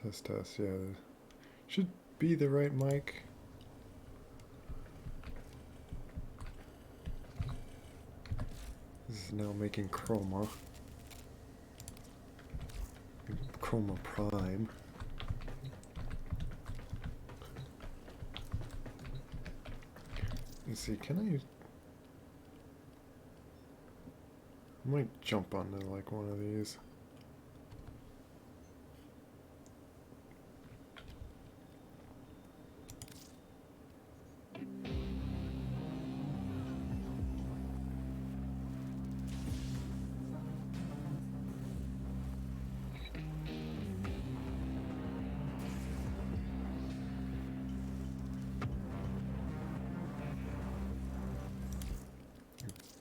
Test, test, yeah. Should be the right mic. This is now making chroma. Chroma Prime. Let's see, can I might jump onto like one of these.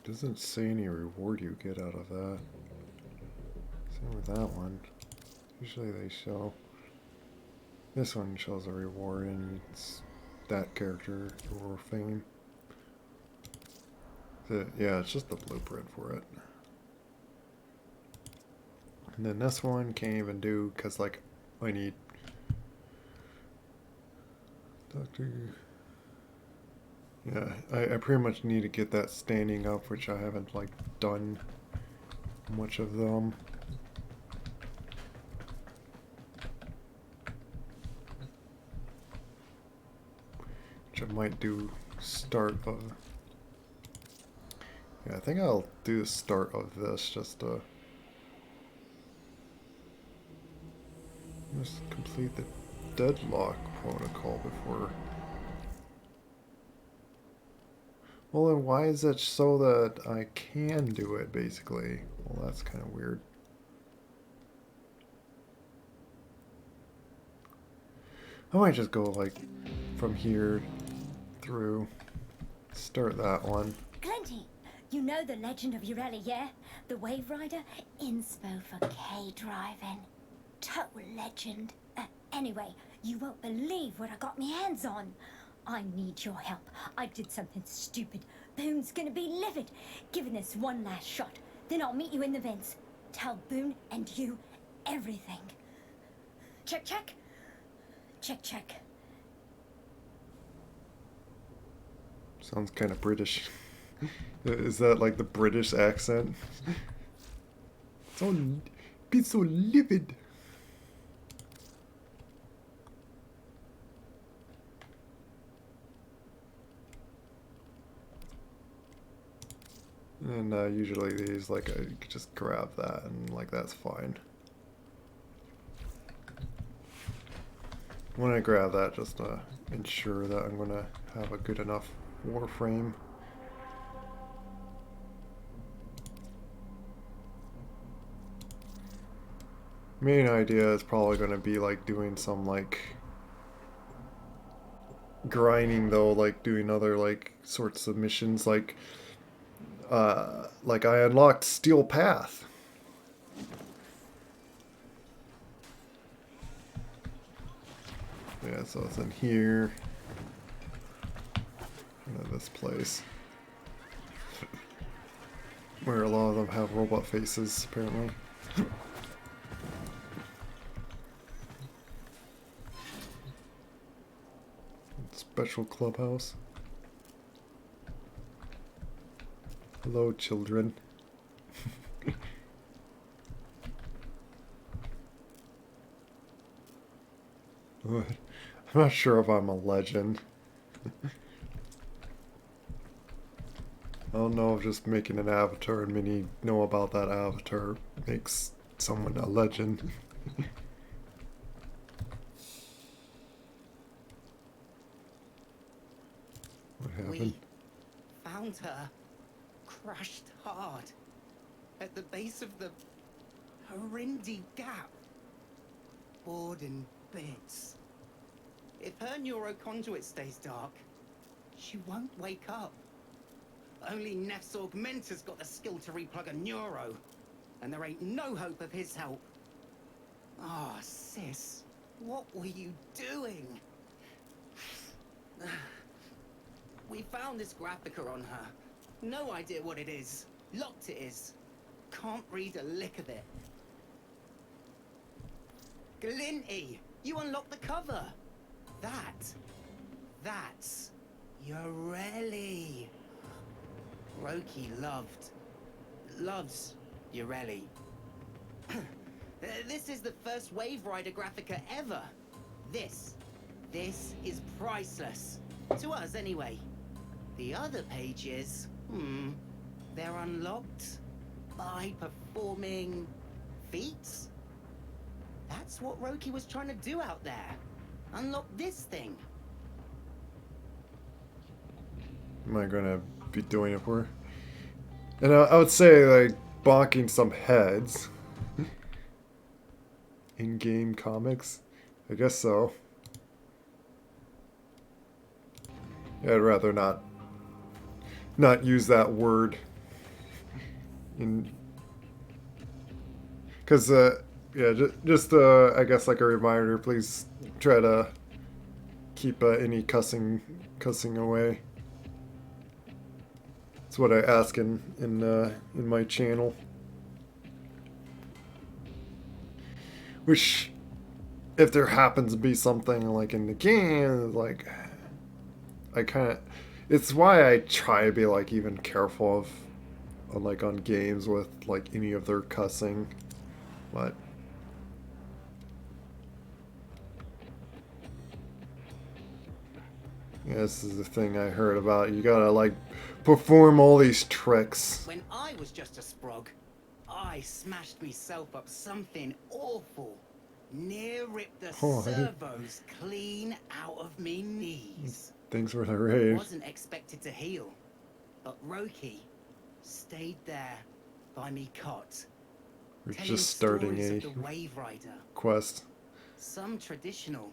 Doesn't say any reward you get out of that. Same with that one. Usually they show. This one shows a reward and it's that character or fame. Yeah, it's just the blueprint for it. And then this one can't even do because like I need Doctor. Yeah, I pretty much need to get that standing up, which I haven't like done much of them. Which I might do start of. Yeah, I think I'll do the start of this just to just complete the deadlock protocol before. Well, then why is it so that I can do it, basically? Well, that's kind of weird. I might just go, like, from here through. Start that one. Glenty, you know the legend of Ureli, yeah? The Wave Rider? Inspo for K-driving. Total legend. Anyway, you won't believe what I got my hands on. I need your help. I did something stupid. Boone's gonna be livid. Giving this one last shot. Then I'll meet you in the vents. Tell Boone and you everything. Check, check. Check, check. Sounds kind of British. Is that like the British accent? Be so livid. And usually these, like, I could just grab that and, like, that's fine. When I grab that, just to ensure that I'm gonna have a good enough Warframe. Main idea is probably gonna be, like, doing some, like, grinding, though, like, doing other, like, sorts of missions, like I unlocked Steel Path. Yeah, so it's in here. Into this place. Where a lot of them have robot faces, apparently. Special clubhouse. Hello, children. I'm not sure if I'm a legend. I don't know if just making an avatar and many know about that avatar makes someone a legend. What happened? We found her crushed hard at the base of the Horindi Gap, bored in bits. If her neuroconduit stays dark, she won't wake up. Only Nef's Augmentor's got the skill to replug a neuro, and there ain't no hope of his help. Ah, sis, what were you doing? We found this graphica on her. No idea what it is. Locked it is. Can't read a lick of it. Glinty, You unlock the cover. That's Yoreli. Roki loves Yoreli. This is the first Wave Rider graphica ever. This is priceless. To us, anyway. The other pages, they're unlocked by performing feats? That's what Roki was trying to do out there. Unlock this thing. Am I gonna be doing it for her? And I would say, like, bonking some heads. In-game comics? I guess so. Yeah, I'd rather not use that word in, because yeah, just I guess like a reminder, please try to keep any cussing away. That's what I ask in my channel. Which, if there happens to be something like in the game, like, I kind of, it's why I try to be like even careful of, like on games with like any of their cussing, but yeah, this is the thing I heard about. You gotta like perform all these tricks. When I was just a sprog, I smashed myself up something awful. Near ripped the servos clean out of me knees. Thanks for the raid. Wasn't expected to heal, but Roki stayed there by me cot. We're Telling just starting stories a of the Wave Rider. quest. Some traditional,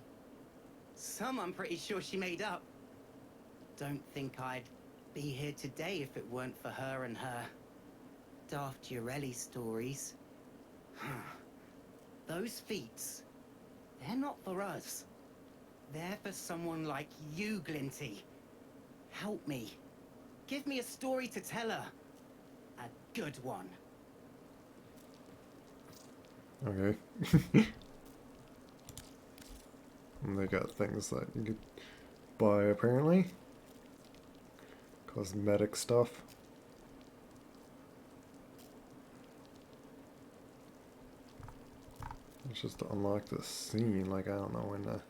some I'm pretty sure she made up. Don't think I'd be here today if it weren't for her and her daft Yoreli stories. Those feats, they're not for us. They're for someone like you, Glinty. Help me. Give me a story to tell her. A good one. Okay. And they got things that you could buy apparently. Cosmetic stuff. It's just to unlock the scene, like I don't know when to.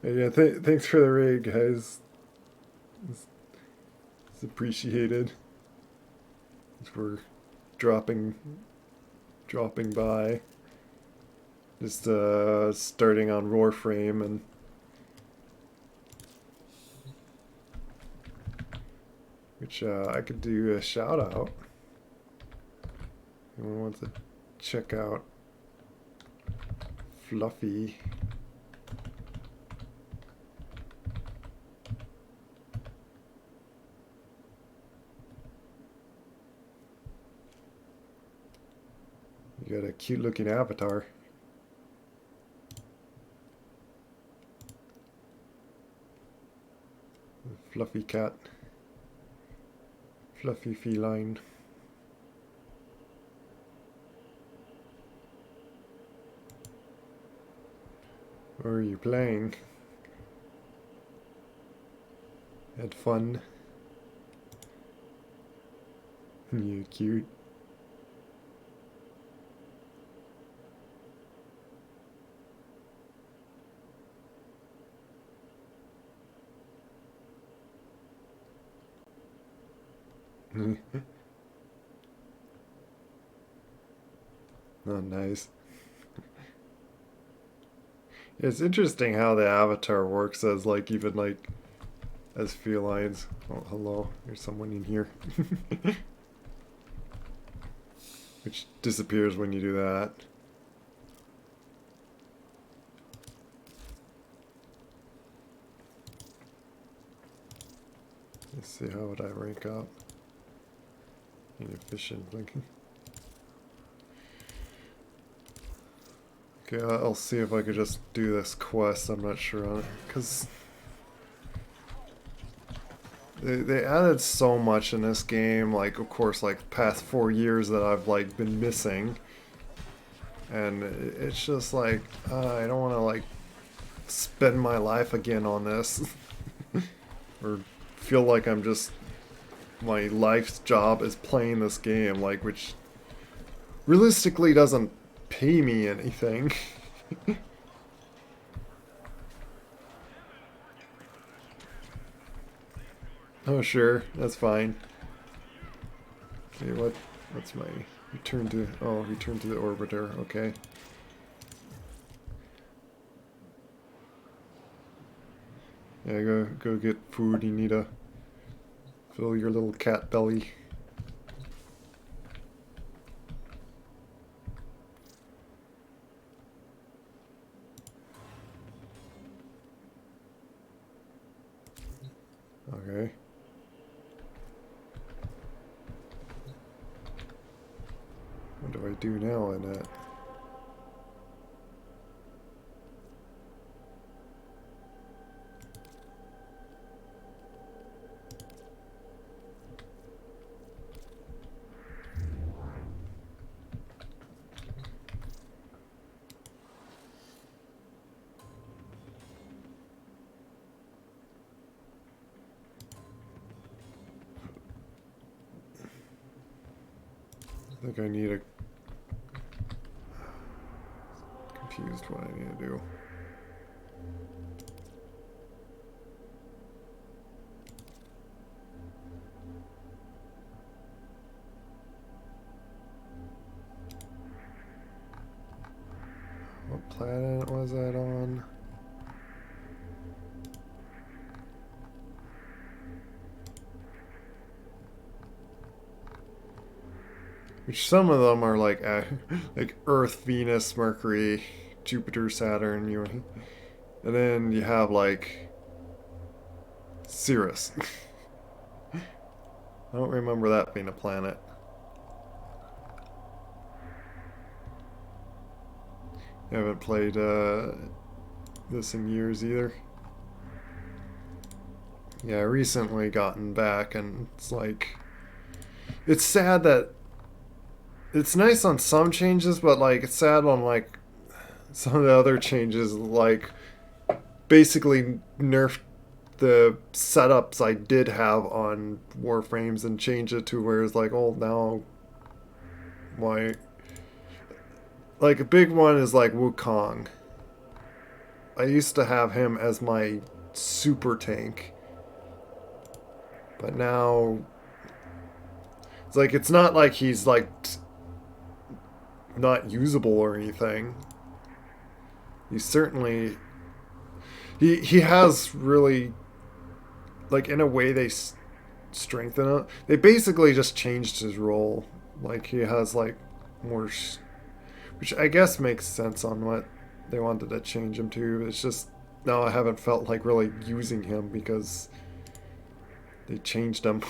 Yeah, thanks for the raid, guys. It's appreciated. For dropping by. Just starting on Warframe and which I could do a shout out. Anyone wants to check out Fluffy. You got a cute looking avatar. Fluffy cat. Fluffy feline. What are you playing? Had fun. You cute. Oh, nice. It's interesting how the avatar works as like even like as felines. Oh, hello. There's someone in here. Which disappears when you do that. Let's see, how would I rank up? Inefficient blinking. Okay, I'll see if I could just do this quest. I'm not sure on it. Because they added so much in this game. Like, of course, like, the past 4 years that I've, like, been missing. And it's just like, I don't want to, like, spend my life again on this. Or feel like I'm just... my life's job is playing this game, like, which realistically doesn't pay me anything. Oh, sure, that's fine. Okay, what's my return to? Oh, return to the orbiter. Okay. Yeah, go get food. You need to fill your little cat belly. Okay. What do I do now in it? I think I need a... confused what I need to do. What planet was that on? Which some of them are like like Earth, Venus, Mercury, Jupiter, Saturn, and then you have like Cirrus. I don't remember that being a planet. I haven't played this in years either. Yeah, I recently gotten back, and it's like, it's sad that it's nice on some changes, but like it's sad on like some of the other changes, like basically nerfed the setups I did have on Warframes and change it to where it's like, oh, now why? Like a big one is like Wukong. I used to have him as my super tank, but now it's like, it's not like he's like not usable or anything. He certainly he has really, like, in a way they strengthen it. They basically just changed his role. Like he has like more, which I guess makes sense on what they wanted to change him to. It's just now I haven't felt like really using him because they changed him.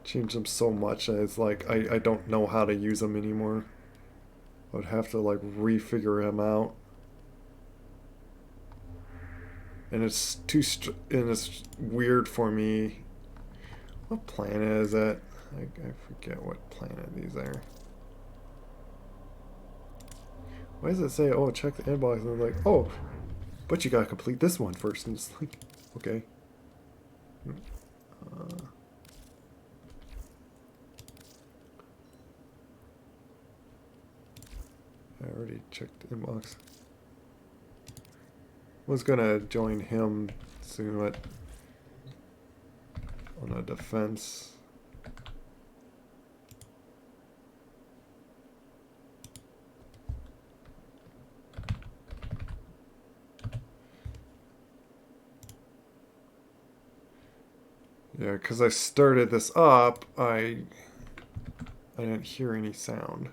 Changed him so much that it's like I don't know how to use him anymore. I would have to like refigure him out. And it's and it's weird for me. What planet is that? I forget what planet these are. Why does it say, oh, check the inbox? And they're like, oh, but you gotta complete this one first. And it's like, okay. I already checked the inbox. Was gonna join him soon, but on a defense. Yeah, because I started this up, I didn't hear any sound.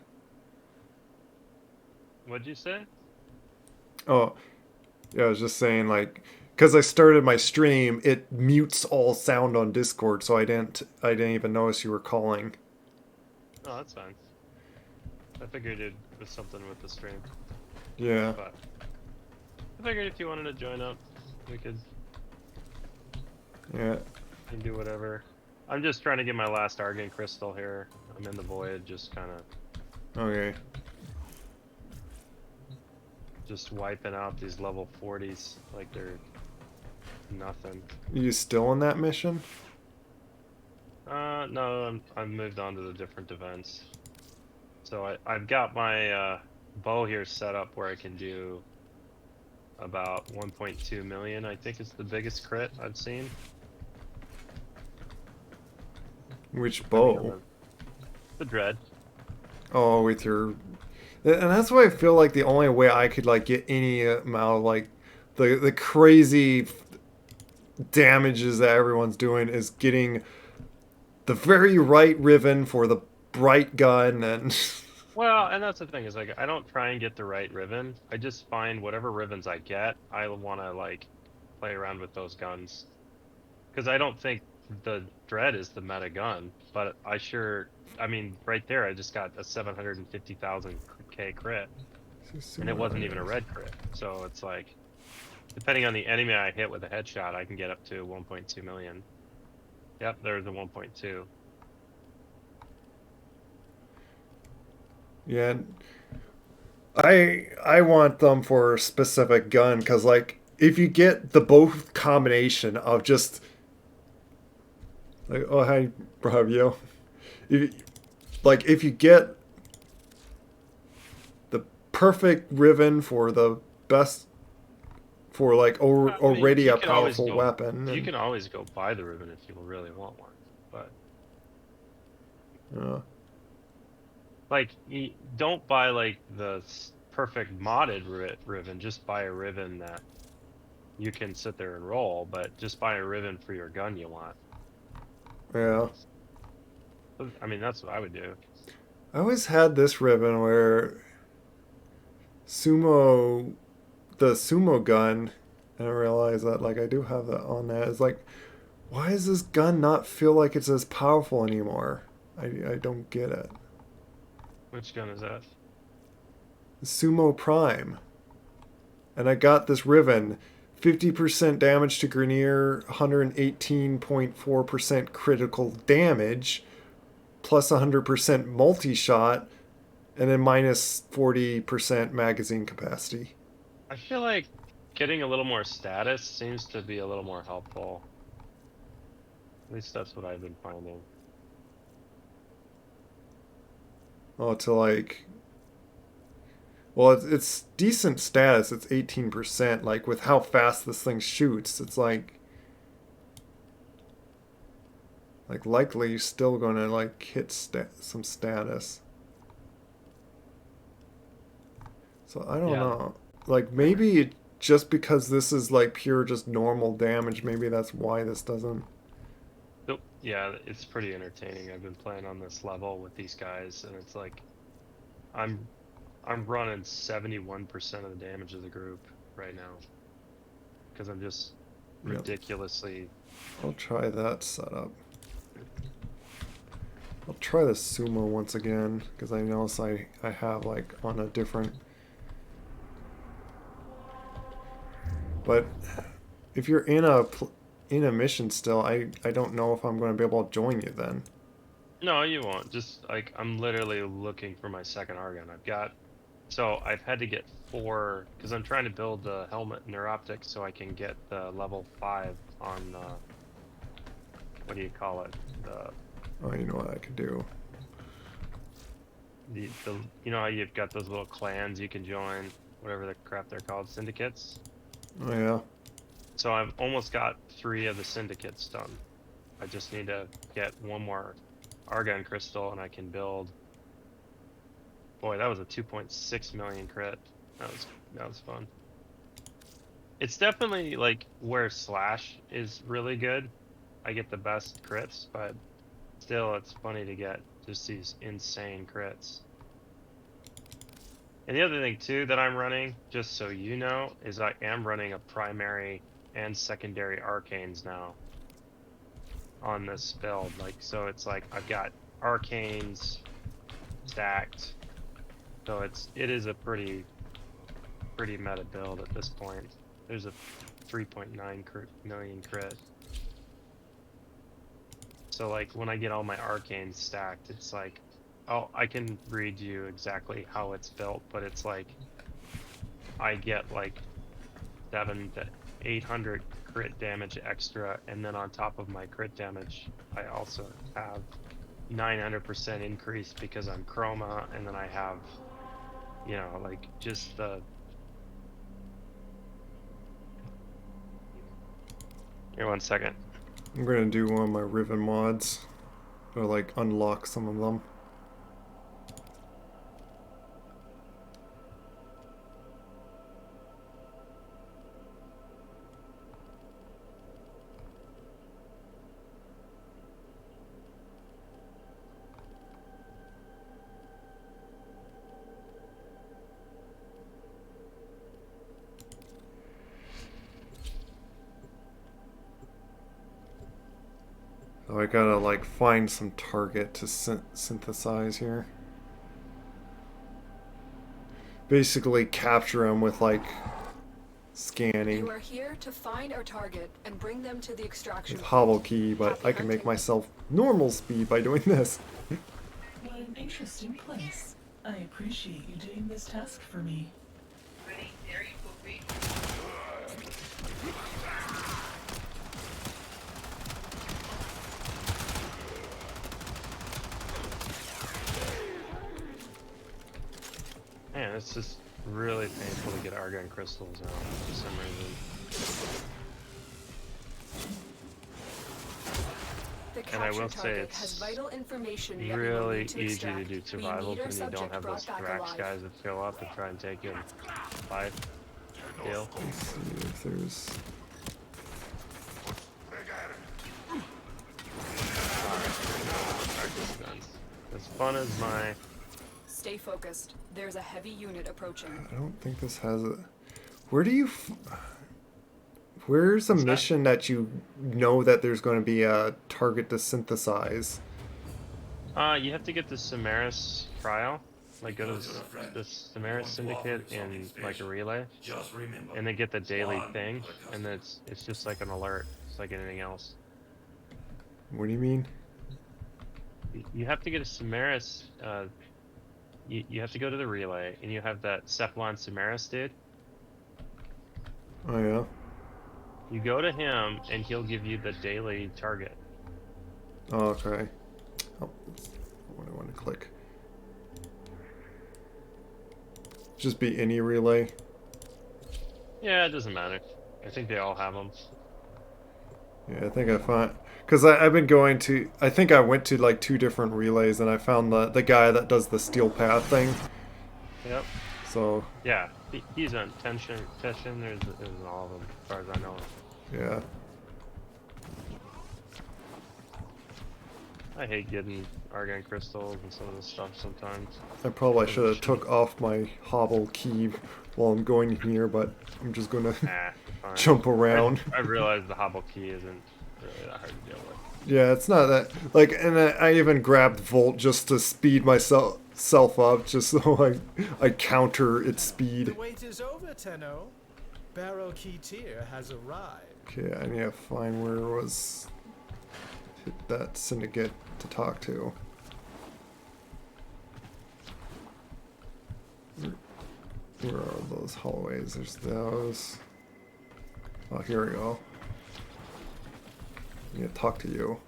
What'd you say? Oh, yeah, I was just saying, like, because I started my stream, it mutes all sound on Discord, so I didn't even notice you were calling. Oh, that's fine. I figured it was something with the stream. Yeah. But I figured if you wanted to join up, we could Yeah. do whatever. I'm just trying to get my last Argent Crystal here. I'm in the void, just kind of Okay. just wiping out these level 40s like they're nothing. You still in that mission? No, I've moved on to the different events. So I've got my bow here set up where I can do about 1.2 million. I think it's the biggest crit I've seen. Which I mean, bow? the dread. Oh, with your... And that's why I feel like the only way I could, like, get any amount of, like, the crazy damages that everyone's doing is getting the very right riven for the bright gun and... Well, and that's the thing is like I don't try and get the right riven. I just find whatever rivens I get, I want to like play around with those guns. Because I don't think the dread is the meta gun, but I mean, right there, I just got a 750,000 K crit, and it wasn't even a red crit. So it's like, depending on the enemy I hit with a headshot, I can get up to 1.2 million. Yep, there's a 1.2. Yeah, I want them for a specific gun because like if you get the both combination of just like oh hi Bravio, if, like if you get the perfect riven for the best for like I mean, already you a can always powerful go. weapon, You and, can always go buy the ribbon if you really want one, but uh, like, don't buy like the perfect modded ribbon. Just buy a ribbon that you can sit there and roll, but just buy a ribbon for your gun you want. yeah. I mean, that's what I would do. I always had this ribbon where sumo the sumo gun, and I realized that like I do have that on that. It's like, why does this gun not feel like it's as powerful anymore? I don't get it. Which gun is that? Sumo Prime. And I got this ribbon. 50% damage to Grenier, 118.4% critical damage, plus 100% multi-shot, and then minus 40% magazine capacity. I feel like getting a little more status seems to be a little more helpful. At least that's what I've been finding. Oh, to like... Well, it's decent status. It's 18%. Like, with how fast this thing shoots, it's like... Like, likely you're still going to, like, hit some status. So, I don't know. Like, maybe just because this is, like, pure just normal damage, maybe that's why this doesn't... So, yeah, it's pretty entertaining. I've been playing on this level with these guys, and it's like... I'm running 71% of the damage of the group right now. Because I'm just ridiculously... I'll try that setup. I'll try the sumo once again, because I notice I have, like, on a different... But if you're in a mission still, I don't know if I'm going to be able to join you then. No, you won't. Just, like, I'm literally looking for my second Argon. So I've had to get 4, because I'm trying to build the helmet neuroptic so I can get the level 5 on, what do you call it? Oh, you know what I could do? You know how you've got those little clans you can join, whatever the crap they're called, syndicates? Oh, yeah. So I've almost got 3 of the syndicates done. I just need to get 1 more Argon crystal and I can build... Boy, that was a 2.6 million crit. That was fun. It's definitely like where Slash is really good. I get the best crits, but still it's funny to get just these insane crits. And the other thing too that I'm running, just so you know, is I am running a primary and secondary arcanes now on this build. Like, so it's like I've got arcanes stacked, So it is a pretty meta build at this point. There's a 3.9 million crit. So like when I get all my arcanes stacked, it's like, oh, I can read you exactly how it's built, but it's like I get like 700 to 800 crit damage extra, and then on top of my crit damage, I also have 900% increase because I'm chroma, and then I have, you know, like just the. Here, 1 second. I'm gonna do one of my Riven mods, or like unlock some of them. So I gotta like find some target to synthesize here. Basically capture them with like scanning You are here to find our target and bring them to the extraction with point. hobble key, but Happy I can make hunting. myself normal speed by doing this. What an interesting place. I appreciate you doing this task for me. Man, it's just really painful to get argon crystals out for some reason. The And I capture will say target it's has vital information yet we will really need to easy to extract. do We survival need our when you don't subject have brought those back Thrax alive. guys that show up and try and take you alive. Deal. Let's see if there's. As fun as my. Stay focused. There's a heavy unit approaching. I don't think this has a. Where do you? Where's a What's that? mission that you know that there's going to be a target to synthesize? You have to get the Samaris trial. Like go to the Samaris Syndicate in like a relay, and then get the daily thing, and then it's just like an alert. It's like anything else. What do you mean? You have to get a Samaris. You have to go to the relay, and you have that Cephalon Samaris dude. Oh yeah. You go to him, and he'll give you the daily target. Oh, okay. Oh, what do I want to click? Just be any relay. Yeah, it doesn't matter. I think they all have them. Yeah, I think I found because I've been going to. I think I went to like 2 different relays, and I found the guy that does the steel path thing. Yep. So Yeah, he's on tension. There's all of them, as far as I know. yeah. I hate getting argon crystals and some of this stuff sometimes. I probably should have took off my hobble key while I'm going here, but I'm just gonna Fine. jump around. I realize the hobble key isn't really that hard to deal with. Yeah, it's not that like, and I even grabbed Volt just to speed myself up, just so I counter its The speed. wait is over, Tenno. Barrow Keytier has arrived. Okay, I need to find where it was. Hit that syndicate to talk to. Where are those hallways? There's those. Oh, here we go. I need to talk to you.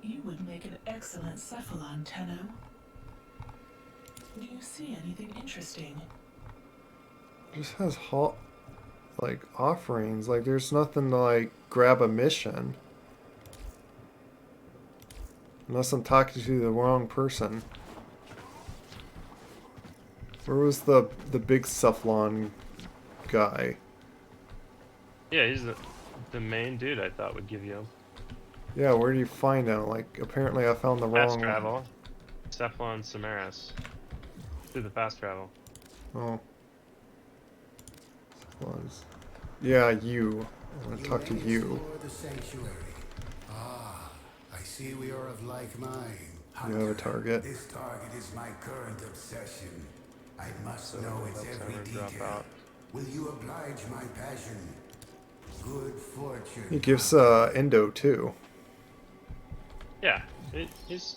You would make an excellent Cephalon, Tenno. Do you see anything interesting? It just has like offerings. Like there's nothing to like grab a mission. Unless I'm talking to the wrong person. Where was the big Cephalon guy? Yeah, he's the main dude I thought would give you Yeah, where do you find him? Like apparently I found the fast wrong travel. Cephalon Samaris. Do the fast travel. Oh. Was. Yeah, you. I want to talk to you. The sanctuary. Ah, I see we are of like mind. You have a target. This target is my current obsession. I must So know its that's every gonna drop detail. out. Will you oblige my passion? Good fortune. He gives Endo too. Yeah, he's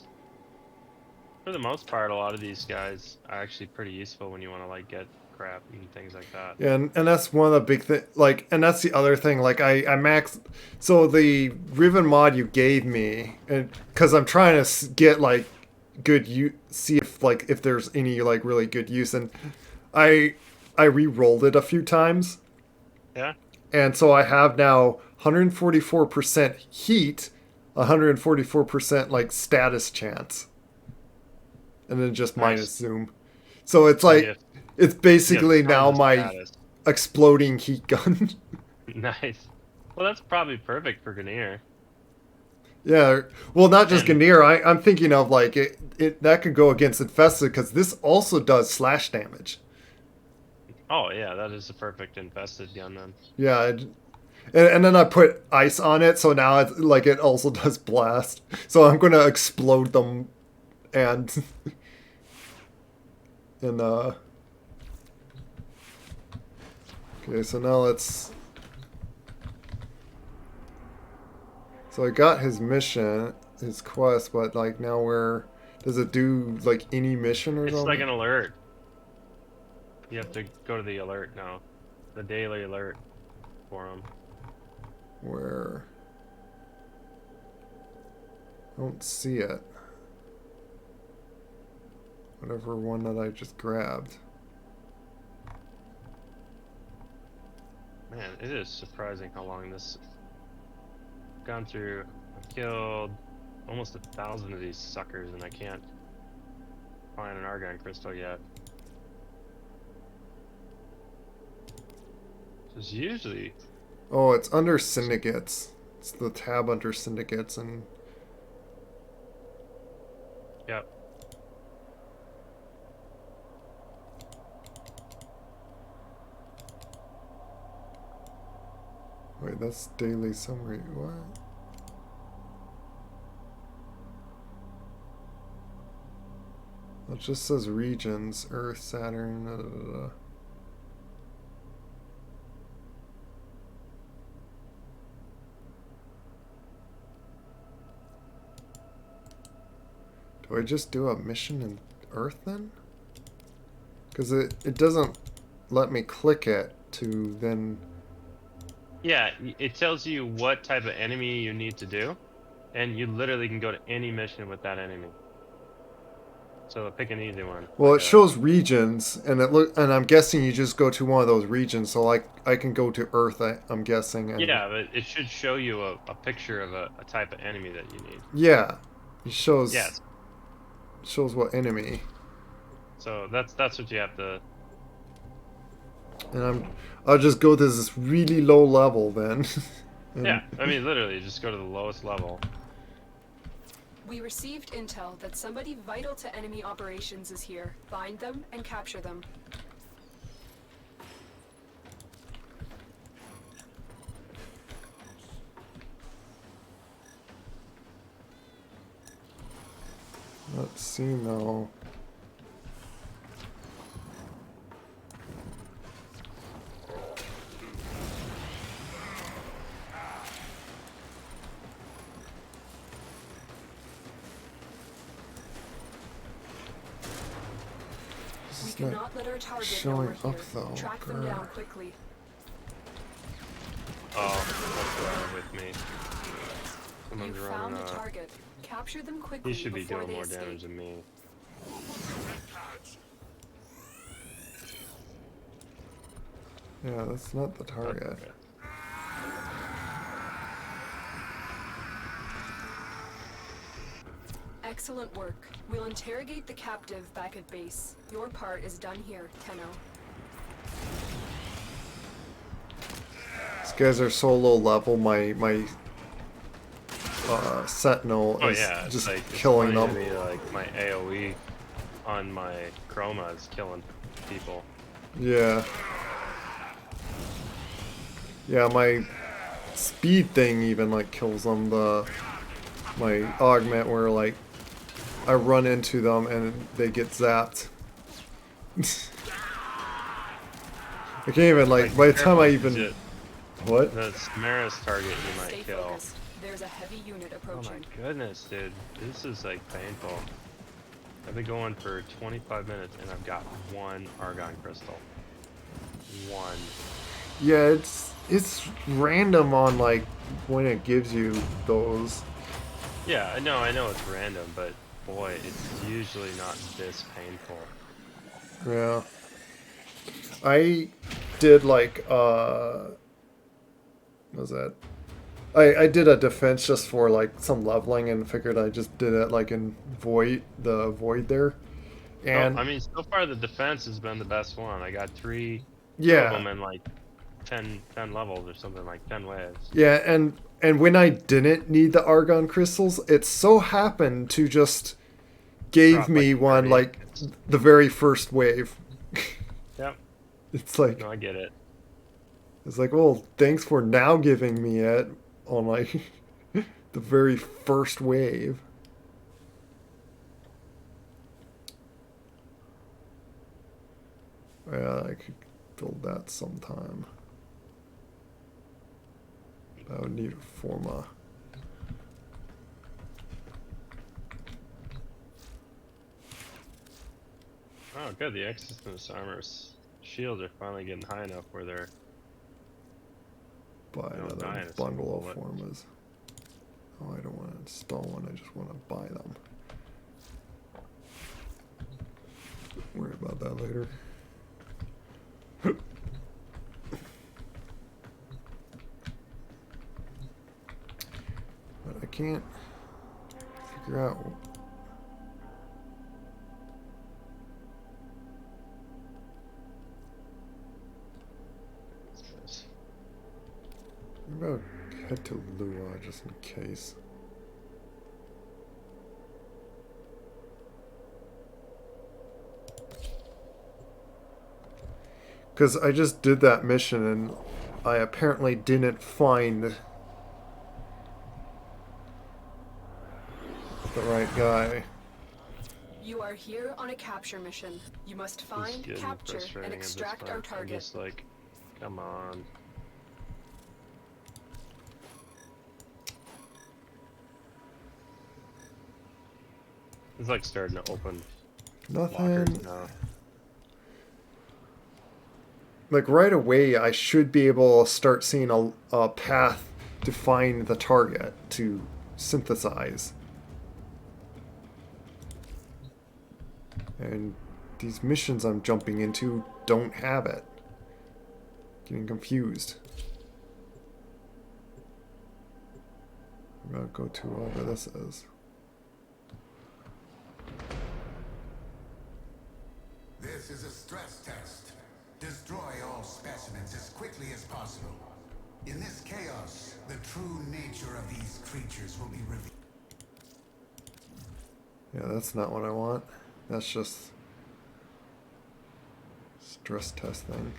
for the most part. A lot of these guys are actually pretty useful when you want to like get crap and things like that. Yeah, and that's one of the big thing. Like, and that's the other thing. Like, I maxed. So the Riven mod you gave me, and because I'm trying to get like good use, see if there's any like really good use, and I re-rolled it a few times, Yeah. and so I have now 144% heat, 144% like status chance, and then just Nice. minus zoom. So it's So like you have- it's you have basically tons now of my status. exploding heat gun. Nice. Well, that's probably perfect for Ganir. Yeah, well, not just And- Ganir. I'm thinking of like it that could go against Infested because this also does slash damage. Oh yeah, that is a perfect infested gun then. Yeah, and then I put ice on it, so now it's like it also does blast. So I'm gonna explode them, and and okay, so now let's. So I got his mission, his quest, but like now where does it do like any mission or It's something? like an alert. You have to go to the alert now, the daily alert for him. Where? I don't see it. Whatever one that I just grabbed. Man, it is surprising how long this. Gone through. I've killed almost 1,000 of these suckers, and I can't find an argon crystal yet. Because usually, Oh, it's under syndicates. It's the tab under syndicates, and yep. wait, that's daily summary. What? It just says regions: Earth, Saturn. Da, da, da, da. Do I just do a mission in Earth then? Because it doesn't let me click it to then. Yeah, it tells you what type of enemy you need to do, and you literally can go to any mission with that enemy. So pick an easy one. Well, like it shows regions, and and I'm guessing you just go to one of those regions. So like I can go to Earth, I'm guessing. And Yeah, but it should show you a picture of a type of enemy that you need. yeah, it shows. Yes. Shows what enemy, So that's what you have to. and I'll just go to this really low level then. And- Yeah, I mean literally just go to the lowest level. We received intel that somebody vital to enemy operations is here. Find them and capture them. Let's see now. We It's not cannot let our target know showing we're up here. though. Track them Grr. down quickly. Oh, that's with me. Someone's You found running the up. target. Capture them quickly He should be before doing they more escape. damage than me. Yeah, that's not the But- target. Excellent work. We'll interrogate the captive back at base. Your part is done here, Tenno. These guys are so low level. My Sentinel Oh is yeah, it's just like, it's killing funny them. to me, like my AOE on my Chroma is killing people. Yeah. Yeah, my speed thing even like kills them. My augment where like I run into them and they get zapped. I can't even, like, by the time I even... What? The Samara's target you might Stay kill. focused. There's a heavy unit Oh approaching. my goodness, dude. This is like painful. I've been going for 25 minutes and I've got one Argon crystal. One. Yeah, it's random on, like, when it gives you those. Yeah, I know it's random, but boy, it's usually not this painful. Yeah. I did, like, what was that? I did a defense just for, like, some leveling and figured I just did it, like, in the void there. And, I mean, so far the defense has been the best one. I got two of yeah. them in like 10 levels or something, like 10 waves. Yeah, and when I didn't need the Argon crystals, it so happened to just gave Drop, me like, one, 30. like, the very first wave. Yep. It's like... No, I get it. It's like, well, thanks for now giving me it on, like, the very first wave. Yeah, I could build that sometime. I would need a Forma. Oh, good. The Exodus armor's shields are finally getting high enough where they're... Buy No, another dying is bundle of bullet. Formas. Oh, I don't want to install one, I just want to buy them. Worry about that later. But I can't figure out... Maybe I'll head to Lua just in case. Because I just did that mission and I apparently didn't find the right guy. You are here on a capture mission. You must It's find, getting capture, frustrating and at this extract point. our I'm target. just like, come on. It's like starting to open Nothing. lockers now. Like right away, I should be able to start seeing a path to find the target to synthesize. And these missions I'm jumping into don't have it. Getting confused. I'm gonna go to wherever this is. This is a stress test. Destroy all specimens as quickly as possible. In this chaos, the true nature of these creatures will be revealed. Yeah, that's not what I want. That's just stress test thing.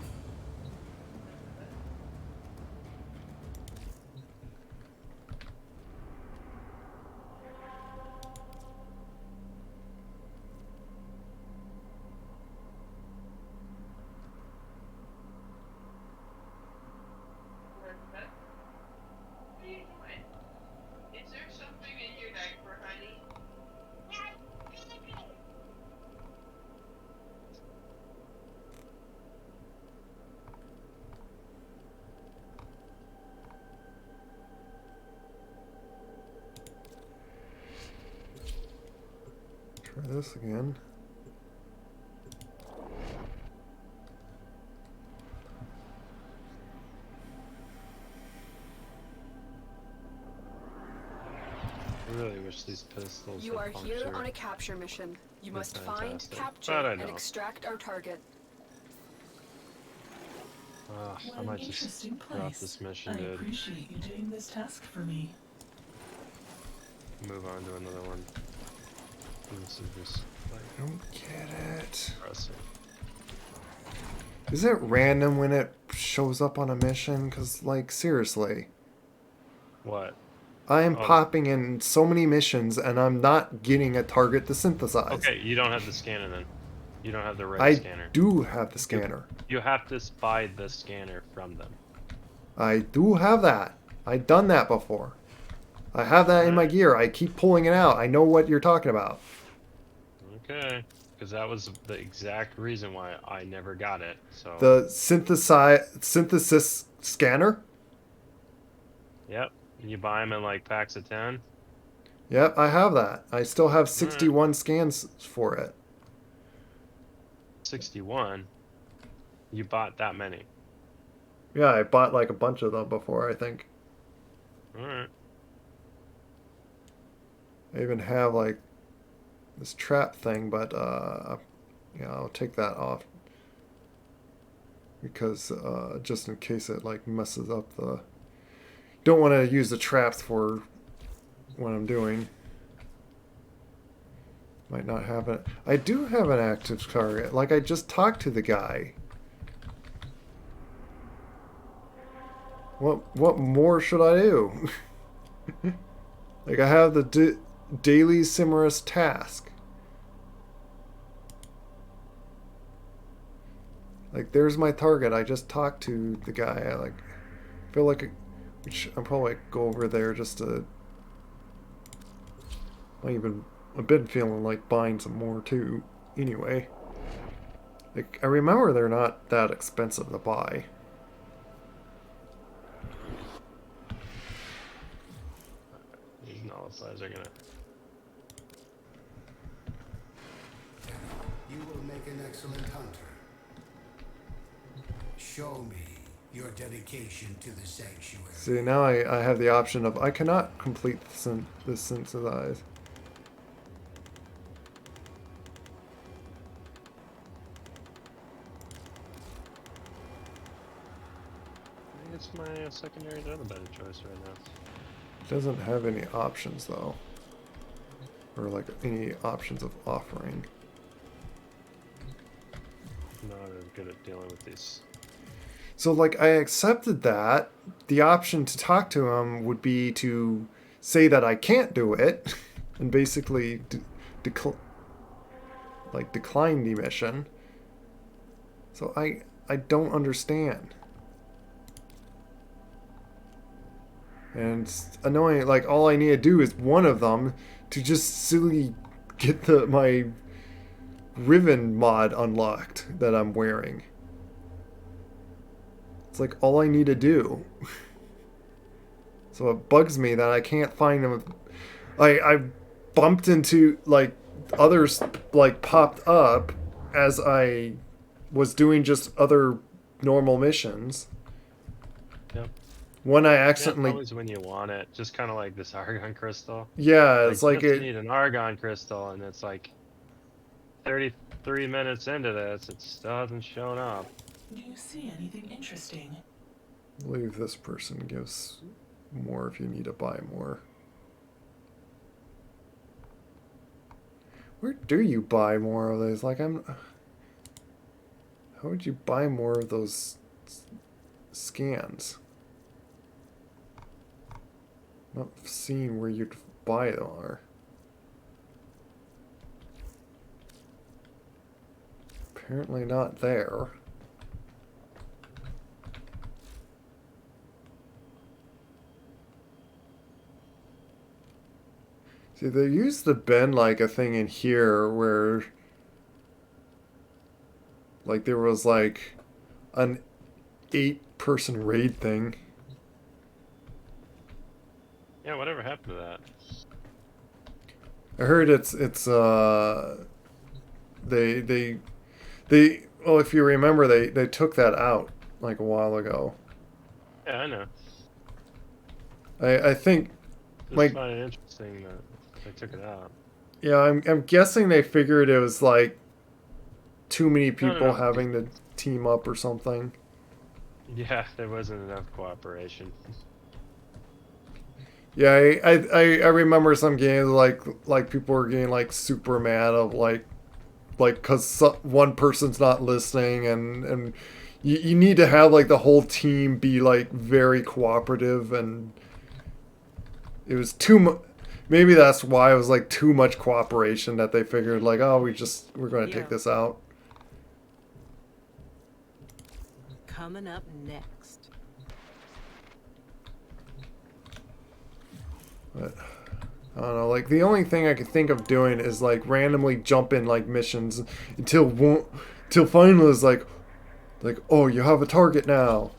Try this again. I really wish these pistols You would are here puncture. on a capture mission. You They're must find, fantastic. capture, But I and know. extract our target. I What might an just interesting drop place. this mission, I dude. appreciate you doing this task for me. Move on to another one. This is just like I don't get it. depressing. Is it random when it shows up on a mission? Because, like, seriously. What? I am Oh. popping in so many missions and I'm not getting a target to synthesize. Okay, you don't have the scanner then. You don't have the right I scanner. do have the scanner. You have to buy the scanner from them. I do have that. I've done that before. I have that in my gear. I keep pulling it out. I know what you're talking about. Okay, because that was the exact reason why I never got it. So The synthesis scanner? yep, you buy them in like packs of 10. Yep, I have that. I still have 61 scans for it. 61. You bought that many. Yeah, I bought like a bunch of them before, I think. All right. I even have like this trap thing, but yeah, I'll take that off because just in case it like messes up the. Don't want to use the traps for what I'm doing. Might not have it. I do have an active target. Like I just talked to the guy. What more should I do? Like I have the daily Simmerus task. Like there's my target. I just talked to the guy. I like feel like which I'm probably go over there just to. I've been feeling like buying some more too. Anyway, like I remember they're not that expensive to buy. These nullifiers are gonna. You will make an excellent hunter. Show me your dedication to the sanctuary. See, now I have the option of I cannot complete the synthesize. I think it's my secondary is the better choice right now. It doesn't have any options though, or like any options of offering. I'm not as good at dealing with these. So like I accepted that the option to talk to him would be to say that I can't do it and basically decline the mission. So I don't understand. And it's annoying, like all I need to do is one of them to just silly get my Riven mod unlocked that I'm wearing. It's like all I need to do. So it bugs me that I can't find them. I bumped into like others like popped up as I was doing just other normal missions. Yep. When I Yeah, accidentally always when you want it, just kind of like this argon crystal. yeah, it's like you it need an argon crystal, and it's like 33 minutes into this, it still hasn't shown up. Do you see anything interesting? I believe this person gives more if you need to buy more. Where do you buy more of those? Like how would you buy more of those scans? Not seeing where you'd buy them are. Apparently not there. See, they used to bend like a thing in here where like there was like an 8-person raid thing. Yeah, whatever happened to that? I heard they well, if you remember they took that out like a while ago. Yeah, I know. I think Just like find it interesting that they took it out. yeah, I'm guessing they figured it was like too many people No. having to team up or something. Yeah, there wasn't enough cooperation. Yeah, I remember some games like people were getting like super mad of like because one person's not listening and you need to have like the whole team be like very cooperative and it was too much. Maybe that's why it was like too much cooperation that they figured like, oh, we're going to take this out. Coming up next. But I don't know. Like the only thing I could think of doing is like randomly jump in like missions until finally it's like, oh, you have a target now.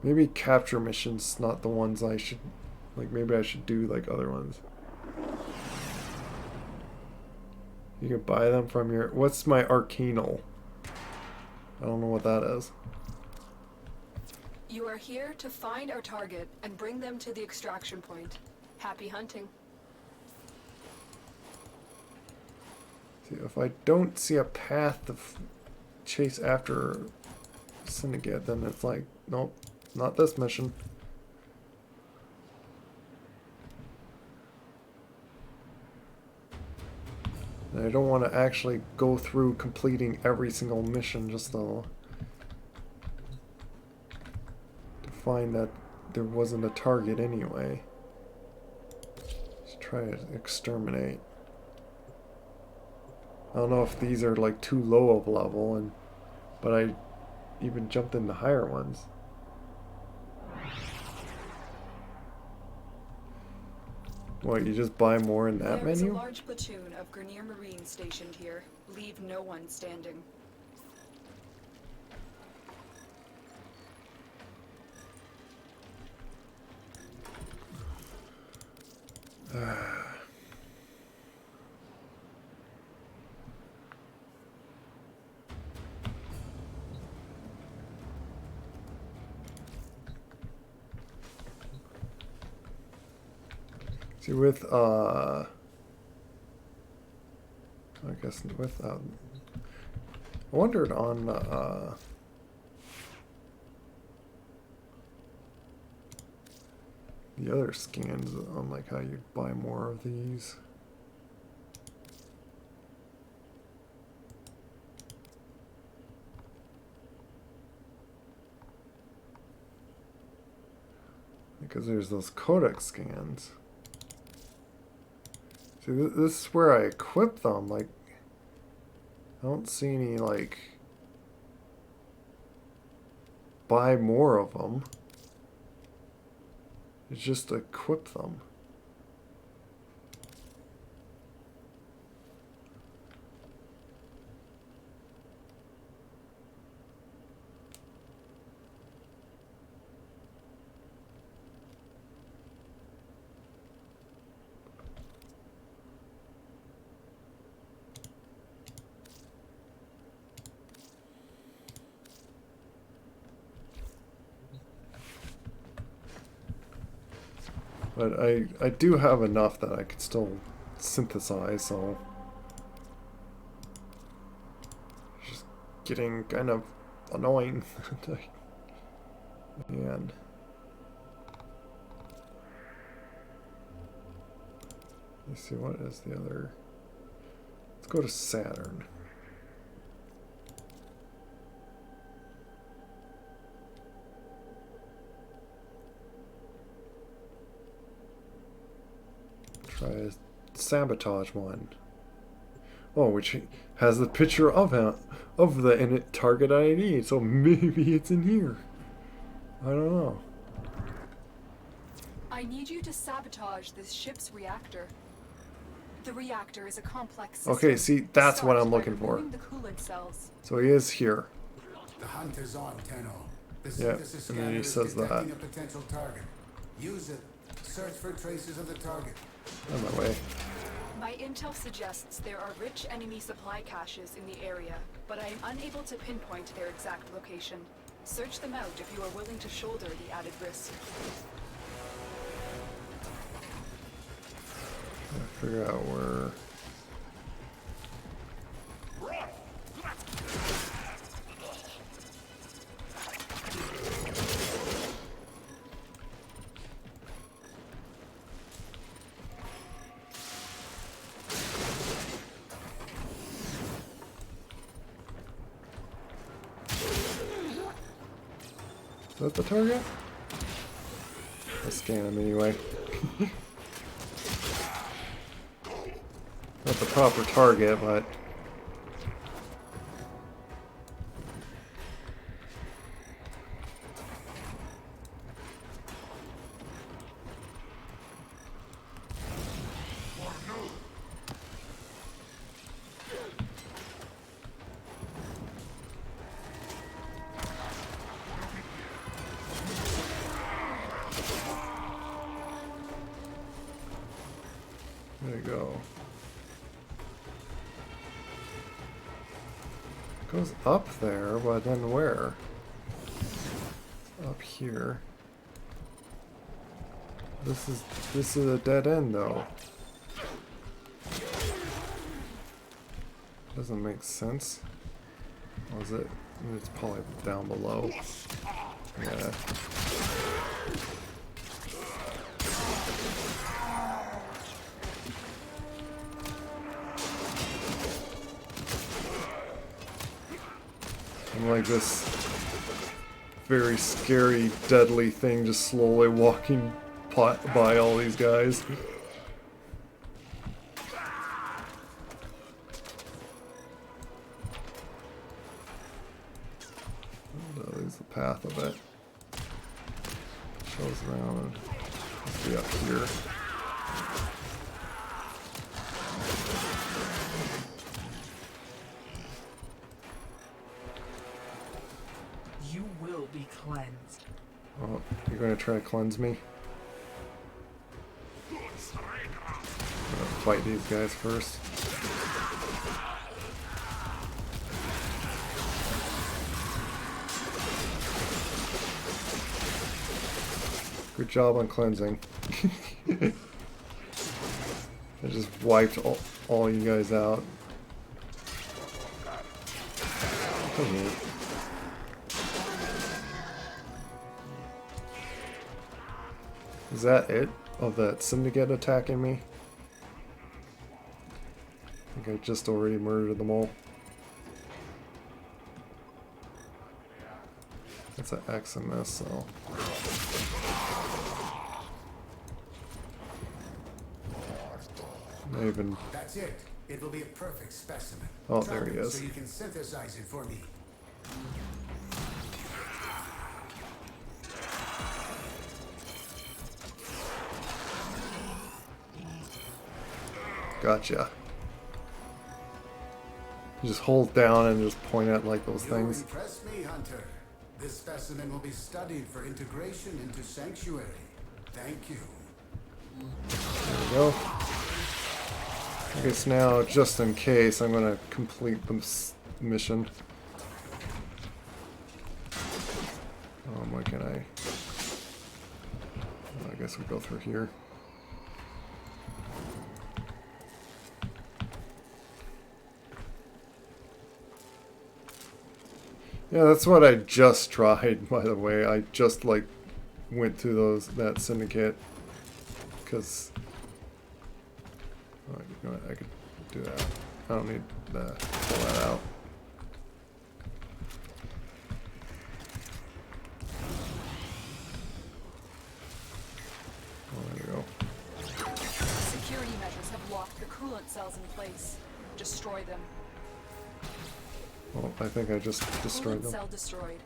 Maybe capture missions, not the ones I should... Like, maybe I should do, like, other ones. You can buy them from your... What's my Arcanal? I don't know what that is. You are here to find our target and bring them to the extraction point. Happy hunting. See, if I don't see a path to chase after Syndicate, then it's like, nope. Not this mission. And I don't want to actually go through completing every single mission just to find that there wasn't a target anyway. Just try to exterminate. I don't know if these are like too low of level, but I even jumped into higher ones. What, you just buy more in that There is a menu? large platoon of Grenier Marines stationed here. Leave no one standing. See, with, I guess with, I wondered on, the other scans on, like, how you'd buy more of these. Because there's those codex scans. See, this is where I equip them. Like, I don't see any, like, buy more of them. It's just equip them. But I do have enough that I could still synthesize, so... It's just getting kind of annoying. And... Let's see, what is the other... Let's go to Saturn. Try a sabotage one. Oh, which has the picture of him, of the target ID. So maybe it's in here. I don't know. I need you to sabotage this ship's reactor. The reactor is a complex system. Okay, see, that's what I'm Start by looking for. removing the coolant cells. So he is here. The hunt is on, Tenno. The Yeah, synthesis and then scanner he is says detecting that. a potential target. Use it. Search for traces of the target. On my way. My intel suggests there are rich enemy supply caches in the area, but I am unable to pinpoint their exact location. Search them out if you are willing to shoulder the added risk. Figure out where. Is that the target? I'll scan him anyway. Not the proper target, but... There you go. Goes up there, but then where? Up here. This is a dead end though. Doesn't make sense. Or is it? It's probably down below. Yeah. I'm like this very scary, deadly thing just slowly walking by all these guys. There's the path of it. Shows around and must be up here. You will be cleansed. Oh, you're gonna try to cleanse me? I'm gonna fight these guys first. Good job on cleansing. I just wiped all you guys out. Come here. Is that it? Of that syndicate attacking me? I think I just already murdered them all. That's an X in this, so... Not even... That's it. It will be a perfect specimen. Oh, there he is. So you can synthesize it for me. Gotcha. You just hold down and just point at like those You things. impress me, Hunter. This specimen will be studied for integration into Sanctuary. Thank you. There we go. I guess now, just in case, I'm gonna complete the mission. What can I... I guess we go through here. Yeah, that's what I just tried, by the way. I just, like, went through that syndicate. Because... Oh, you know what, I could do that. I don't need to pull that out. Oh, there we go. Security measures have locked the coolant cells in place. Destroy them. Well, I think I just destroyed Coolant them. cell destroyed.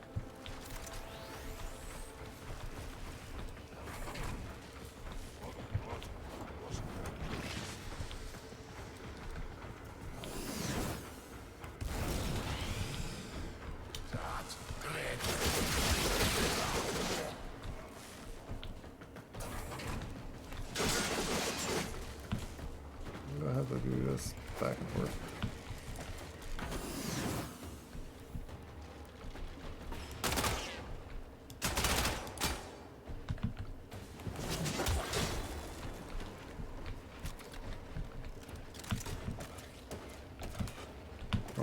Do I have to do this back and forth?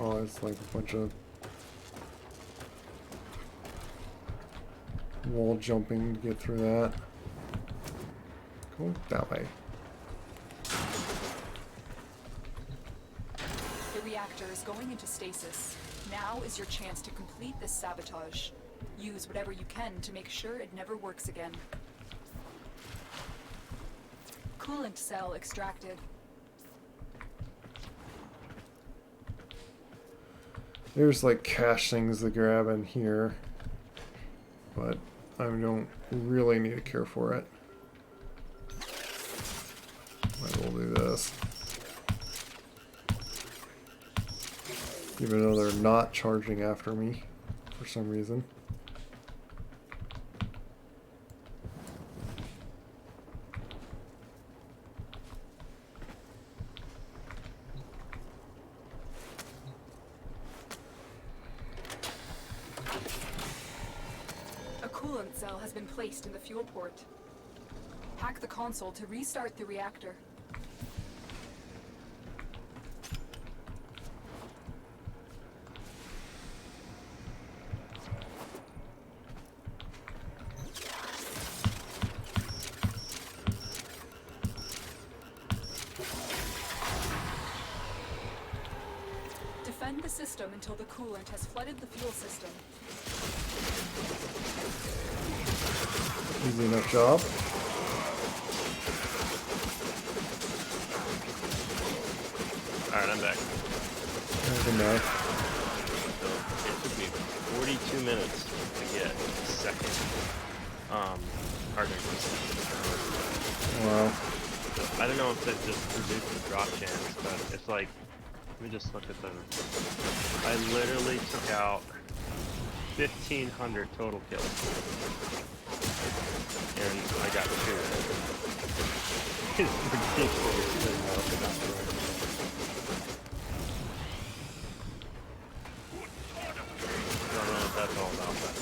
Oh, it's like a bunch of wall jumping to get through that. Go that way. The reactor is going into stasis. Now is your chance to complete this sabotage. Use whatever you can to make sure it never works again. Coolant cell extracted. There's like cache things to grab in here, but I don't really need to care for it. Might as well do this. Even though they're not charging after me for some reason. A coolant cell has been placed in the fuel port. Hack the console to restart the reactor. Defend the system until the coolant has flooded the fuel system. Easy enough job. Alright, I'm back. Good enough. So it took me 42 minutes to get the second hard drive. Wow. I don't know if that just reduced the drop chance, but it's like, let me just look at the. I literally took out 1,500 total kills, and I got 2. It's ridiculous. I don't know what that's all about, but.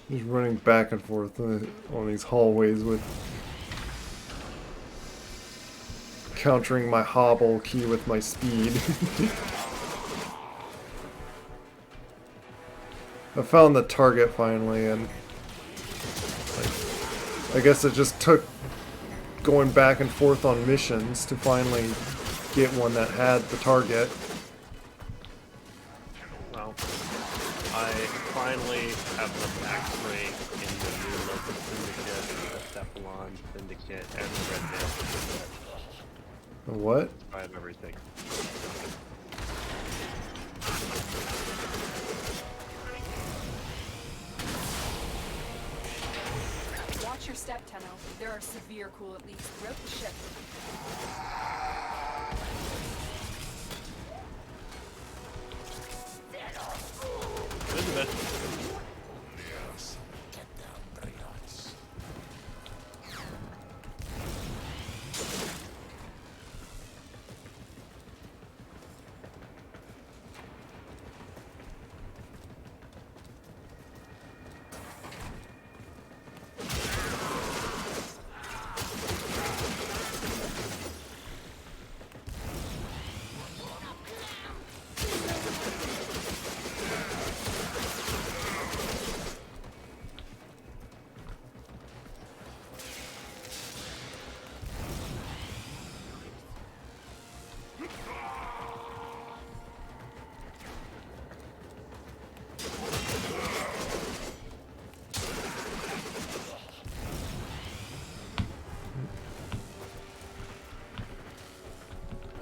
Just running back and forth on these hallways with countering my hobble key with my speed. I found the target finally, and like, I guess it just took going back and forth on missions to finally get one that had the target. Well, I finally have the max rank in the new Local Syndicate, the Cephalon Syndicate, and the Red Veil Syndicate. The what? I have everything. Watch your step, Tenno. There are severe coolant leaks throughout the ship. This is the best.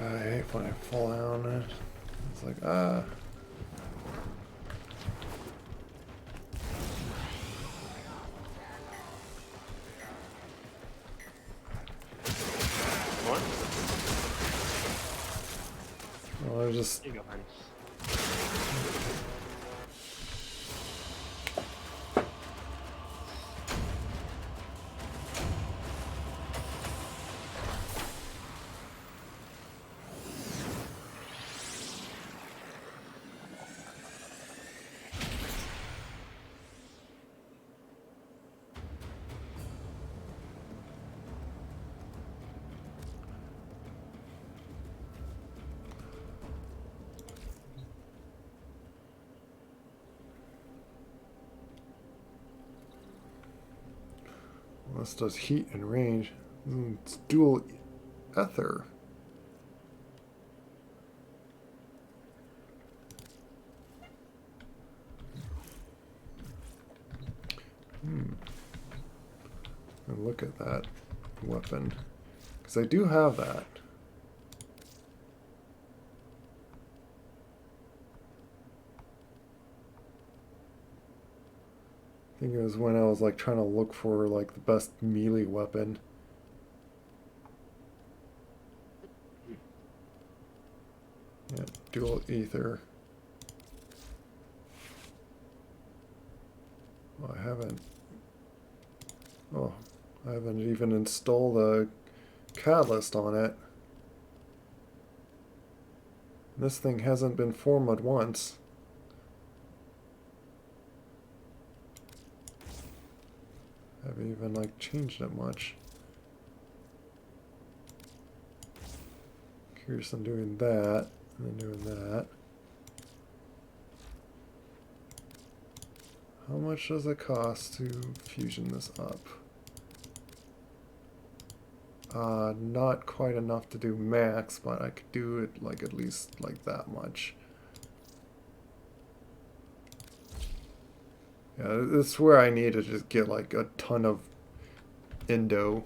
I hate when I fall down it. It's like, ah. What? Well, I just. Here you go, honey. This does heat and range. It's dual ether. And look at that weapon. Because I do have that. I think it was when I was like trying to look for like the best melee weapon. Yeah, dual ether. Oh, I haven't even installed a catalyst on it. This thing hasn't been formatted once. Haven't even like changed it much. Curious on doing that and then doing that. How much does it cost to fusion this up? Not quite enough to do max, but I could do it like at least like that much. Yeah, this is where I need to just get like a ton of endo.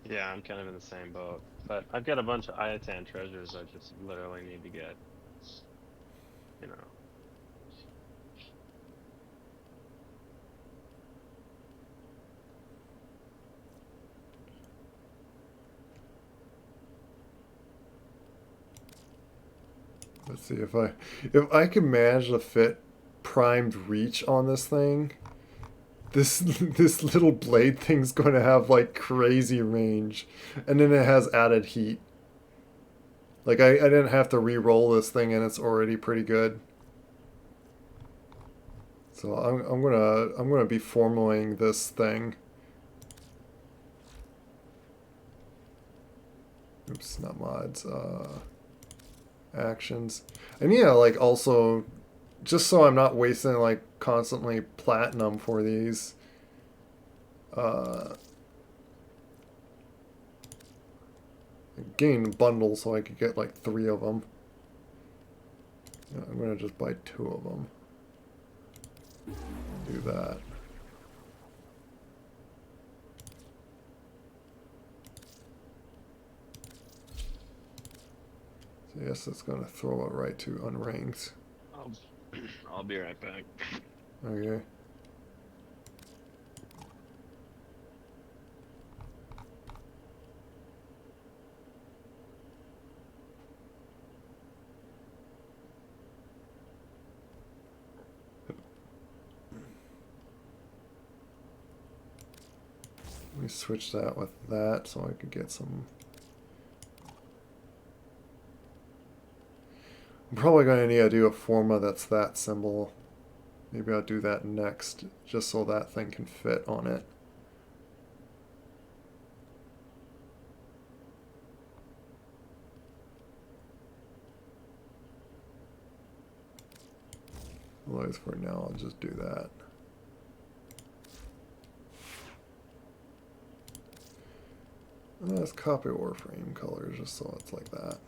Yeah, I'm kind of in the same boat. But I've got a bunch of Iatan treasures I just literally need to get. You know. Let's see if I can manage to fit primed reach on this thing. This little blade thing's going to have like crazy range, and then it has added heat. Like I didn't have to re-roll this thing, and it's already pretty good. So I'm gonna be formaling this thing. Oops, not mods. Actions. And yeah, like also, just so I'm not wasting like constantly platinum for these. Getting a bundle so I could get like 3 of them. Yeah, I'm gonna just buy 2 of them. Do that. So yes, it's gonna throw it right to unranked. I'll be right back. Okay. Let me switch that with that so I could get some. I'm probably going to need to do a forma that's that symbol. Maybe I'll do that next, just so that thing can fit on it. Otherwise, for now, I'll just do that. And let's copy Warframe colors just so it's like that.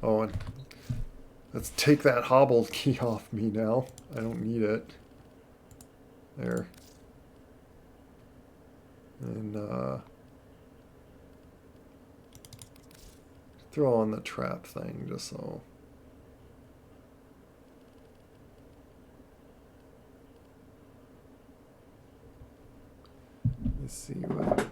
Oh, and let's take that hobbled key off me now. I don't need it. There. And throw on the trap thing just so. Let's see what.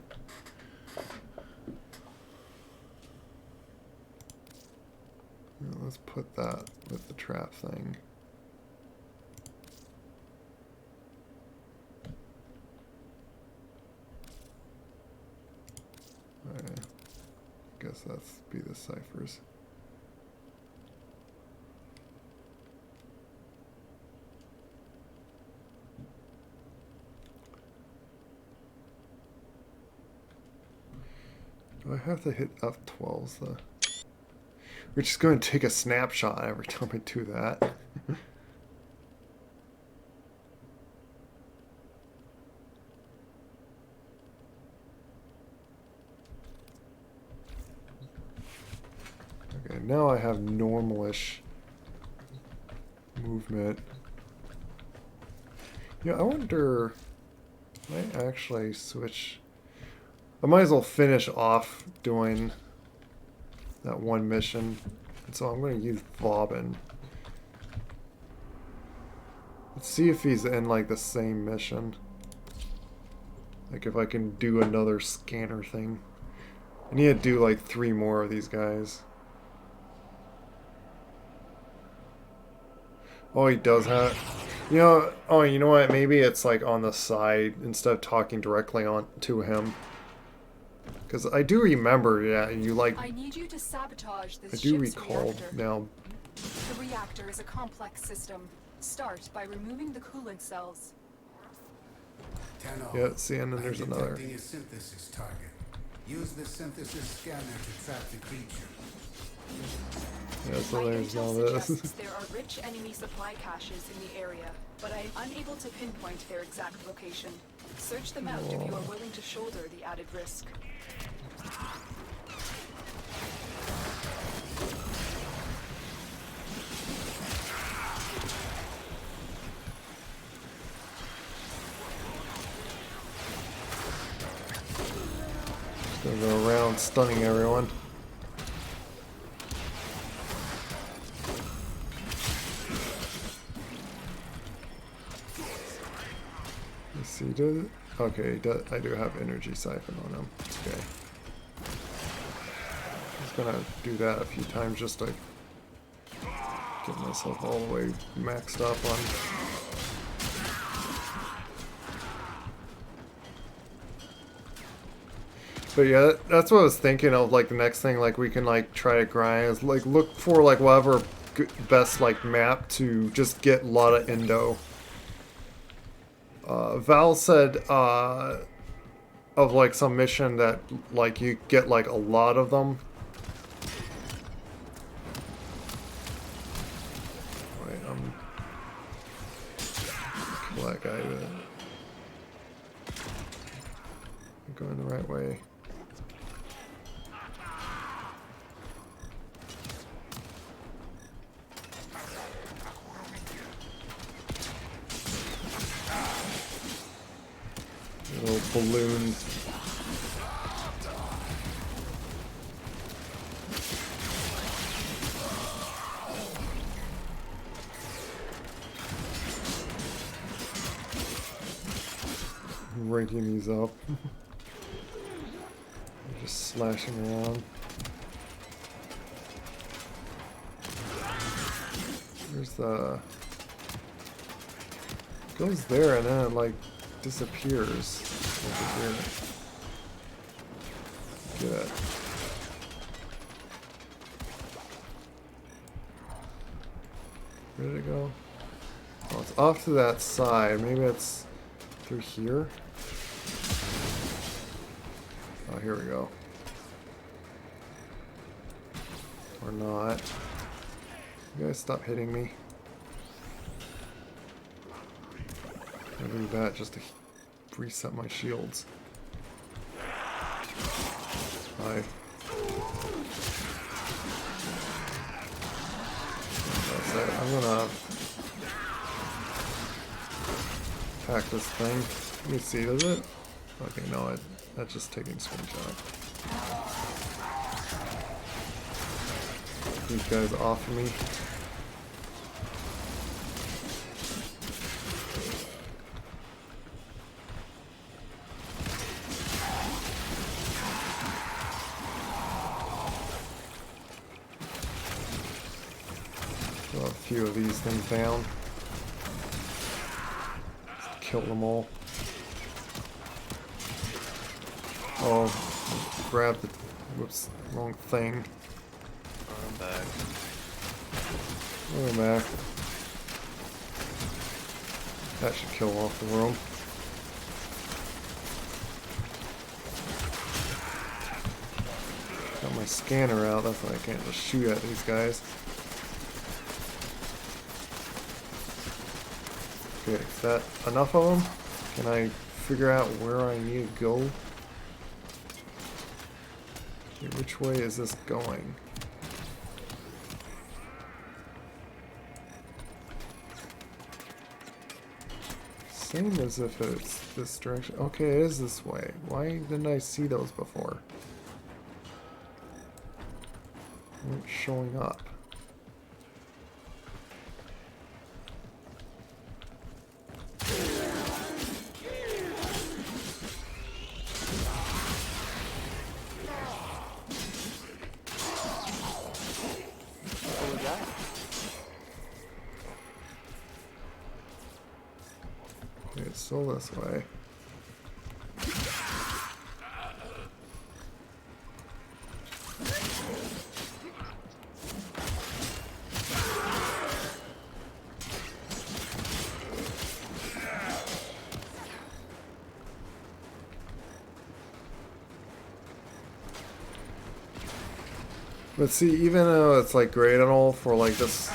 Let's put that with the trap thing. I guess that's be the ciphers. Do I have to hit F12s though? Which is going to take a snapshot every time I do that. Okay, now I have normalish movement. Yeah, I wonder... I might actually switch... I might as well finish off doing that one mission. And so I'm going to use Vauban. Let's see if he's in like the same mission. Like if I can do another scanner thing. I need to do like 3 more of these guys. Oh, he does have... You know, oh, you know what? Maybe it's like on the side instead of talking directly on to him. Because I do remember, yeah, you like... I need you to sabotage this I do ship's recall reactor. now. The reactor is a complex system. Start by removing the coolant cells. Yeah, see, and then there's another. A synthesis target. Use the synthesis scanner to track the creature. Yeah, so My there's all intel this. suggests there are rich enemy supply caches in the area, but I am unable to pinpoint their exact location. Search them out if you are willing to shoulder the added risk. Gonna go around stunning everyone. Let's see, does it? Okay, I do have energy siphon on him. Okay. Just gonna do that a few times just to get myself all the way maxed up on. But yeah, that's what I was thinking of, like, the next thing, like, we can, like, try to grind is, like, look for, like, whatever best, like, map to just get a lot of endo. Val said, of, like, some mission that, like, you get, like, a lot of them. Wait, kill that guy there. I'm going the right way. Little balloon. Ranking these up. Just slashing around. There's the... goes there and then it like disappears over here. Good. Where did it go? Oh, it's off to that side. Maybe it's through here. Oh, here we go. Or not. You guys stop hitting me. I'll do that just to reset my shields. Hi. That's it. I'm gonna attack this thing. Let me see, does it? Okay, no, that's just taking screenshot. These guys off of me. Got a few of these things down. Just kill them all. Oh, grab the... whoops, wrong thing. I'm back. I'm back. That should kill off the room. Got my my scanner out. That's why I can't just shoot at these guys. Okay, is that enough of them? Can I figure out where I need to go? Okay, which way is this going? Same as if it's this direction. Okay, it is this way. Why didn't I see those before? They weren't showing up. What was that? Okay, it's still this way. But see, even though it's like great and all for like this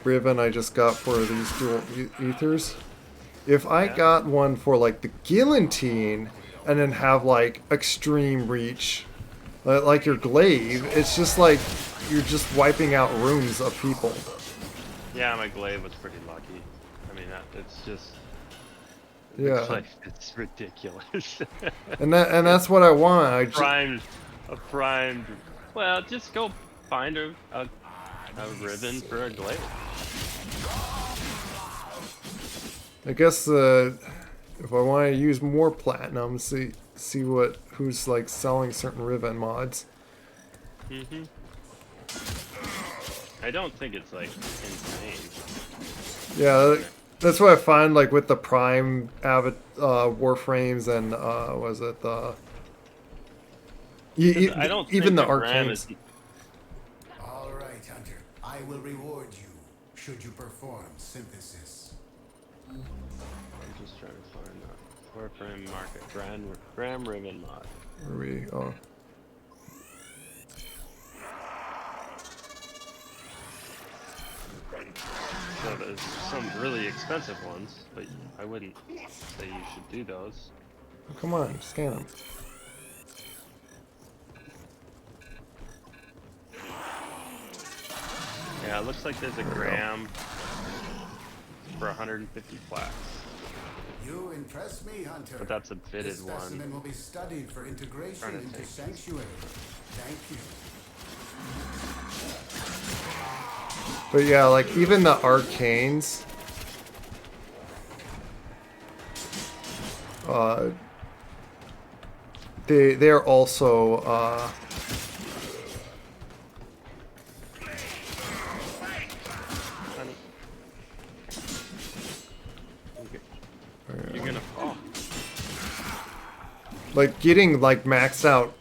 ribbon I just got for these dual ethers, if I got one for like the guillotine and then have like extreme reach, like your glaive, it's just like you're just wiping out rooms of people. Yeah, my glaive was pretty lucky. I mean, it's just. Yeah. Like, it's ridiculous. And that's what I want. A primed. Well, just go find a ribbon for a glaive. I guess if I want to use more platinum, see who's like selling certain ribbon mods. I don't think it's like insane. Yeah, that's what I find like with the Prime Warframes and was it the I don't even think the a gram arcanes. All right, Hunter. I will reward you should you perform synthesis. I'm just trying to find that Warframe market gram ribbon mod. Where we? Oh. So there's some really expensive ones, but I wouldn't say you should do those. Oh, come on, scan them. Yeah, it looks like there's a gram for 150 plaques. You impress me, Hunter. But that's a bitted this one. specimen will be studied for integration into Sanctuary. Thank you. But yeah, like even the arcanes, they're also You're gonna fall. like getting like maxed out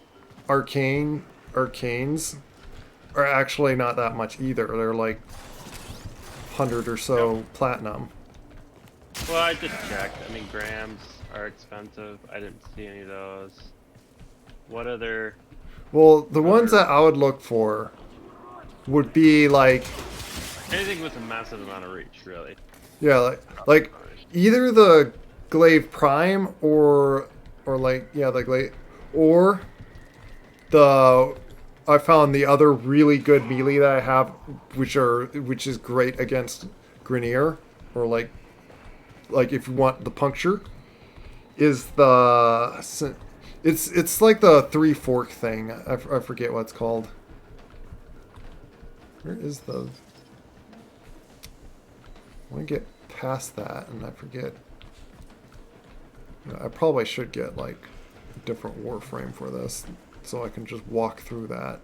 arcanes are actually not that much either. They're like 100 or so platinum. Well, I just checked. I mean, grams are expensive. I didn't see any of those. What other? Well, the ones that I would look for would be like Anything with a massive amount of reach, really. yeah, like either the Glaive Prime or like yeah, the Glaive or the I found the other really good melee that I have, which is great against Grineer, or like if you want the puncture, is the it's like the 3-fork thing. I forget what it's called. Where is the? I want to get past that, and I forget. You know, I probably should get like a different Warframe for this, so I can just walk through that.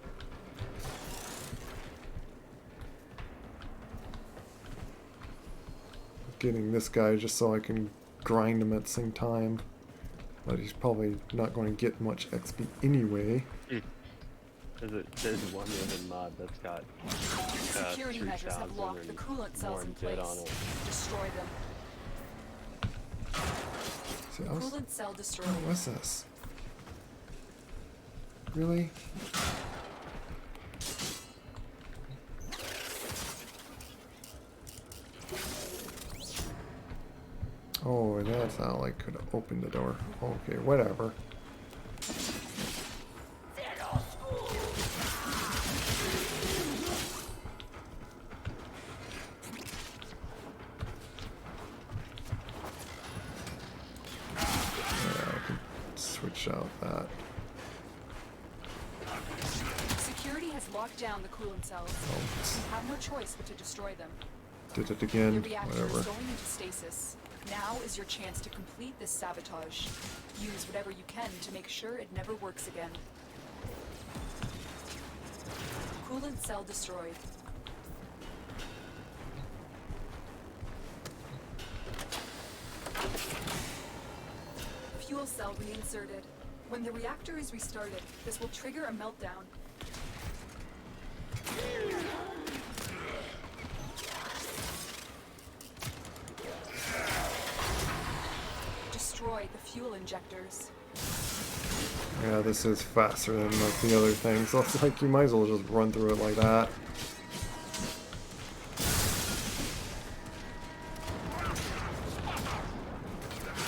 Getting this guy just so I can grind him at the same time. But he's probably not going to get much XP anyway. There's one ribbon mod that's got Security measures have locked the coolant cells in place. on it. Destroy them. See, Coolant cell destroyed. what's this? Really? Oh, and that's not like could open the door. Okay, whatever. Yeah, I can switch out that. Security has locked down the coolant cells. Oh, You have no choice but to destroy them. did it The again. reactor Whatever. is going into stasis. Now is your chance to complete this sabotage. Use whatever you can to make sure it never works again. Coolant cell destroyed. Fuel cell reinserted. When the reactor is restarted, this will trigger a meltdown. Destroy the fuel injectors. Yeah, this is faster than like the other things. So it's like you might as well just run through it like that.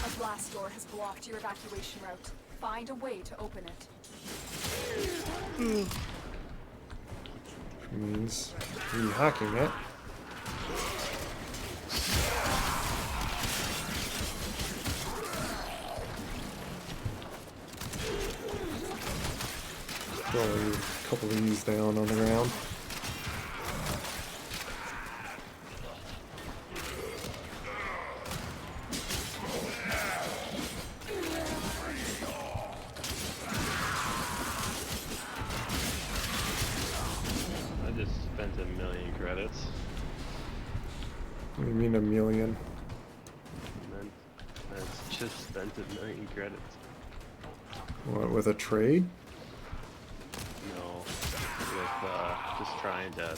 A blast door has blocked your evacuation route. Find a way to open it. Which means re-hacking it. Throw a couple of these down on the ground. I just spent 1,000,000 credits. What do you mean 1,000,000? And then I just spent 1,000,000 credits. What, with a trade? No, with just trying to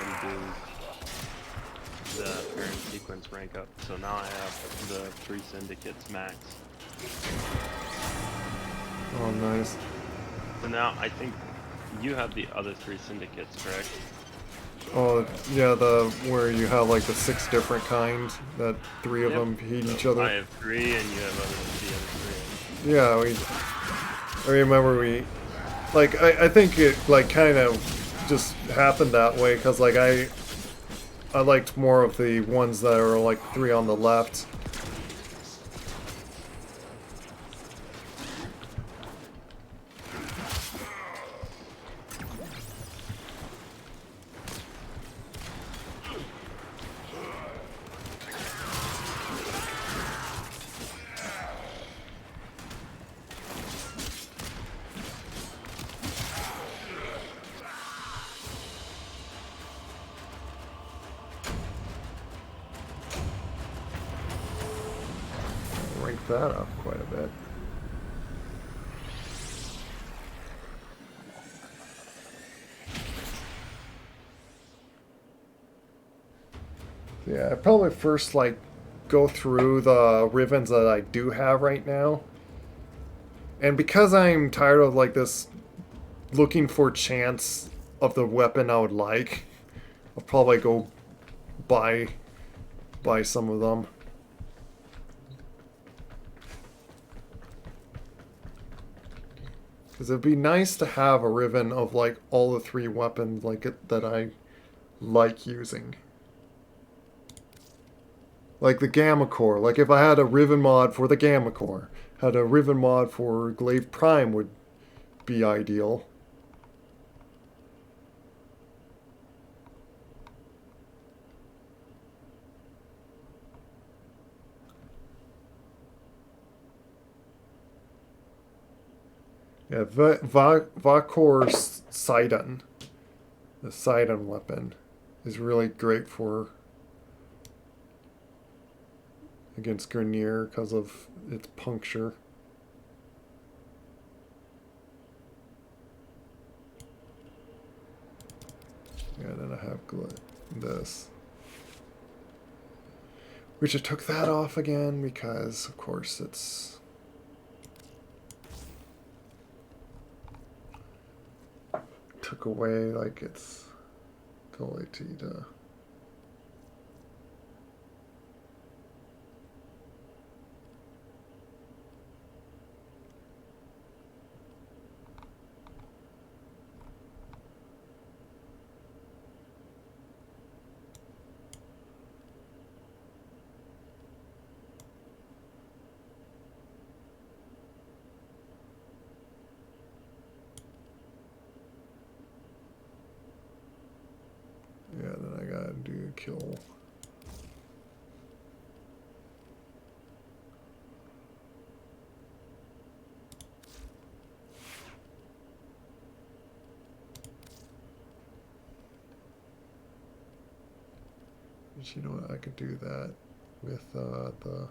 undo the parent sequence rank up. So now I have the 3 syndicates max. Oh, nice. So now I think you have the other 3 syndicates, correct? Oh, yeah, the where you have like the 6 different kinds, that 3 of Yep. them hate each So other. I have 3 and you have the other 3. Yeah, I remember like, I think it, like, kind of just happened that way, because, like, I liked more of the ones that are, like, 3 on the left. Rank that up quite a bit. Yeah, I probably first, like, go through the Rivens that I do have right now. And because I'm tired of, like, this looking for chance of the weapon I would like, I'll probably go buy some of them. Because it'd be nice to have a Riven of, like, all the 3 weapons like that I like using. Like the Gamma Core. Like if I had a Riven mod for the Gamma Core, had a Riven mod for Glaive Prime would be ideal. Yeah, Vakor's Sidon, the Sidon weapon, is really great for against Grineer because of its puncture. Yeah, then I have this. Which I took that off again because, of course, it's... took away, like, its ability to... do a kill. But you know what? I could do that with the.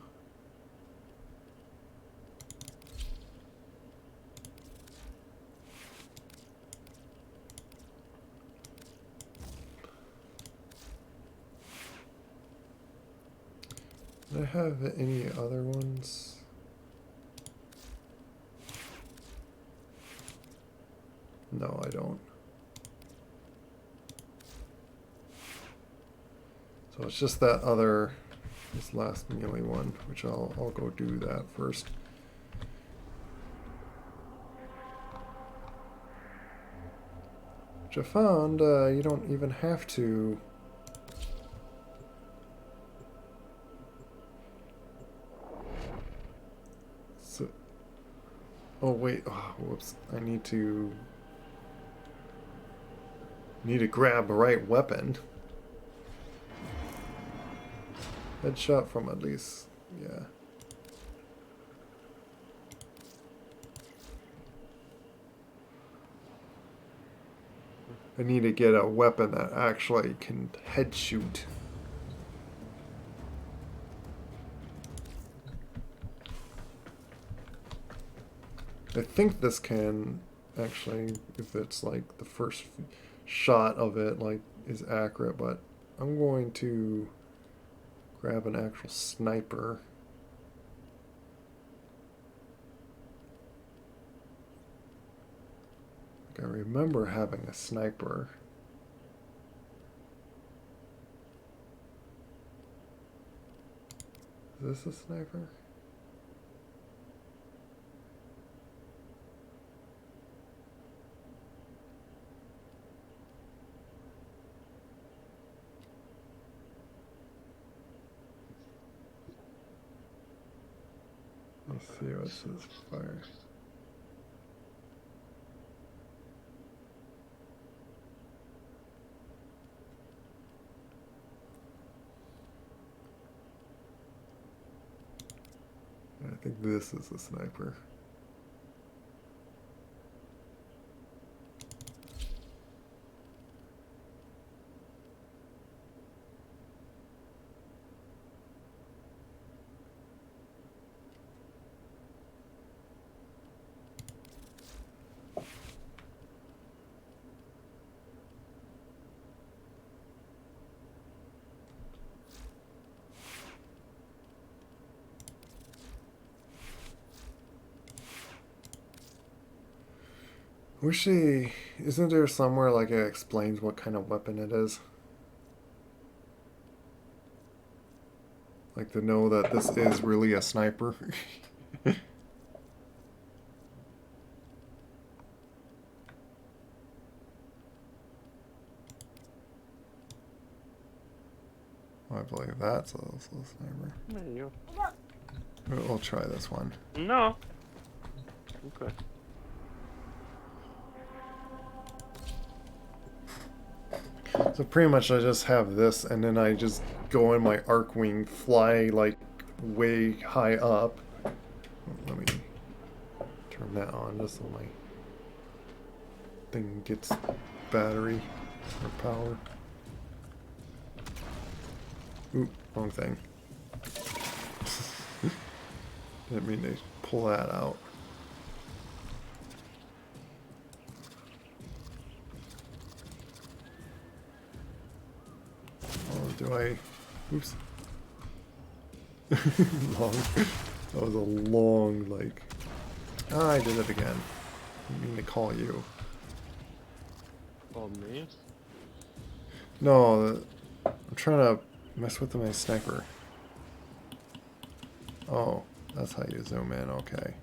Do I have any other ones? No, I don't. So it's just that other, this last melee one, which I'll go do that first. Which I found you don't even have to. So, oh wait, oh, whoops! I need to grab the right weapon. Headshot from at least, yeah. I need to get a weapon that actually can head shoot. I think this can actually, if it's like the first shot of it like is accurate, but I'm going to grab an actual sniper. Like I remember having a sniper. Is this a sniper? Let's see what says fire. I think this is a sniper. Wish they, isn't there somewhere like it explains what kind of weapon it is? Like to know that this is really a sniper. I believe that's also a sniper. There you We'll try this one. go. No. Okay. So pretty much I just have this and then I just go in my arc wing, fly like way high up. Let me turn that on just so my thing gets battery or power. Oop, wrong thing. Didn't mean to pull that out. Do I? Oops. Long. That was a long, like. Ah, I did it again. Didn't mean to call you. Call me? No, I'm trying to mess with my sniper. Oh, that's how you zoom in. Okay.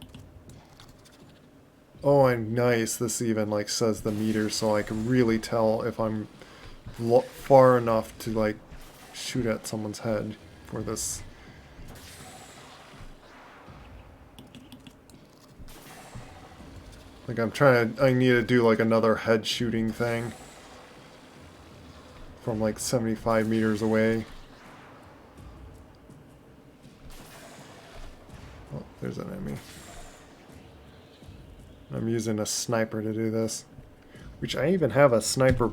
Oh, and nice. This even like says the meter, so I can really tell if I'm far enough to like shoot at someone's head for this. Like I'm trying to, I need to do like another head shooting thing. from like 75 meters away. Oh, there's an enemy. I'm using a sniper to do this, which I even have a sniper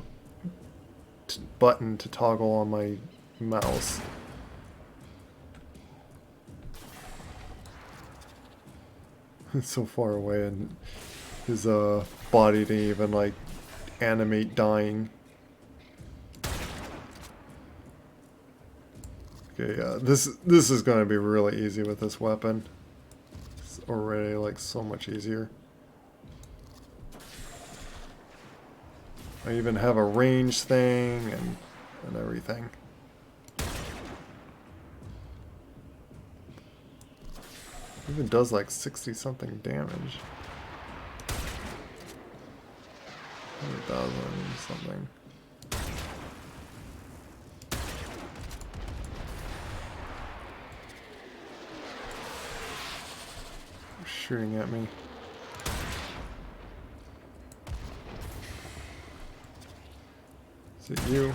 button to toggle on my mouse. It's so far away, and his body didn't even like animate dying. Okay, yeah, this is gonna be really easy with this weapon. It's already like so much easier. I even have a range thing and everything. Even does like 60 something damage. 100,000 something. Shooting at me. Is it you?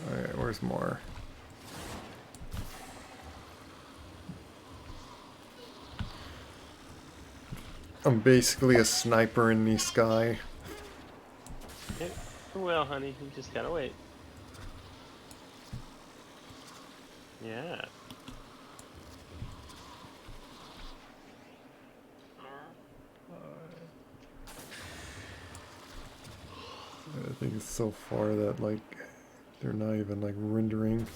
Alright, where's more? I'm basically a sniper in the sky. Well, honey, you just gotta wait. Yeah. I think it's so far that like they're not even like rendering.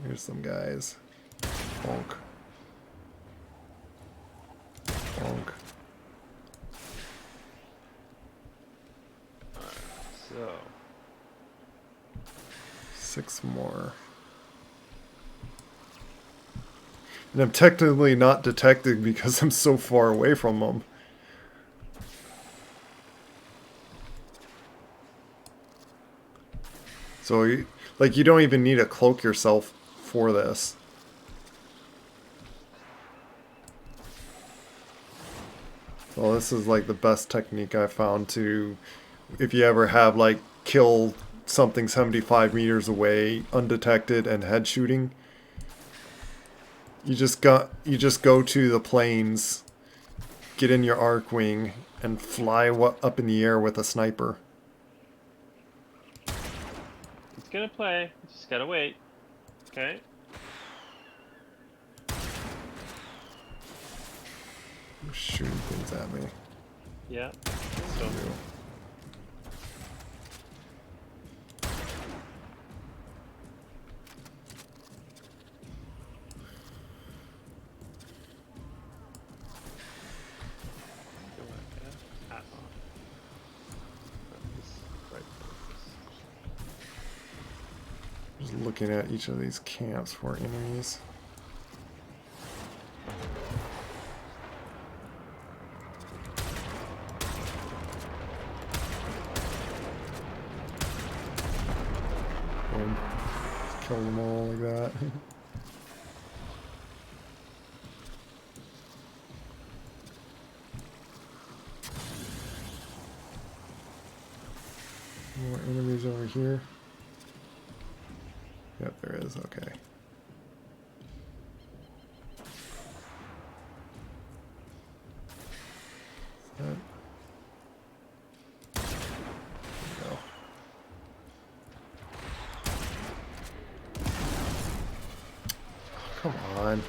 Here's some guys. Bonk. Bonk. So 6 more. And I'm technically not detected because I'm so far away from them. So, you don't even need to cloak yourself for this. So this is like the best technique I found to, if you ever have like kill something 75 meters away undetected and head shooting. You just go to the plains, get in your arc wing, and fly up in the air with a sniper. it's gonna play. Just gotta wait. Okay. Shooting things at me. Yeah. So Just looking at each of these camps for enemies. Boom. Kill them all like that. More enemies over here. Yep, there is. Okay. That. There we go. Come on.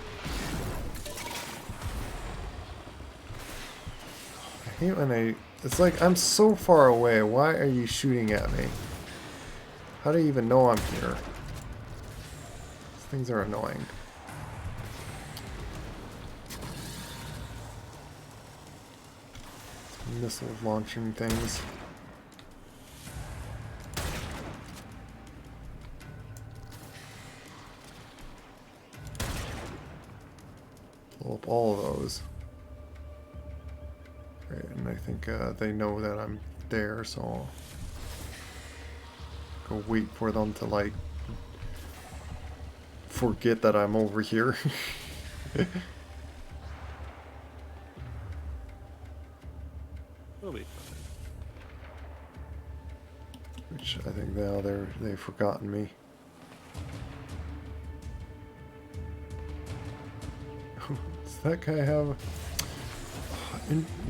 I hate when it's like, I'm so far away. Why are you shooting at me? How do you even know I'm here? These things are annoying. Missile launching things. Blow up all of those. Right, and I think they know that I'm there, so I'll go wait for them to like forget that I'm over here. Which I think now they've forgotten me. Does that guy have?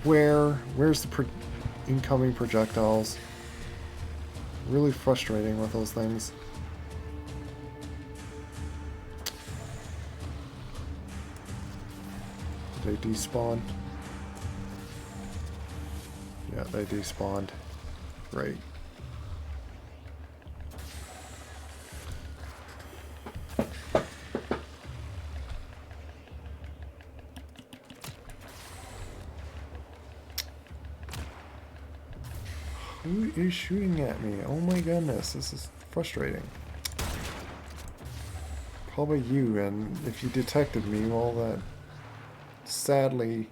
Where's the incoming projectiles? Really frustrating with those things. Did they despawn? Yeah, they despawned. Great. Who is shooting at me? Oh my goodness, this is frustrating. Probably you, and if you detected me, well that sadly...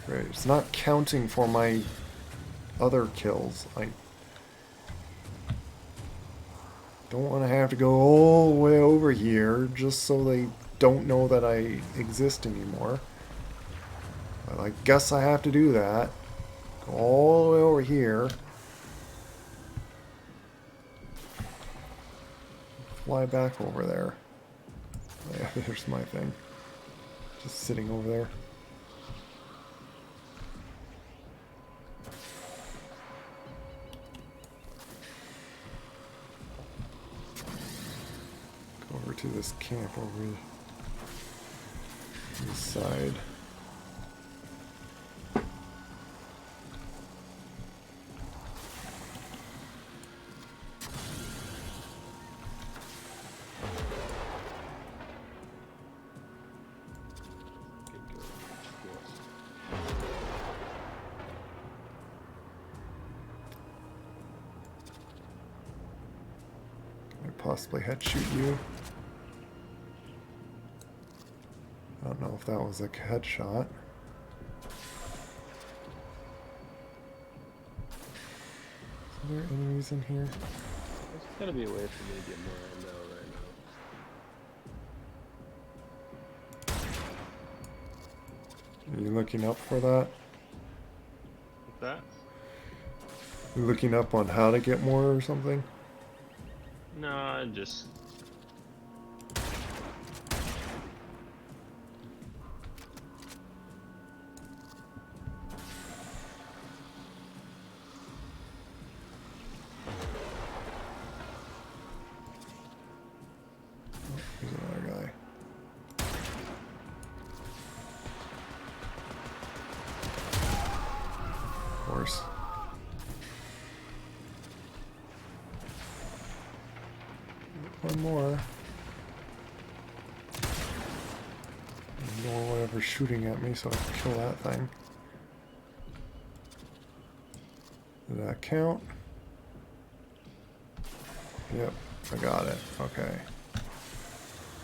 Right, it's not counting for my other kills. I don't want to have to go all the way over here just so they don't know that I exist anymore. But I guess I have to do that. Go all the way over here. Fly back over there. Yeah, there's my thing. Just sitting over there. Go over to this camp over this side. Possibly head shoot you. I don't know if that was a headshot. Is there enemies in here? There's gotta be a way for me to get more ammo right now. Are you looking up for that? What's that? You looking up on how to get more or something? No, I just... Here's another guy. Of course. One more. Ignore whatever's shooting at me so I can kill that thing. Did that count? Yep, I got it. Okay.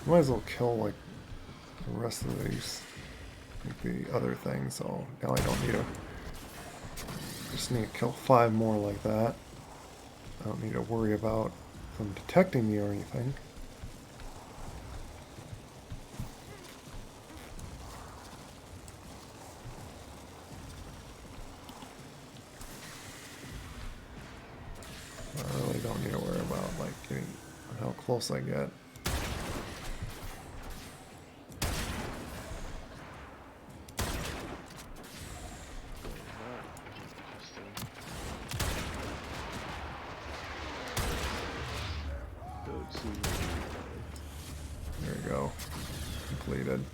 Might as well kill like the rest of these, like the other things, so now I don't need to. Just need to kill 5 more like that. I don't need to worry about them detecting me or anything. I really don't need to worry about like getting how close I get. There we go. Completed.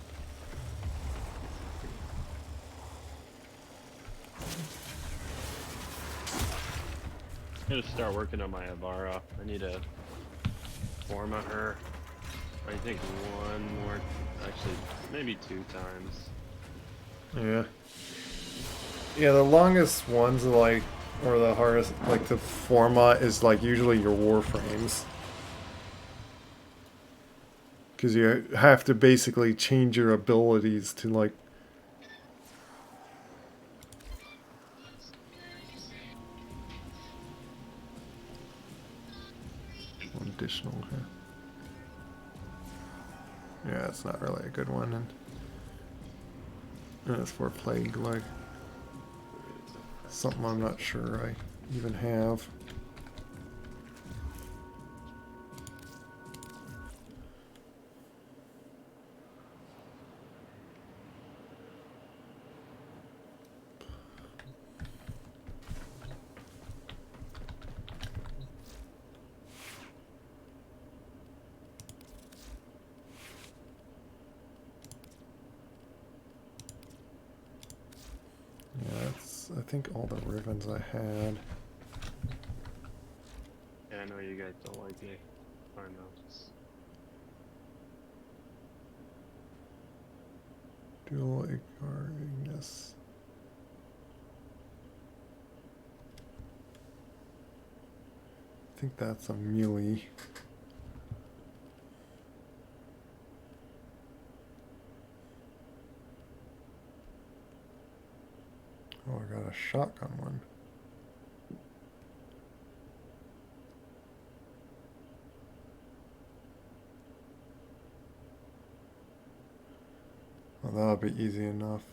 I'm gonna start working on my Avara. I need to format her. I think one more, actually, maybe 2 times. Yeah. Yeah, the longest ones, like, or the hardest, like, the format is, like, usually your Warframes. Because you have to basically change your abilities to, like... One additional here. Yeah, it's not really a good one. And it's for Plague, like... Something I'm not sure I even have. Yeah, that's, I think, all the ribbons I had. Yeah, I know you guys don't like me. I know. Dual Icar Ignis. I think that's a melee. Oh, I got a shotgun one. Well, that'll be easy enough.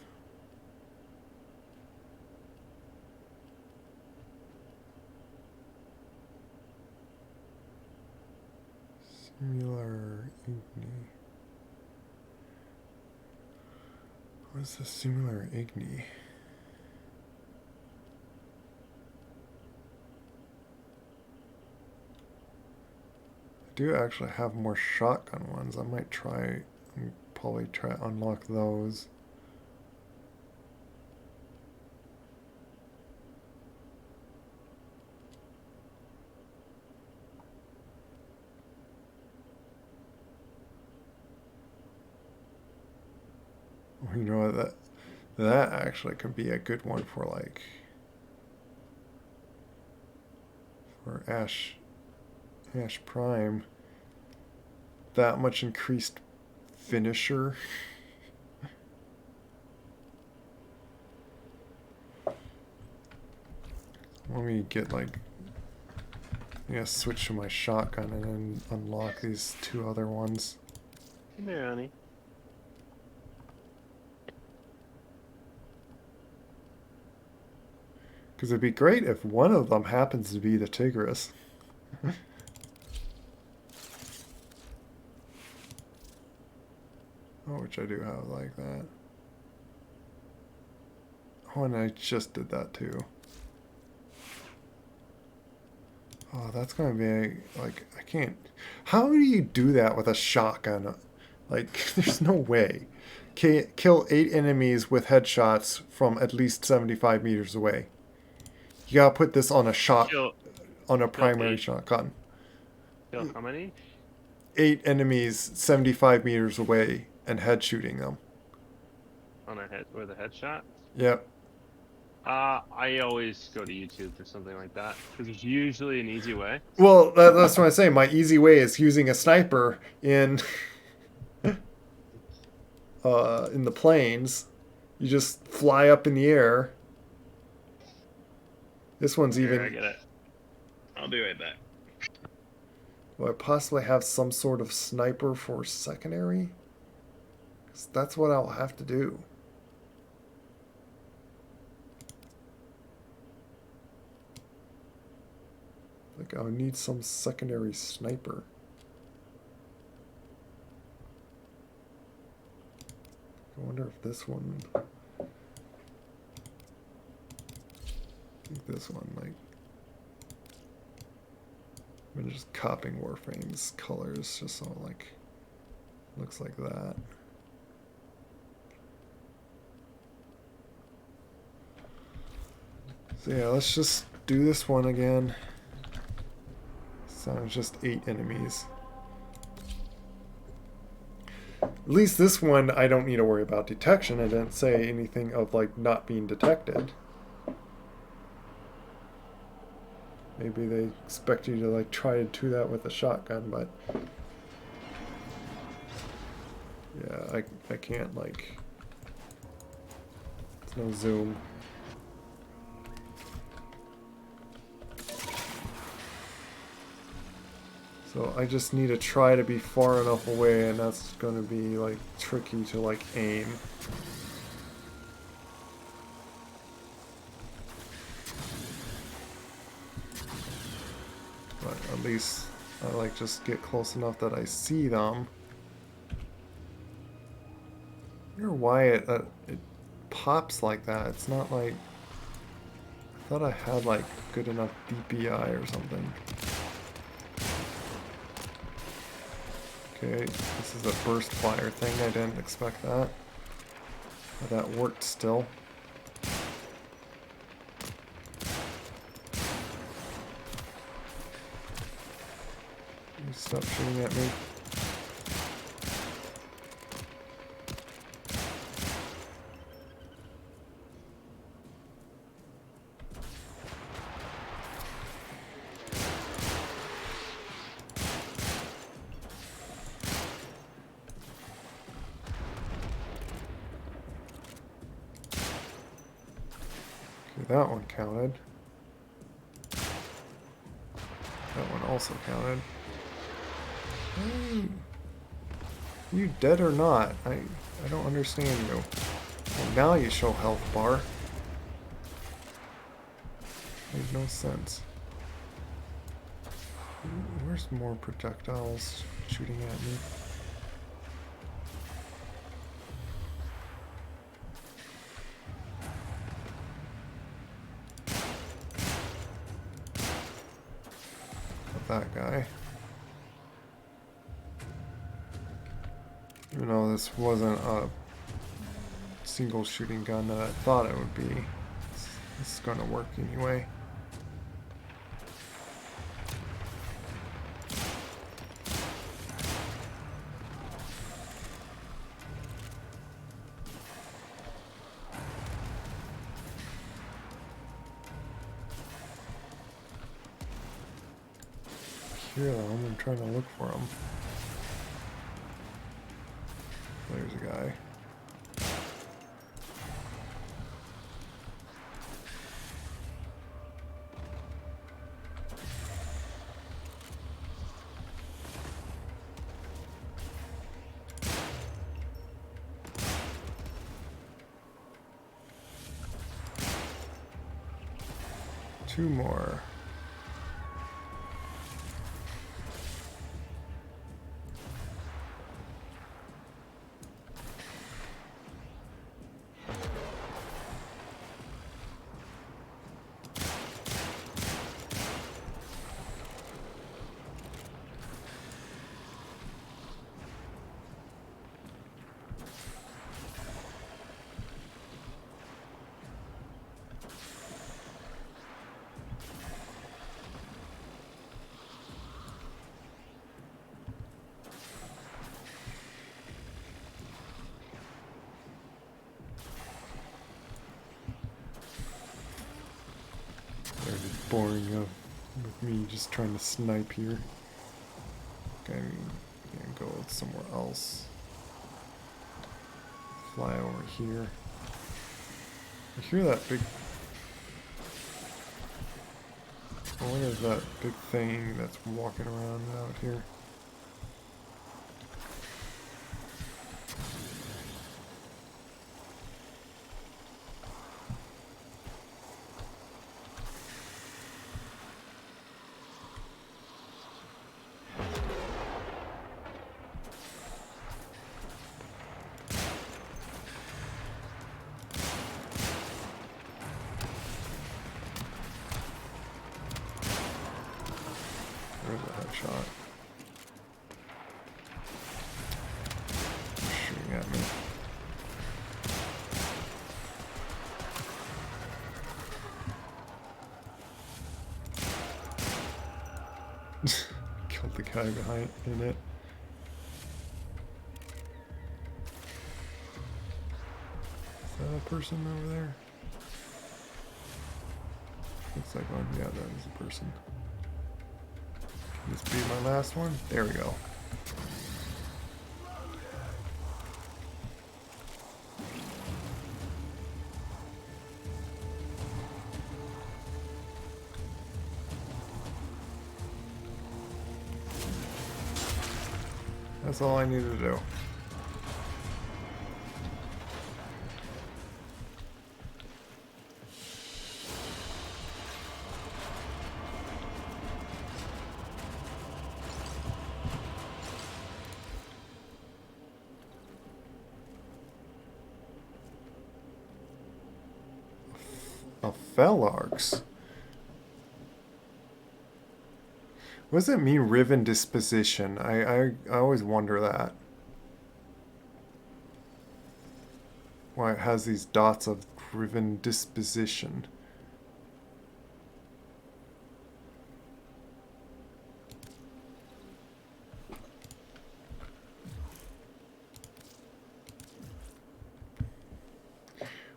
Simular Igni. What is the Simular Igni? I do actually have more shotgun ones. I might try, probably try to unlock those. You know what, that actually could be a good one for like for Ash Prime. That much increased finisher. Let me get like, yeah, switch to my shotgun and then unlock these two other ones. Come here, honey. Because it'd be great if one of them happens to be the Tigris. Oh, which I do have like that. Oh, and I just did that too. Oh, that's gonna be like, I can't. How do you do that with a shotgun? Like, there's no way. Kill 8 enemies with headshots from at least 75 meters away. You gotta put this on a primary shotgun. Kill how many? 8 enemies 75 meters away and head shooting them. On a head with a headshot? Yep. I always go to YouTube for something like that because it's usually an easy way. Well, that's what I say. My easy way is using a sniper in in the planes. You just fly up in the air. This one's Here, even. I get it. I'll be right back. Do I possibly have some sort of sniper for secondary? 'Cause that's what I'll have to do. Like, I'll need some secondary sniper. I wonder if this one... I think this one, like... I'm just copying Warframe's colors just so it, like, looks like that. So yeah, let's just do this one again. So it's just 8 enemies. At least this one, I don't need to worry about detection. I didn't say anything of, like, not being detected. Maybe they expect you to, like, try to do that with a shotgun, but... yeah, I can't, like... there's no zoom. So I just need to try to be far enough away, and that's going to be, like, tricky to, like, aim. at least I like just get close enough that I see them. I wonder why it pops like that. It's not like, I thought I had like good enough DPI or something. Okay, this is a burst fire thing. I didn't expect that. But that worked still. You stop shooting at me. That one counted. That one also counted. Hey, you dead or not? I don't understand you. Well, now you show health bar. Made no sense. Where's more projectiles shooting at me? That guy. Even though this wasn't a single shooting gun that I thought it would be, it's gonna work anyway. Here I'm trying to look for him. There's a guy. Two more. It's boring with me just trying to snipe here. Okay, I'm gonna go somewhere else. Fly over here. I hear that big... What is that big thing that's walking around out here? There's a headshot. Shooting at me. Killed the guy behind in it. Is that a person over there? Looks like one. Yeah, that is a person. This be my last one? There we go. That's all I needed to do. A Fellarx? What does it mean, riven disposition? I always wonder that. Why it has these dots of riven disposition.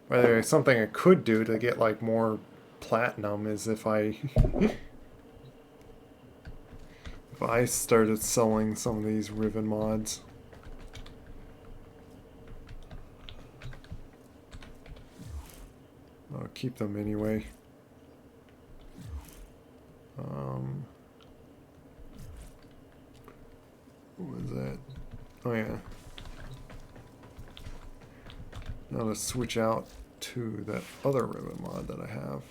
By the way, something I could do to get like more platinum is if I if I started selling some of these riven mods. I'll keep them anyway. What was that? Oh yeah. Now let's switch out to that other ribbon mod that I have.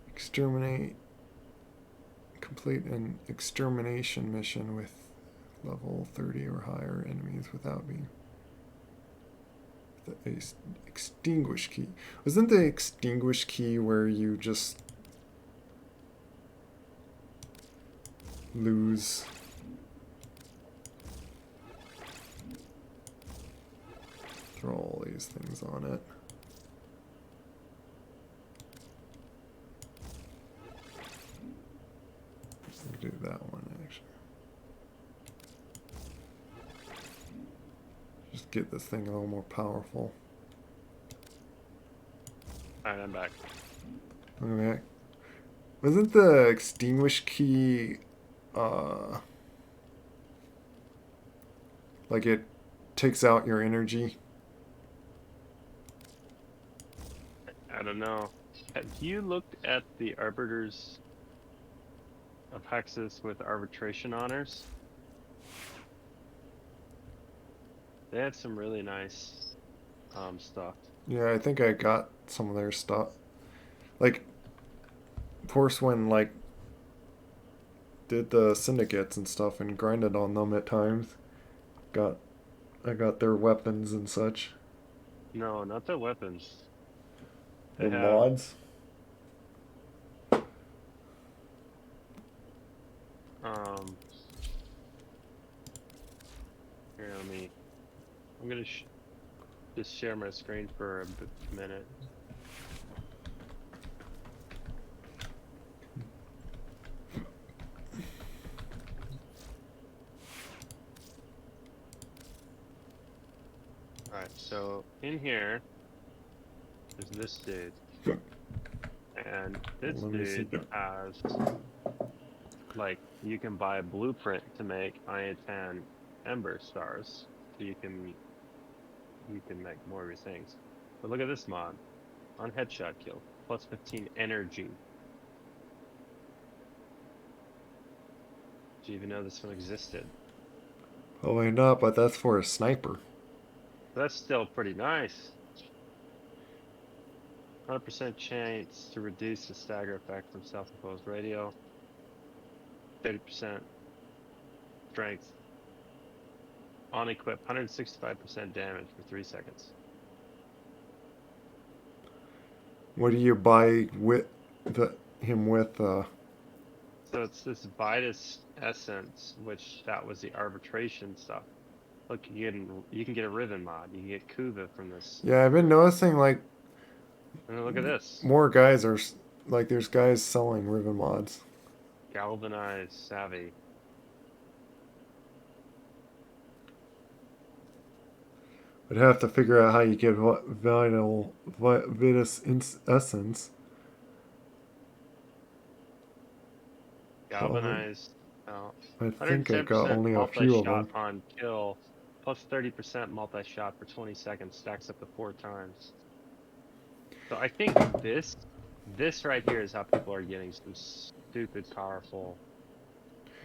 Exterminate. Complete an extermination mission with level 30 or higher enemies without being. The extinguish key. Wasn't the extinguish key where you just lose? Throw all these things on it. We'll do that one actually. Just get this thing a little more powerful. Alright, I'm back. Okay. Wasn't the extinguish key like it takes out your energy? I don't know. Have you looked at the Arbiters of Hexus with arbitration honors? They had some really nice stuff. Yeah, I think I got some of their stuff. Like, of course, when like did the syndicates and stuff and grinded on them at times, I got their weapons and such. No, not their weapons. Their mods. Here, I'm gonna just share my screen for a minute. Alright, so in here is this dude. And this dude has, like, you can buy a blueprint to make Iatan Ember Stars. So you can make more of your things. But look at this mod. On headshot kill. Plus 15 energy. Did you even know this one existed? Probably not, but that's for a sniper. That's still pretty nice. 100% chance to reduce the stagger effect from self-imposed radio. 30% strength. On equip, 165% damage for 3 seconds. What do you buy with him with? So it's this Vitus Essence, which that was the arbitration stuff. Look, you can get a Riven mod. You can get Kuva from this. Yeah, I've been noticing like. And look at this. More guys are like, there's guys selling Riven mods. Galvanized Savvy. I'd have to figure out how you get Vitus Essence. Galvanized. I think I got only a few of them. On kill, plus 30% multi-shot for 20 seconds, stacks up to 4 times. So I think this right here is how people are getting some stupid powerful.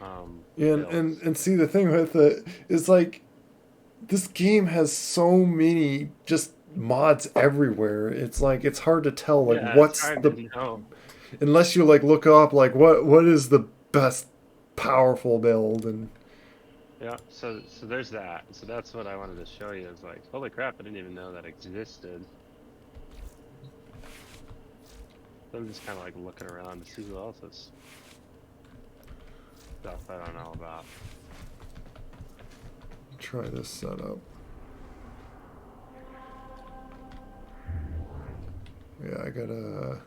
And see, the thing with it is like, this game has so many just mods everywhere. It's like it's hard to tell like what's the unless you like look up like what is the best powerful build. And Yeah, so there's that. So that's what I wanted to show you. Is like, holy crap, I didn't even know that existed. So I'm just kind of like looking around to see who else is stuff I don't know about. Try this setup. Yeah, I gotta.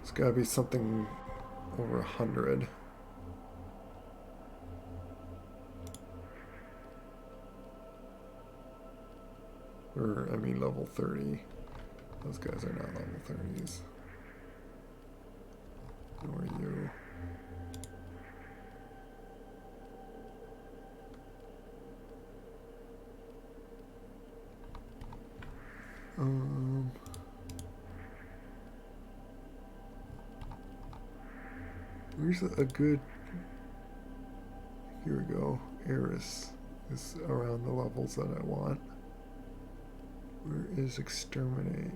It's gotta be something over 100. Or, I mean, level 30. Those guys are not level 30s. Who are you? Where's a good... Here we go. Eris is around the levels that I want. Where is Exterminate?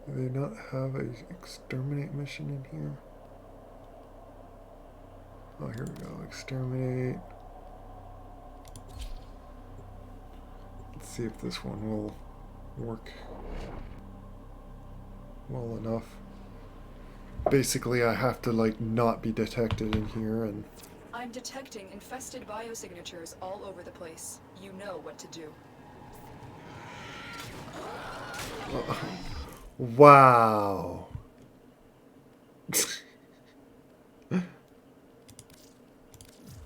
Do they not have a Exterminate mission in here? Oh, here we go. Exterminate. Let's see if this one will work well enough. Basically, I have to, like, not be detected in here, and... I'm detecting infested biosignatures all over the place. You know what to do. Wow.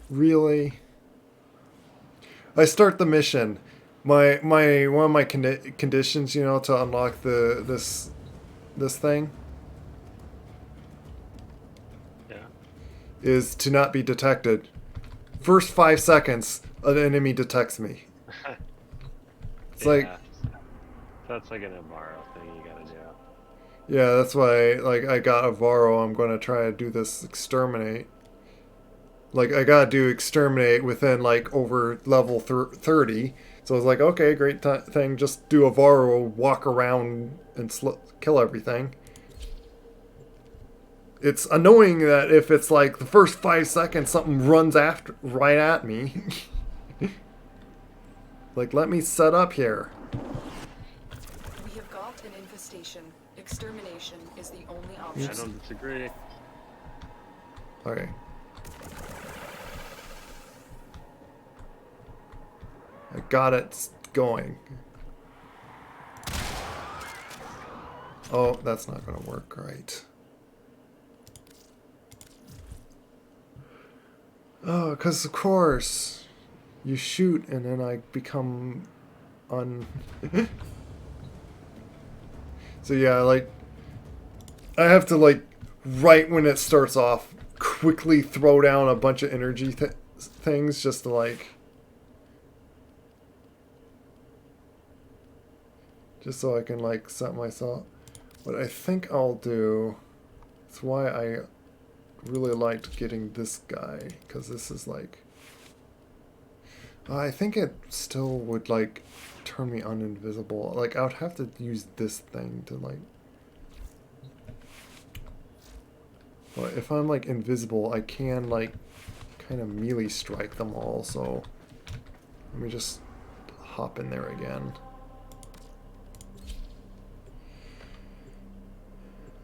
Really? I start the mission. My one of my conditions, you know, to unlock this thing is to not be detected. First 5 seconds, an enemy detects me. It's like, that's like an Amaro thing you gotta do. Yeah, that's why, like, I got Avaro. I'm gonna try to do this Exterminate. Like, I gotta do Exterminate within, like, over level 30. So I was like, okay, great thing. Just do Avaro, walk around, and kill everything. It's annoying that if it's, like, the first 5 seconds, something runs right at me. Like, let me set up here. We have got an infestation. Extermination is the only option. I don't disagree. Okay. I got it going. Oh, that's not going to work right. Oh, because of course you shoot and then I become So yeah, like, I have to, like, right when it starts off, quickly throw down a bunch of energy things just to, like, just so I can, like, set myself. What I think I'll do, that's why I really liked getting this guy, because this is, like, I think it still would, like, turn me uninvisible. Like, I would have to use this thing to, like... Well, if I'm, like, invisible, I can, like, kind of melee strike them all, so... Let me just hop in there again.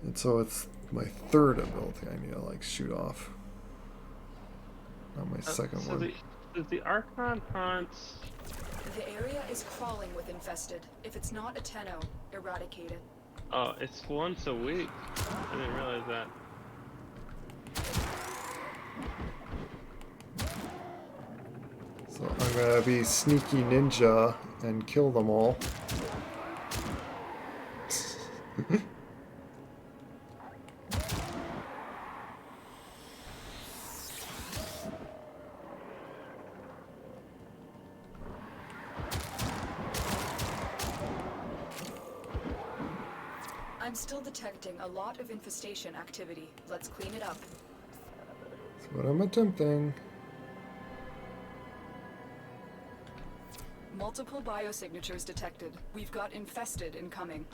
And so it's my third ability I need to, like, shoot off. Not my second one. Does the Archon hunt? The area is crawling with infested. If it's not a Tenno, eradicate it. Oh, it's once a week. I didn't realize that. So I'm gonna be sneaky ninja and kill them all. I'm still detecting a lot of infestation activity. Let's clean it up. That's what I'm attempting. Multiple biosignatures detected. We've got infested incoming.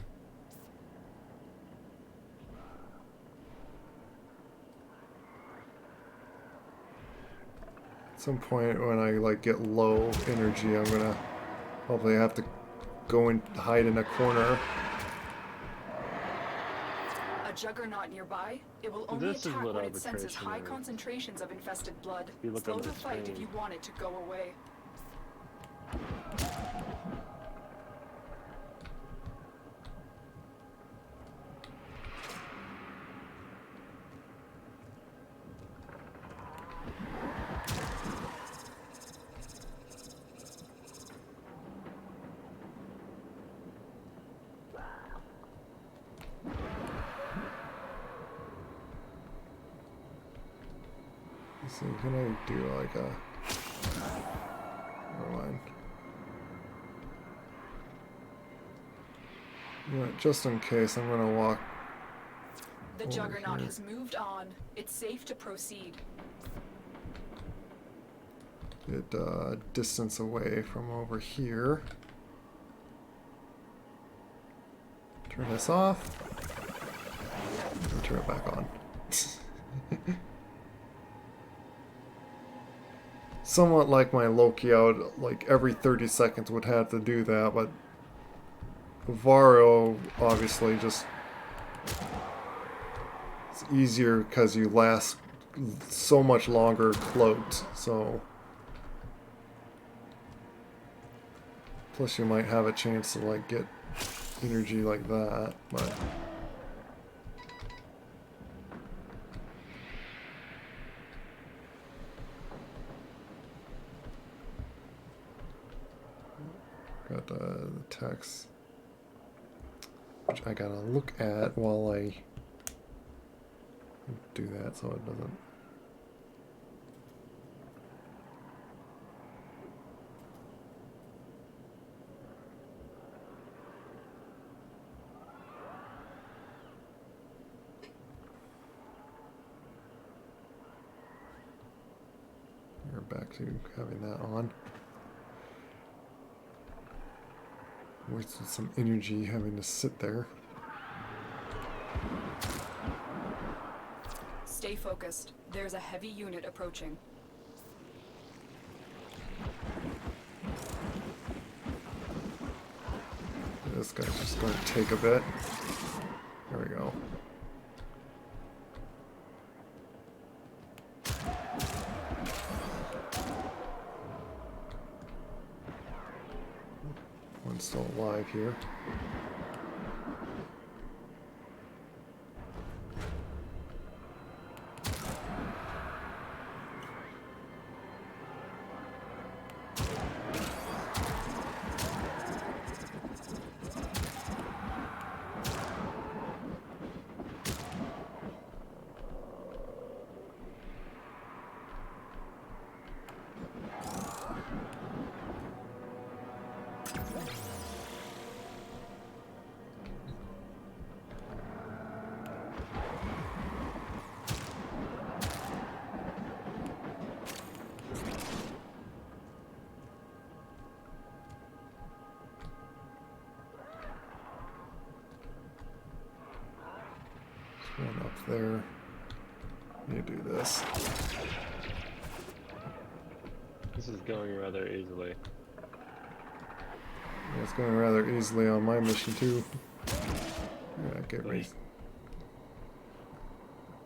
At some point when I like get low energy, I'm gonna hopefully have to go and hide in a corner. A juggernaut nearby? It will only This is attack what when it senses arbitration high is. concentrations of infested blood. You look Slow on the the fight if screen. you want it to go away. So can I do like a... Never mind. You know, just in case, I'm gonna walk The over juggernaut here. has moved on. It's safe to proceed. Get distance away from over here. Turn this off. And turn it back on. Somewhat like my Loki out, like every 30 seconds would have to do that, but Vario obviously just it's easier because you last so much longer cloaked, so plus you might have a chance to like get energy like that, but got the text, which I gotta look at while I do that so it doesn't. We're back to having that on. Wasted some energy having to sit there. Stay focused. There's a heavy unit approaching. This guy's just going to take a bit. There we go. One's still alive here. One up there. You do this. This is going rather easily. Yeah, it's going rather easily on my mission too. Yeah, get ready.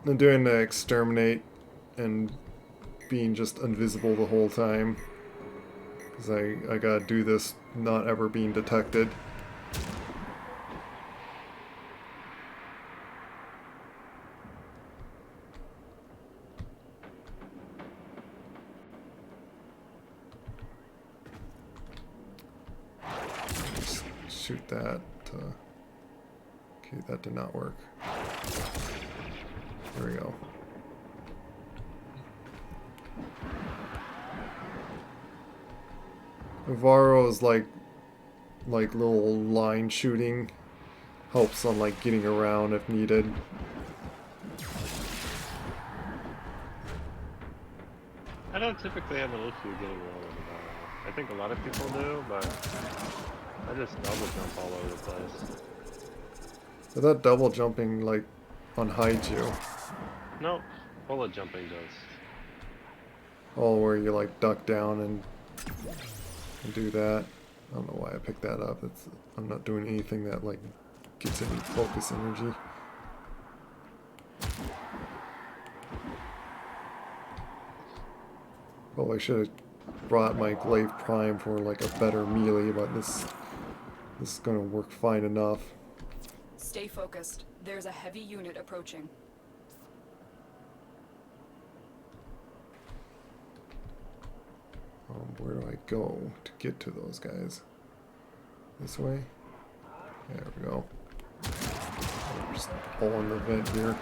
I'm doing the exterminate and being just invisible the whole time. Because I gotta do this not ever being detected. Just shoot that. Okay, that did not work. There we go. Varo's like little line shooting helps on like getting around if needed. I don't typically have an issue getting around with the I think a lot of people do, but I just double jump all over the place. But that double jumping, like, unhides you. Nope, bullet jumping does. Oh, where you, like, duck down and do that. I don't know why I picked that up. I'm not doing anything that, like, gets any focus energy. Oh, I should have brought my glaive prime for, like, a better melee, but this is gonna work fine enough. Stay focused. There's a heavy unit approaching. Where do I go to get to those guys? This way? There we go. Just all in the vent here.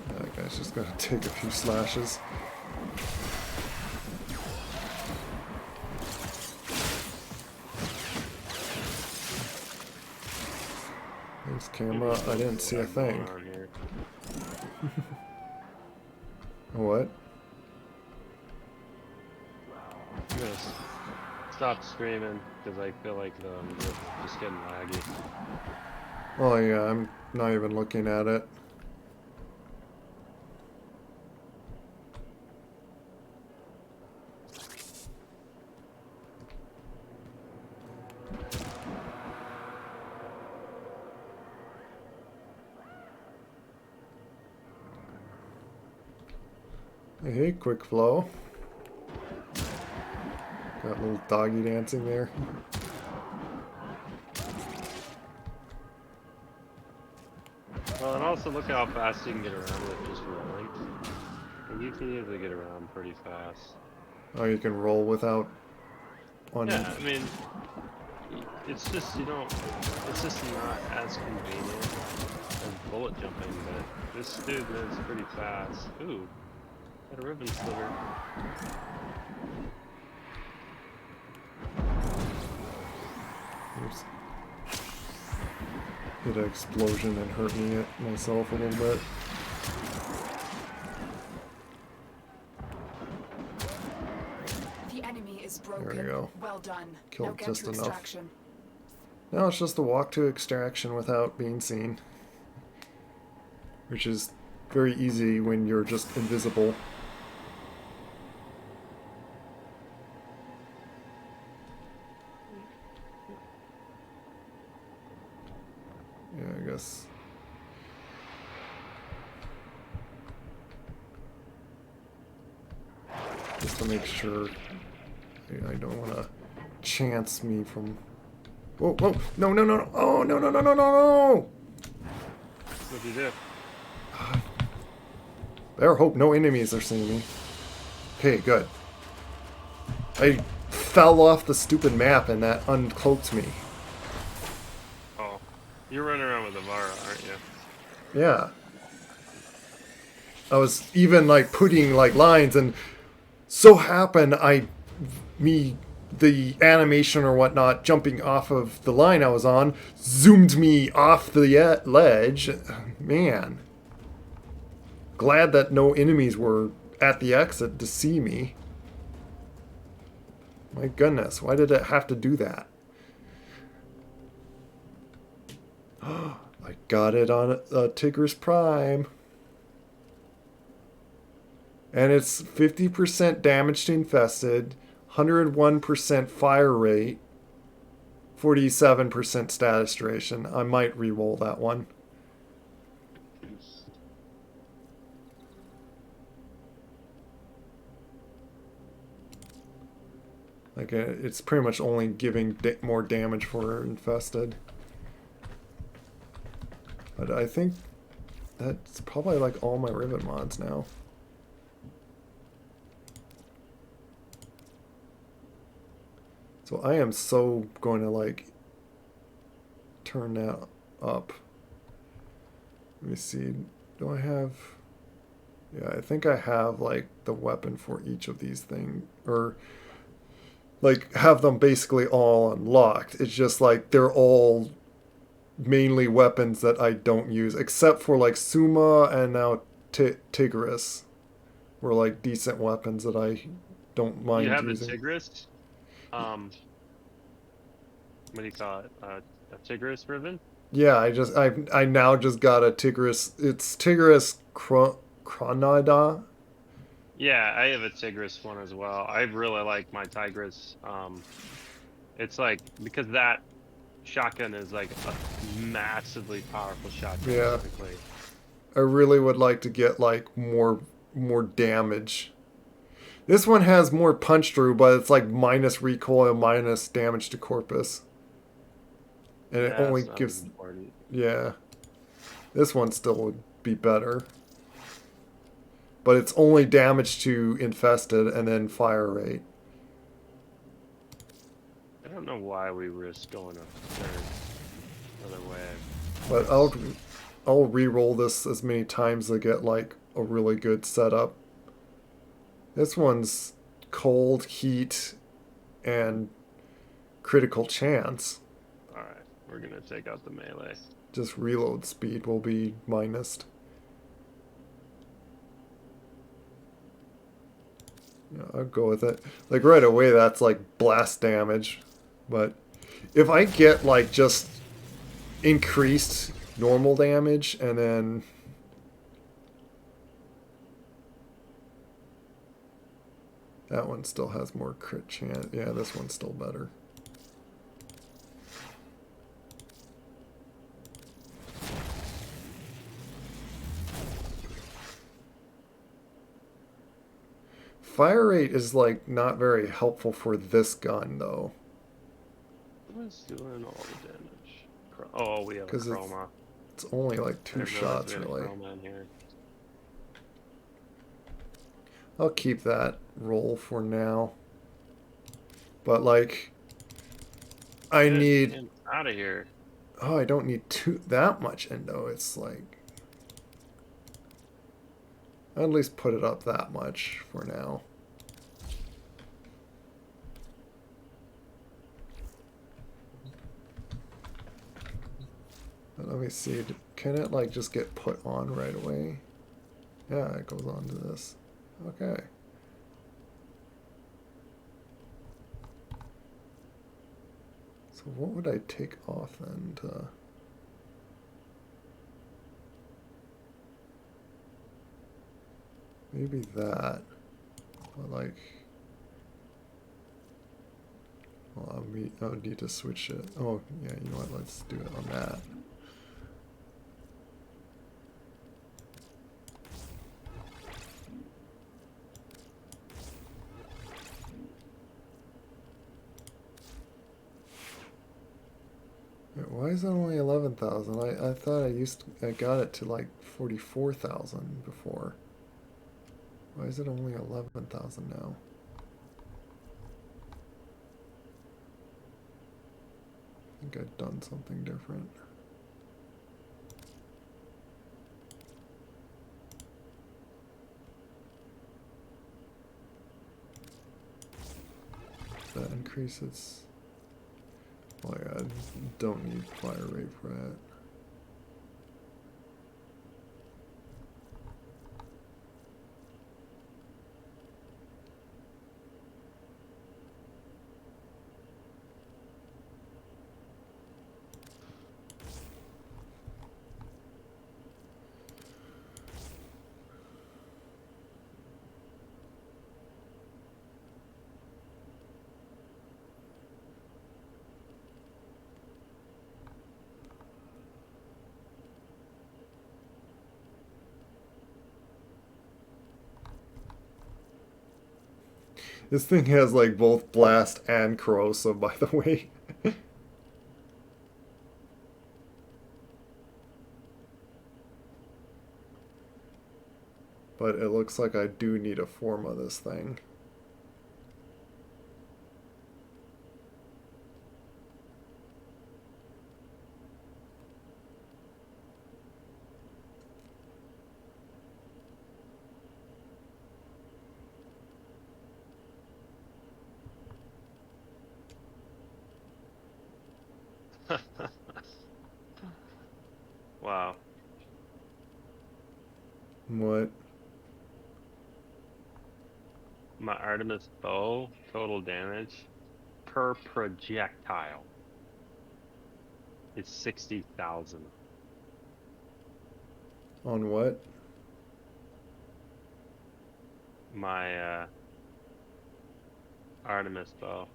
That guy's just gonna take a few slashes. Thanks, camera. I didn't see a thing. What? I'm gonna stop screaming because I feel like we're just getting laggy. Oh yeah, I'm not even looking at it. Hey, quick flow. Got a little doggy dancing there. Well, and also look how fast you can get around with just rolling. And you can usually get around pretty fast. Oh, you can roll without on. Yeah, I mean, it's just, you don't, it's just not as convenient as bullet jumping, but this dude moves pretty fast. Ooh, got a ribbon sliver. Oops. Hit an explosion and hurt me myself a little bit. The enemy is broken. There we go. Well done. Killed now get just to enough. extraction. Now it's just a walk to extraction without being seen. Which is very easy when you're just invisible. Yeah, I guess. Just to make sure I don't want to chance me from... Whoa, whoa, no, no, no, no, oh, no, no, no, no, no, no! What'd you do? Better hope no enemies are seeing me. Okay, good. I fell off the stupid map and that uncloaked me. Oh, you're running around with Avara, aren't you? Yeah. I was even like putting like lines and so happened the animation or whatnot jumping off of the line I was on zoomed me off the ledge. Man. Glad that no enemies were at the exit to see me. My goodness, why did it have to do that? I got it on Tigris Prime. And it's 50% damage to infested, 101% fire rate, 47% status duration. I might re-roll that one. Like, it's pretty much only giving more damage for infested. But I think that's probably like all my rivet mods now. So I am so going to like turn that up. Let me see. Do I have... Yeah, I think I have like the weapon for each of these things. Or like have them basically all unlocked. It's just like they're all mainly weapons that I don't use, except for like Suma and now Tigris were like decent weapons that I don't mind You have using. a Tigris? What do you call it? A Tigris ribbon? Yeah, I now just got a Tigris. It's Tigris Chronida. Yeah, I have a Tigris one as well. I really like my Tigris. It's like because that shotgun is like a massively powerful shotgun Yeah, typically. I really would like to get like more damage. This one has more punch through, but it's like minus recoil, minus damage to corpus, and it Yeah, only it's not as gives. important. Yeah, this one still would be better, but it's only damage to infested and then fire rate. I don't know why we risk going a third other way. But I'll re-roll this as many times to get like a really good setup. This one's cold, heat, and critical chance. Alright, we're gonna take out the melee. Just reload speed will be minused. Yeah, I'll go with it. Like right away that's like blast damage. But if I get like just increased normal damage and then that one still has more crit chance. Yeah, this one's still better. Fire rate is like not very helpful for this gun though. What's doing all the damage? Oh, we have a Because chroma. it's only like I 2 didn't realize shots we had a really. chroma in here. I'll keep that roll for now. But like, I Get need. him out of here. Oh, I don't need that much endo. It's like, I'll at least put it up that much for now. But let me see. Can it like just get put on right away? Yeah, it goes on to this. Okay. So what would I take off then to... Maybe that. But like... Well, I would need to switch it. Oh, yeah, you know what? Let's do it on that. Wait, why is it only 11,000? I thought I got it to like 44,000 before. Why is it only 11,000 now? I think I've done something different. That increases... Oh yeah, I don't need fire rate for that. This thing has like both blast and corrosive, by the way. But it looks like I do need a form of this thing. Wow. What? My Artemis bow, total damage per projectile is 60,000. On what? My Artemis bow.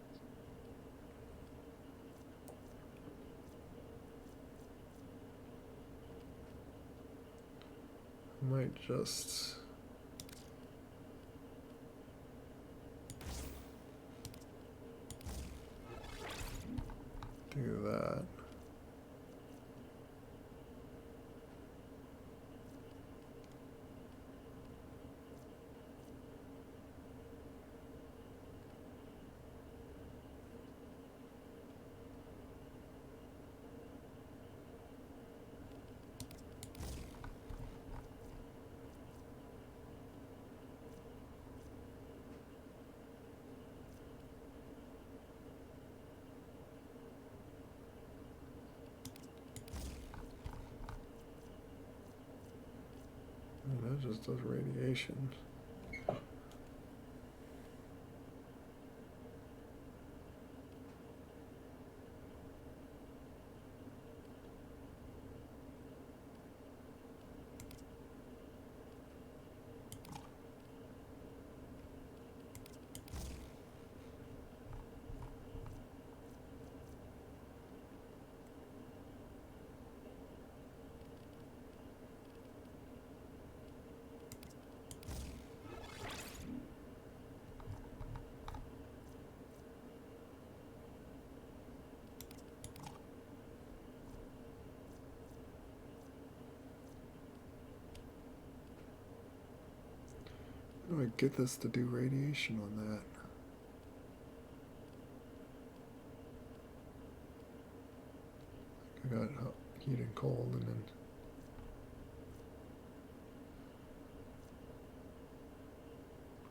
I might just do that. And that just does radiation. How do I get this to do radiation on that? I got heat and cold, and then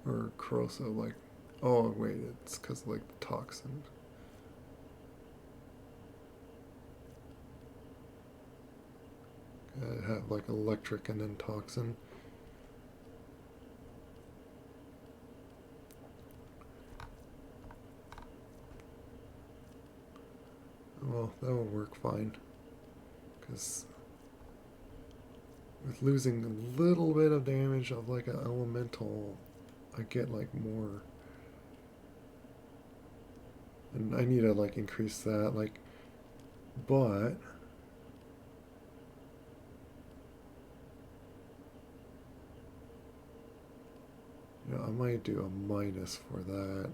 or corrosive, like, oh wait, it's because like the toxin. I have like electric and then toxin. Well, that will work fine, because with losing a little bit of damage of like an elemental, I get like more. And I need to like increase that, like, but yeah, I might do a minus for that.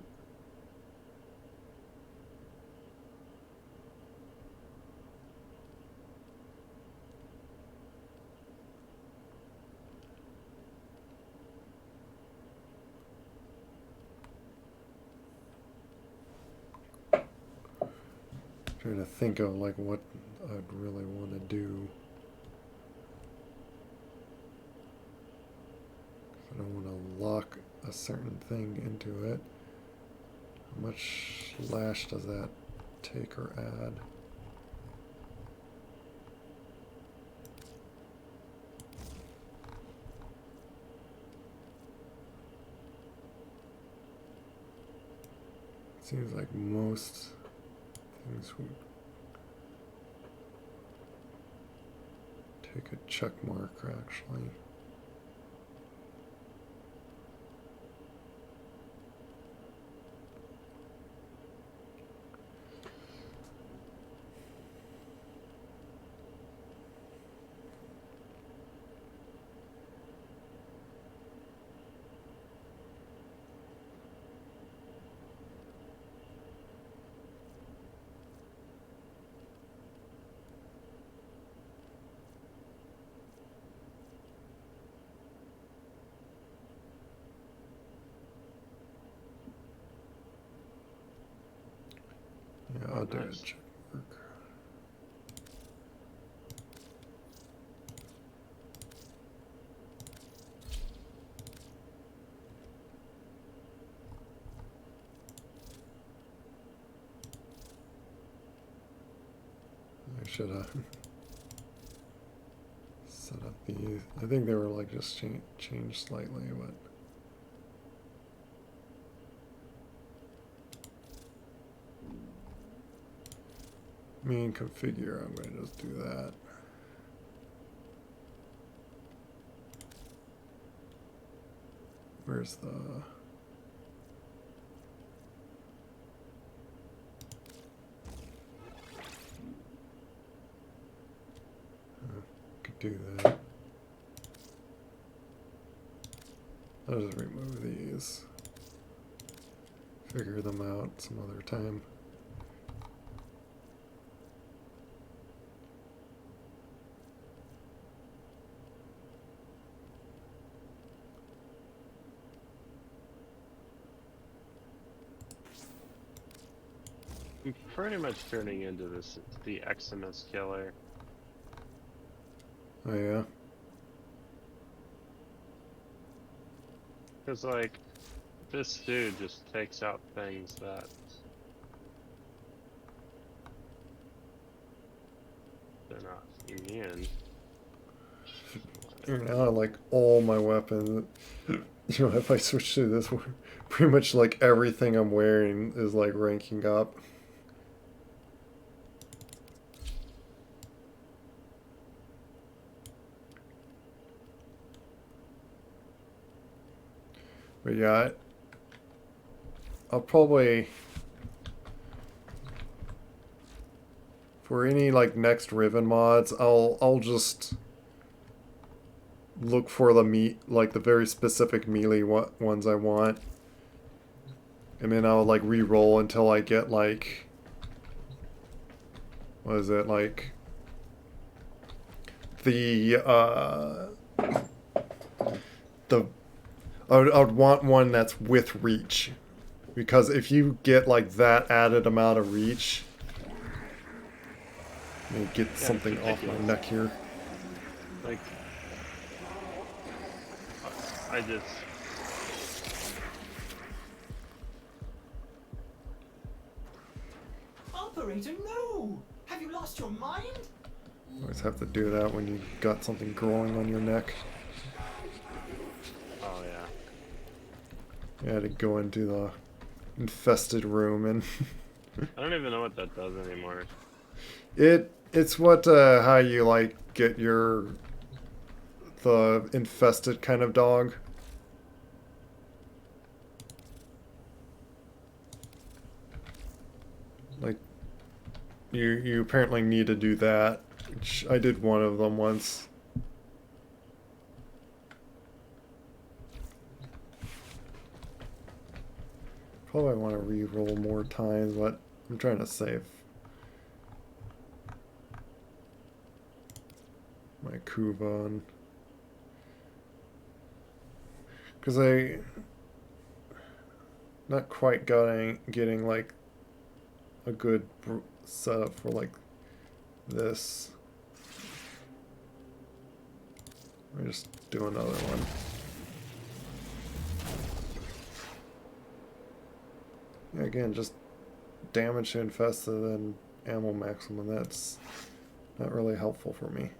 Trying to think of like what I'd really want to do. I don't want to lock a certain thing into it. How much lash does that take or add? Seems like most things would take a check mark, actually. Yeah, I'll do a Nice. check mark. should have set up these. I think they were like just changed slightly, but. Main configure, I'm going to just do that. Where's the... could do that. I'll just remove these. Figure them out some other time. I'm pretty much turning into the Eximus killer. Oh yeah? Because, like, this dude just takes out things that... they're not immune. Now I like all my weapons. You know, if I switch to this one, pretty much like everything I'm wearing is like ranking up. But yeah, I'll probably, for any like next Riven mods, I'll just look for the like the very specific melee ones I want, and then I'll like re-roll until I get like, what is it, like the I would want one that's with reach, because if you get like that added amount of reach, let me get something off my neck here. Like, I just... Operator, no! Have you lost your mind? Always have to do that when you got something growing on your neck. Oh yeah. You had to go into the infested room and I don't even know what that does anymore. it's what how you like get the infested kind of dog. Like you apparently need to do that, which I did one of them once. Probably want to re-roll more times, but I'm trying to save my Kuban. Because not quite getting like a good setup for like this. Let me just do another one. Yeah, again, just damage to infested and ammo maximum. That's not really helpful for me.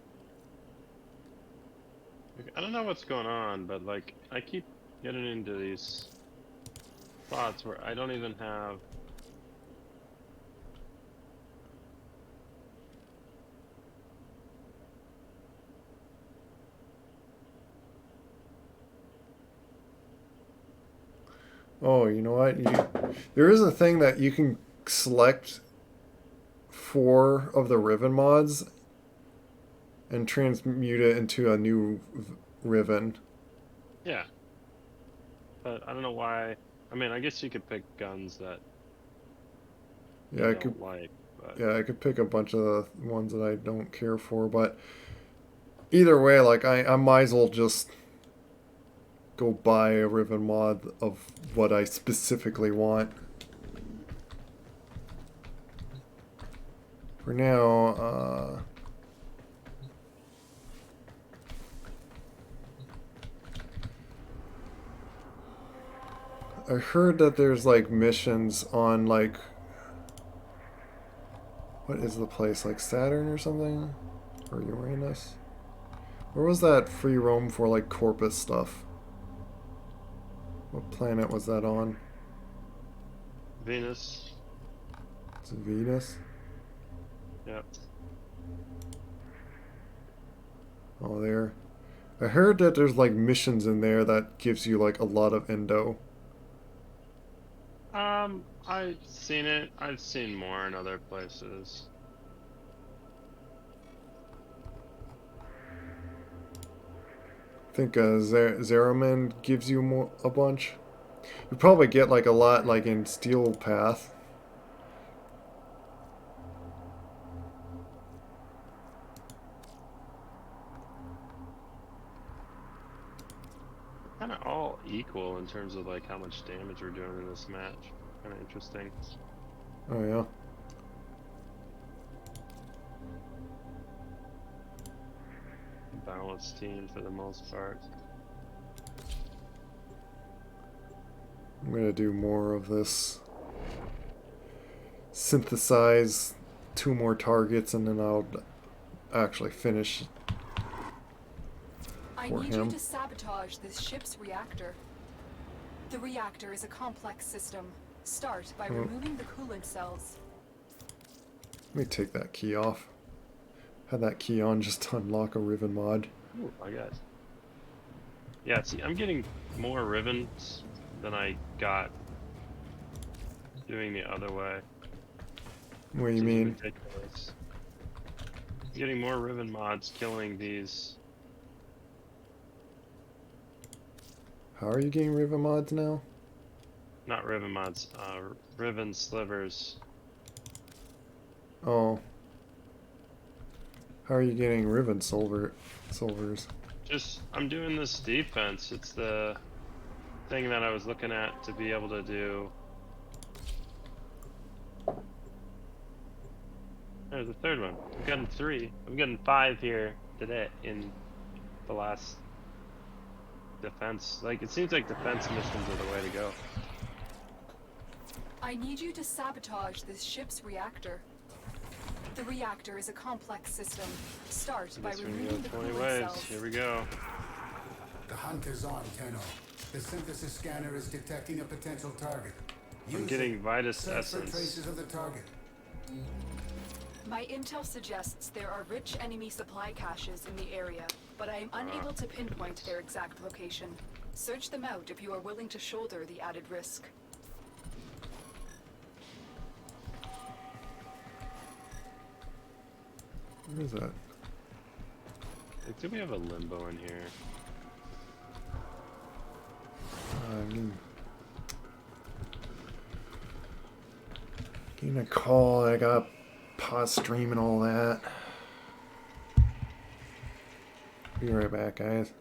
I don't know what's going on, but like I keep getting into these spots where I don't even have... Oh, you know what? There is a thing that you can select 4 of the Riven mods and transmute it into a new Riven. Yeah. But I don't know why. I mean, I guess you could pick guns that Yeah, you don't like. But... yeah, I could pick a bunch of the ones that I don't care for, but either way, like I might as well just go buy a Riven mod of what I specifically want. For now, I heard that there's like missions on like, What is the place? Like Saturn or something? Or Uranus? Where was that free roam for like Corpus stuff? What planet was that on? Venus. It's Venus? Yep. Oh, there. I heard that there's like missions in there that gives you like a lot of endo. I've seen it. I've seen more in other places. I think Zeraman gives you more a bunch. You probably get like a lot like in Steel Path. Kind of all equal in terms of like how much damage we're doing in this match. Kind of interesting. Oh yeah. Balanced team for the most part. I'm gonna do more of this. Synthesize 2 more targets and then I'll actually finish I for need him. you to sabotage this ship's reactor. The reactor is a complex system. Start by removing the coolant cells. Let me take that key off. Had that key on just to unlock a Riven mod. Oh, I got. Yeah, see, I'm getting more Rivens than I got doing the other way. What do you This is mean? ridiculous. I'm getting more Riven mods killing these. How are you getting Riven mods now? Not Riven mods, Riven slivers. Oh. How are you getting Riven silvers? Just, I'm doing this defense. It's the thing that I was looking at to be able to do. There's the third one. I'm getting 3. I'm getting 5 here today in the last defense. Like, it seems like defense missions are the way to go. I need you to sabotage this ship's reactor. The reactor is a complex system. Start by removing the 20 coolant waves. cells. Here we go. The hunt is on, Tenno. The synthesis scanner is detecting a potential target. I'm getting Vitus Search for Essence. traces of the target. My intel suggests there are rich enemy supply caches in the area, but I am unable to pinpoint their exact location. Search them out if you are willing to shoulder the added risk. Where is that? Do we have a limbo in here? Getting a call, I got pause stream and all that. Be right back, guys.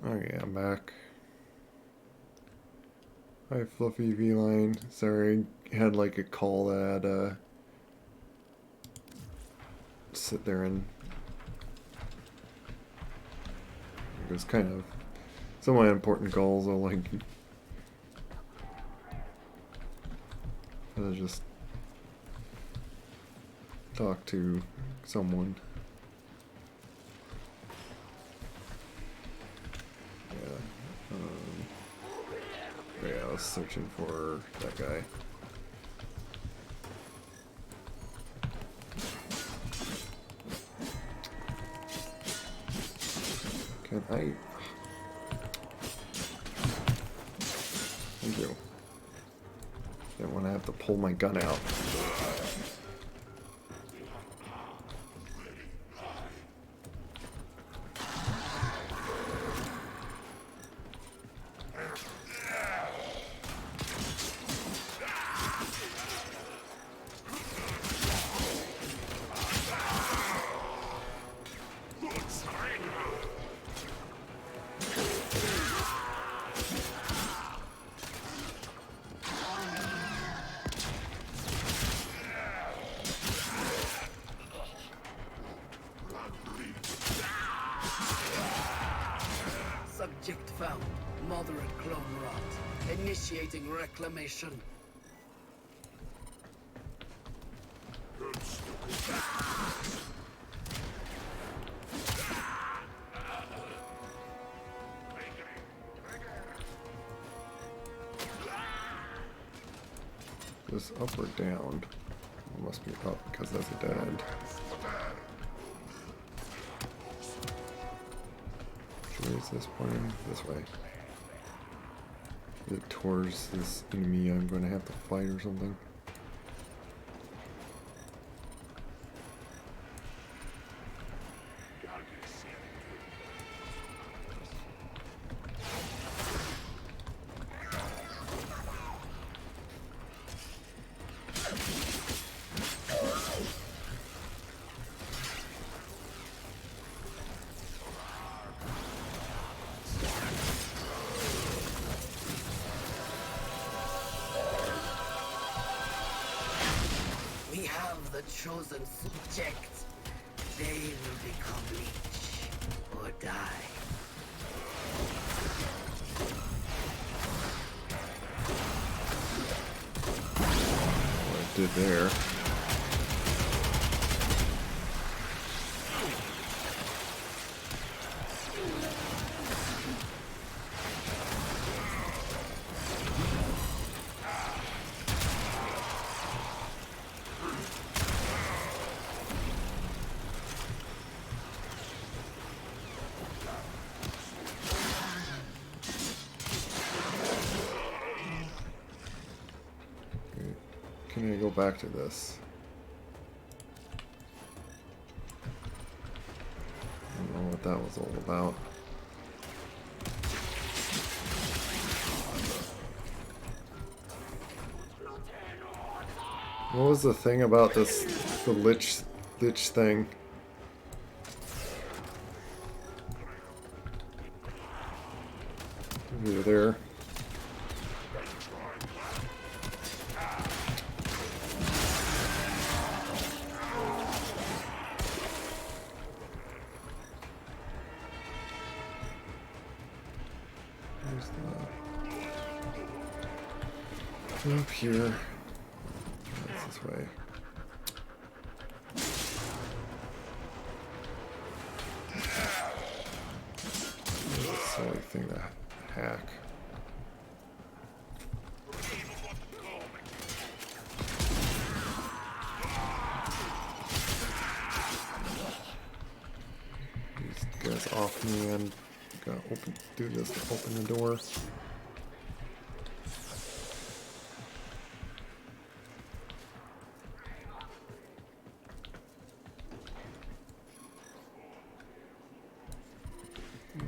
Oh yeah, I'm back. Hi, Fluffy V-Line. Sorry, I had like a call that I had sit there and it was kind of some of my important calls. I'll like just talk to someone. Yeah, I was searching for that guy. Can I? Thank you. Didn't want to have to pull my gun out. Subject found. Moderate clone rot. Initiating reclamation. This up or down? It must be up because that's a dead end. Where is this pointing? This way. Is it towards this enemy I'm going to have to fight or something? We have the chosen subject. They will become leech or die. What I did there. Can I go back to this? I don't know what that was all about. What was the thing about this, the lich thing? Over there. Up here. That's this way. There's a silly thing to hack. These guys off me and gotta do this to open the door.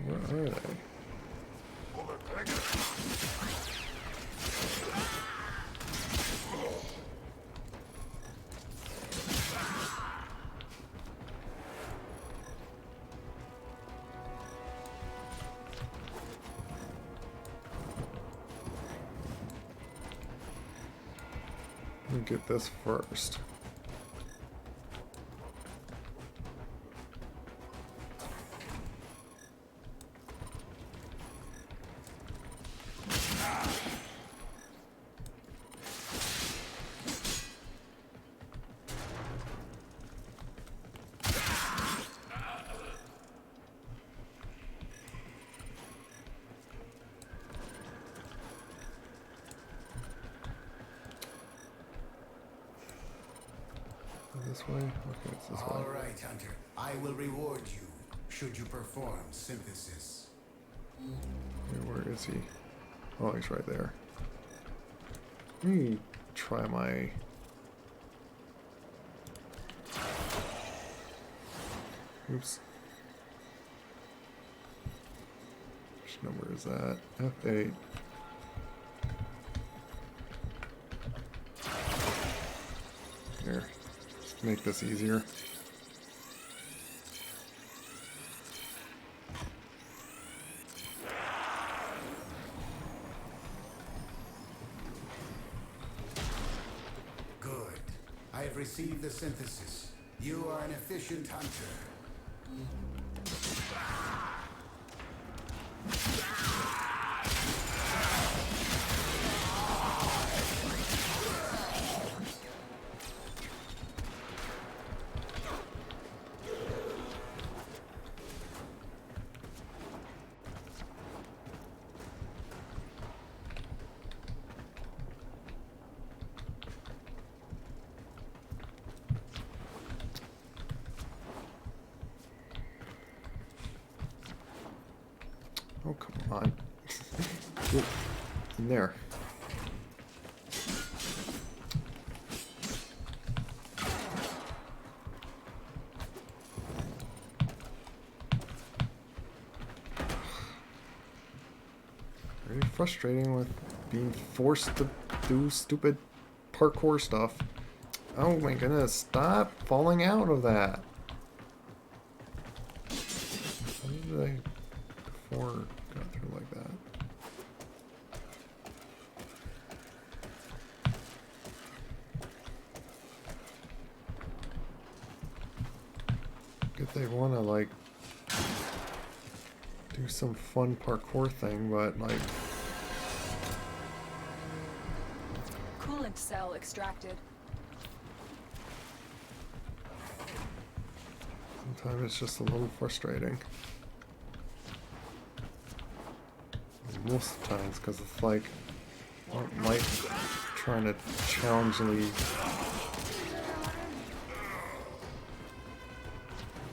Where are they? me get this first. This way? Okay, it's this way. All right, Hunter. I will reward you should you perform synthesis. Okay, where is he? Oh, he's right there. Let me try my... Oops. Which number is that? Ep.8. Here. Make this easier. Good. I have received the synthesis. You are an efficient hunter. Oh, come on. Get in there. Very frustrating with being forced to do stupid parkour stuff. Oh my goodness, stop falling out of that. How did I before got through like that? Good they want to like do some fun parkour thing, but like Coolant cell extracted. sometimes it's just a little frustrating. Most of the times, because it's like I don't like trying to challenge the...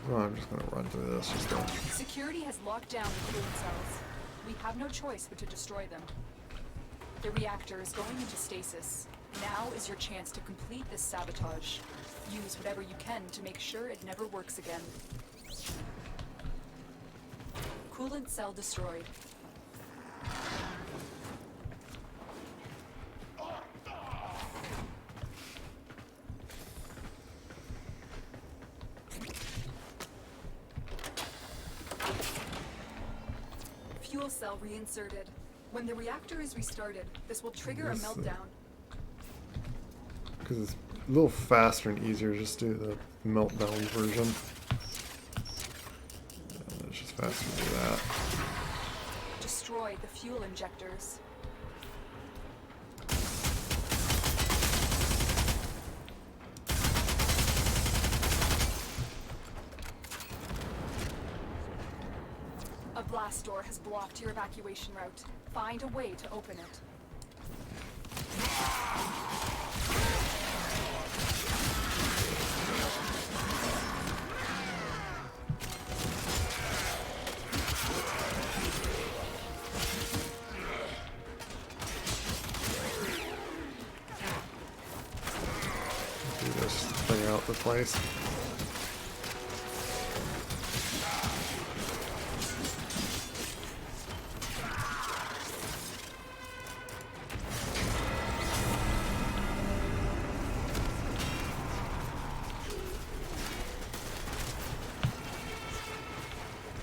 Oh, I'm just gonna run through this. Just don't. Security has locked down the coolant cells. We have no choice but to destroy them. The reactor is going into stasis. Now is your chance to complete this sabotage. Use whatever you can to make sure it never works again. Coolant cell destroyed. Fuel cell reinserted. When the reactor is restarted, this will trigger a meltdown. Because it's a little faster and easier, just do the meltdown version. Yeah, it's just faster to do that. Destroy the fuel injectors. A blast door has blocked your evacuation route. Find a way to open it. Do this, clear out the place.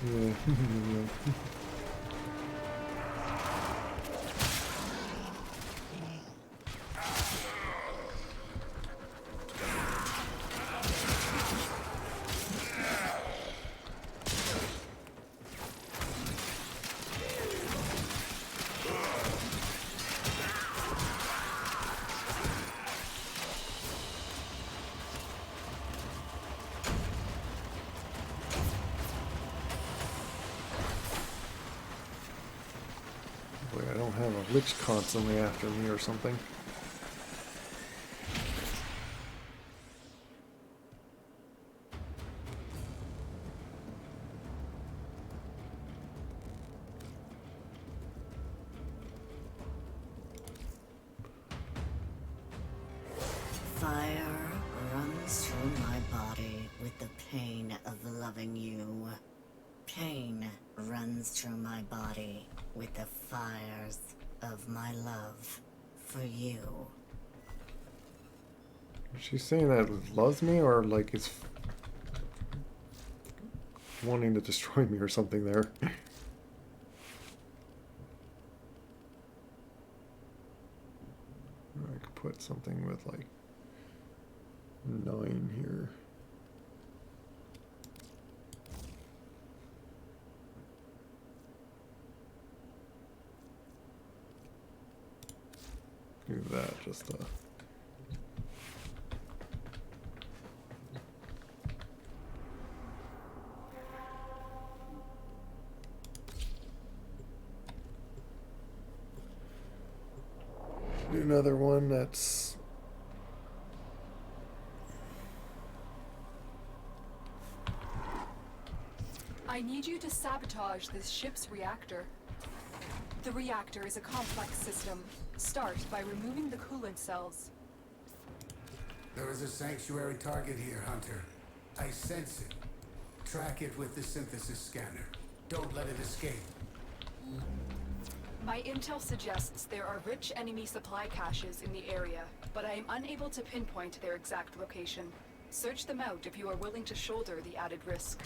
Yeah. Lich constantly after me or something. Fire runs through my body with the pain of loving you. Pain runs through my body with the fires of my love for you. Is she saying that it loves me or like it's wanting to destroy me or something there? I could put something with like 9 here. Do that just to... Do another one that's... I need you to sabotage this ship's reactor. The reactor is a complex system. Start by removing the coolant cells. There is a sanctuary target here, Hunter. I sense it. Track it with the synthesis scanner. Don't let it escape. My intel suggests there are rich enemy supply caches in the area, but I am unable to pinpoint their exact location. Search them out if you are willing to shoulder the added risk.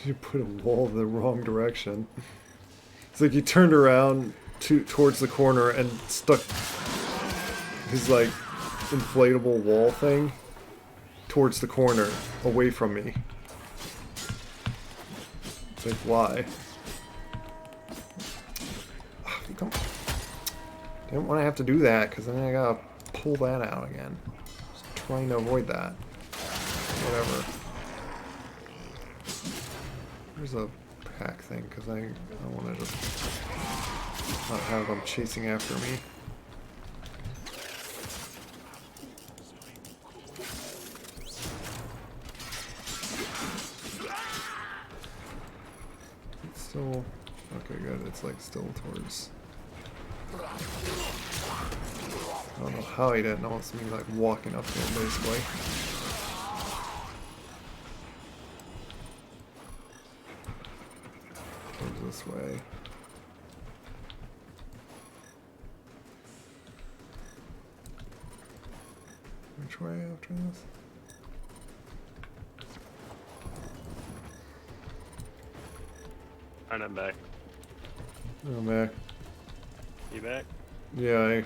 You put a wall the wrong direction. It's like you turned around towards the corner and stuck his like inflatable wall thing towards the corner, away from me. It's like, why? Didn't want to have to do that because then I gotta pull that out again. Just trying to avoid that. Whatever. There's a pack thing, because I want to just not have them chasing after me. It's still... okay, good. It's like still towards... I don't know how he didn't notice me like walking up to him, basically. This way. Which way after this? Alright, I'm back. I'm back. You back? Yeah,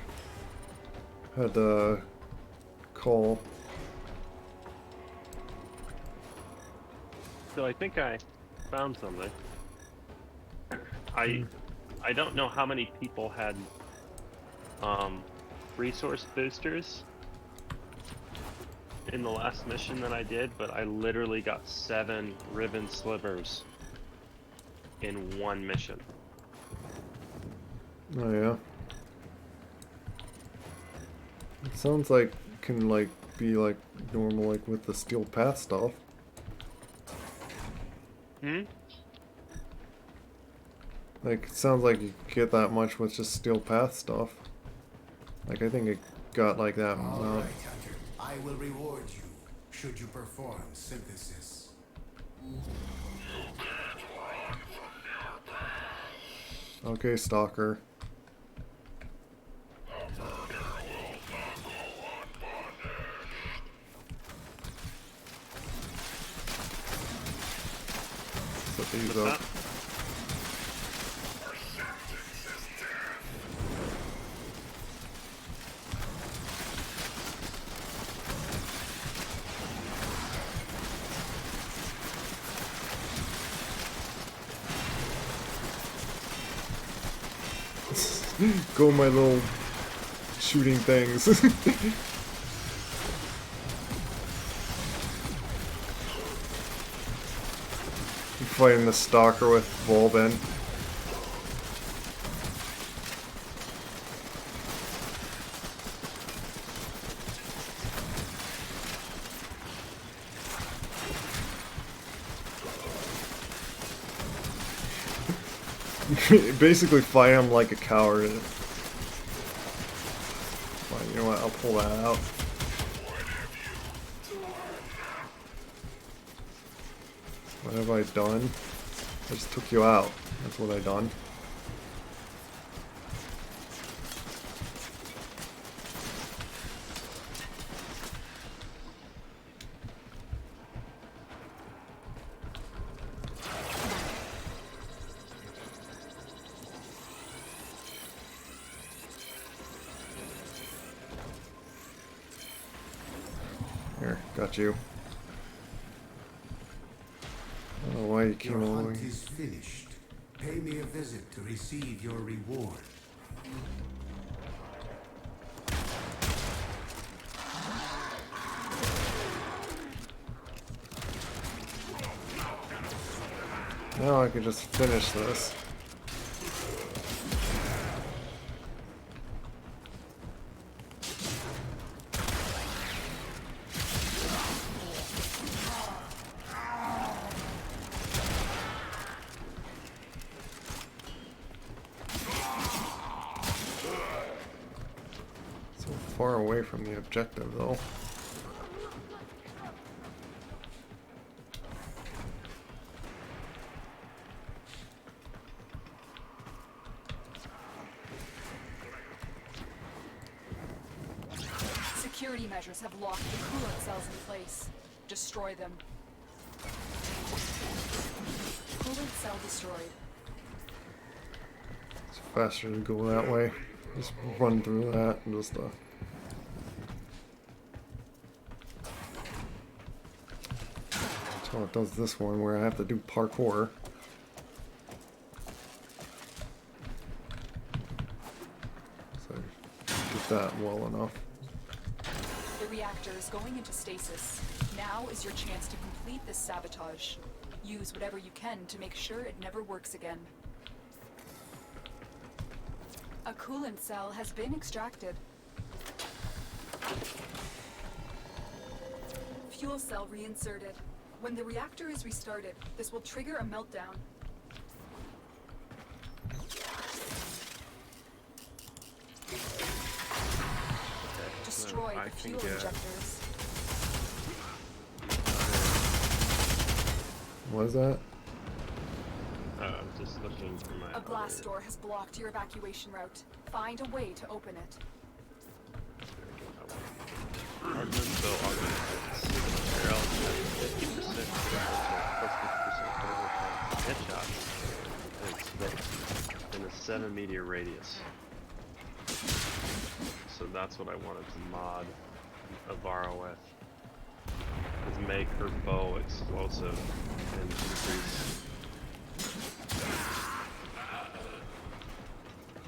I had to call. So I think I found something. I don't know how many people had resource boosters in the last mission that I did, but I literally got 7 ribbon slivers in one mission. Oh yeah. It sounds like it can like be like normal like with the steel path stuff. Hmm? Like, it sounds like you get that much with just steel path stuff. Like, I think it got like that amount. All right, Hunter. I will reward you should you perform synthesis. Okay, Stalker. Set these up. Go my little shooting things. Fighting the stalker with Volben. Basically fight him like a coward. Well, you know what, I'll pull that out. What have I done? I just took you out. That's what I done. Here, got you. I don't know why you came Your all the hunt way. is finished. Pay me a visit to receive your reward. Now I can just finish this. So far away from the objective though. Security measures have locked the coolant cells in place. Destroy them. Coolant cell destroyed. It's faster to go that way. Just run through that and just so it does this one where I have to do parkour. So get that well enough. The reactor is going into stasis. Now is your chance to complete this sabotage. Use whatever you can to make sure it never works again. A coolant cell has been extracted. Fuel cell reinserted. When the reactor is restarted, this will trigger a meltdown. Destroy the fuel injectors. What is that? I'm just looking for my. A blast door has blocked your evacuation route. Find a way to open it. In a 7-meter radius. So that's what I wanted to mod Avara with. Is make her bow explosive and increase.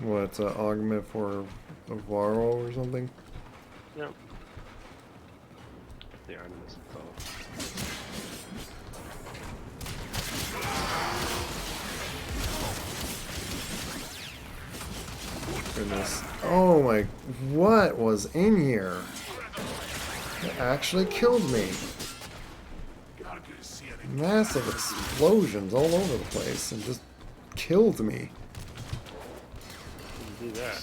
What, it's an augment for Avaro or something? Yep. The Artemis bow. Goodness. Oh my, what was in here? It actually killed me. Massive explosions all over the place and just killed me. Do that.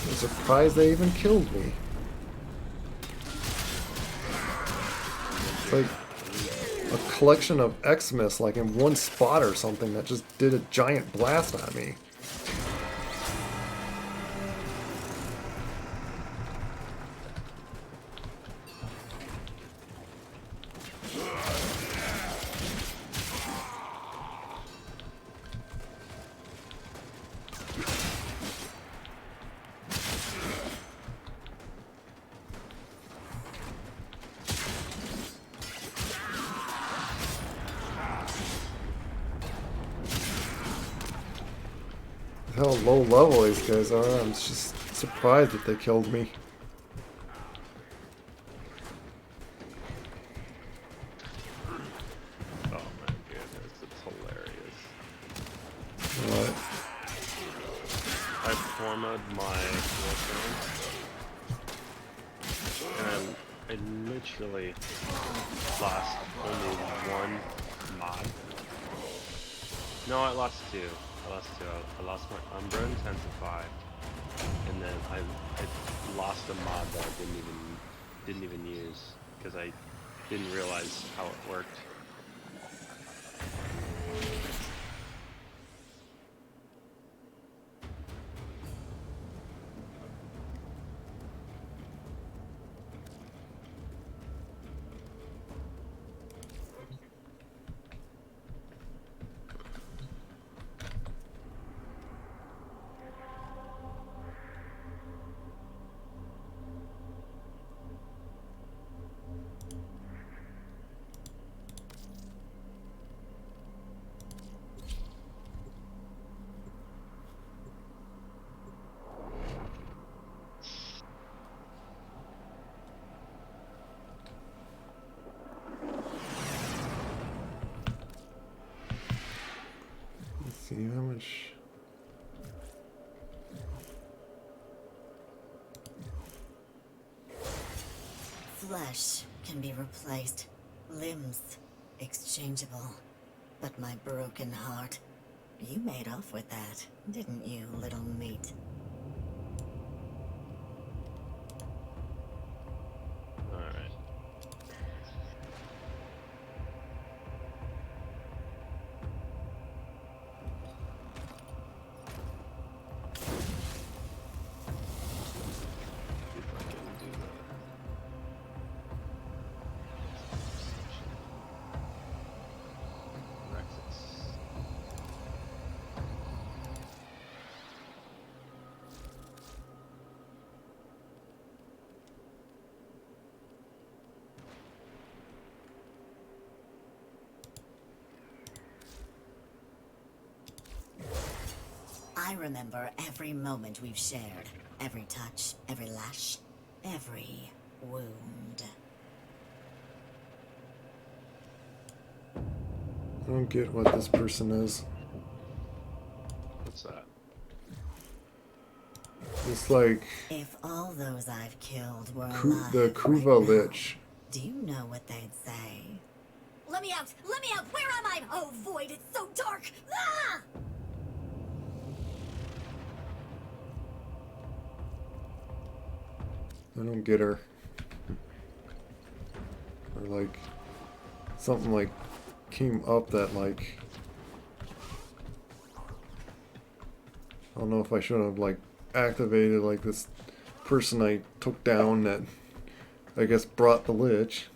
I'm surprised they even killed me. It's like a collection of Xmas like in one spot or something that just did a giant blast at me. how low level these guys are. I'm just surprised that they killed me. Oh my goodness, it's hilarious. What? I formatted my Warframe, and I literally lost only one mod. No, I lost two. I lost my Umbra Intensify, and then I lost a mod that I didn't even use because I didn't realize how it worked. Let's see how much. Flesh can be replaced, limbs exchangeable. But my broken heart, you made off with that, didn't you, little meat? Alright. If I can do that. Rexus. I remember every moment we've shared, every touch, every lash, every wound. I don't get what this person is. What's that? It's like If all those I've killed were the alive Kuva right now, Lich. do you know what they'd say? Let me out! Let me out! Where am I? Oh, void, it's so dark! Ah! I don't get her. Or like something like came up that like I don't know if I should have like activated like this person I took down that I guess brought the Lich.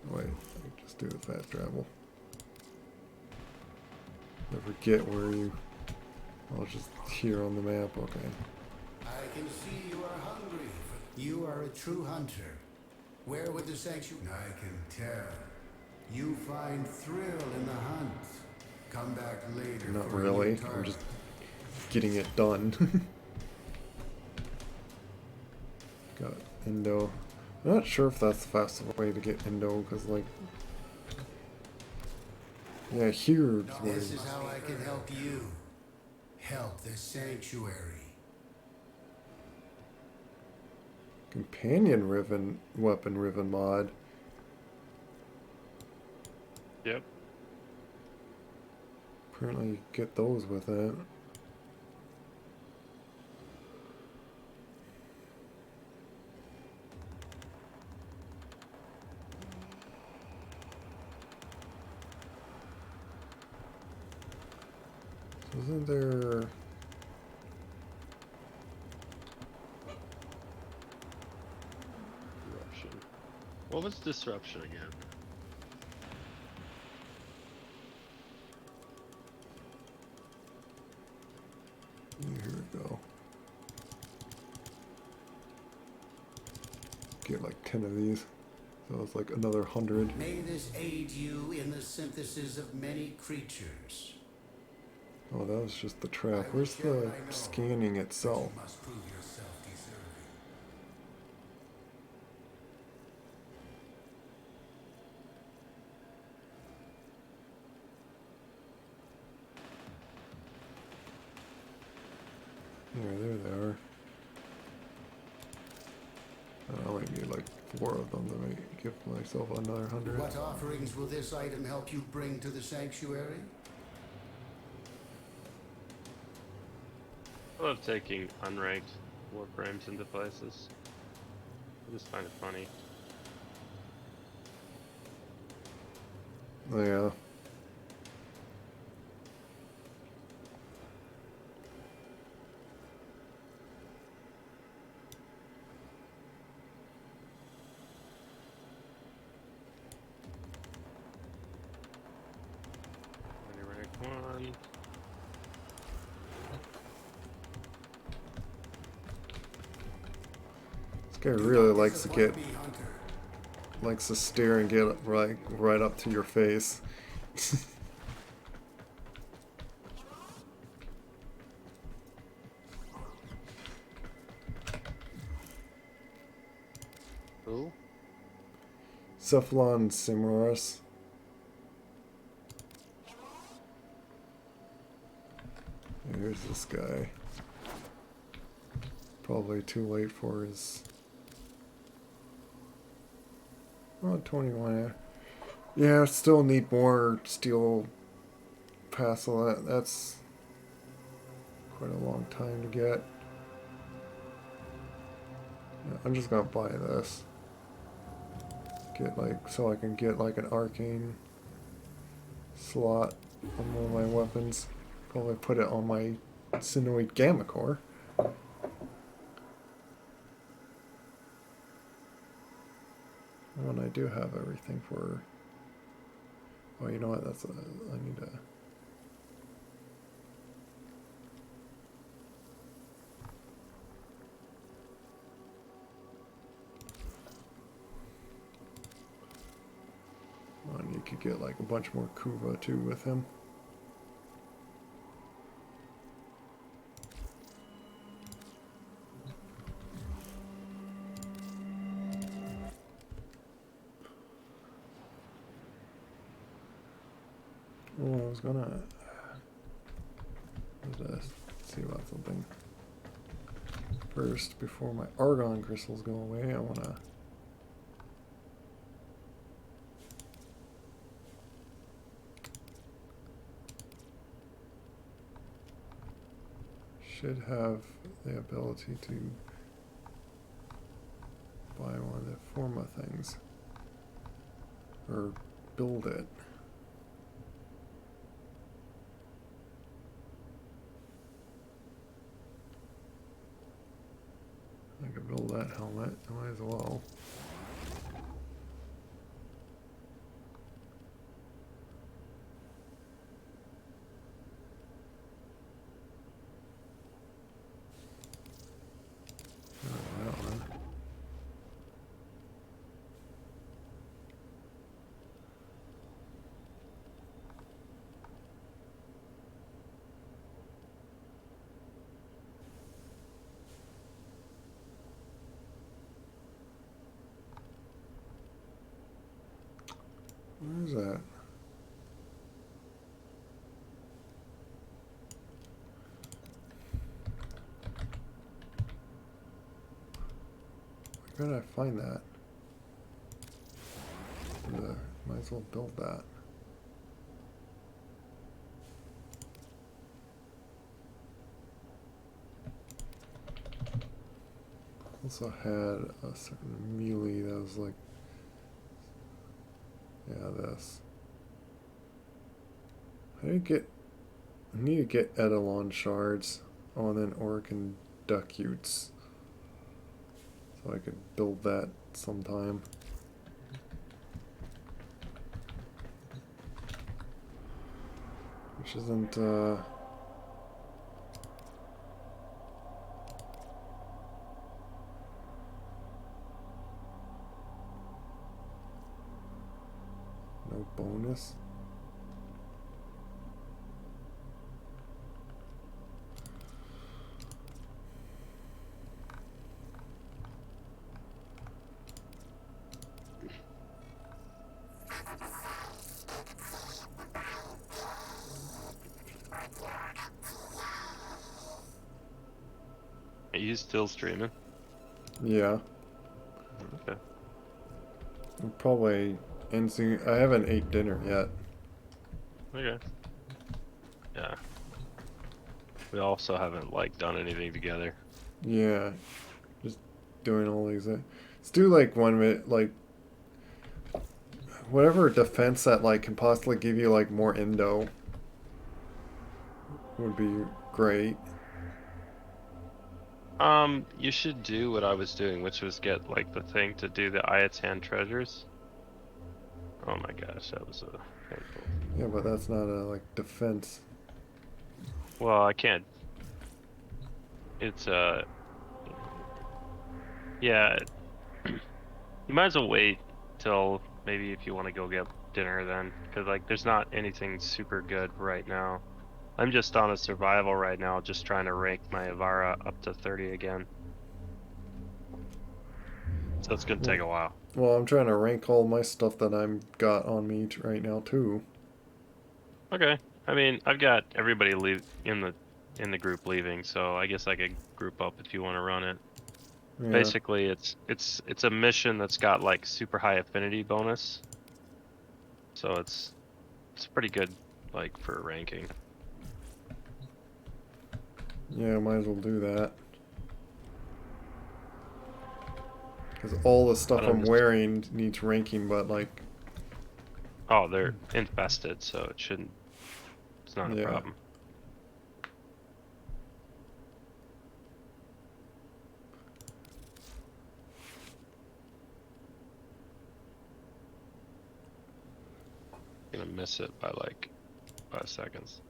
Wait, just do the fast travel. I forget where you. I'll just here on the map. Okay. I can see you are hungry. You are a true hunter. Where would the sanctuary? I can tell. You find thrill in the hunt. Come back later. Not for a really. new I'm target. just getting it done. Got Indo. I'm not sure if that's the fastest way to get Indo, because like, yeah, here's where. This is how I can help you. Help the sanctuary. Companion weapon riven mod. Yep. Apparently you get those with it. So isn't there... Disruption. What was disruption again? Here we go. Get like 10 of these. So it's like another 100. May this aid you in the synthesis of many creatures. Oh, that was just the trap. Where's the scanning itself? You must prove yourself deserving. Yeah, there they are. I might need like 4 of them to make, give myself another 100. What offerings will this item help you bring to the sanctuary? I love taking unranked Warframes into places. I just find it funny. Oh, yeah. Rank 1. This guy really likes to stare and get right up to your face. Who? Cephalon Simorus. Here's this guy. Probably too late for his... Oh, 21. Yeah, still need more steel passel. That's quite a long time to get. Yeah, I'm just gonna buy this. Get like, so I can get like an arcane slot on one of my weapons. Probably put it on my Synoid Gamma Core. When I do have everything for... Oh, you know what? That's I need to... Oh, and you could get like a bunch more Kuva too with him. Oh, I was gonna... Let's see about something. First, before my Argon crystals go away, I wanna... Should have the ability to buy one of the Forma things. Or build it. I could build that helmet, I might as well. That one. Where's that? Where did I find that? Might as well build that. Also had a certain melee that was like, yeah, this. I need to get Eidolon shards. Oh, and then Orcan Ducutes. So I could build that sometime. Which isn't, no bonus. you still streaming? Yeah. Okay. I'm probably in soon. I haven't ate dinner yet. Okay. Yeah. We also haven't like done anything together. Yeah. Just doing all these. Let's do like 1 minute, like whatever defense that like can possibly give you like more endo would be great. You should do what I was doing, which was get like the thing to do the Ayatan treasures. Oh my gosh, that was a painful. Yeah, but that's not a like defense. Well, I can't. It's yeah. You might as well wait till maybe if you want to go get dinner then, because like there's not anything super good right now. I'm just on a survival right now, just trying to rank my Avara up to 30 again. So it's gonna take a while. Well, I'm trying to rank all my stuff that I'm got on me right now too. Okay. I mean, I've got everybody leave in the group leaving, so I guess I could group up if you want to run it. Yeah. Basically, it's a mission that's got like super high affinity bonus. So it's pretty good like for ranking. Yeah, might as well do that. Because all the stuff I'm wearing needs ranking, but like... Oh, they're infested, so it shouldn't... It's not a problem. I'm gonna miss it by like 5 seconds.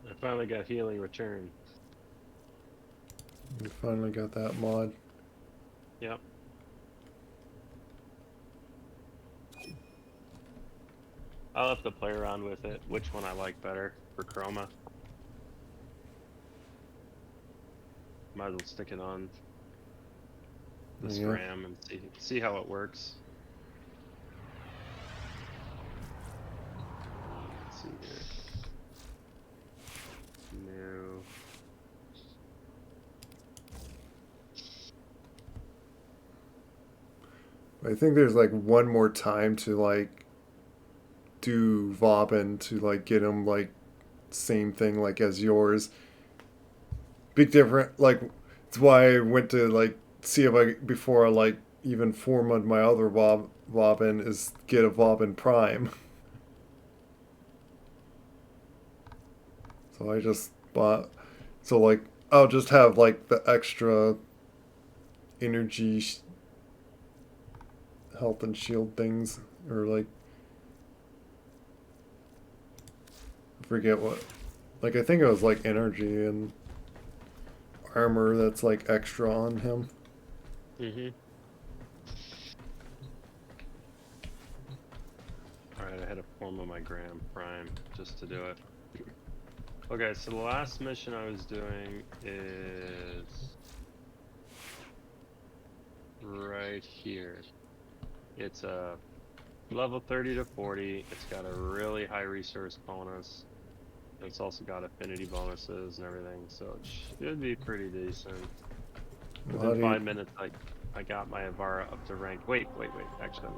I finally got healing return. You finally got that mod. Yep. I'll have to play around with it, which one I like better for chroma. Might as well stick it on this RAM and see how it works. Let's see here. New. I think there's like one more time to like do Vauban to like get him like same thing like as yours. Big different, like it's why I went to like see if I before I like even formed my other Vauban is get a Vauban Prime. So I just bought, so like I'll just have like the extra energy health and shield things, or like I forget what, like I think it was like energy and armor that's like extra on him. Mm-hmm. Alright, I had a form of my Grand Prime just to do it. Okay, so the last mission I was doing is right here. It's a level 30 to 40. It's got a really high resource bonus. It's also got affinity bonuses and everything, so it should be pretty decent. Within 5 minutes, I got my Avara up to rank. Wait. Actually,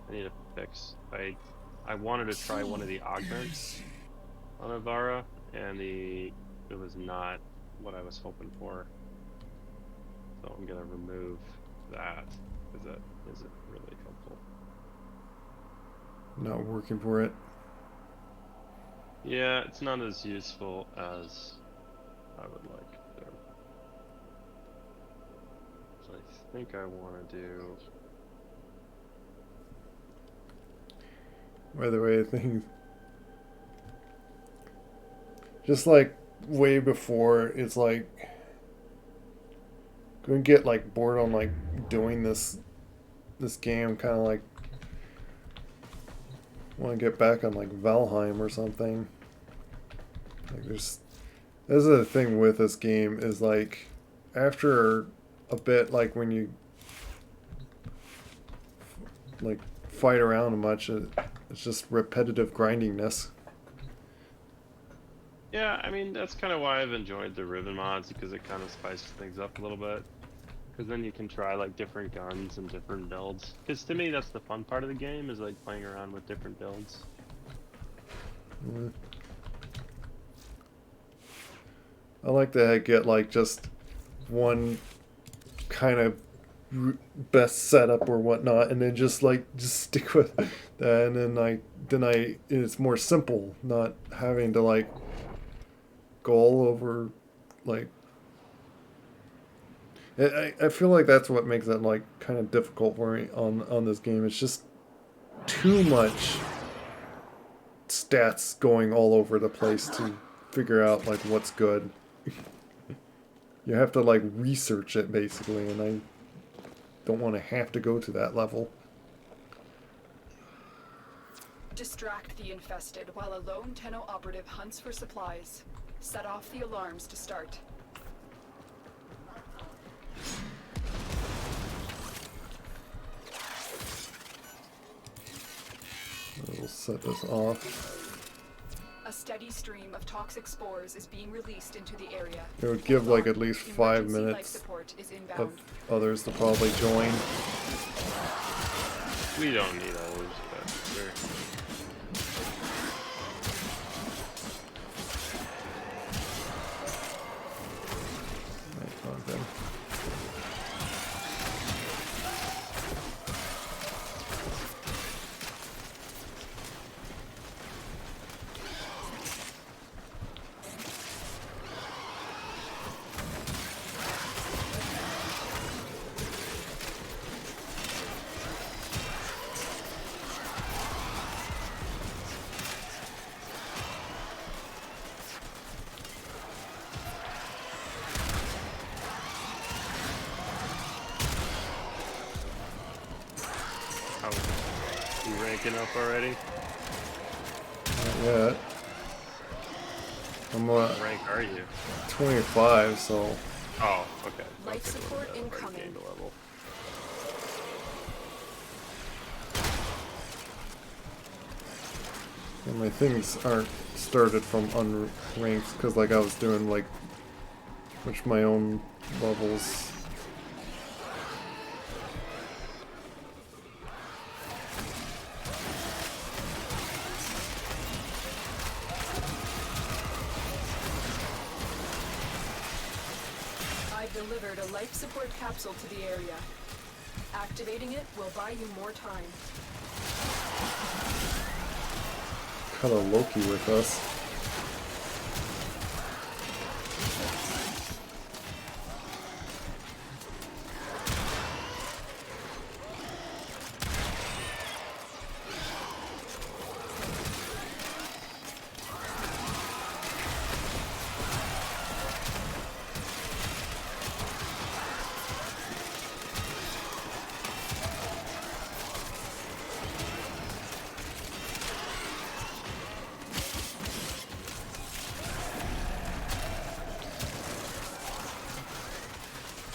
I need to fix. I wanted to try one of the augments on Avara, and it was not what I was hoping for. So I'm gonna remove that because that isn't really helpful. Not working for it. Yeah, it's not as useful as I would like. So I think I want to do. By the way, I think just like way before, it's like gonna get like bored on like doing this game, kind of like want to get back on like Valheim or something. Like this is the thing with this game is like after a bit, like when you like fight around much, it's just repetitive grindingness. Yeah, I mean that's kind of why I've enjoyed the Riven mods because it kind of spices things up a little bit. Because then you can try like different guns and different builds. Because to me that's the fun part of the game is like playing around with different builds. Mm. I like to get like just one kind of best setup or whatnot, and then just stick with that, and then it's more simple, not having to like go all over like. I feel like that's what makes it like kind of difficult for me on this game. It's just too much stats going all over the place to figure out like what's good. You have to like research it basically, and I don't want to have to go to that level. Distract the infested while a lone Tenno operative hunts for supplies. Set off the alarms to start. We'll set this off. A steady stream of toxic spores is being released into the area. It would give like at least 5 minutes of others to probably join. We don't need others, but sure. Up already? Not yet. I'm what rank are you? 25, so. Oh, okay. Life support incoming. Level. And my things aren't started from unranked because like I was doing like my own levels. Delivered a life support capsule to the area. Activating it will buy you more time. Kind of Loki with us.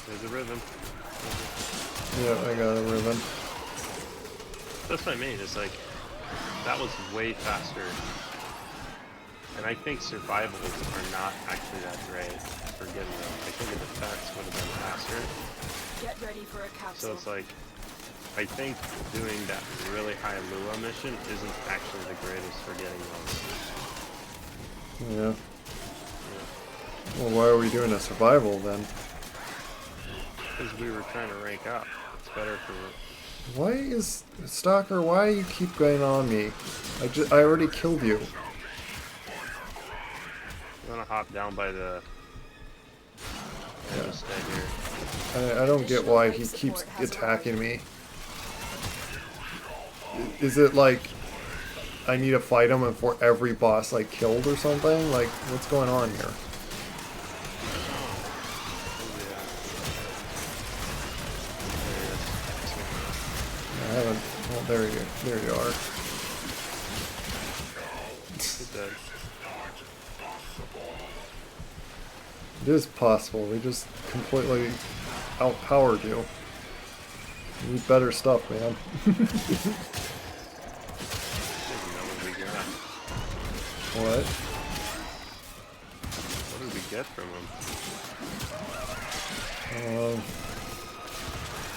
There's a Riven. Yeah, I got a Riven. That's what I mean. It's like that was way faster, and I think survivals are not actually that great for getting them. I think the defense would have been faster. Get ready for a capsule. So it's like I think doing that really high Lua mission isn't actually the greatest for getting those. Yeah. Well, why are we doing a survival then? Because we were trying to rank up. It's better for... Why is... Stalker, why you keep going on me? I already killed you. You want to hop down by the... Yeah, just stay here. I don't get why he keeps attacking me. Is it like I need to fight him for every boss I killed or something? Like, what's going on here? I haven't... Oh, there you are. It is possible. We just completely outpowered you. You need better stuff, man. What? What did we get from him?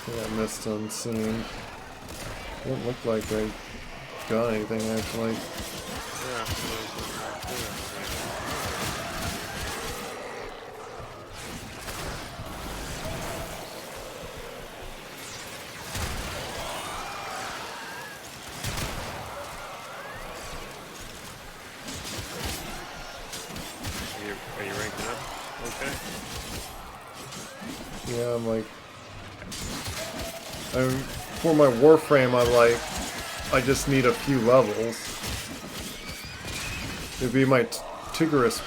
Yeah, I missed unseen. Don't look like I got anything actually. Are you ranking up? Okay. Yeah, I'm like... for my Warframe, I'm like... I just need a few levels. It'd be my Tigris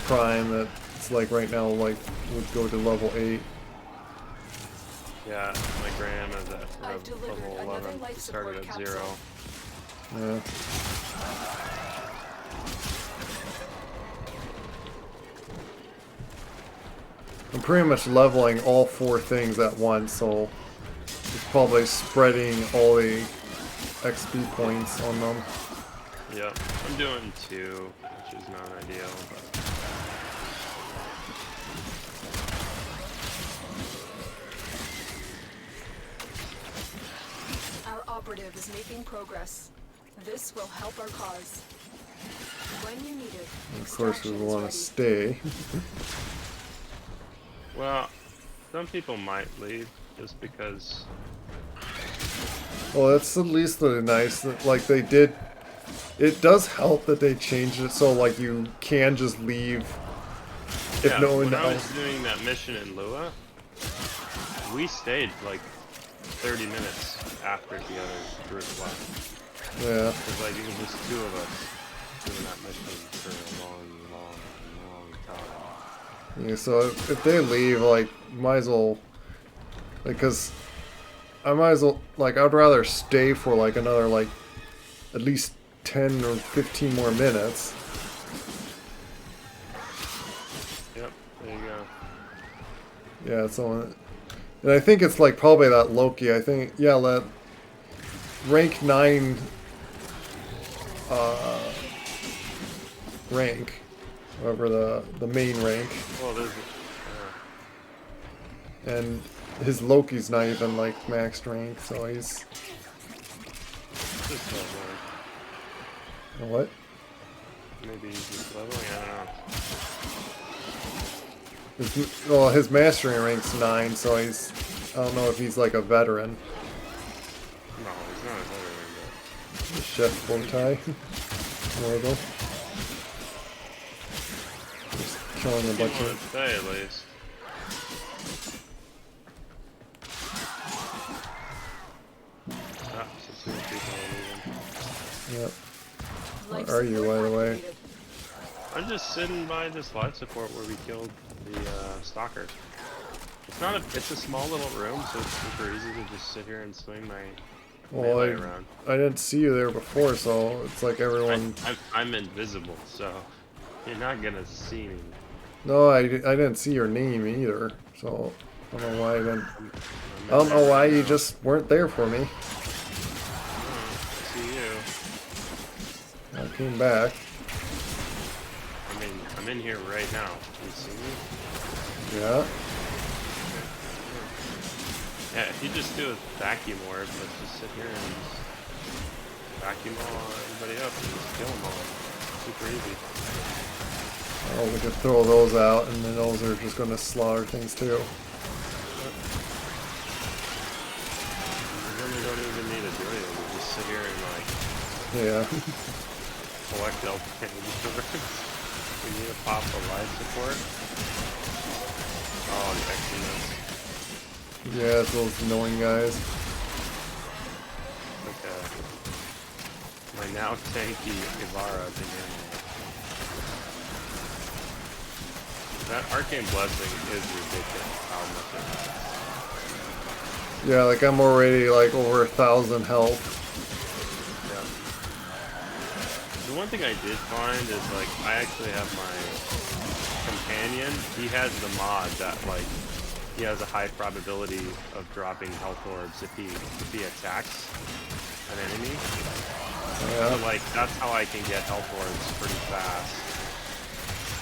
Prime that's like right now like would go to level 8. Yeah, my Graham is at level 11. He started at 0. Yeah. I'm pretty much leveling all 4 things at once, so it's probably spreading all the XP points on them. Yep, I'm doing 2, which is not ideal, but... Our operative is making progress. This will help our cause. When you need it, Of course we want to stay. Well, some people might leave just because... Well, that's at least the nice that like they did. It does help that they changed it so like you can just leave if no one when I was else. doing that mission in Lua, we stayed like 30 minutes after the other group left. Yeah. Because like it was just 2 of us doing that mission for a long time. Yeah, so if they leave, like, might as well, because I might as well, like, I'd rather stay for, like, another, like, at least 10 or 15 more minutes. Yep, there you go. Yeah, so, and I think it's, like, probably that Loki, I think, yeah, that rank 9, rank. Whatever the main rank. Well, there's and his Loki's not even like maxed rank, so he's just leveling. What? Maybe he's just leveling, I don't know. Well, his mastering rank's 9, so he's I don't know if he's like a veteran. No, he's not a veteran, but The chef bow tie. Logo. Killing a bunch of... Stay at least. Ah, so 2 people are leaving. Yep. Where are you, by the way? I'm just sitting by this life support where we killed the stalker. It's not a. It's a small little room, so it's super easy to just sit here and swing my melee around. I didn't see you there before, so it's like everyone... I'm invisible, so you're not gonna see me. No, I didn't see your name either, so I don't know why I didn't... I don't know why you just weren't there for me. I see you. I came back. I mean, I'm in here right now. Can you see me? Yeah. Yeah, if you just do a vacuum orb, let's just sit here and just vacuum everybody up and just kill them all. Super easy. Oh, we could throw those out, and then those are just going to slaughter things too. Yeah. Collect elf flamethrowers. We need to pop the life support. Oh, the excellence. Yeah, it's those annoying guys. Okay. My now tanky Ivara to That arcane blessing is ridiculous how much it has. Yeah, like I'm already like over 1,000 health. Yeah. The one thing I did find is like I actually have my companion. He has the mod that like he has a high probability of dropping health orbs if he attacks an enemy. Yeah. So like that's how I can get health orbs pretty fast.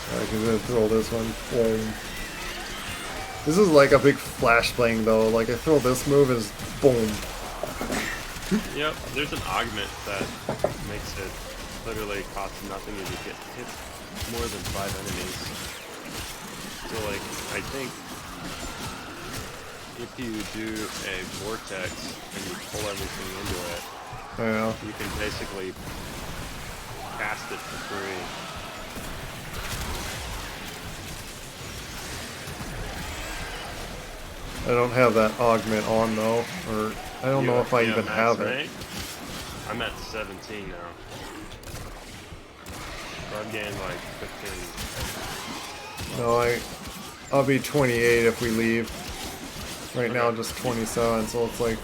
I can then throw this one. Boom. This is like a big flashbang though. Like I throw this move is boom. Yep, there's an augment that makes it literally cost nothing if you get hit more than 5 enemies. So like, I think if you do a vortex and you pull everything into it, Yeah. you can basically cast it for free. I don't have that augment on though, or I don't know if I even have it. I'm at 17 now. So I've gained like 15. No, I'll be 28 if we leave. Right now, just 27, so it's like.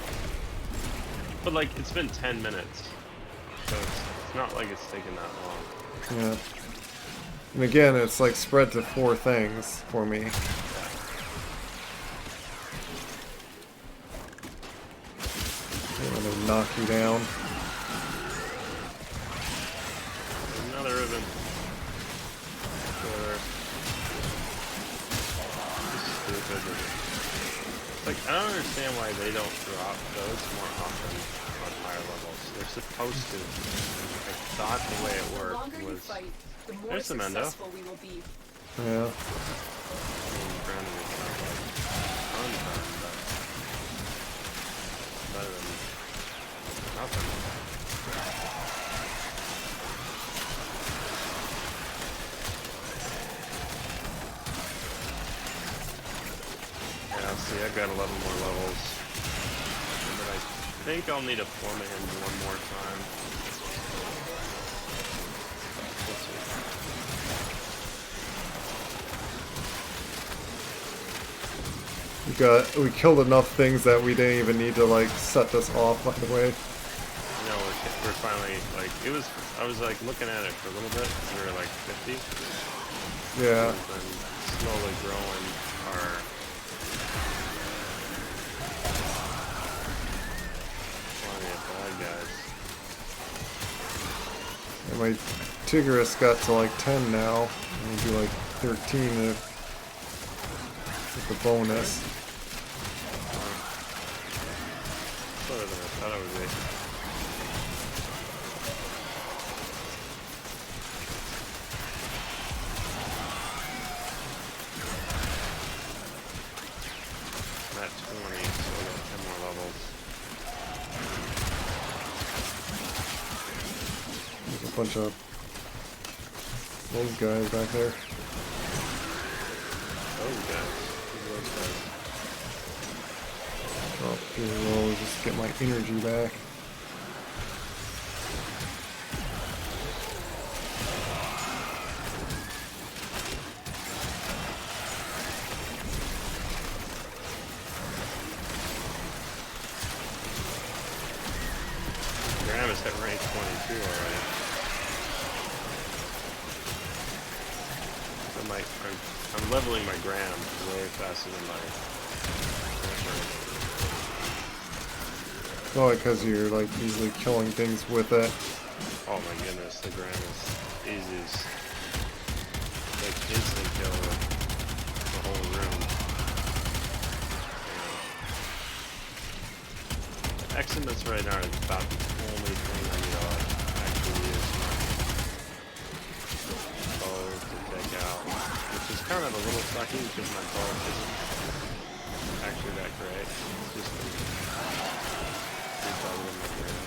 But like, it's been 10 minutes, so it's not like it's taken that long. Yeah. And again, it's like spread to 4 things for me. I'm gonna knock you down. Another ribbon. Sure. Stupid. Like, I don't understand why they don't drop those more often on higher levels. They're supposed to. I thought the way it worked was... Fight, the more There's some endo. we will be. Yeah. I mean, granted, it's not like a ton, but better than nothing. Yeah, see, I've got 11 more levels. And then I think I'll need to form a hinge one more time. Let's see. We killed enough things that we didn't even need to like set this off, by the way. No, we're finally, like, I was like looking at it for a little bit, we were like 50. Yeah. And then slowly growing our... plenty of bad guys. And my Tigris got to like 10 now. And we'll do like 13 with the bonus. Better than I thought it would be. I'm at 20, so I got 10 more levels. There's a bunch of those guys back there. Those guys. Who's those guys? Oh, here we'll just get my energy back. Graham is at rank 22 already. I'm leveling my Graham way faster than my Oh, because you're like easily killing things with it. Oh my goodness, the Graham is easy. Like instant kill the whole room. Excellence right now is about the only thing I need to like, actually use my bow to take out. Which is kind of a little sucky because my bow isn't actually that great. It's just better than my Graham.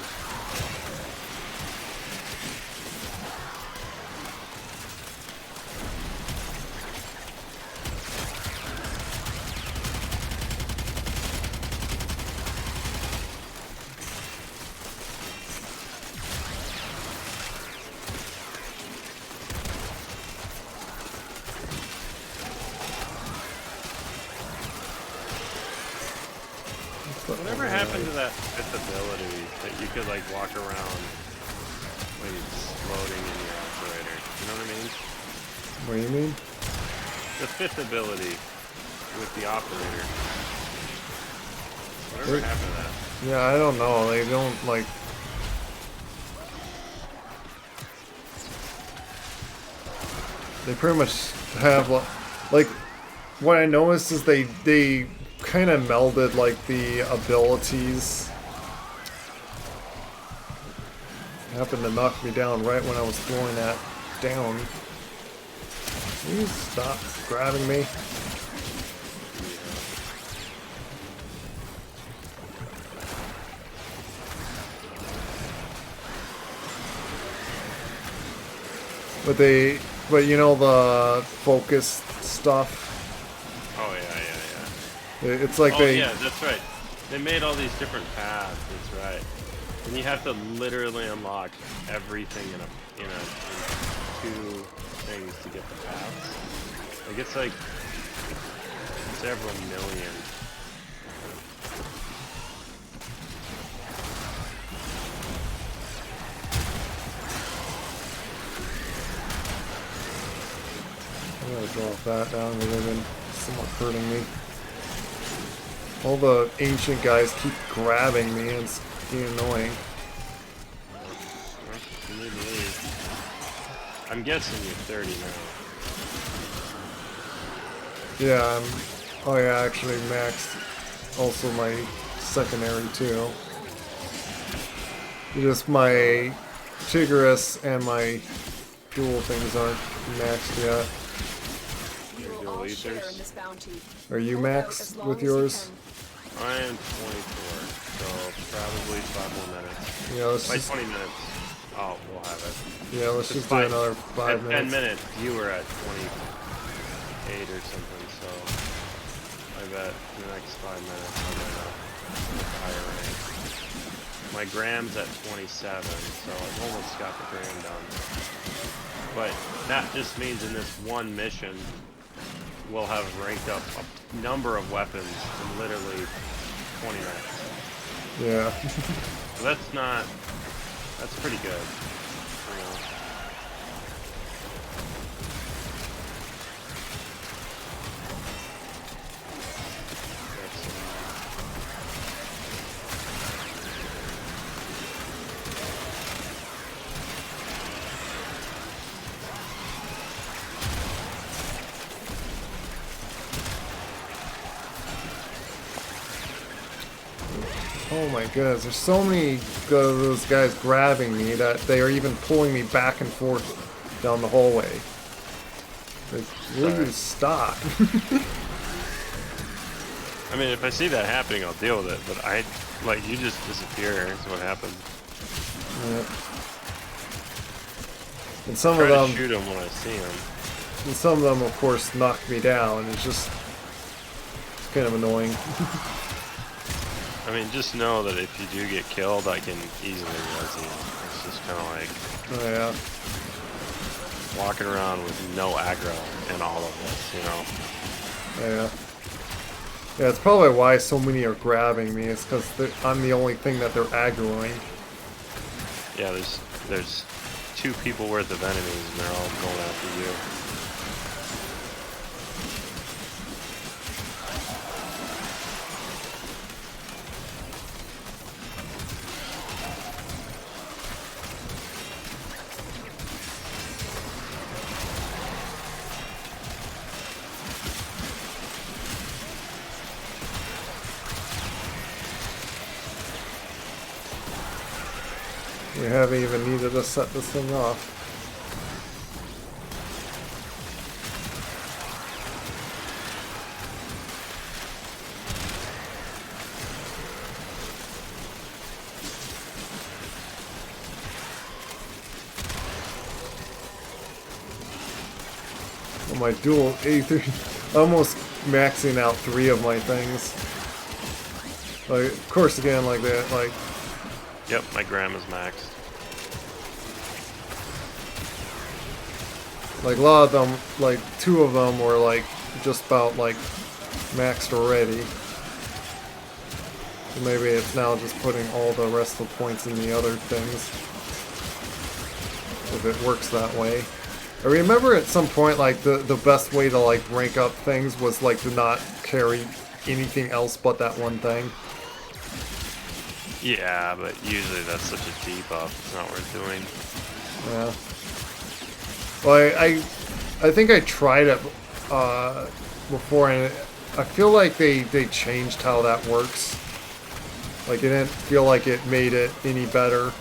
Whatever happened to that fifth ability that you could like walk around like exploding in your operator? You know what I mean? What do you mean? The fifth ability with the operator. Whatever happened to that? Yeah, I don't know. They don't like. They pretty much have like what I noticed is they kind of melded like the abilities. Happened to knock me down right when I was throwing that down. Can you stop grabbing me? But you know the focus stuff. Oh yeah. It's like yeah, that's right. They made all these different paths. That's right. And you have to literally unlock everything in two things to get the paths. Like it's like several million. I gotta drop that down because they've been somewhat hurting me. All the ancient guys keep grabbing me and it's getting annoying. I'm guessing you're 30 now. Yeah, oh yeah, I actually maxed also my secondary too. Just my Tigris and my dual things aren't maxed yet. Are you maxed with yours? I am 24, so probably 5 more minutes. Yeah, let's By just... 20 minutes, we'll have it. Yeah, let's just do another 5 minutes. 10 minutes, you were at 28 or something, so I bet in the next 5 minutes I'm gonna higher rank. My gram's at 27, so I've almost got the gram done. But that just means in this one mission, we'll have ranked up a number of weapons in literally 20 minutes. Yeah. So that's pretty good. You know. Oh my goodness, there's so many of those guys grabbing me that they are even pulling me back and forth down the hallway. Like, will you stop? I mean, if I see that happening, I'll deal with it, but you just disappear, is what happens. Yeah. And some Try of them... to shoot them when I see them. And some of them, of course, knock me down. It's kind of annoying. I mean, just know that if you do get killed, I can easily res you. It's just kind of like... Oh, yeah. Walking around with no aggro in all of this, you know? Yeah. Yeah, it's probably why so many are grabbing me. It's because I'm the only thing that they're aggroing. Yeah, there's 2 people worth of enemies, and they're all going after you. We haven't even needed to set this thing off. Oh, my dual A3, almost maxing out 3 of my things. Like, of course, again, like that, like. Yep, my gram is maxed. Like a lot of them, like 2 of them were like just about like maxed already. So maybe it's now just putting all the rest of the points in the other things. If it works that way. I remember at some point, like, the best way to, like, rank up things was, like, to not carry anything else but that one thing. Yeah, but usually that's such a debuff, it's not worth doing. Yeah. Well, I think I tried it before, and I feel like they changed how that works. Like, it didn't feel like it made it any better.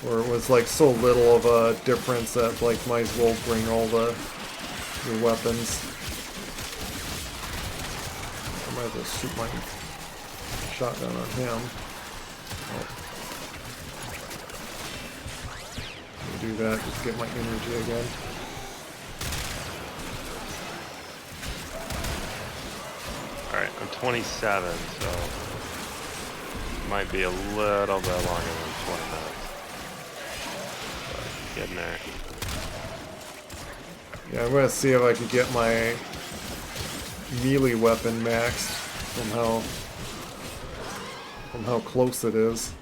Or it was like so little of a difference that like might as well bring all your weapons. I might as well shoot my shotgun on him. Oh. Do that, just get my energy again. Alright, I'm 27, so might be a little bit longer than 20 minutes. Getting there. Yeah, I'm gonna see if I can get my melee weapon maxed from how close it is.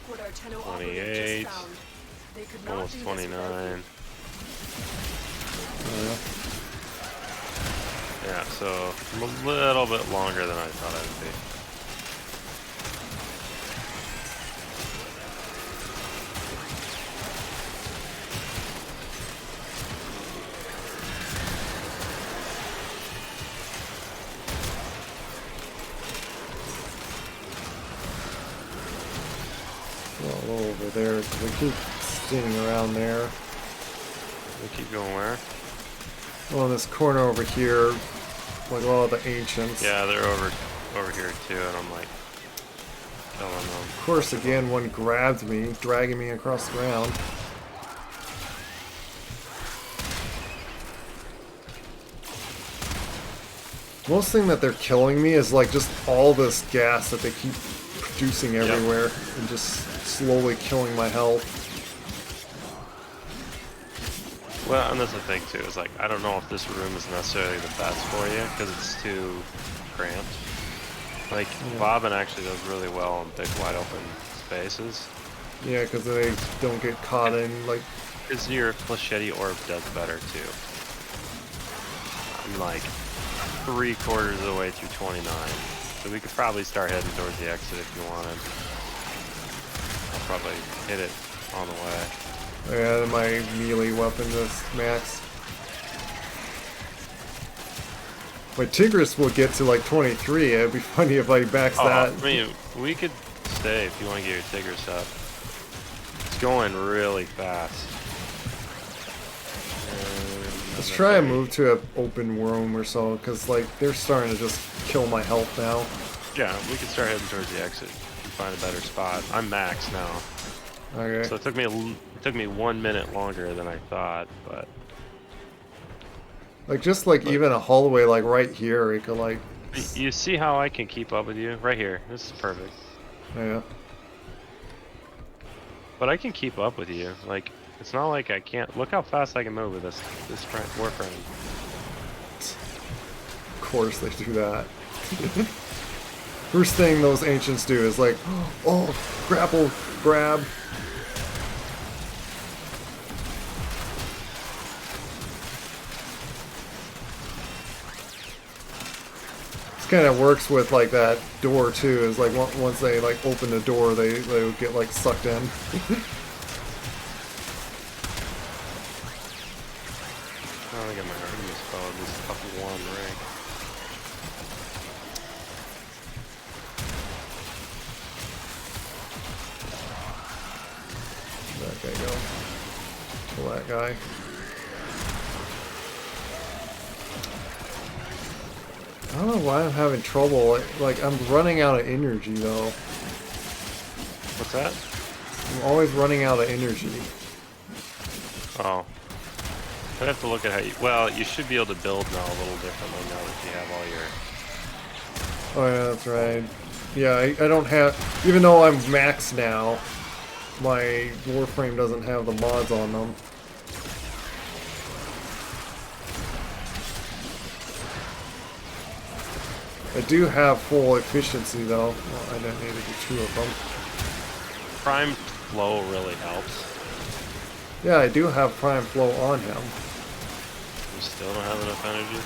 What our Tenno 28, just found. They could not almost do this 29. Yeah, so I'm a little bit longer than I thought I would be. Well, over there, because we keep standing around there. We keep going where? Well, in this corner over here, like all the ancients. Yeah, they're over here too, and I'm like killing them. Of course, again, one grabbed me, dragging me across the ground. Most thing that they're killing me is like just all this gas that they keep producing everywhere and just slowly killing my health. Well, and that's the thing too, is like, I don't know if this room is necessarily the best for you, because it's too cramped. Like, Bobbin actually does really well in big wide open spaces. Yeah, because they don't get caught in, like... Because your Flechette orb does better too. I'm like 3/4 of the way through 29. So we could probably start heading towards the exit if you wanted. I'll probably hit it on the way. Yeah, my melee weapon is max. My Tigris will get to like 23. It'd be funny if I max that. I mean, we could stay if you want to get your Tigris up. It's going really fast. Let's try and move to an open room or so, because like they're starting to just kill my health now. Yeah, we can start heading towards the exit. And find a better spot. I'm max now. Okay. So it took me 1 minute longer than I thought, but like just like even a hallway like right here, it could like. You see how I can keep up with you? Right here. This is perfect. Yeah. But I can keep up with you. Like, it's not like I can't. Look how fast I can move with this Warframe. Of course they do that. First thing those ancients do is like, oh, grapple, grab. This kind of works with like that door too. Is like once they like open the door, they would get like sucked in. Oh, I got my Artemis bow. This up one ring. that guy. I don't know why I'm having trouble. Like, I'm running out of energy, though. What's that? I'm always running out of energy. Oh. I'd have to look at how you... Well, you should be able to build now a little differently now that you have all your... Oh, yeah, that's right. Yeah, I don't have... Even though I'm max now, my Warframe doesn't have the mods on them. I do have full efficiency, though. Well, I don't need to do 2 of them. Prime flow really helps. Yeah, I do have prime flow on him. You still don't have enough energy?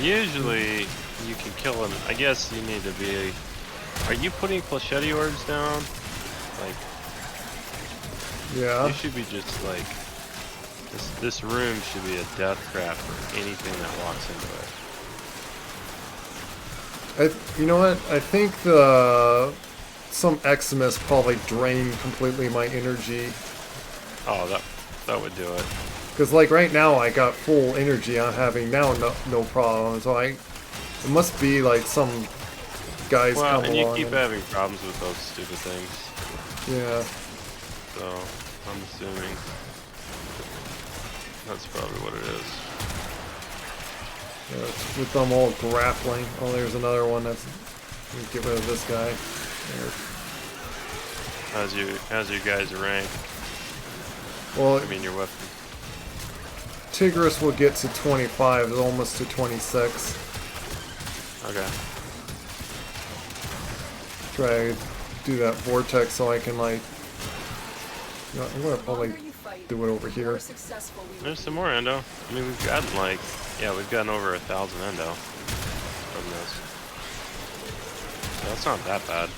Usually, you can kill him. I guess you need to be... Are you putting Flechette orbs down? Like... Yeah. You should be just like... This room should be a death trap for anything that walks into it. You know what? I think some Eximus probably drained completely my energy. Oh, that would do it. Because like right now I got full energy. I'm having now no problem. So it must be like some guys come along. Well, and you keep having problems with those stupid things. Yeah. So I'm assuming that's probably what it is. With them all grappling. Oh, there's another one that's... Let me get rid of this guy. There. How's your guys' rank? Well, I mean your weapon. Tigris will get to 25, almost to 26. Okay. Try to do that vortex so I can like... You know, I'm gonna probably do it over here. There's some more endo. I mean, we've gotten like... Yeah, we've gotten over 1,000 endo from this. So that's not that bad.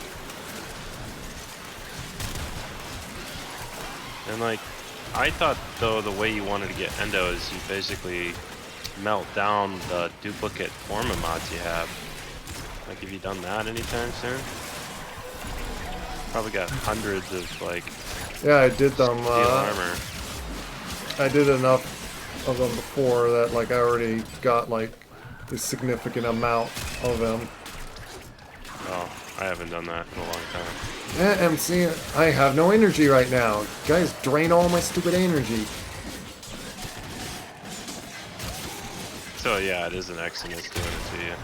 And like, I thought though the way you wanted to get endo is you basically melt down the duplicate forma mods you have. Like, have you done that anytime soon? Probably got hundreds of like... Yeah, I did them. Steel armor. I did enough of them before that like I already got like a significant amount of them. Oh, I haven't done that in a long time. Yeah, MC, I have no energy right now. Guys, drain all my stupid energy. So yeah, it is an Eximus doing it to you.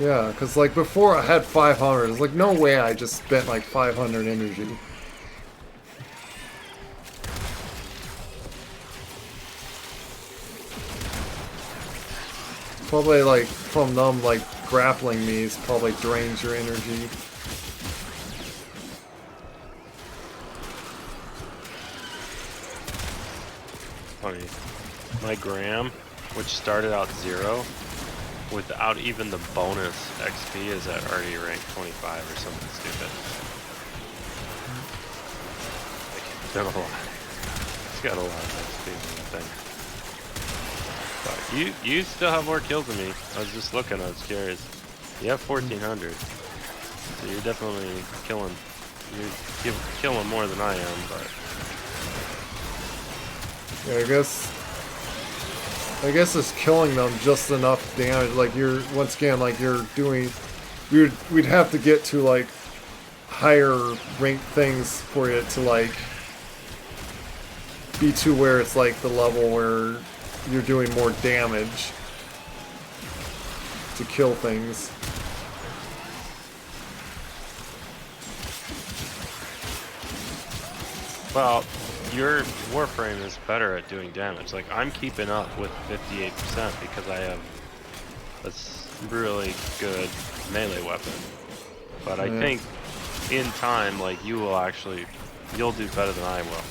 Yeah, because like before I had 500. It's like no way I just spent like 500 energy. Probably like from them like grappling me is probably drains your energy. Funny. My Graham, which started out 0, without even the bonus XP, is at already rank 25 or something stupid. Like, it's been a lot. It's got a lot of XP in that thing. But you still have more kills than me. I was just looking, I was curious. You have 1,400. So you're definitely killing. You're killing more than I am, but... Yeah, I guess it's killing them just enough damage. Like you're once again, like you're doing. We'd have to get to like higher ranked things for it to like be to where it's like the level where you're doing more damage to kill things. Well, your Warframe is better at doing damage. Like, I'm keeping up with 58% because I have a really good melee weapon. But I think in time, like, you'll do better than I will.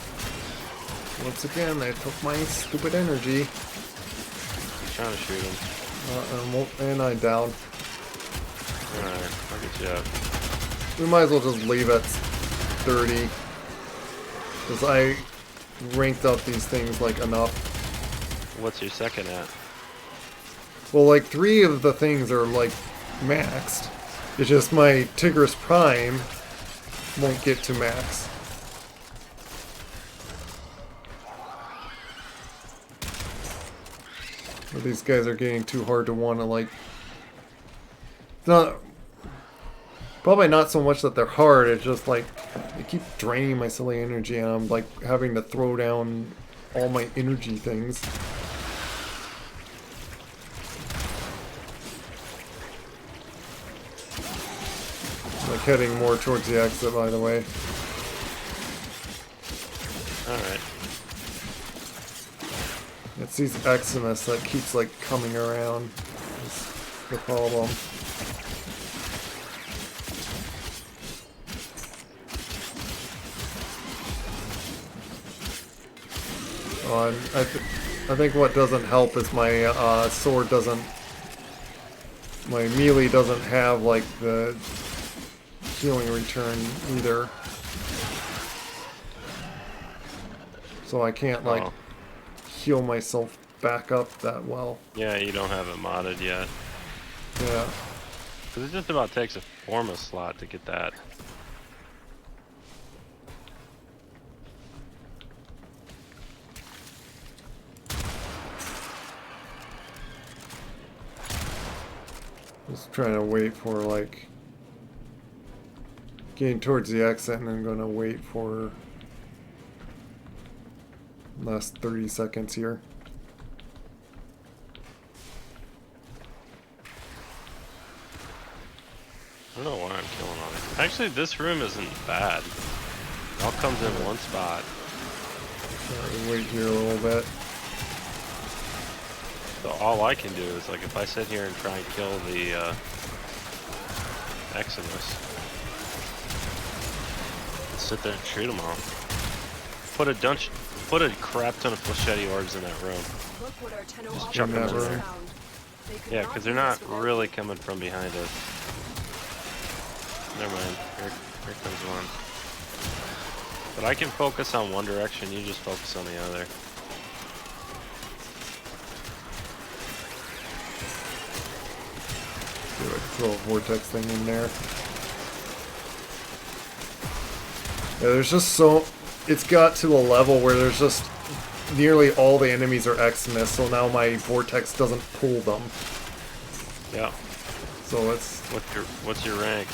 Once again, they took my stupid energy. I'm trying to shoot him. And I down. Alright, I'll get you up. We might as well just leave at 30. Because I ranked up these things like enough. What's your second at? Well, like 3 of the things are like maxed. It's just my Tigris Prime won't get to max. But these guys are getting too hard to want to, like... It's not... Probably not so much that they're hard, it's just like... They keep draining my silly energy and I'm like having to throw down all my energy things. Like heading more towards the exit, by the way. Alright. It's these Eximus that keeps like coming around. That's the problem. I think what doesn't help is my sword doesn't... My melee doesn't have like the healing return either. So I can't like heal myself back up that well. Yeah, you don't have it modded yet. Yeah. Because it just about takes a Forma slot to get that. Just trying to wait for like getting towards the exit and then gonna wait for last 30 seconds here. I don't know why I'm killing on it. Actually, this room isn't bad. It all comes in one spot. Wait here a little bit. So all I can do is, like, if I sit here and try and kill the Eximus, sit there and shoot them all. Put a crap ton of flechette orbs in that room. Just chuck them in there. Yeah, because they're not really coming from behind us. Never mind. Here comes one. But I can focus on one direction, you just focus on the other. Throw a vortex thing in there. Yeah, there's just so... It's got to a level where there's just... Nearly all the enemies are Eximus, so now my vortex doesn't pull them. Yeah. So it's... What's your rank?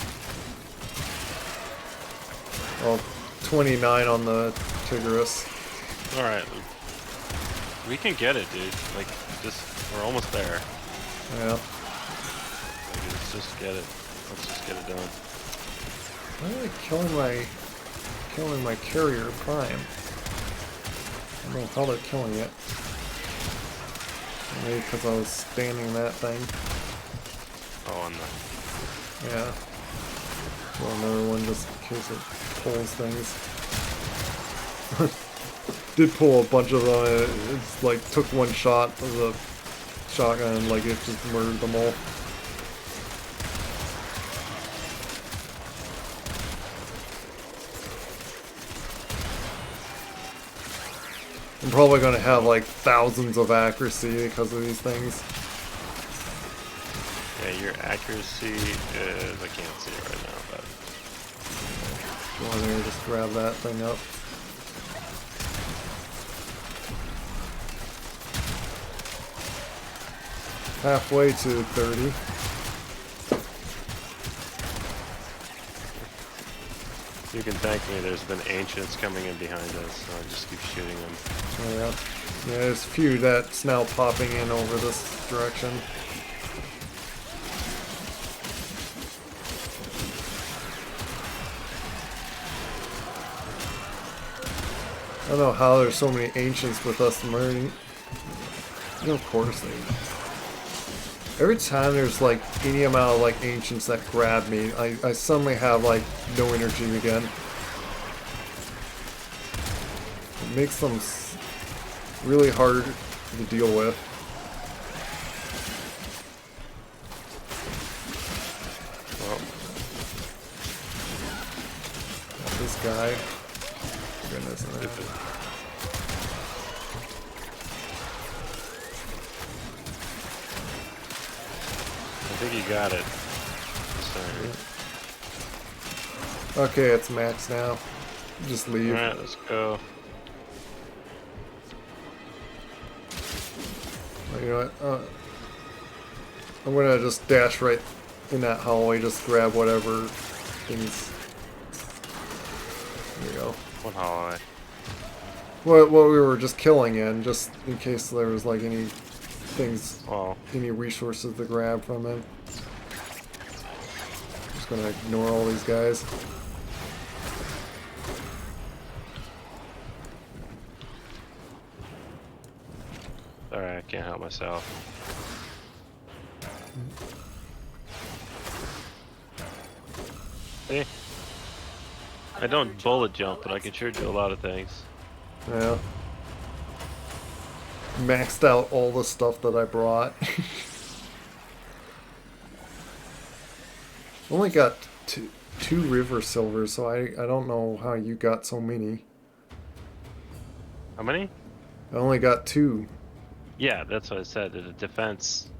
Well, 29 on the Tigris. Alright. We can get it, dude. Like, we're almost there. Yeah. Let's just get it. Let's just get it done. Why am I killing my carrier prime? I don't know how they're killing it. Maybe because I was standing that thing. Oh, on the... Yeah. Well, another one just in case it pulls things. Did pull a bunch of them, and it's like took one shot of the shotgun and like it just murdered them all. I'm probably gonna have like thousands of accuracy because of these things. Yeah, your accuracy is... I can't see it right now, but... Go in there and just grab that thing up. Halfway to 30. You can thank me, there's been ancients coming in behind us, so I just keep shooting them. Oh, yeah. Yeah, there's a few that's now popping in over this direction. I don't know how there's so many ancients with us murdering. Of course they... Every time there's like any amount of like ancients that grab me, I suddenly have like no energy again. It makes them really hard to deal with. Well, got this guy. Goodness, man. I think you got it. Okay, it's max now. Just leave. Alright, let's go. You know what? I'm gonna just dash right in that hallway, just grab whatever things. There you go. What hallway? What we were just killing in, just in case there was like any things, any resources to grab from him. Just gonna ignore all these guys. Sorry, I can't help myself. See? I don't bullet jump, but I can sure do a lot of things. Yeah. Maxed out all the stuff that I brought. Only got two river silvers, so I don't know how you got so many. How many? I only got 2. Yeah, that's what I said. The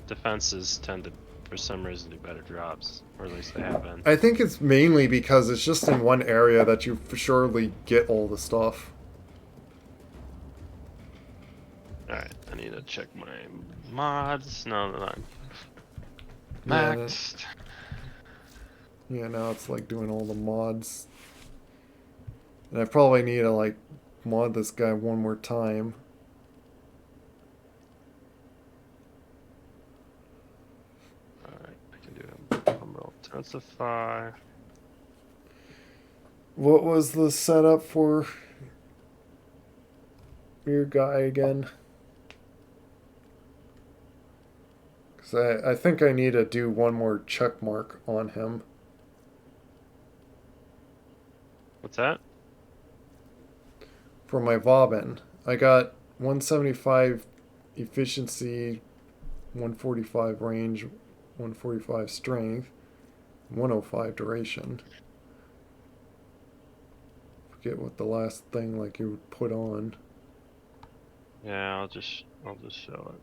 defenses tend to, for some reason, do better drops, or at least they have been. I think it's mainly because it's just in one area that you surely get all the stuff. Alright, I need to check my mods. No, they're not maxed. Yeah, now it's like doing all the mods. And I probably need to like mod this guy one more time. Alright, I can do him. Intensify. What was the setup for your guy again? Because I think I need to do one more check mark on him. What's that? For my Vauban. I got 175 efficiency, 145 range, 145 strength, 105 duration. Forget what the last thing like you would put on. Yeah, I'll just show it.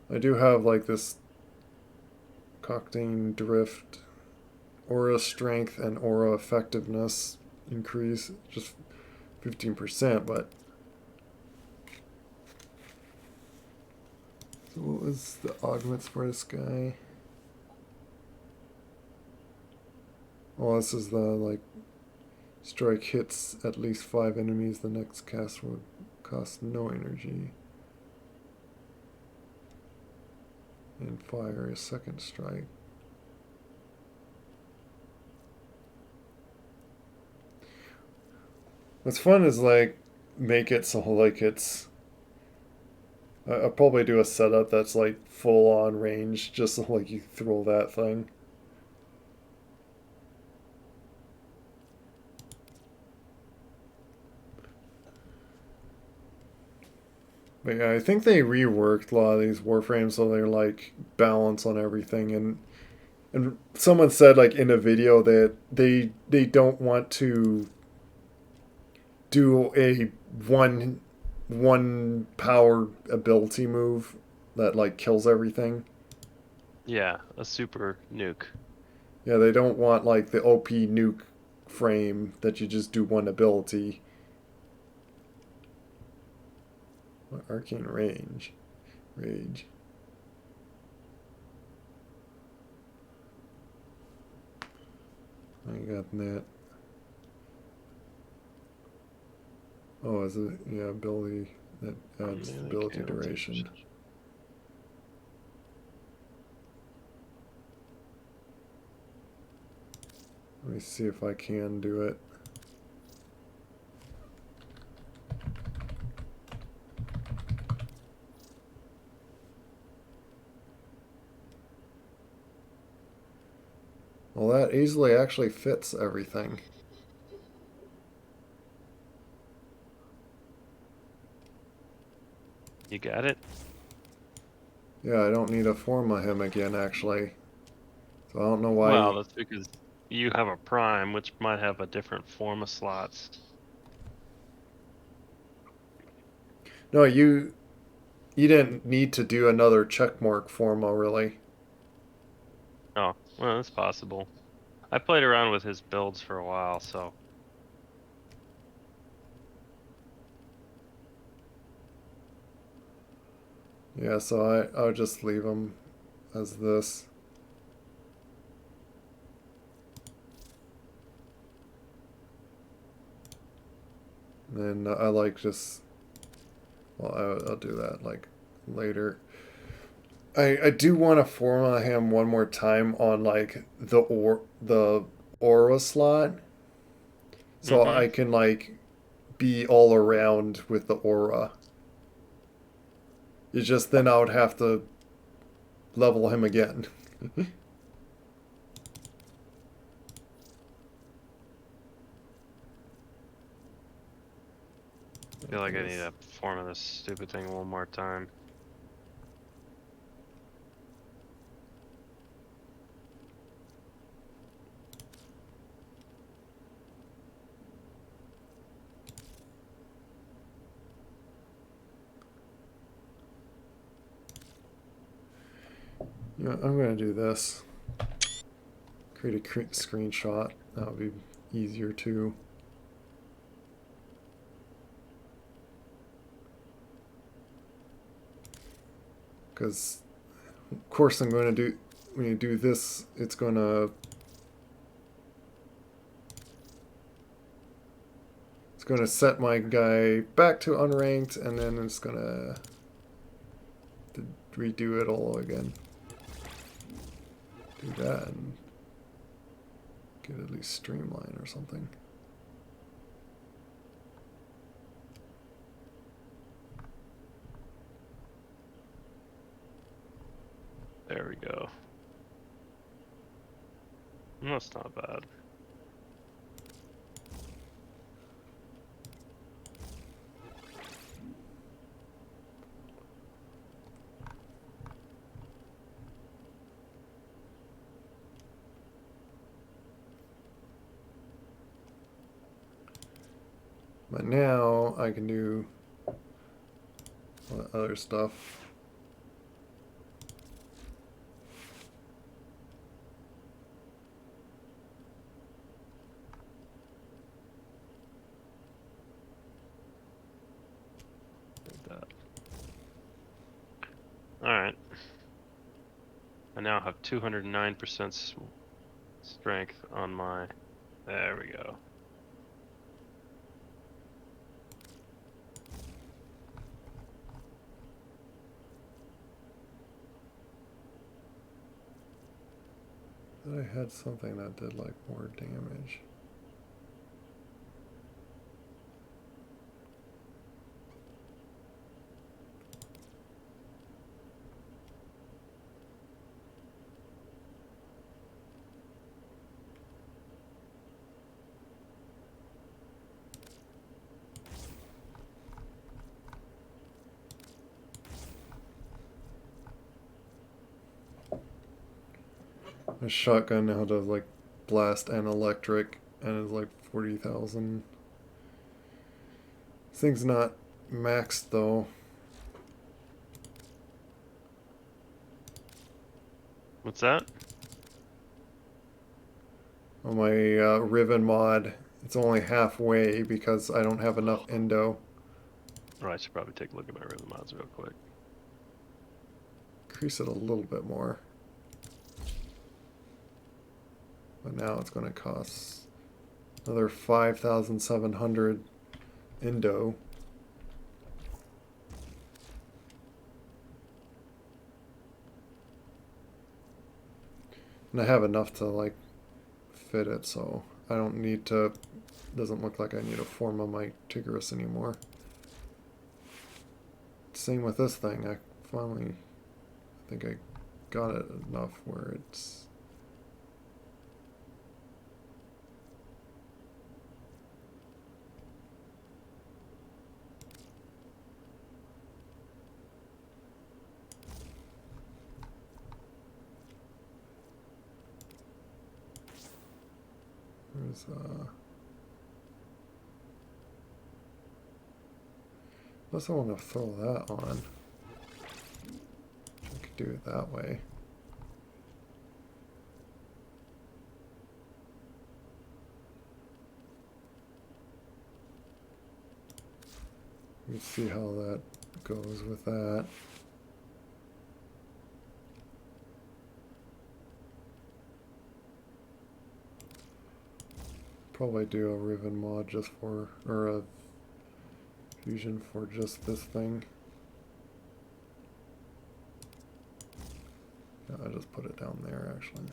I do have like this Cocktail Drift, Aura Strength, and Aura Effectiveness increase, just 15%, but... So what was the augments for this guy? Oh, this is the, like, strike hits at least 5 enemies, the next cast would cost no energy. And fire a second strike. What's fun is like make it so like it's I'll probably do a setup that's like full on range, just so like you throw that thing. But yeah, I think they reworked a lot of these Warframes so they're like balance on everything, and someone said like in a video that they don't want to do a one power ability move that like kills everything. Yeah, a super nuke. Yeah, they don't want like the OP nuke frame that you just do one ability. Arcane Rage. I got that. Oh, is it? Yeah, ability that adds ability duration. Let me see if I can do it. Well, that easily actually fits everything. You got it? Yeah, I don't need a form of him again, actually. So I don't know why... Well, that's because you have a prime, which might have a different form of slots. No, you didn't need to do another checkmark forma, really. Oh, well, that's possible. I played around with his builds for a while, so Yeah, so I would just leave them as this. And then I like just, well, I'll do that like later. I do want to format him one more time on like the aura slot, so I can like be all around with the aura. It's just then I would have to level him again. I feel like I need to form this stupid thing one more time. Yeah, I'm gonna do this. Create a screenshot. That would be easier too. Because, of course, I'm going to do, when you do this, it's going to set my guy back to unranked, and then it's going to redo it all again. Do that and get at least streamline or something. There we go. That's not bad. But now I can do other stuff. Alright. I now have 209% strength on my... There we go. I had something that did like more damage. A shotgun now does like blast and electric, and is like 40,000. This thing's not maxed though. What's that? On my Riven mod, it's only halfway because I don't have enough endo. Oh, I should probably take a look at my rhythm mods real quick. Increase it a little bit more. But now it's going to cost another 5,700 endo. And I have enough to like fit it, so I don't need to, doesn't look like I need a form on my Tigris anymore. Same with this thing. I finally, I think I got it enough where it's unless I want to throw that on. I could do it that way. Let's see how that goes with that. Probably do a Riven mod just for, or a fusion for just this thing. Yeah, I'll just put it down there actually.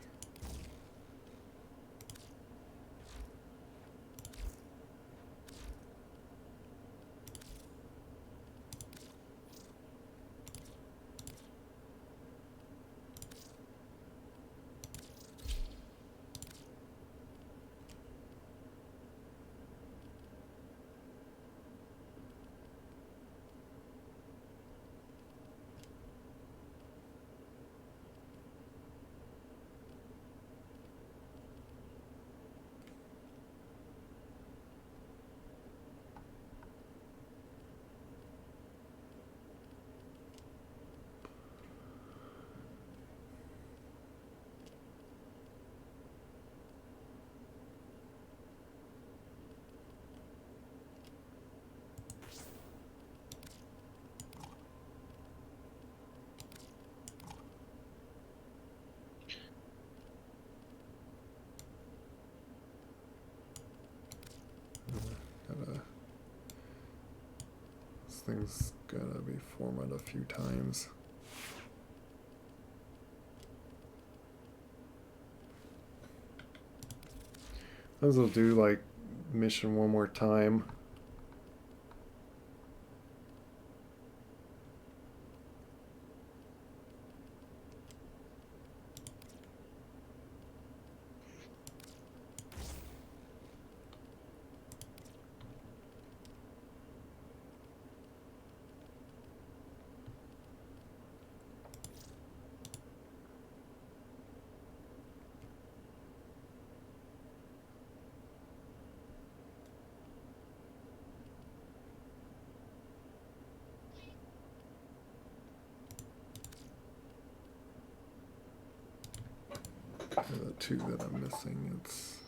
This thing's gotta be formatted a few times. Might as well do like mission one more time. The two that I'm missing, it's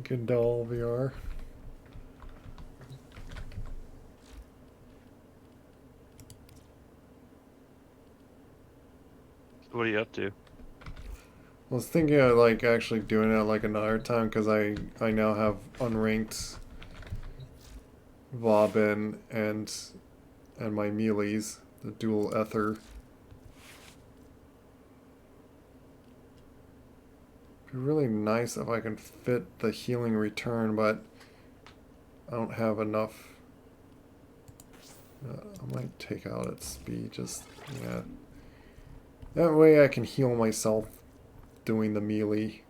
Gandal VR. What are you up to? I was thinking of like actually doing it like another time because I now have unranked Vauban and my melees, the dual ether. It'd be really nice if I can fit the healing return, but I don't have enough. I might take out its speed, just, yeah. That way I can heal myself doing the melee.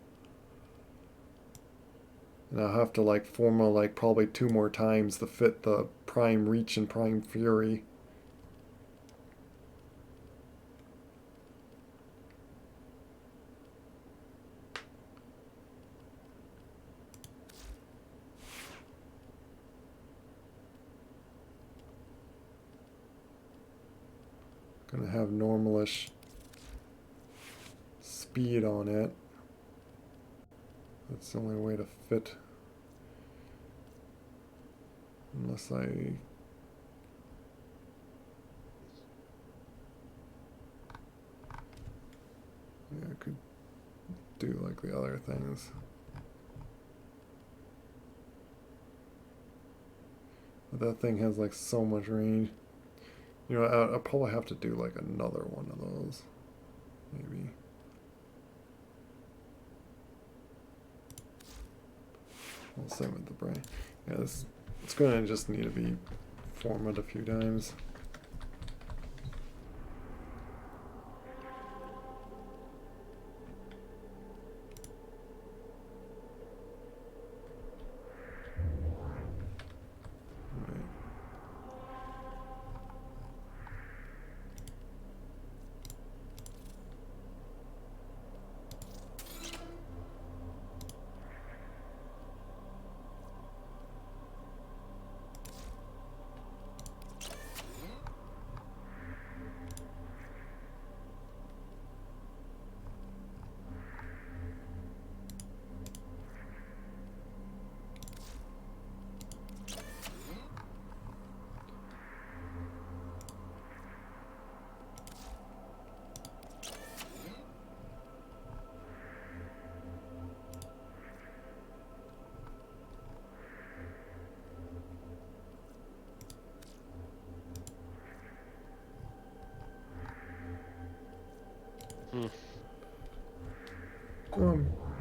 And I'll have to like forma like probably 2 more times to fit the Prime Reach and Prime Fury. Gonna have normalish speed on it. That's the only way to fit. Unless I... Yeah, I could do like the other things. But that thing has like so much range. You know, I'll probably have to do like another one of those. Maybe. Well, same with the brain. Yeah, it's going to just need to be formatted a few times.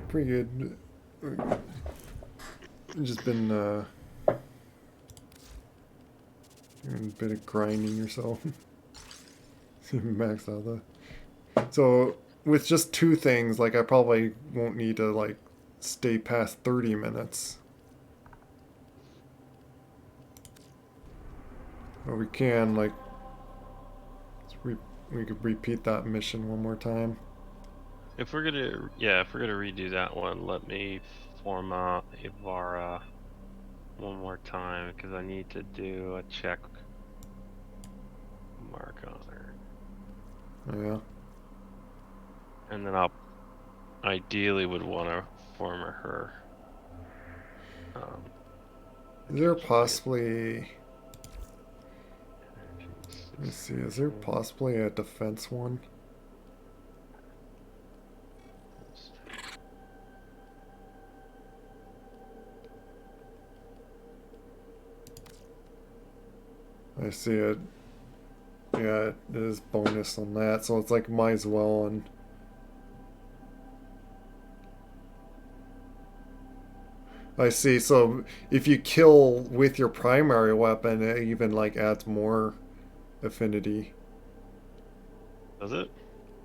Pretty good. Just been doing a bit of grinding or so. Max out the. So with just 2 things, like I probably won't need to like stay past 30 minutes. But we can like we could repeat that mission one more time. If we're gonna redo that one, let me form out Ivara one more time because I need to do a check mark on her. Oh, yeah. And then I'll ideally would want to form her. Is there possibly? Let me see. Is there possibly a defense one? I see it. Yeah, it is bonus on that, so it's like might as well. And I see. So if you kill with your primary weapon, it even like adds more affinity. Does it?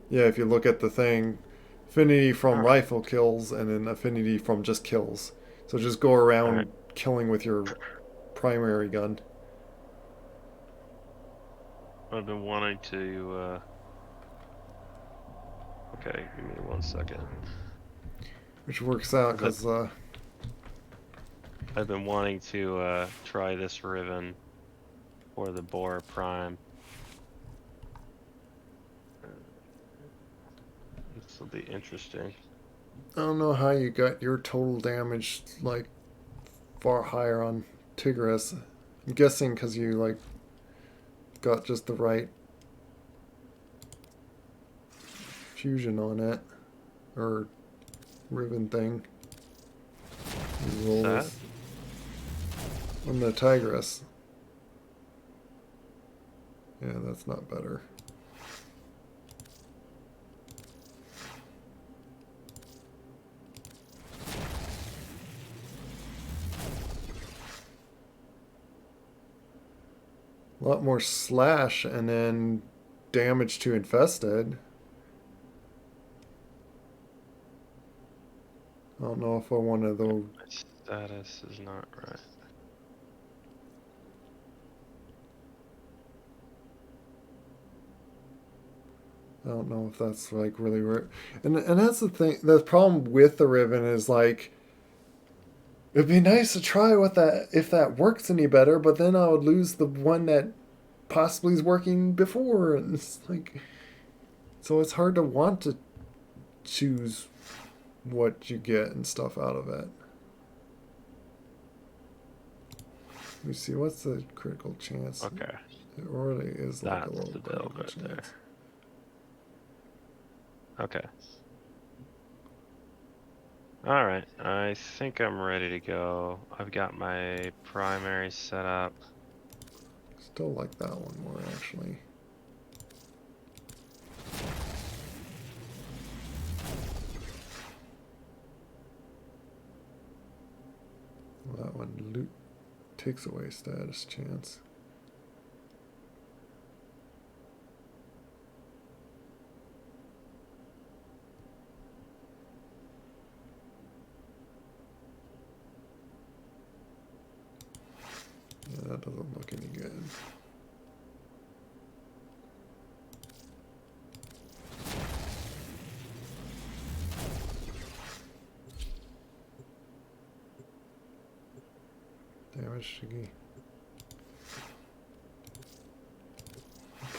Yeah, if you look at the thing, affinity from rifle kills and then affinity from just kills. So just go around killing with your primary gun. I've been wanting to. Okay, give me 1 second. Which works out because. I've been wanting to try this Riven for the Boar Prime. This will be interesting. I don't know how you got your total damage like far higher on Tigris. I'm guessing because you like got just the right fusion on it or ribbon thing. That? On the Tigris. Yeah, that's not better. A lot more slash and then damage to infested. I don't know if I want to though. My status is not right. I don't know if that's like really rare. And that's the thing. The problem with the Riven is like it'd be nice to try what that if that works any better, but then I would lose the one that possibly is working before, and it's like so it's hard to want to choose what you get and stuff out of it. Let me see, what's the critical chance? Okay. It really is like That's a little the build critical right chance. there. Okay. Alright, I think I'm ready to go. I've got my primary set up. Still like that one more actually. Well, that one loot takes away status chance. Yeah, that doesn't look any good. Damage Shiggy.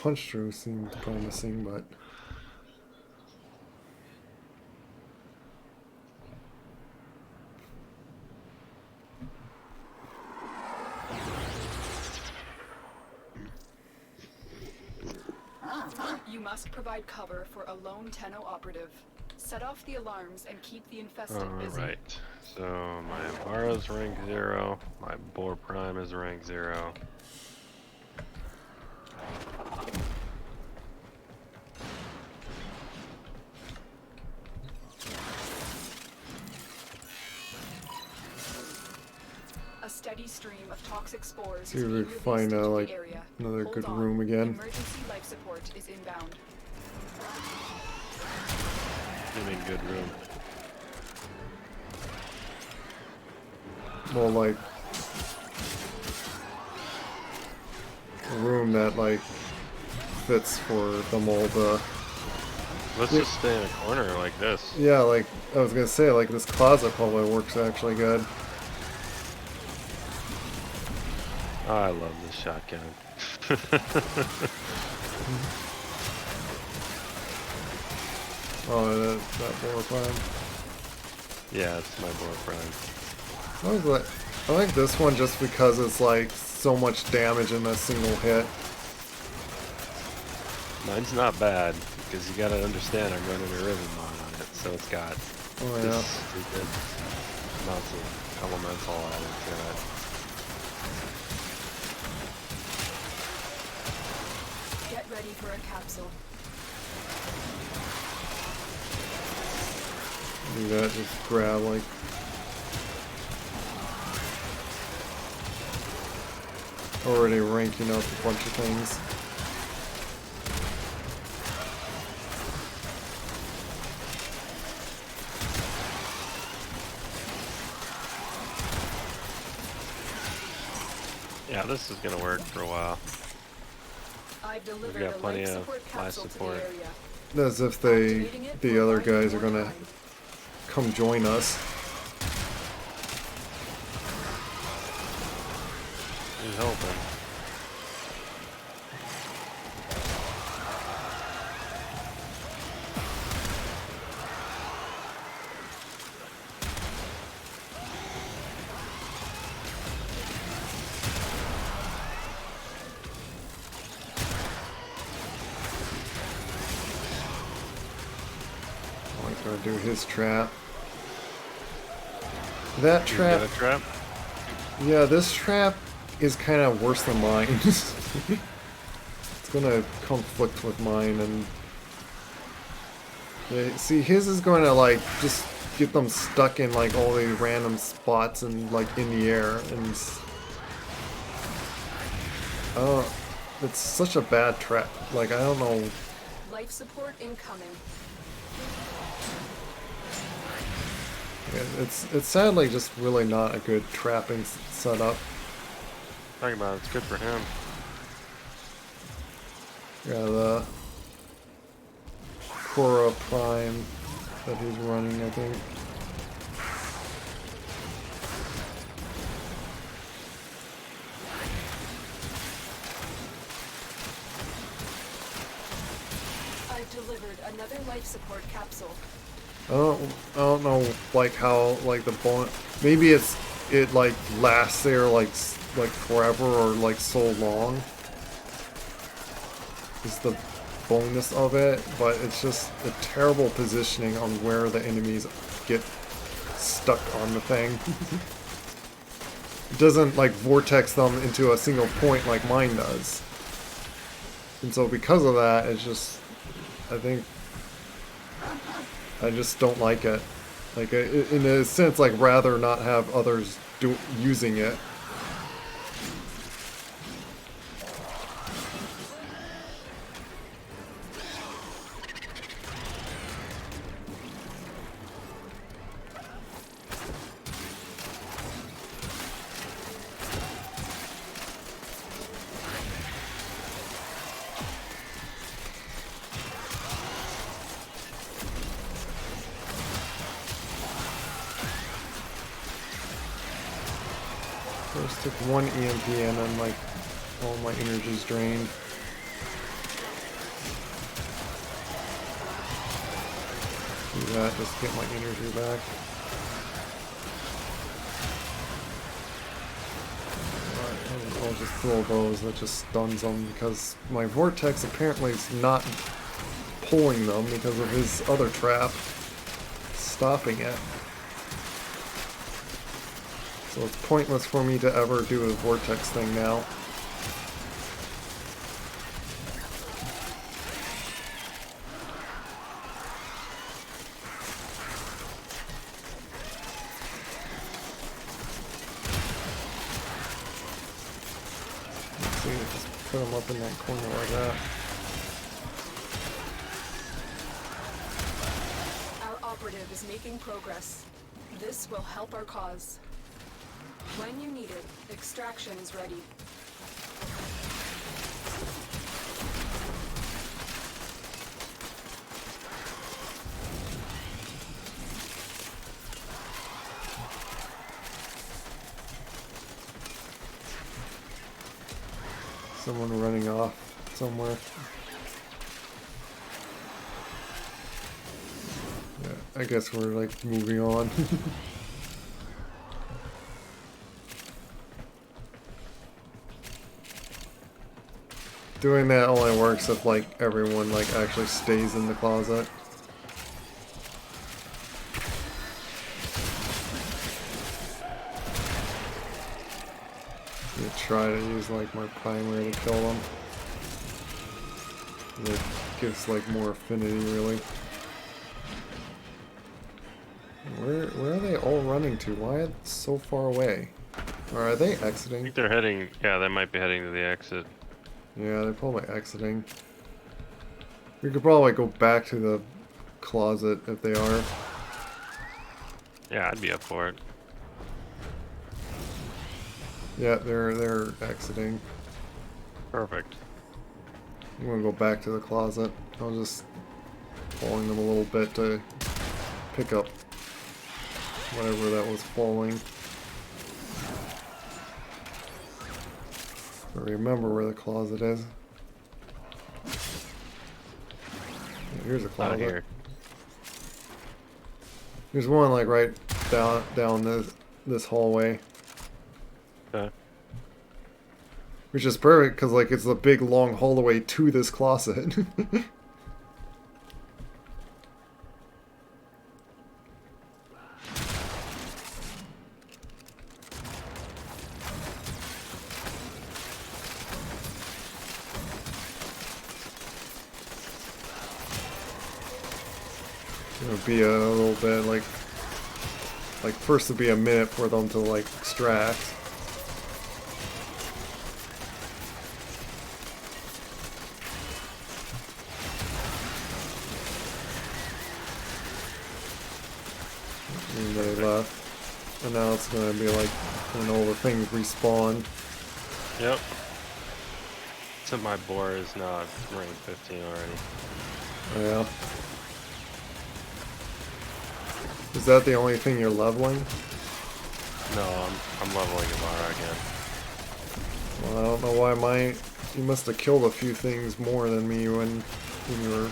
Punch through seemed promising, but You must provide cover for a lone Tenno operative. Set off the alarms and keep the infested busy. Alright, so my Avara's rank 0, my Boar Prime is rank 0. steady stream of toxic spores See is if being we released find into like the area. another Hold good on. room again. Emergency life support is inbound. I'm in good room. Well, like a room that like fits for them all to. Let's just stay in a corner like this. Yeah, like I was gonna say, like this closet probably works actually good. Oh, I love this shotgun. Oh, that Warframe. Yeah, it's my Warframe. I like this one just because it's like so much damage in a single hit. Mine's not bad, because you gotta understand I'm running a ribbon mod on it, so it's got this stupid amounts of elemental added to it. Get ready for a capsule. Do that, just grab like. Already ranking up a bunch of things. Yeah, this is gonna work for a while. I've delivered We've got a plenty life of support life capsule to support. the area. As if the other guys are gonna come join us. Who's helping? Like to do his trap. That trap. You got a trap? Yeah, this trap is kind of worse than mine. It's gonna conflict with mine, and yeah, see, his is going to like just get them stuck in like all the random spots and like in the air, and it's such a bad trap. Like I don't know. Life support incoming. Yeah, it's sadly just really not a good trapping setup. Talking about it's good for him. Yeah, the Cora Prime that he's running, I think. I've delivered another life support capsule. I don't know like how like the bonus. Maybe it like lasts there like forever or like so long. Is the bonus of it, but it's just a terrible positioning on where the enemies get stuck on the thing. It doesn't like vortex them into a single point like mine does. And so because of that, it's just, I think, I just don't like it. Like in a sense, like rather not have others using it. First took one EMP and then like all my energy's drained. Do that, just get my energy back. Alright, I'll just throw those, that just stuns them because my vortex apparently is not pulling them because of his other trap stopping it. So it's pointless for me to ever do a vortex thing now. actually just put them up in that corner like that. Our operative is making progress. This will help our cause. When you need it, extraction is ready. Someone running off somewhere. Yeah, I guess we're like moving on. Doing that only works if like everyone like actually stays in the closet. I'm gonna try to use like my primary to kill them. It gives like more affinity really. Where are they all running to? Why are they so far away? Or are they exiting? I think they're heading, yeah, they might be heading to the exit. Yeah, they're probably exiting. We could probably go back to the closet if they are. Yeah, I'd be up for it. Yeah, they're exiting. Perfect. I'm gonna go back to the closet. I was just pulling them a little bit to pick up whatever that was falling. But remember where the closet is. Yeah, here's a closet. Here. There's one like right down this hallway. Okay. Which is perfect because like it's the big long hallway to this closet. It'll be a little bit like first it'll be a minute for them to like extract. And they left. And now it's gonna be like when all the things respawn. Yep. Except my boar is not rank 15 already. Oh, yeah. Is that the only thing you're leveling? No, I'm leveling Amara again. Well, I don't know why you must have killed a few things more than me when you were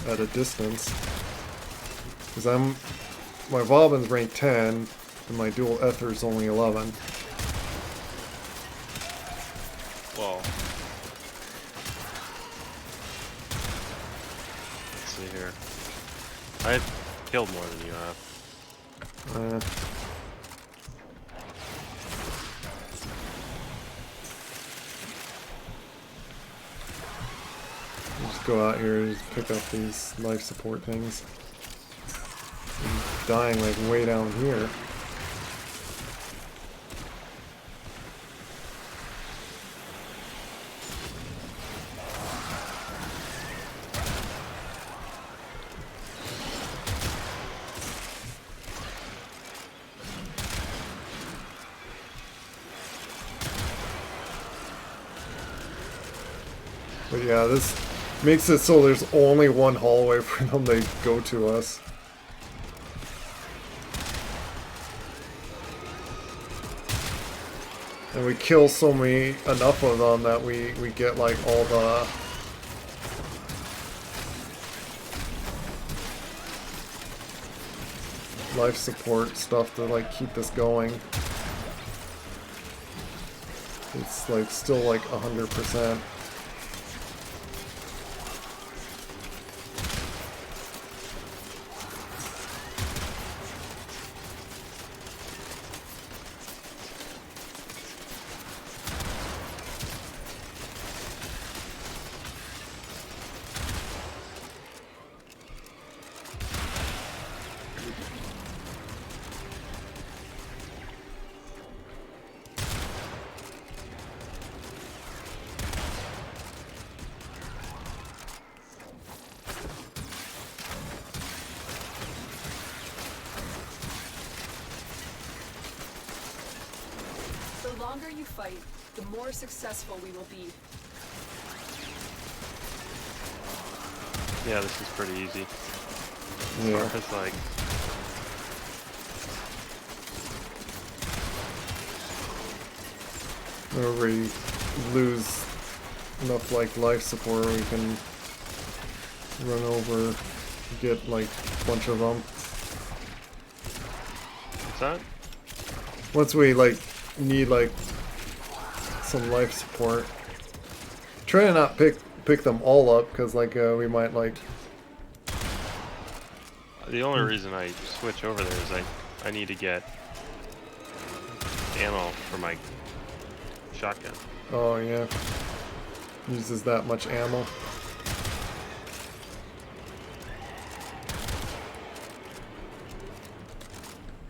at a distance. Because my Valvin's rank 10, and my dual Ether's only 11. Well, let's see here. I've killed more than you have. Just go out here and just pick up these life support things. I'm dying like way down here. But yeah, this makes it so there's only one hallway for them to go to us. And we kill enough of them that we get like all the life support stuff to like keep us going. It's like still like 100%. longer you fight, the more successful we will be. Yeah, this is pretty easy. Yeah. It's like Whenever we lose enough like life support, we can run over, get like a bunch of them. what's that? Once we like need like some life support, try to not pick them all up because like we might like. The only reason I switch over there is I need to get ammo for my shotgun. Oh yeah, uses that much ammo.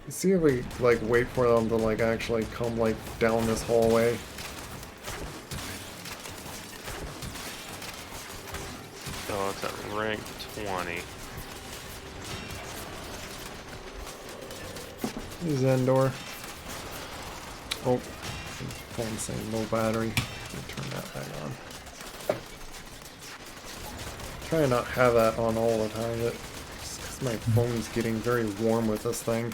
See if we like wait for them to like actually come like down this hallway. So it's at rank 20. Use Endor. Oh, phone's saying low battery. Turn that back on. Try and not have that on all the time, but just because my phone's getting very warm with this thing.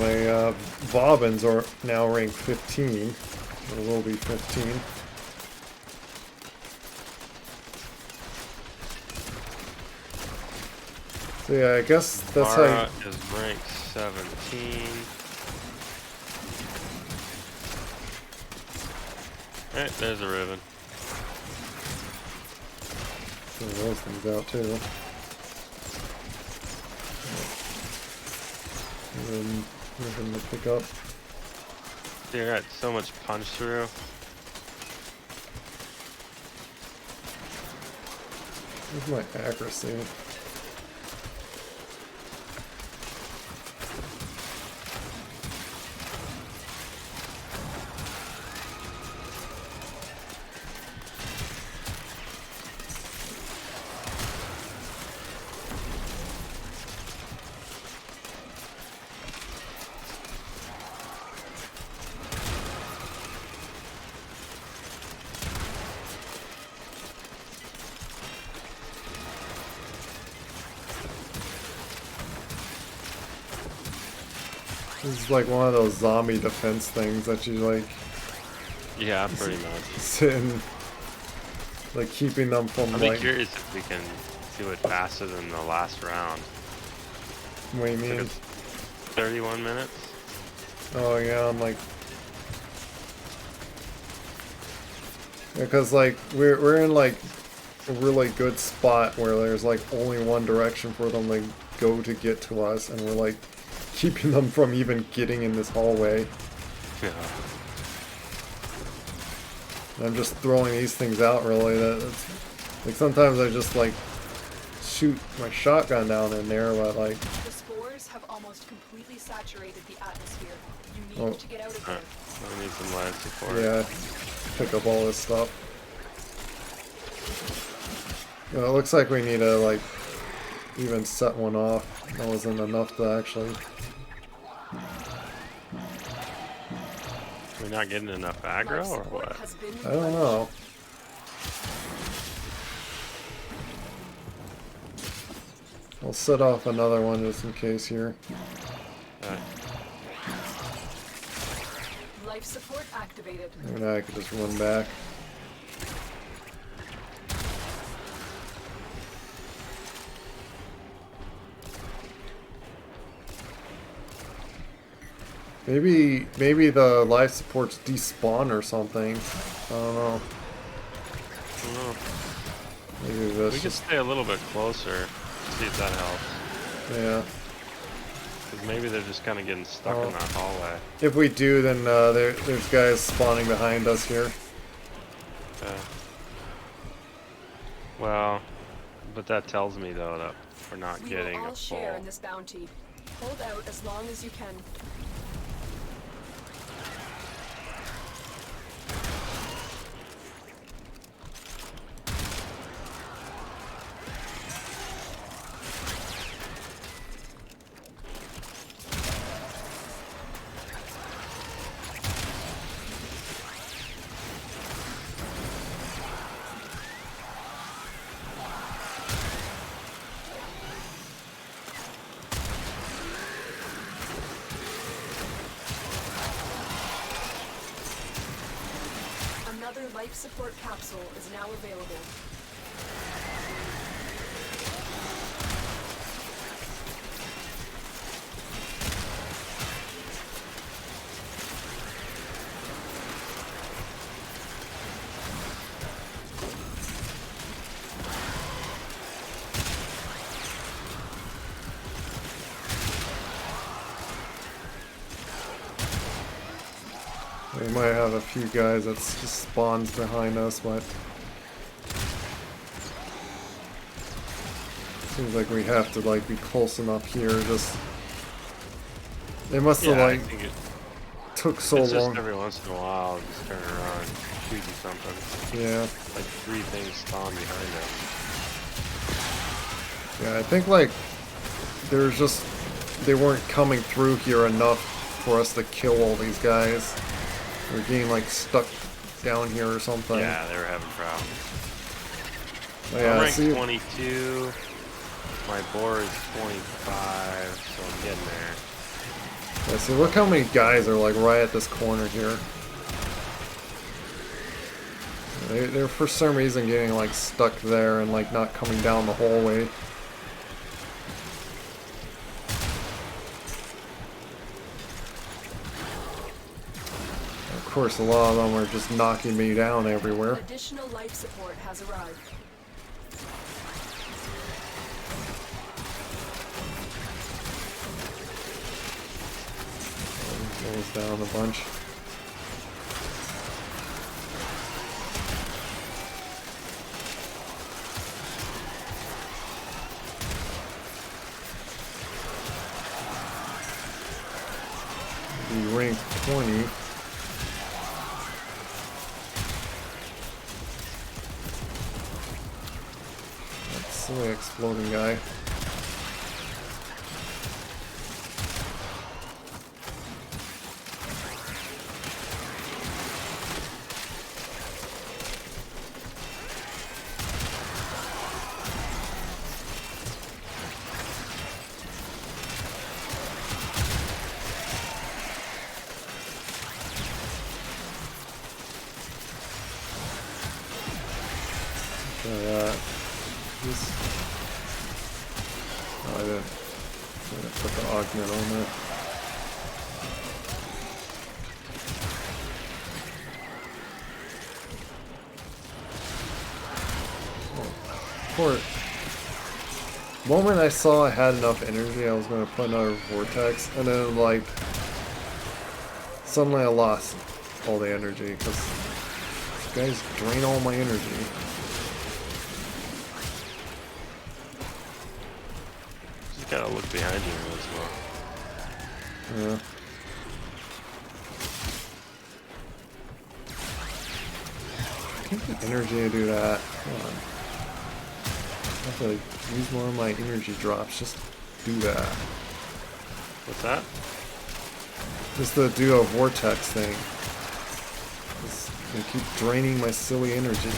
My bobbins are now ranked 15, or will be 15. So yeah, I guess that's how Mara is ranked 17. Alright, there's a ribbon. Throw those things out too. And then ribbon to pick up. Dude, I got so much punch through. Where's my accuracy? This is like one of those zombie defense things that you like. Yeah, pretty much. Sitting, like keeping them from I'll like. be curious if we can do it faster than the last round. What do you mean? 31 minutes? Oh yeah, I'm like. Because like we're in like a really good spot where there's like only one direction for them to go to get to us, and we're like keeping them from even getting in this hallway. Yeah. And I'm just throwing these things out really. That's, like sometimes I just like shoot my shotgun down in there, but like. The spores have almost completely saturated the atmosphere. You need to get out of there. I need some life support. Yeah, pick up all this stuff. Well, it looks like we need to like even set one off. That wasn't enough to actually. We're not getting enough aggro or what? I don't know. I'll set off another one just in case here. Life support activated. Maybe now I could just run back. Maybe the life supports despawn or something. I don't know. Maybe this. We could stay a little bit closer. See if that helps. Yeah. Because maybe they're just kind of getting stuck in that hallway. If we do, then there's guys spawning behind us here. Okay. Well, But that tells me though that we're not We getting will all a share full. in this bounty. Hold out as long as you can. Another life support capsule is now available. We might have a few guys that just spawns behind us, but seems like we have to like be close enough here. Just they must have like I think took so it's long. just every once in a while just turn around and shoot you something. Yeah. Like 3 things spawn behind us. Yeah, I think like there's just they weren't coming through here enough for us to kill all these guys. We're getting like stuck down here or something. Yeah, they were having problems. Oh, yeah, I'm ranked see, 22. My boar is 25, so I'm getting there. yeah, see, look how many guys are like right at this corner here. They're for some reason getting like stuck there and like not coming down the hallway. Of course, a lot of them are just knocking me down everywhere. Additional life support has arrived. Goes down a bunch. Be ranked 20. That silly exploding guy. I didn't put the augment on there. For the moment I saw I had enough energy, I was going to put another vortex, and then like suddenly I lost all the energy because these guys drain all my energy. Gotta look behind you as well. Yeah. I can't get energy to do that. Come on. I have to use one of my energy drops just to do that. What's that? Just to do a vortex thing. They keep draining my silly energy.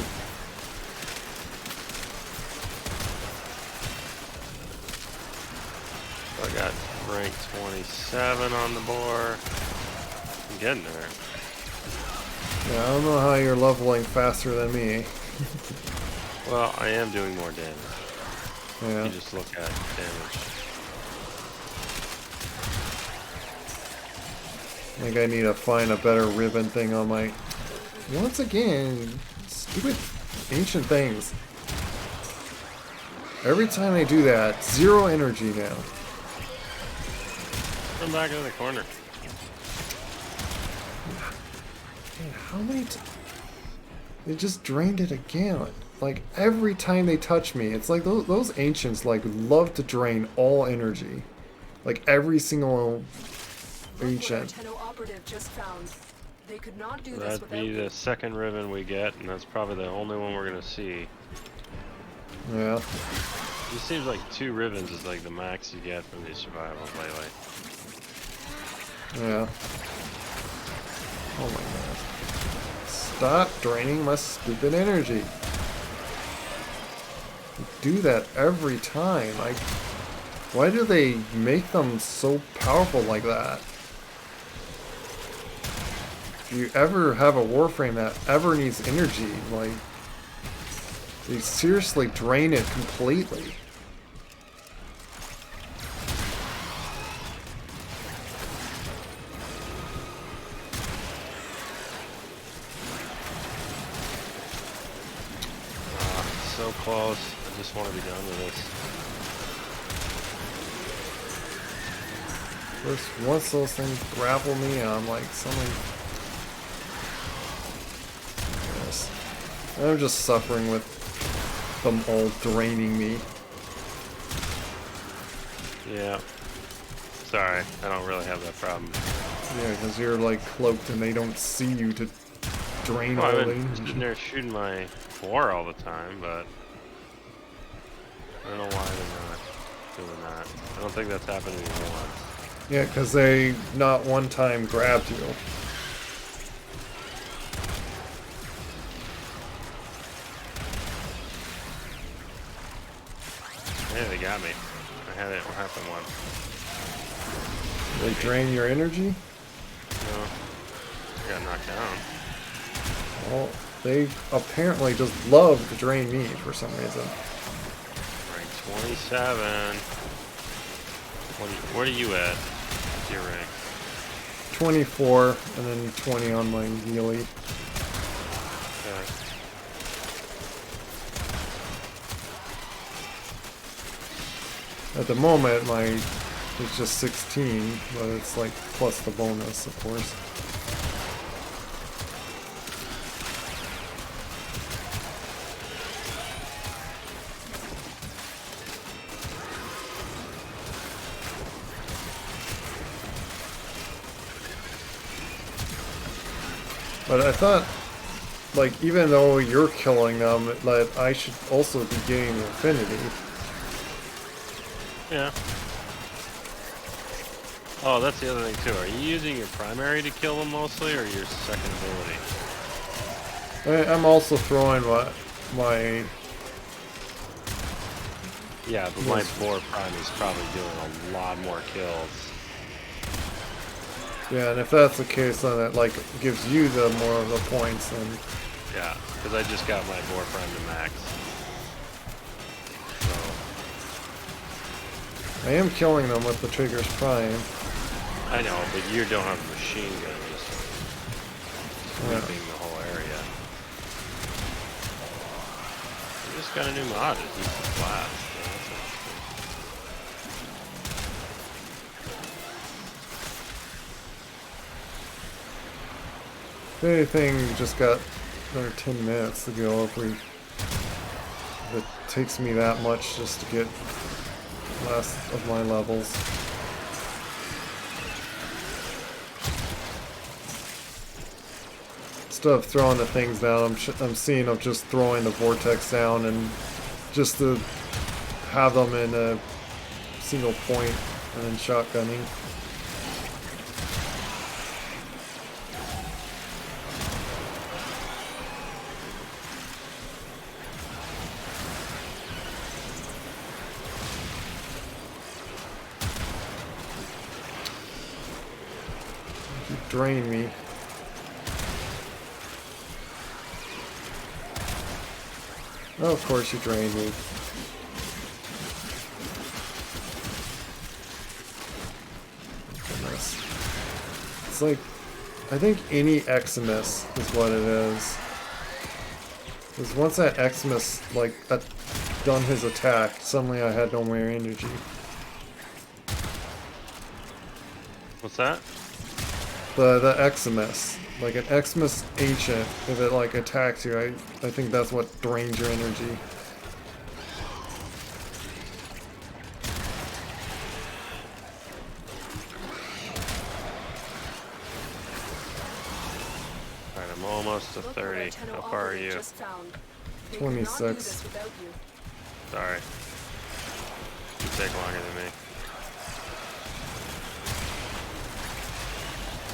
I got rank 27 on the board. I'm getting there. Yeah, I don't know how you're leveling faster than me. Well, I am doing more damage. Yeah. You just look at damage. I think I need to find a better ribbon thing on my... Once again, stupid ancient things. Every time I do that, 0 energy now. Come back in the corner. Man, how many They just drained it again. like every time they touch me, it's like those ancients like love to drain all energy. Like every single ancient. Operative just found. They could not do this That'd without be the second ribbon we get, and that's probably the only one we're gonna see. Yeah. It seems like 2 ribbons is like the max you get from these survivals lately. Yeah. Oh my god. Stop draining my stupid energy. You do that every time. Why do they make them so powerful like that? If you ever have a Warframe that ever needs energy, like, they seriously drain it completely. So close. I just want to be done with this. First, once those things grapple me, I'm like, something. Yes. I'm just suffering with them all draining me. Yeah. Sorry, I don't really have that problem. Yeah, because you're like cloaked and they don't see you to drain Well, all I've the been energy. sitting there shooting my boar all the time, but I don't know why they're not doing that. I don't think that's happened anymore. Yeah, because they not one time grabbed you. Yeah, they got me. I had it happen once. They drain your energy? No. I got knocked down. Well, they apparently just love to drain me for some reason. Rank 27. What are you at? What's your rank? 24, and then 20 on my Healy. Okay. At the moment, it's just 16, but it's like plus the bonus, of course. But I thought, like, even though you're killing them, that I should also be getting the affinity. Yeah. Oh, that's the other thing too. Are you using your primary to kill them mostly, or your second ability? I'm also throwing my Yeah, but my boar prime is probably doing a lot more kills. Yeah, and if that's the case, then it like gives you the more of the points. Then yeah, because I just got my boar prime to max. I am killing them with the Trigger's Prime. I know, but you don't have a machine gun just sweeping the whole area. You just got a new mod that keeps the blast. If anything, just got another 10 minutes to go. If it takes me that much just to get last of my levels. Instead of throwing the things down, I'm seeing of just throwing the vortex down and just to have them in a single point and then shotgunning. Drain me. Oh, of course you drained me. Goodness. It's like, I think any Eximus is what it is. Because once that Eximus, like, done his attack, suddenly I had no more energy. What's that? The Eximus. Like an Eximus Ancient, if it like attacks you, I think that's what drains your energy. Alright, I'm almost to 30. How far are you? 26. Sorry. You take longer than me.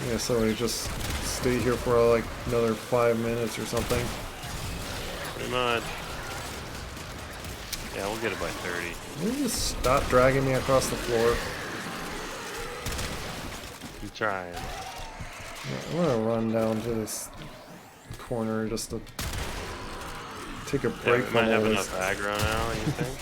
Yeah, so we just stay here for like another 5 minutes or something. Pretty much. Yeah, we'll get it by 30. Can you just stop dragging me across the floor? I'm trying. Yeah, I'm gonna run down to this corner just to take a break We from might all have this. enough aggro now, you think?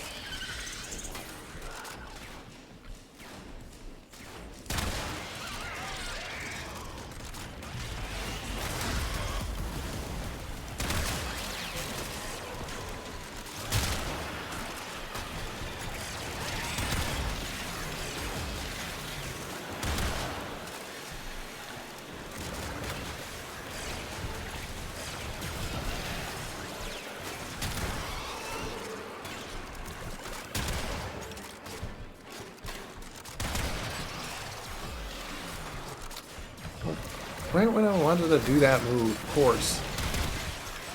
Right when I wanted to do that move, of course.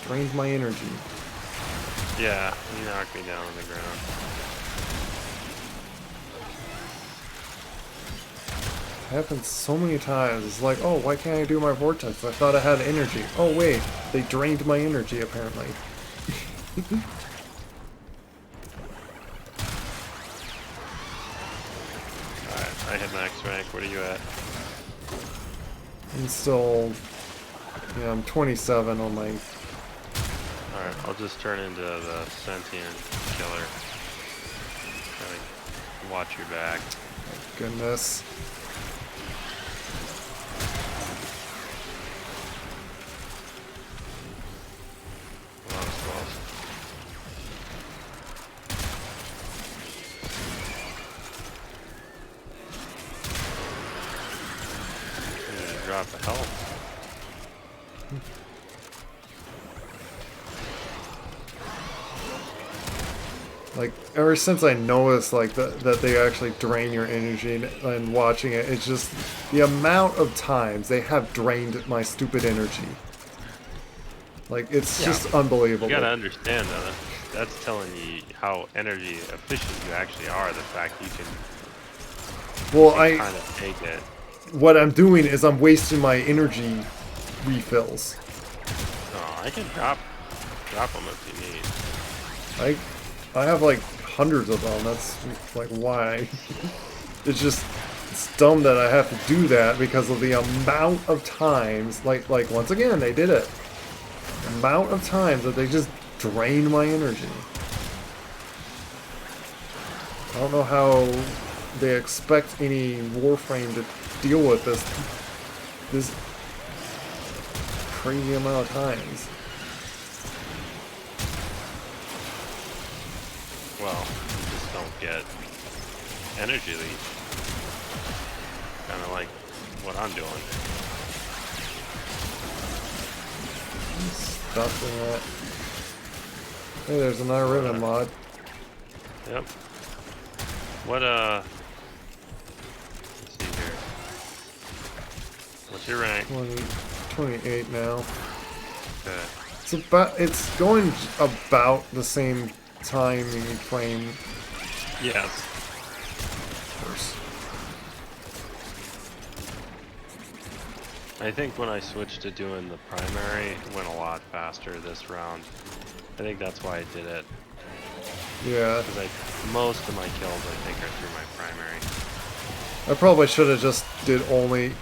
Drained my energy. Yeah, you knocked me down on the ground. Happens so many times. It's like, oh, why can't I do my vortex? I thought I had energy. Oh wait, they drained my energy apparently. Alright, I hit max rank. What are you at? I'm still, yeah, I'm 27 on my. Alright, I'll just turn into the sentient killer. Gotta watch your back. Goodness. Well, that was close. Drop the health. Like, ever since I noticed, like, that they actually drain your energy and watching it, it's just the amount of times they have drained my stupid energy. Like, it's just unbelievable. You gotta understand, though, that's telling you how energy efficient you actually are, the fact you can Well, kind of take it. What I'm doing is I'm wasting my energy refills. Oh, I can drop them if you need. I have like hundreds of them. That's like why. It's just it's dumb that I have to do that because of the amount of times. Like once again they did it. The amount of times that they just drain my energy. I don't know how they expect any Warframe to deal with this crazy amount of times. Well, you just don't get energy leech. Kind of like what I'm doing. Stuff in that. Hey, there's another ribbon mod. Yep. What, let's see here. What's your rank? 28 now. Okay. It's going about the same time frame. Yes. I think when I switched to doing the primary, it went a lot faster this round. I think that's why I did it. Yeah. Because most of my kills, I think, are through my primary. I probably should have just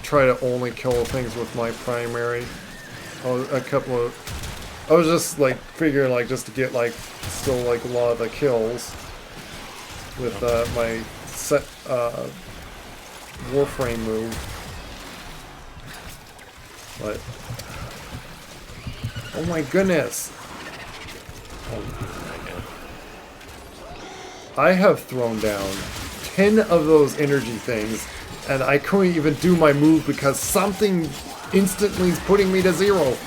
try to only kill things with my primary. I was just like figuring like just to get like still like a lot of the kills with my set Warframe move. But oh my goodness. I have thrown down 10 of those energy things and I couldn't even do my move because something instantly is putting me to 0.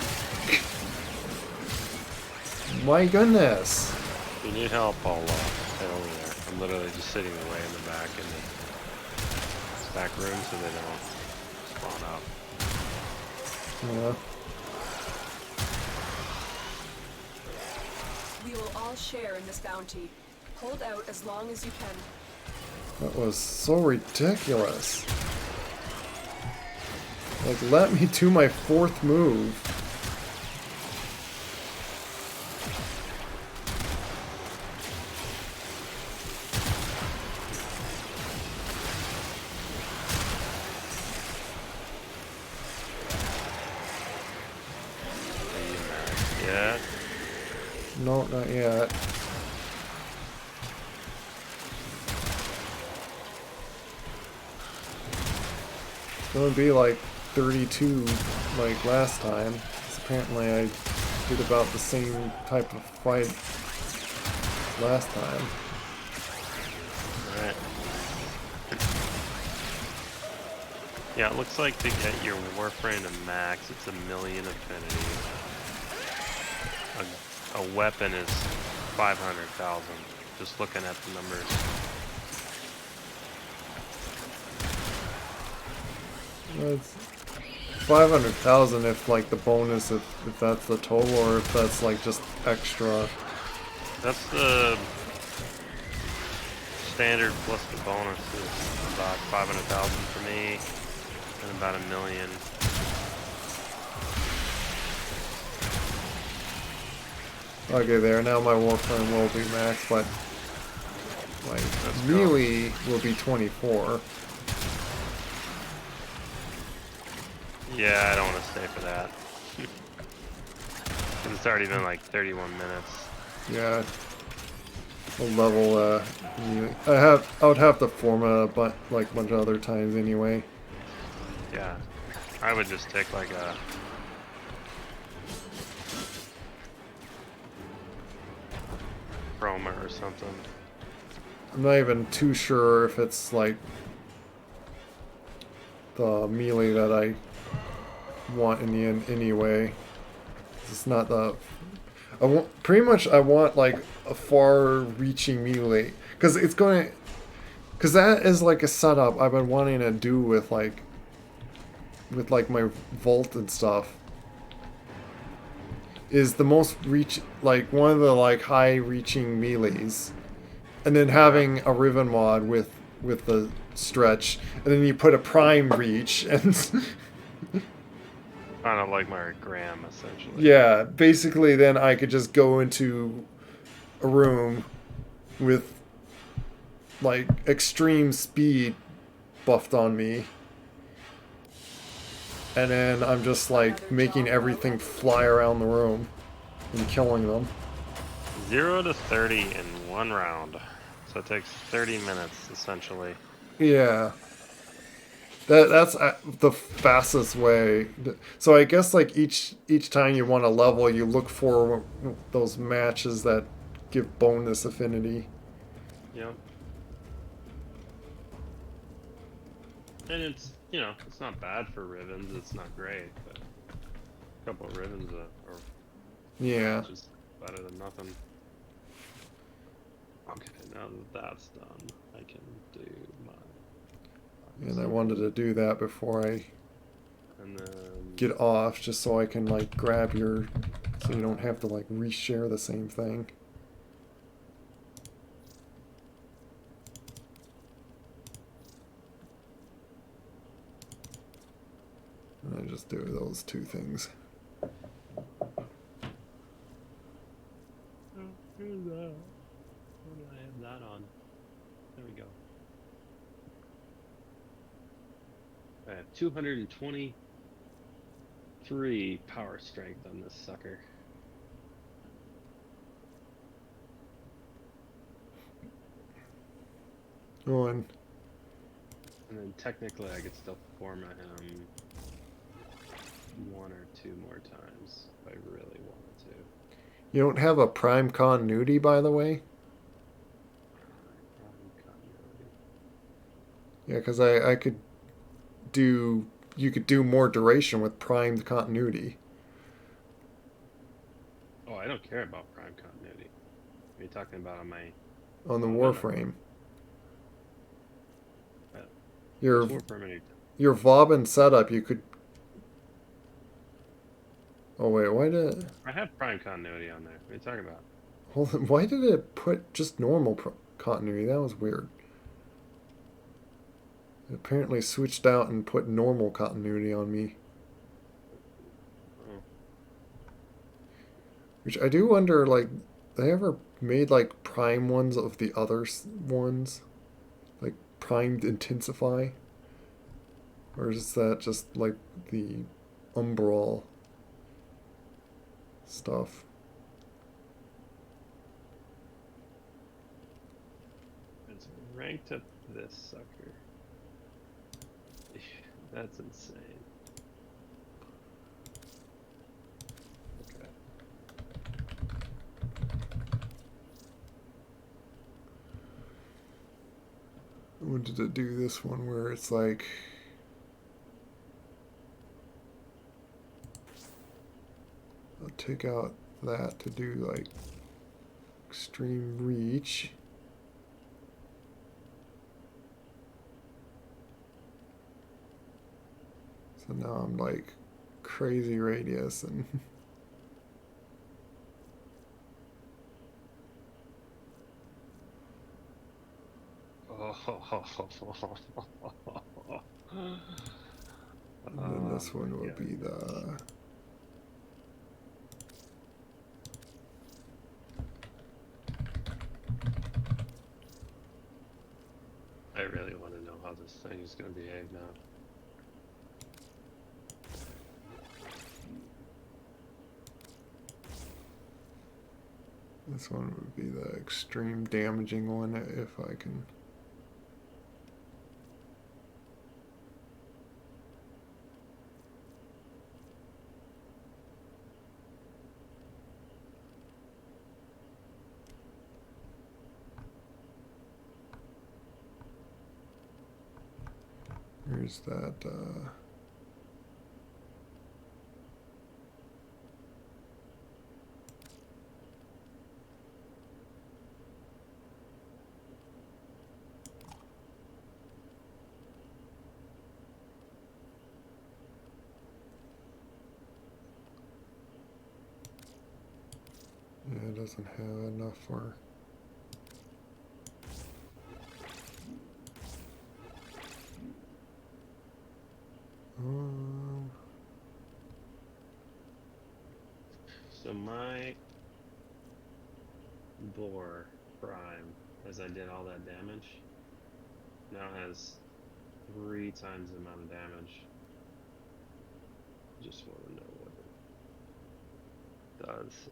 My goodness. If you need help, I'll head over there. I'm literally just sitting away in the back in the back room so they don't spawn up. Yeah. We will all share in this bounty. Hold out as long as you can. That was so ridiculous. Like, let me do my 4th move. Yeah? No, not yet. It's gonna be like 32 like last time. 'Cause apparently I did about the same type of fight last time. Alright. Yeah, it looks like to get your Warframe to max, it's 1,000,000 affinity. A weapon is 500,000. Just looking at the numbers. It's 500,000 if like the bonus, if that's the total, or if that's like just extra. That's the standard plus the bonus is about 500,000 for me, and about 1,000,000. Okay, there. Now my Warframe will be max, but my melee will be 24. Yeah, I don't want to stay for that. It's already been like 31 minutes. Yeah. I'll level melee. I would have to format but like a bunch of other times anyway. Yeah. I would just take like a chroma or something. I'm not even too sure if it's like the melee that I want in the end anyway. It's not the... I want, pretty much I want like a far-reaching melee. Because it's going to... Because that is like a setup I've been wanting to do with like my Volt and stuff. Is the most reach... Like one of the like high-reaching melees. And then having a Riven mod with the stretch. And then you put a prime reach and... Kind of like my Graham, essentially. Yeah, basically then I could just go into a room with like extreme speed buffed on me. And then I'm just like making everything fly around the room and killing them. 0 to 30 in 1 round. So it takes 30 minutes, essentially. Yeah. That's the fastest way. So I guess like each time you want to level, you look for those matches that give bonus affinity. Yep. And it's, you know, it's not bad for Rivens. It's not great, but a couple of Rivens are Yeah. just better than nothing. Okay, now that that's done, I can do my... And I wanted to do that before I and then get off, just so I can like grab your, so you don't have to like reshare the same thing. And I just do those 2 things. Here's that. Where do I have that on? There we go. I have 223 power strength on this sucker. Oh, and then technically I could still format him 1 or 2 more times if I really wanted to. you don't have a prime continuity, by the way? Yeah, because I could you could do more duration with primed continuity. Oh, I don't care about prime continuity. Are you talking about on my... On the Warframe? Warframe. Your Your Warframe. your Vauban setup, you could. Oh wait, why did? I have prime continuity on there. What are you talking about? Hold on, why did it put just normal continuity? That was weird. It apparently switched out and put normal continuity on me. Oh. Which I do wonder, like, they ever made like prime ones of the other ones, like primed intensify, or is that just like the umbral stuff? It's ranked up this sucker. That's insane. Okay. I wanted to do this one where it's like I'll take out that to do like extreme reach. So now I'm like crazy radius and and then this one will be the I really want to know how this thing is going to behave now. this one would be the extreme damaging one if I can. Here's that yeah, it doesn't have enough for. So my bore prime, as I did all that damage, now has 3 times the amount of damage. Just want to know what it does.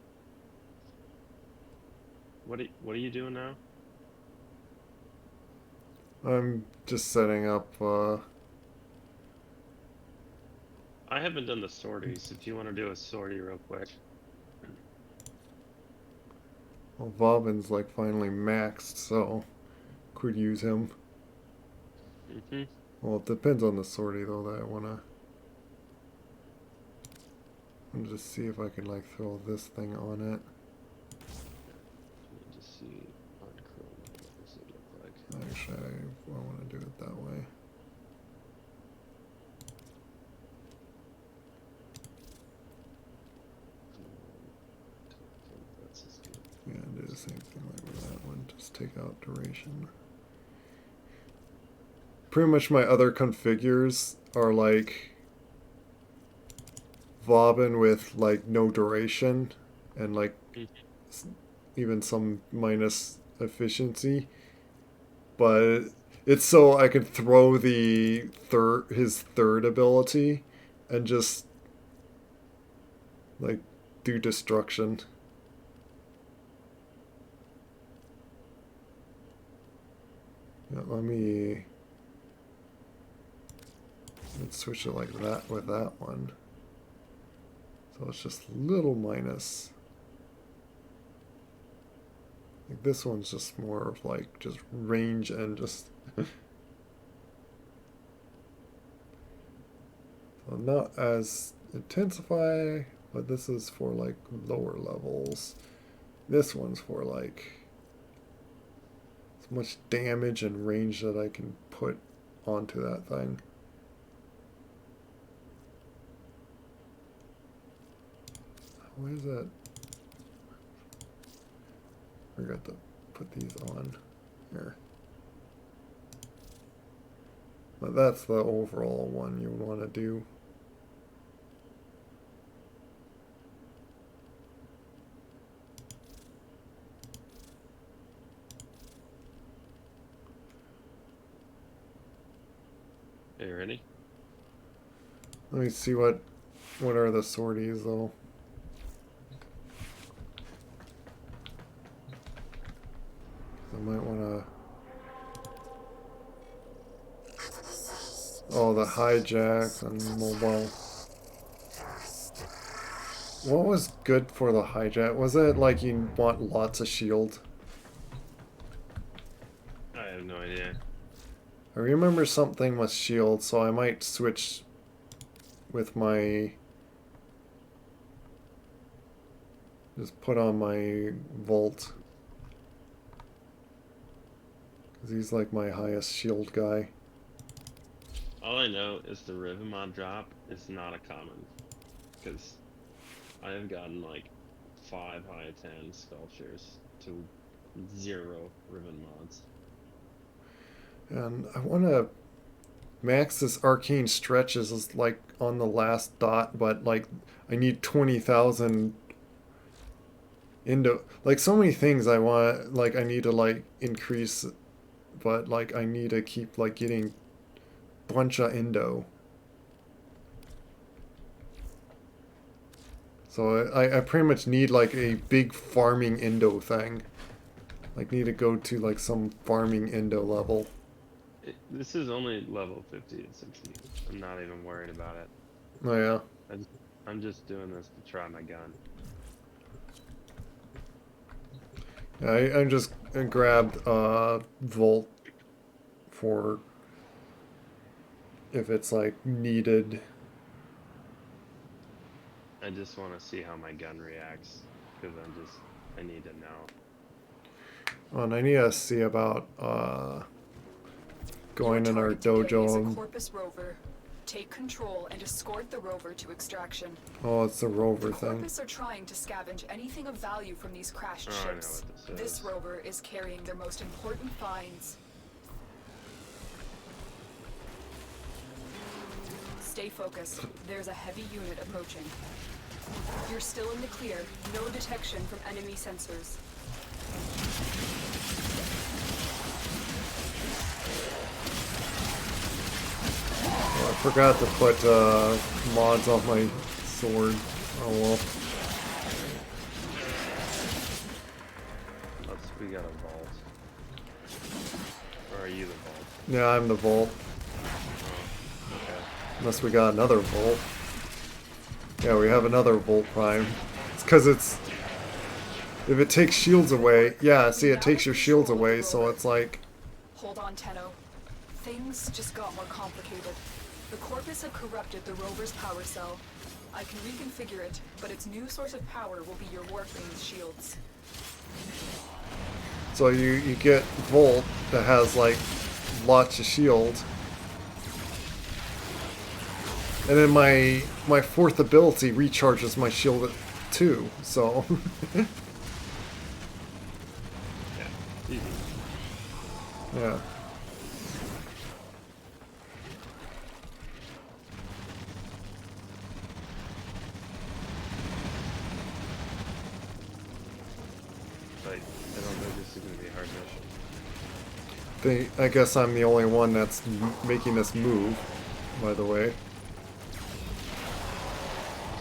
What are you doing now? I'm just setting up I haven't done the sorties. If you want to do a sortie real quick. well, Vauban's like finally maxed, so could use him. Well, it depends on the sortie though that I wanna just see if I can like throw this thing on it. Let me just see on Chrome what does it look like. Actually, I want to do it that way. Yeah, do the same thing like with that one. Just take out duration. Pretty much my other configures are like Vauban with like no duration and like even some minus efficiency, but it's so I can throw the his third ability and just like do destruction. Yeah, let's switch it like that with that one. So it's just little minus. Like this one's just more of like just range and just Well, not as intensify, but this is for like lower levels. This one's for like as much damage and range that I can put onto that thing. Why is that? I forgot to put these on here. But that's the overall one you want to do. Are you ready? Let me see what are the sorties though. I might want to. Oh, the hijacks and mobile. What was good for the hijack? Was it like you want lots of shield? I have no idea. I remember something with shield, so I might switch with my... Just put on my Volt. Because he's like my highest shield guy. All I know is the Rivamon drop is not a common. Because I have gotten like 5 high 10 sculptures to 0 Riven mods. And I want to max this arcane stretches is like on the last dot, but like I need 20,000 into like so many things I want, like I need to like increase, but like I need to keep like getting bunch of Indo. So I pretty much need like a big farming Indo thing. Like need to go to like some farming Indo level. This is only level 50 and 60. I'm not even worried about it. Oh yeah. I'm just doing this to try my gun. I just grabbed Volt for if it's like needed. I just want to see how my gun reacts because I need to know. Oh, and I need to see about going in our dojo. Corpus rover. Take control and escort the rover to extraction. Oh, it's the rover thing. Corpus are trying to scavenge anything of value from these crashed ships. I know what this rover is carrying their most important finds. Stay focused. There's a heavy unit approaching. You're still in the clear. No detection from enemy sensors. Oh, I forgot to put mods on my sword. Oh well. We got a vault. Or are you the vault? Yeah, I'm the Volt. Oh, okay. Unless we got another Volt. Yeah, we have another Volt Prime. It's because it's... If it takes shields away... Yeah, see, it takes your shields away, so it's like... Hold on, Tenno. Things just got more complicated. The Corpus have corrupted the rover's power cell. I can reconfigure it, but its new source of power will be your Warframe's shields. So you get Volt that has like lots of shield. And then my fourth ability recharges my shield too, so yeah, easy. Yeah. I don't think this is going to be a hard mission. I guess I'm the only one that's making this move, by the way.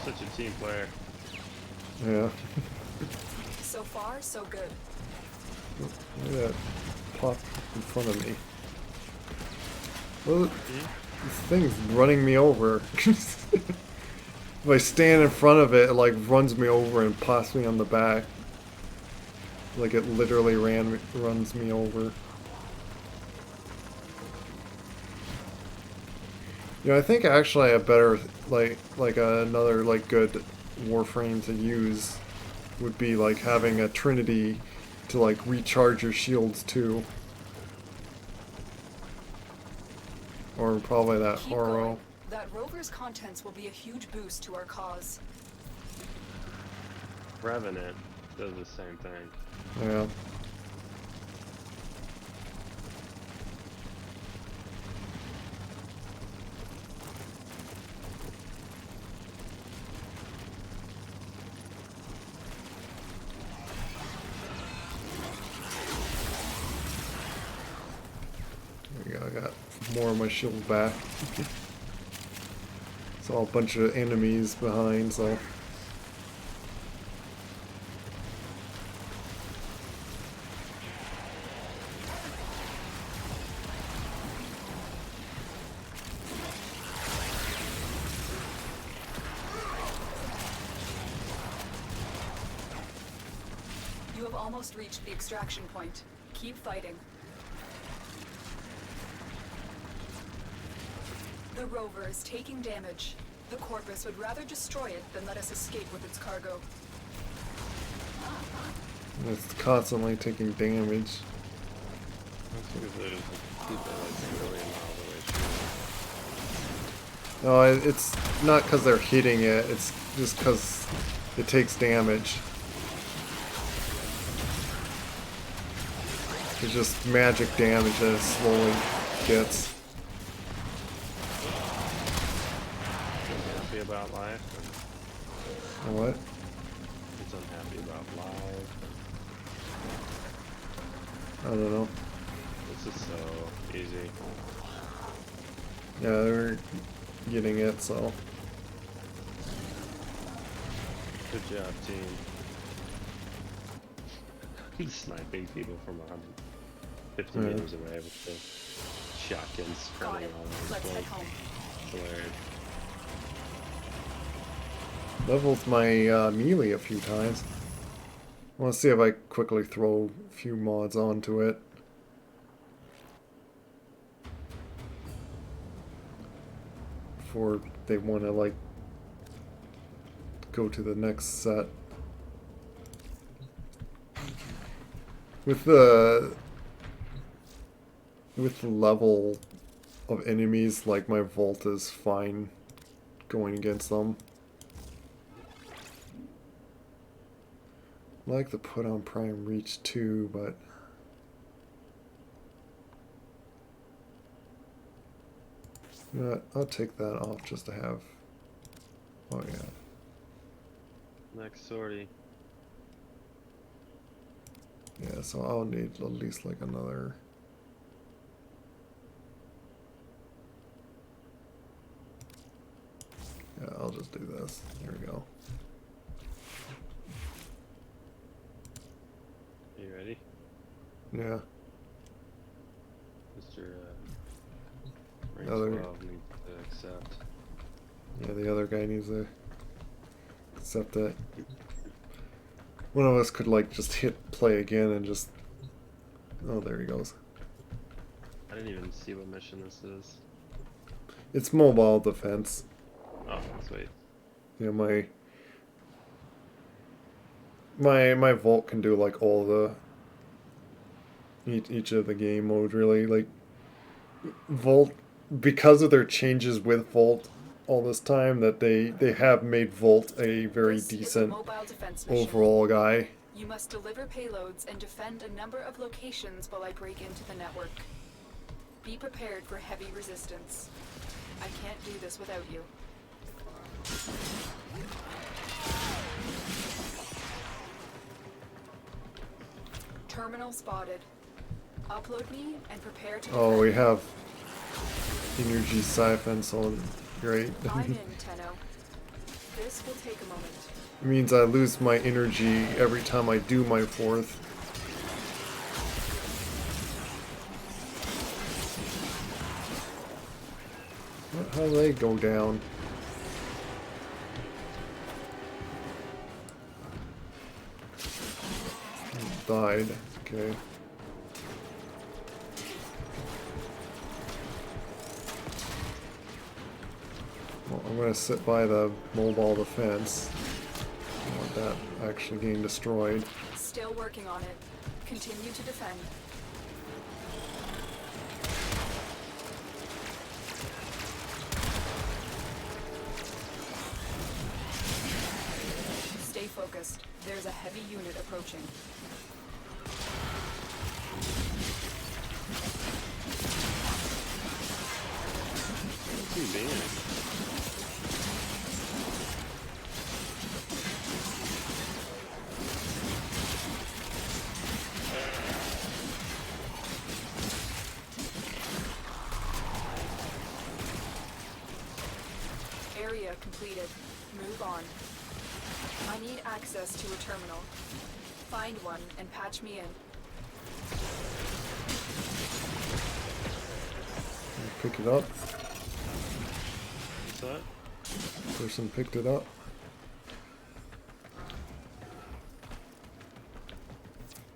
Such a team player. Yeah. So far, so good. Look at that pop in front of me. Well, this thing's running me over. If I stand in front of it, it like runs me over and pops me on the back. Like it literally runs me over. Yeah, I think actually a better another like good Warframe to use would be like having a Trinity to like recharge your shields too. Or probably that Keep Horo. going. That rover's contents will be a huge boost to our cause. Revenant does the same thing. Yeah. There we go, I got more of my shield back. Saw a bunch of enemies behind, so. You have almost reached the extraction point. Keep fighting. The rover is taking damage. The Corpus would rather destroy it than let us escape with its cargo. It's constantly taking damage. That's because there's people like 1 million miles away. No, it's not because they're hitting it, it's just because it takes damage. It's just magic damage that it slowly gets. Unhappy about life? What? It's unhappy about life. I don't know. This is so easy. Yeah, they're getting it, so. Good job, team. Sniping people from 150 meters away with the shotguns spreading all over the Let's head place. home. Hilarious. Leveled my melee a few times. I want to see if I quickly throw a few mods onto it. Before they want to like go to the next set. With the level of enemies, like my Volt is fine going against them. I like to put on Prime Reach too, but you know what? I'll take that off just to have. Oh yeah. Next sortie. Yeah, so I'll need at least like another. Yeah, I'll just do this. There we go. You ready? Yeah. Mr. Range Other- 12 needs to accept. Yeah, the other guy needs to accept it. One of us could like just hit play again and just. Oh, there he goes. I didn't even see what mission this is. It's mobile defense. Oh, sweet. Yeah, my Volt can do like all the each of the game mode really. Like Volt, because of their changes with Volt all this time, that they have made Volt a very This is a decent mobile defense mission. overall guy. You must deliver payloads and defend a number of locations while I break into the network. Be prepared for heavy resistance. I can't do this without you. Terminal spotted. Upload me and prepare to Oh, we defend. have energy siphon, so great. I'm in, Tenno. This will take a moment. It means I lose my energy every time I do my fourth. How do they go down? Died. Okay. I'm gonna sit by the mobile defense. I want that actually getting destroyed. Still working on it. Continue to defend. Stay focused. There's a heavy unit approaching. What's he doing? Area completed. Move on. I need access to a terminal. Find one and patch me in. Pick it up. What's that? Person picked it up.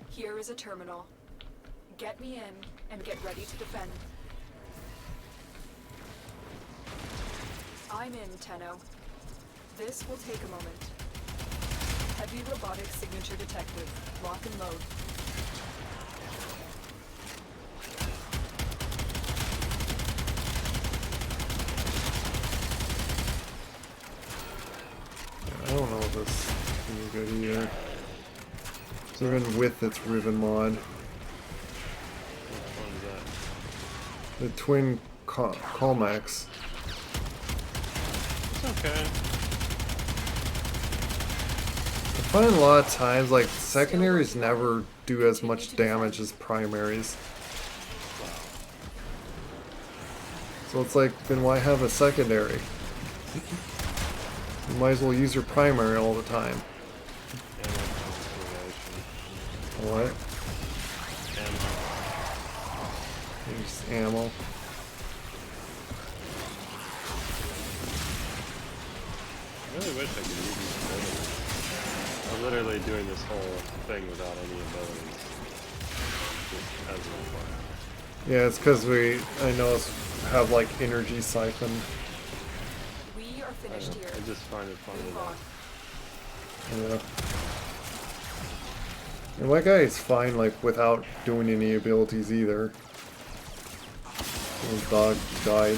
Here is a terminal. Get me in and get ready to defend. I'm in, Tenno. This will take a moment. Heavy robotic signature detected. Lock and load. I don't know if this is any good either. So even with its Riven mod, Which one is that? the twin Colmax. It's okay. I find a lot of times like secondaries never do as much damage as primaries. So it's like, then why have a secondary? You might as well use your primary all the time. What? Use ammo. I really wish I could use these abilities. I'm literally doing this whole thing without any abilities. Just as an FYI. Yeah, it's because I know have like energy siphon. We are finished here. I just find it funny Move on. that Yeah. And my guy is fine like without doing any abilities either. His dog died.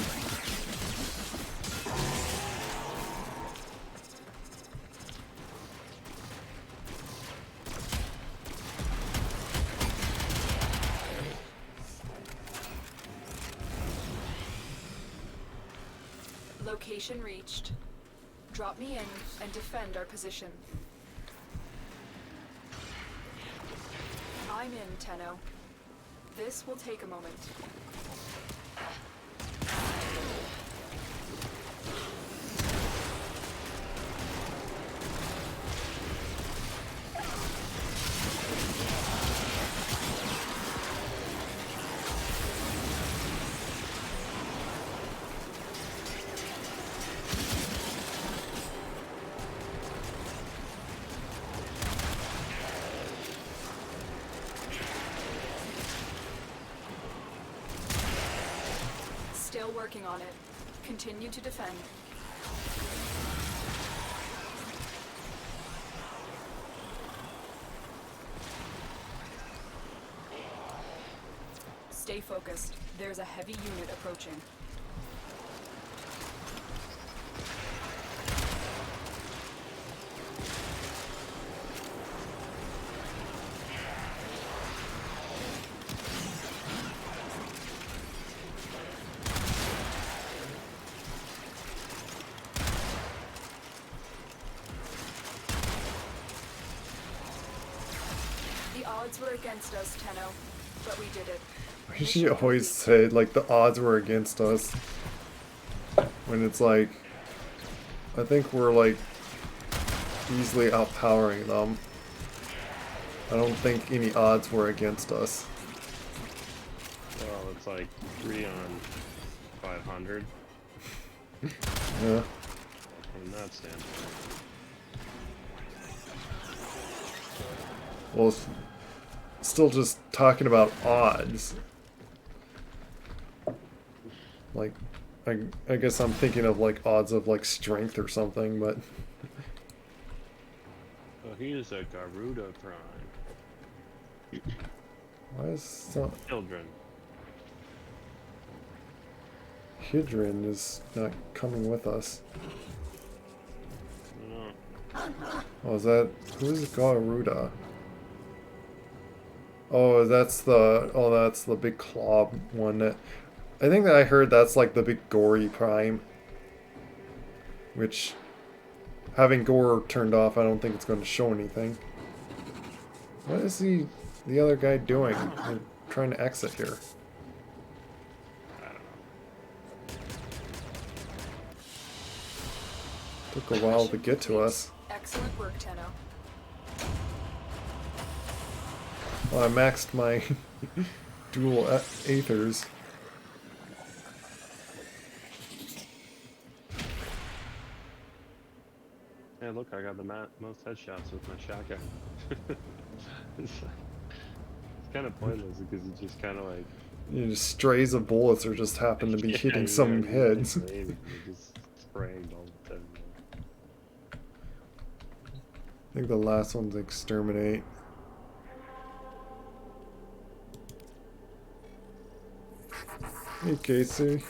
Location reached. Drop me in and defend our position. I'm in, Tenno. This will take a moment. Still working on it. Continue to defend. Stay focused. There's a heavy unit approaching. The odds were against us, Tenno, but we did it. She always said like the odds were against us. When it's like, I think we're like easily outpowering them. I don't think any odds were against us. well, it's like 3 on 500 Yeah. from that standpoint. Well, it's still just talking about odds. Like, I guess I'm thinking of like odds of like strength or something, but Oh, he is a Garuda Prime. why is so Children. Hydrin is not coming with us? Oh, is that who's Garuda? Oh, that's the big claw one that I think that I heard that's like the big gory prime. Which having gore turned off, I don't think it's going to show anything. What is the other guy doing? We're trying to exit here. Took a while to get to us. Excellent work, Tenno. Well, I maxed my dual aethers. Yeah, look, I got the most headshots with my shotgun. It's kind of pointless because it's just kind of like... You know, strays of bullets are just happen to be hitting some heads. Just spraying bullets everywhere. I think the last one's exterminate. Hey Casey.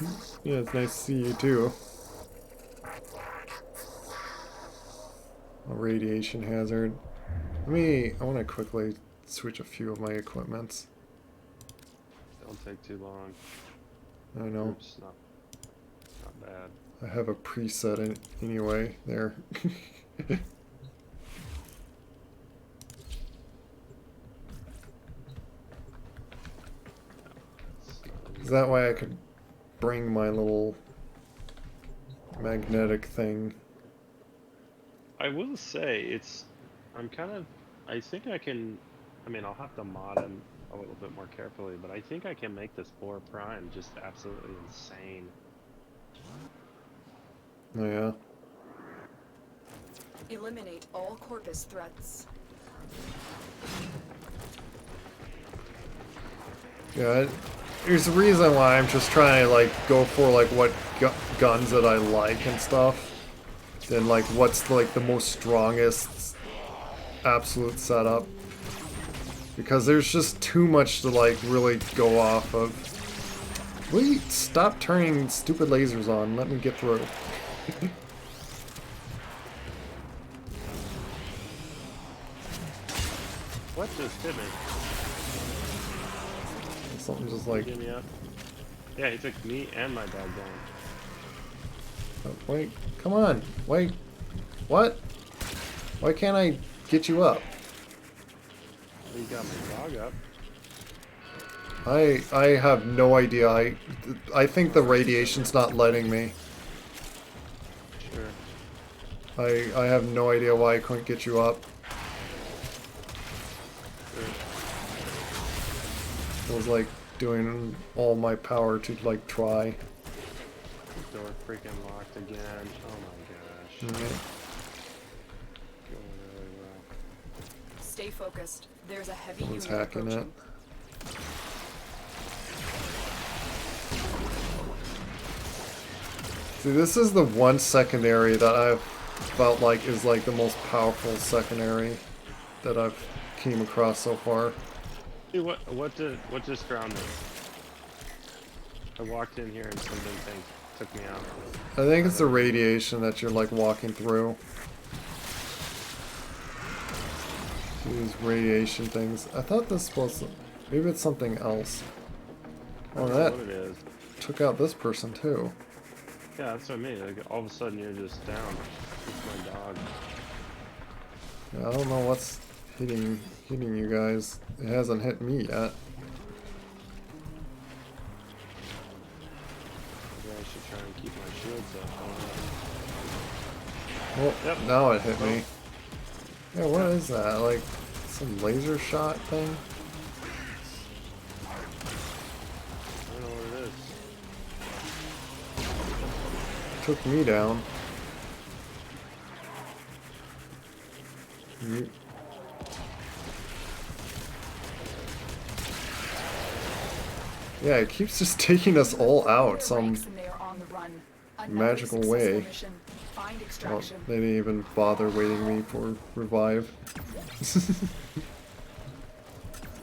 Yeah, it's nice to see you too. A radiation hazard. I want to quickly switch a few of my equipments. Don't take too long. I know. Oops, not bad. I have a preset anyway there. Is that why I could bring my little magnetic thing? I will say I think I can, I mean, I'll have to mod him a little bit more carefully, but I think I can make this Boar Prime just absolutely insane. Oh yeah? Eliminate all Corpus threats. Yeah, there's a reason why I'm just trying to like go for like what guns that I like and stuff. Then like what's like the most strongest absolute setup. Because there's just too much to like really go off of. Wait, stop turning stupid lasers on. Let me get through. What just hit me? Something just like... Get me up. Yeah, he took me and my dog down. Oh, wait, come on. Wait. What? Why can't I get you up? Well, you got my dog up. I have no idea. I think the radiation's not letting me. Sure. I have no idea why I couldn't get you up. I was like doing all my power to like try. Door freaking locked again. Oh my gosh. Mm-hmm. Going really well. Stay focused. There's a heavy Someone's unit hacking approaching. it. See, this is the one secondary that I've felt like is like the most powerful secondary that I've came across so far. Hey, what just ground me? I walked in here and something took me out. I think it's the radiation that you're like walking through. These radiation things. I thought this was maybe it's something else. Oh, that what it is. Took out this person too. Yeah, that's what I mean. Like all of a sudden you're just down. It's my dog. Yeah, I don't know what's hitting you guys. It hasn't hit me yet. Maybe I should try and keep my shields up. Well, Yep. now it hit me. Yeah, what is that? Like some laser shot thing? I don't know what it is. Took me down. Yeah, it keeps just taking us all out. Some 1. Another magical successful way. mission. Find Well, extraction. they didn't even bother waiting me for revive.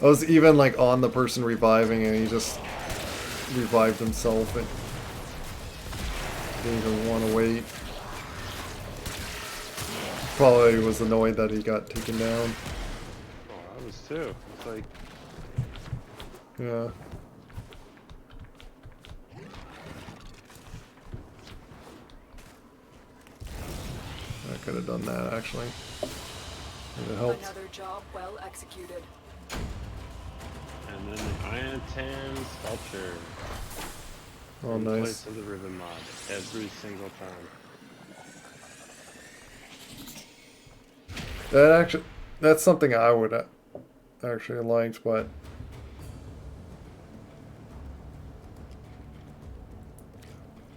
I was even like on the person reviving and he just revived himself and didn't even want to wait. Probably was annoyed that he got taken down. Oh, I was too. It's like, Yeah. I could have done that actually. It helped. Another job well executed. and then the Iron Tan sculpture. Oh, in nice. place of the ribbon mod every single time. That's something I would actually liked, but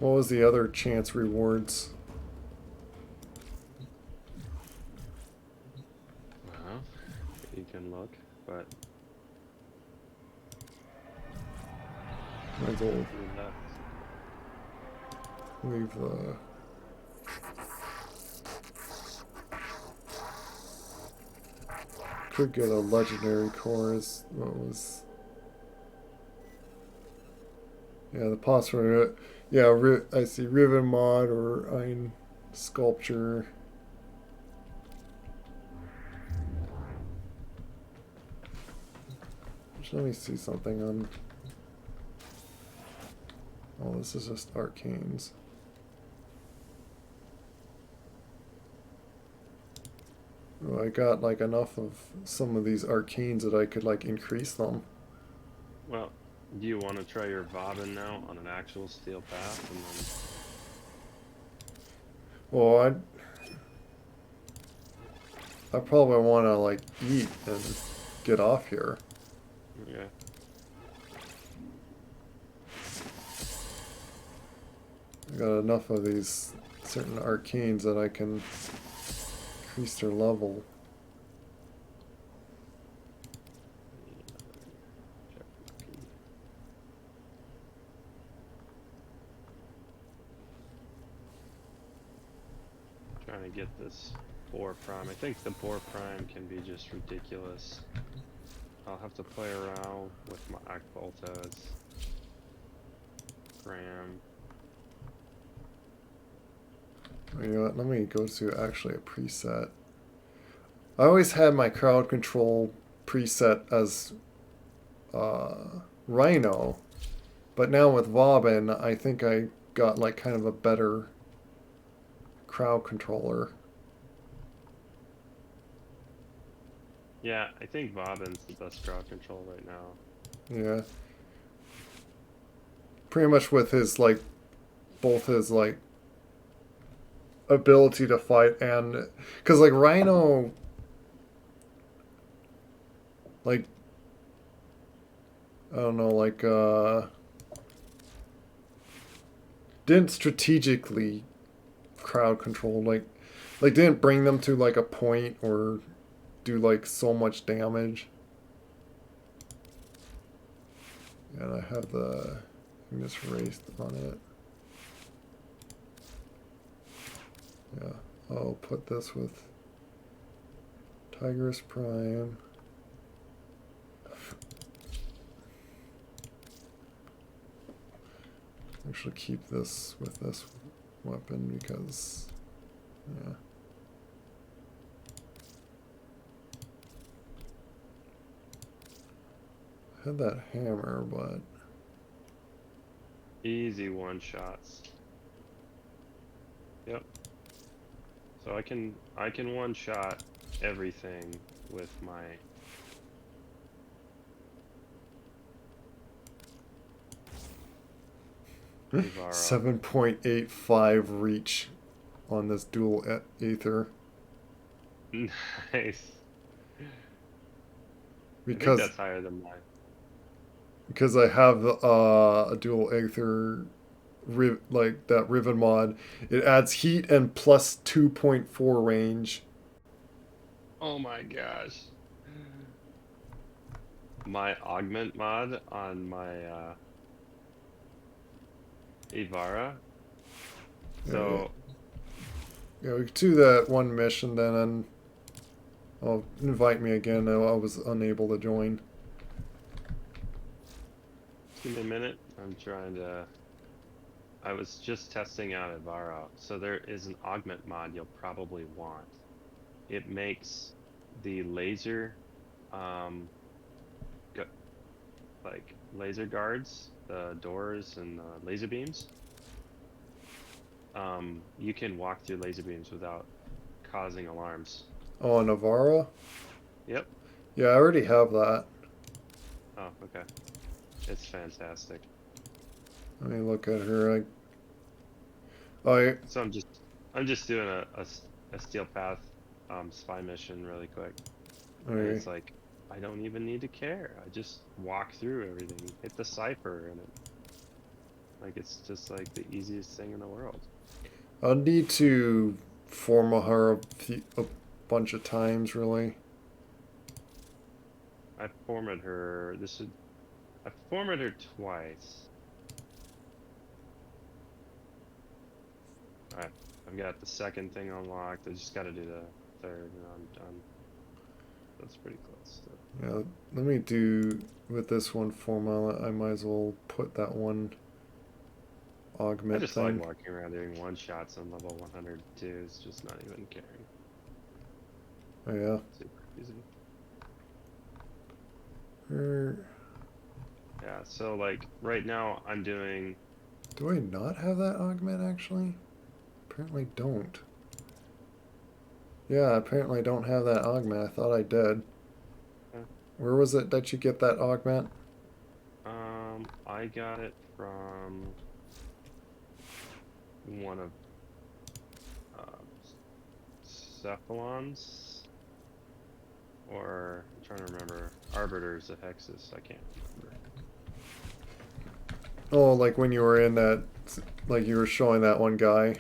what was the other chance rewards? Well, you can look, but Might as well do that. leave the. Could get a legendary chorus. What was? Yeah, the possible. Yeah, I see ribbon mod or iron sculpture. Let me see something on. Oh, this is just arcanes. Well, I got like enough of some of these arcanes that I could like increase them. Well, do you want to try your Bobbin now on an actual steel path and then Well, I probably want to like eat and get off here. yeah. I got enough of these certain arcanes that I can increase their level. Trying to get this Boar Prime. I think the Boar Prime can be just ridiculous. I'll have to play around with my Akboltas. Graham. You know what? Let me go to actually a preset. I always had my crowd control preset as Rhino, but now with Bobbin, I think I got like kind of a better crowd controller. Yeah, I think Bobbin's the best crowd control right now. Yeah. Pretty much with his like, both his like ability to fight and, because like Rhino, like, I don't know, like didn't strategically crowd control, like didn't bring them to like a point or do like so much damage. And I have the Ignis Wraith on it. Yeah, I'll put this with Tigress Prime. Actually keep this with this weapon because, yeah. I had that hammer, but Easy one-shots. Yep. So I can one-shot everything with my 7.85 reach on this dual Aether. Nice. Because I think that's higher than mine. Because I have a dual Aether, like that Riven mod. It adds heat and plus 2.4 range. Oh my gosh. My augment mod on my Ivara So yeah, we could do that one mission then, and I'll invite me again. I was unable to join. give me a minute. I'm trying to. I was just testing out Ivaro. So there is an augment mod you'll probably want. It makes the laser, like laser guards, the doors and the laser beams. You can walk through laser beams without causing alarms. Oh, Navarra? Yep. Yeah, I already have that. Oh, okay. It's fantastic. Let me look at her. I So I'm just doing a steel path spy mission really quick. And okay. it's like I don't even need to care. I just walk through everything, hit the cipher, and it's just like the easiest thing in the world. I'll need to form her a bunch of times, really. I formatted her. I formatted her twice. Alright, I've got the second thing unlocked. I just got to do the third, and I'm done. That's pretty close. Yeah, let me do with this one format. I might as well put that one augment I just thing. like walking around doing one shots on level 102. It's just not even caring. Oh yeah. Super easy. Er, Yeah, so like right now I'm doing. do I not have that augment actually? Apparently don't. Yeah, apparently I don't have that augment. I thought I did. Where was it that you get that augment? I got it from one of Cephalon's, or I'm trying to remember, Arbiters of Hexus. I can't remember. Oh, like when you were in that, like you were showing that one guy.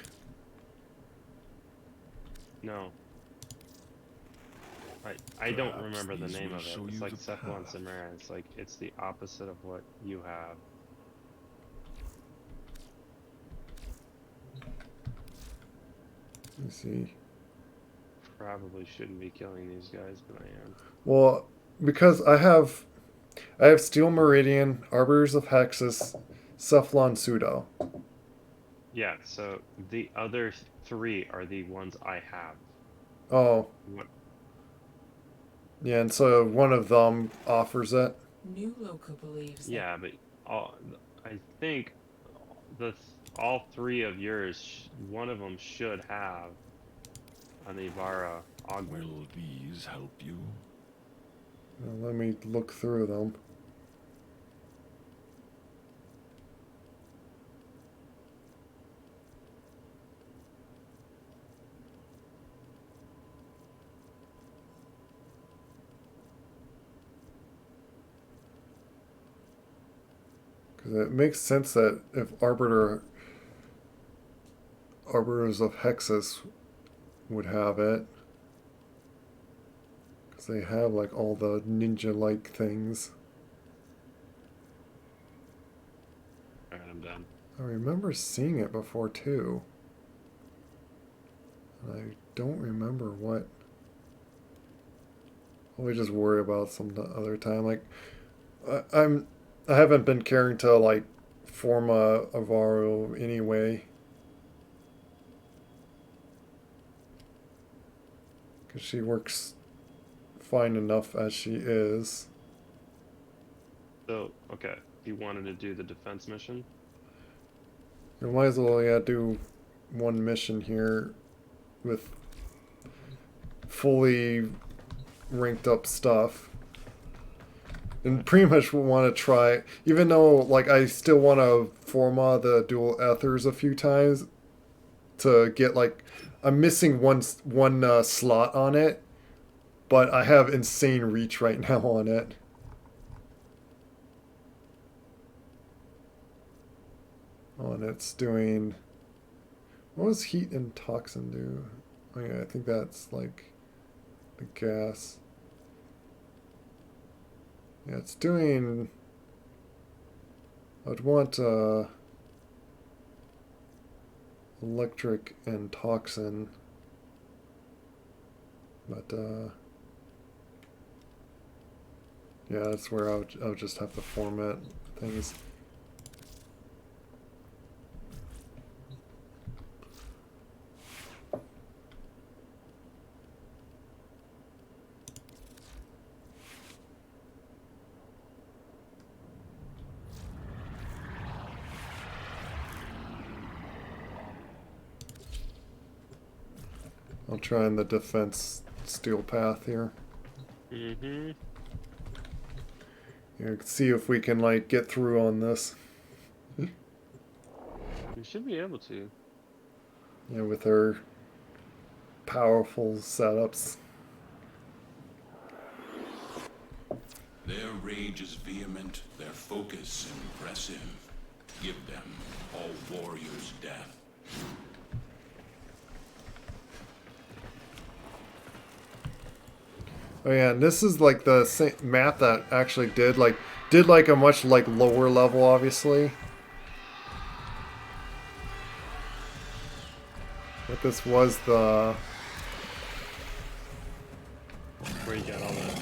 No. I don't remember the name of it. It's like Cephalon Samara. It's like, it's the opposite of what you have. Let me see. Probably shouldn't be killing these guys, but I am. Well, because I have Steel Meridian, Arbiters of Hexus, Cephalon Pseudo. Yeah, so the other three are the ones I have. Oh. What? Yeah, and so one of them offers it. New Loco believes. Yeah, but I think all three of yours, one of them should have an Ivara augment. Will these help you? Now let me look through them. Because it makes sense that if Arbiters of Hexus would have it. Because they have like all the ninja-like things. Alright, I'm done. I remember seeing it before too. And I don't remember what. I'll just worry about some other time. Like, I haven't been caring to like form a Avaro anyway. Because she works fine enough as she is. So, okay, you wanted to do the defense mission? You might as well, yeah, do one mission here with fully ranked up stuff. And pretty much want to try, even though like I still want to forma the dual ethers a few times to get like, I'm missing one slot on it, but I have insane reach right now on it. Oh, and it's doing, what does heat and toxin do? Oh yeah, I think that's like the gas. Yeah, it's doing, I'd want a electric and toxin. But, yeah, that's where I'll just have to format things. I'll try in the defense steel path here. Mm-hmm. Here, see if we can like get through on this. We should be able to. Yeah, with our powerful setups. Their rage is vehement, their focus impressive. Give them all warriors' death. Oh yeah, and this is like the same map that actually did like a much like lower level, obviously. But this was the Where you got all that?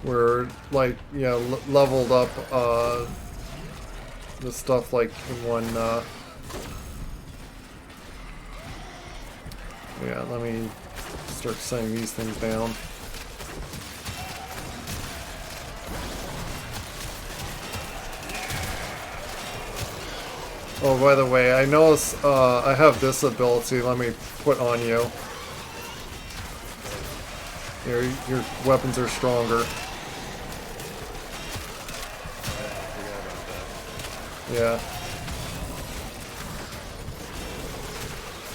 where like yeah leveled up the stuff like in one. Yeah, let me start setting these things down. Oh, by the way, I notice I have this ability. Let me put on you. Your weapons are stronger. Yeah.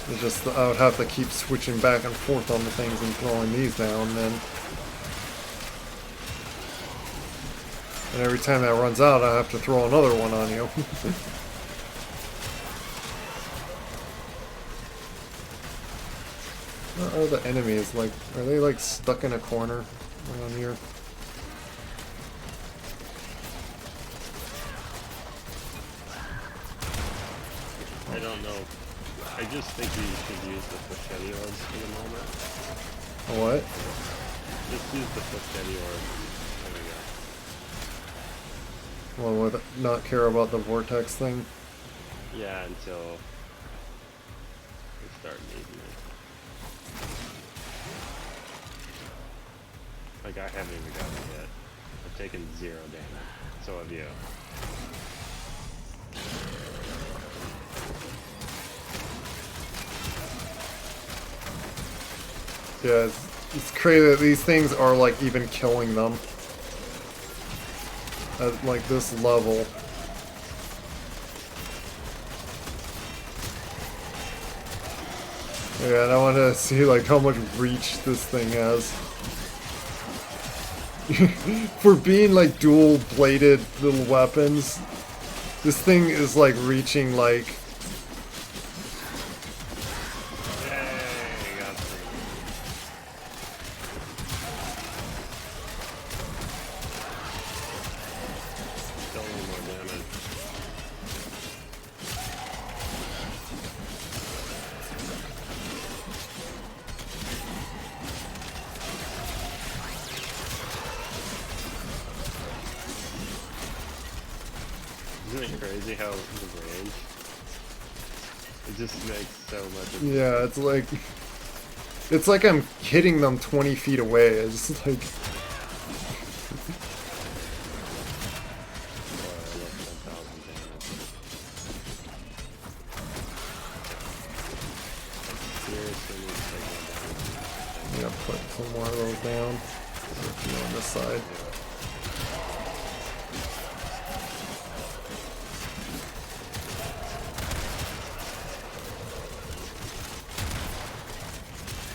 It's just I would have to keep switching back and forth on the things and throwing these down then. And every time that runs out, I have to throw another one on you. Where are the enemies? Like, are they like stuck in a corner around here? I don't know. I just think we should use the Flechetti orbs for the moment. What? Just use the Flechetti orbs. There we go. Well, would not care about the vortex thing? Yeah, until we start needing it. Like, I haven't even gotten it yet. I've taken 0 damage. So have you. Yeah, it's crazy that these things are like even killing them at like this level. Yeah, and I want to see like how much reach this thing has. For being like dual bladed little weapons, this thing is like reaching like Isn't it crazy how the range? It just makes so much. Yeah, it's like I'm hitting them 20 feet away. It's just like yeah, put some more of those down. On this side.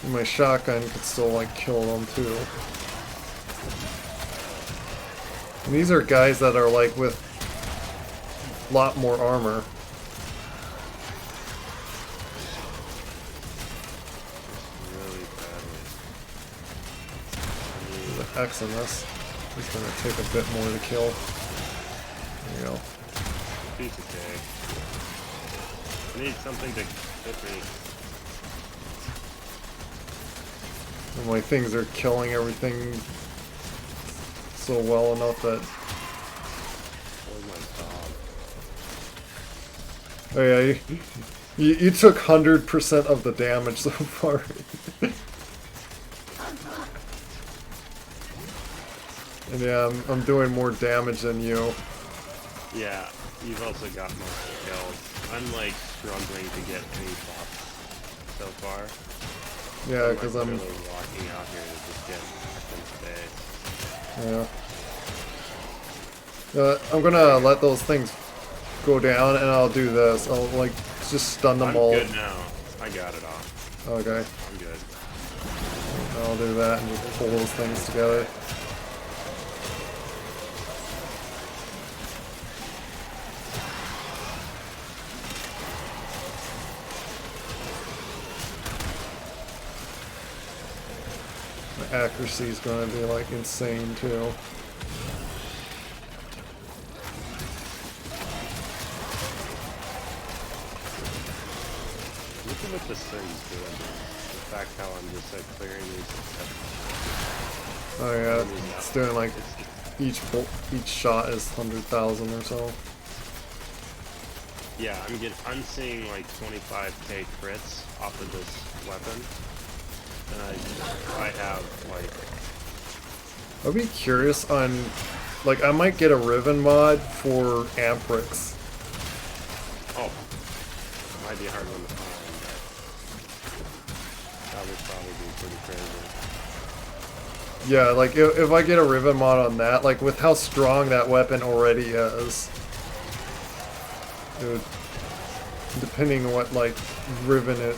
My shotgun could still like kill them too. And these are guys that are like with a lot more armor. There's an X in this. It's gonna take a bit more to kill. There you go. Piece of cake. I need something to hit me. And my things are killing everything so well enough that... Oh my god. Oh yeah, you took 100% of the damage so far. And yeah, I'm doing more damage than you. Yeah, you've also got most kills. I'm like struggling to get any buffs so far. Yeah, because I'm really walking out here to just get fucking space. yeah. I'm gonna let those things go down, and I'll do this. I'll like just stun them all. I'm good now. I got it off. Okay. I'm good. I'll do that and just pull those things together. The accuracy is going to be like insane too. Look at what this thing's doing. The fact how I'm just like clearing these. Oh yeah, it's doing like each shot is 100,000 or so. Yeah, I'm seeing like 25k crits off of this weapon, and I have like. I'd be curious on, like, I might get a Riven mod for Amprix. Oh, might be a hard one to find, but that would probably be pretty crazy. Yeah, like if I get a Riven mod on that, like with how strong that weapon already is, it would, depending on what like Riven it,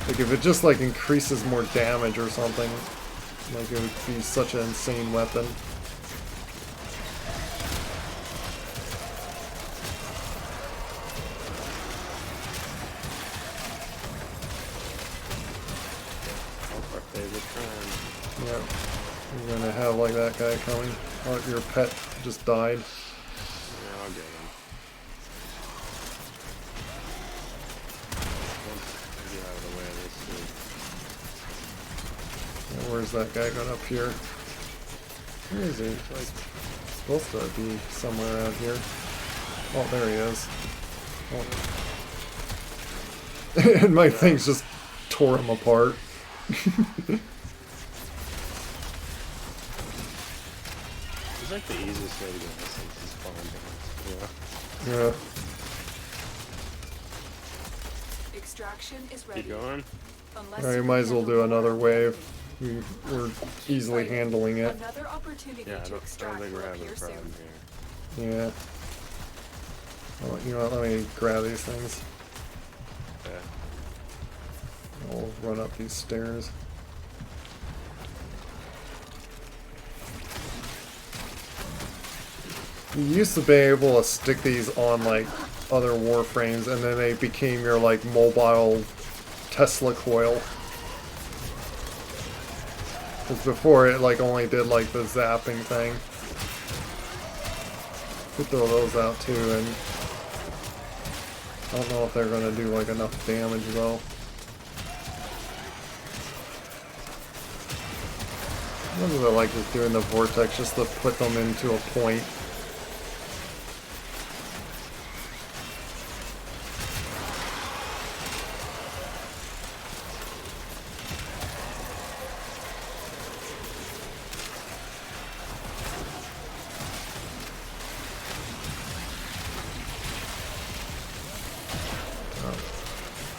like if it just like increases more damage or something, like it would be such an insane weapon. Our favorite friend. Yeah, you're gonna have like that guy coming. Oh, your pet just died. Yeah, I'll get him. Get out of the way of this dude. Yeah, where's that guy going up here? Where is he? He's like supposed to be somewhere around here. Oh, there he is. Oh. And my things just tore him apart. It's like the easiest way to get this thing is spawn down. Yeah. Extraction is ready. Keep going. Alright, you might as well do another wave. We're easily handling it. Another opportunity Yeah, I to don't extract think we're will having a appear problem soon. here. Yeah. Oh, you know what, let me grab these things. Okay. I'll run up these stairs. You used to be able to stick these on like other Warframes, and then they became your like mobile Tesla coil. Because before it like only did like the zapping thing. Could throw those out too, and I don't know if they're gonna do like enough damage though. Sometimes I like just doing the vortex just to put them into a point.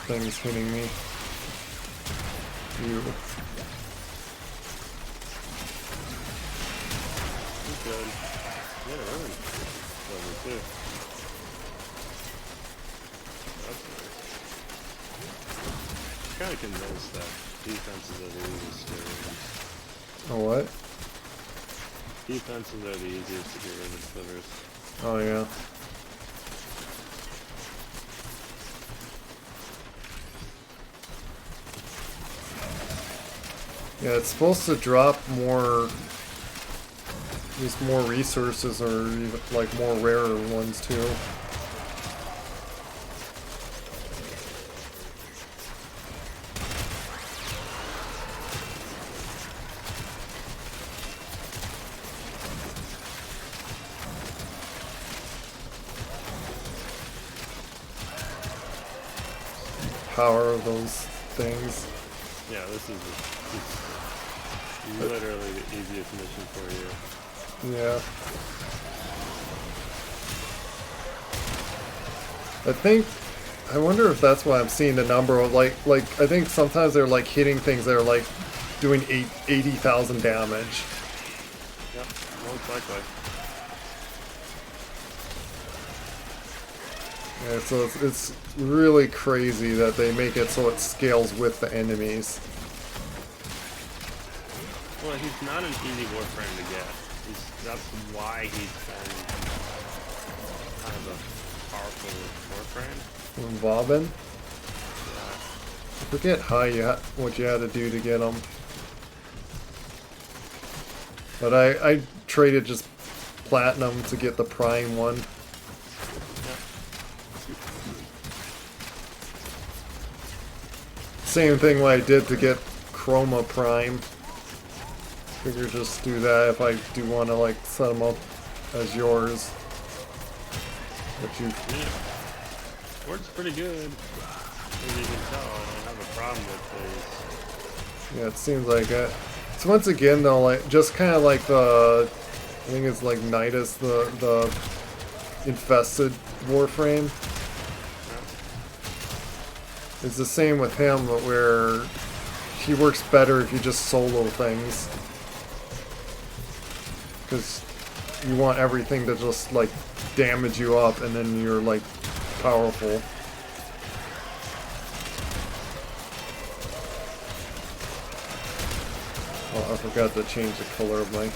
Things hitting me. You. Good. Yeah, really. Level 2. That's nice. I'm kind of convinced that defenses are the easiest to get rid of. Oh, what? Defenses are the easiest to get rid of slivers. Oh, yeah. Yeah, it's supposed to drop more, just more resources, or even like more rarer ones too. power of those things. Yeah, this is literally the easiest mission for you. Yeah. I wonder if that's why I'm seeing the number of like I think sometimes they're like hitting things that are like doing 80,000 damage. Yep, most likely. Yeah, so it's really crazy that they make it so it scales with the enemies. Well, he's not an easy Warframe to get. That's why he's been kind of a powerful Warframe. Bobbin? Yeah. I forget how what you had to do to get them. But I traded just platinum to get the prime one. Same thing what I did to get Chroma Prime. Figure just do that if I do want to like set them up as yours. But you... Yeah. Works pretty good. As you can tell, I don't have a problem with these. Yeah, it seems like it. So once again though, like just kind of like the, I think it's like Nidus, the infested Warframe. It's the same with him, but where he works better if you just solo things. Because you want everything to just like damage you up and then you're like powerful. Oh, I forgot to change the color of my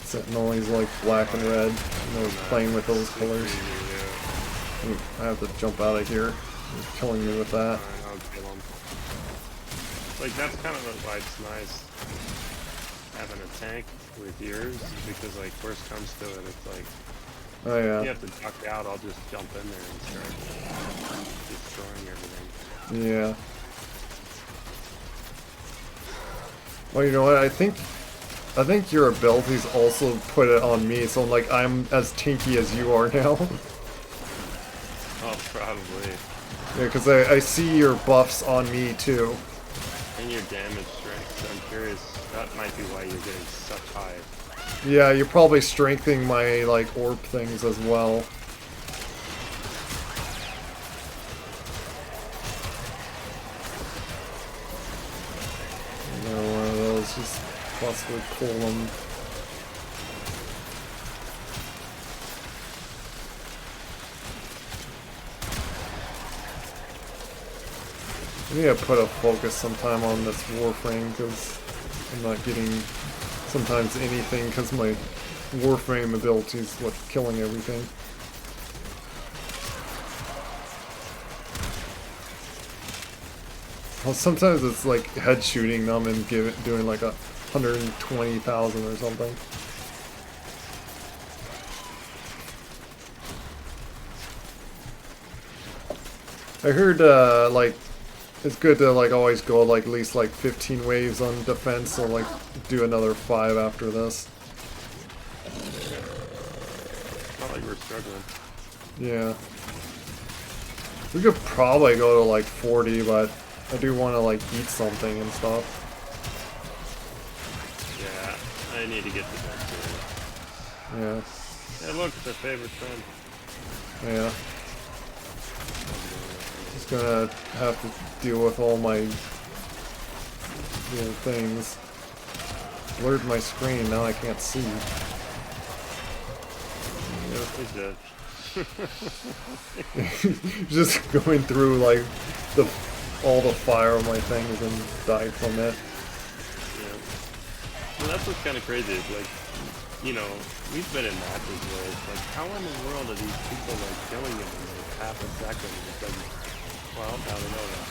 Sentinel. He's like black and red. I was playing with those colors. I have to jump out of here. He's killing me with that. I'll kill him. Like, that's kind of why it's nice having a tank with yours, because, like, worst comes to it, it's like, oh yeah, you have to duck out, I'll just jump in there and start destroying everything. yeah. Well, you know what, I think your abilities also put it on me, so like I'm as tanky as you are now. Oh, probably. Yeah, because I see your buffs on me too. And your damage strength, so I'm curious, that might be why you're getting such high. Yeah, you're probably strengthening my like orb things as well. Another one of those, just possibly pull them. I need to put a focus sometime on this Warframe because I'm not getting sometimes anything because my Warframe ability is what's killing everything. Well, sometimes it's like head shooting them and doing like 120,000 or something. I heard like it's good to like always go like at least like 15 waves on defense, so like do another 5 after this. Not like we're struggling. Yeah. We could probably go to like 40, but I do want to like eat something and stuff. Yeah, I need to get to that too. Yeah. Hey look, it's our favorite friend. Yeah. Just gonna have to deal with all my things. Blurred my screen, now I can't see. Yeah, he's dead. Just going through like all the fire of my things and die from it. Yeah. Well, that's what's kind of crazy. Is like, you know, we've been in matches where it's like, how in the world are these people like killing him in like half a second? It's like, well, now we know that.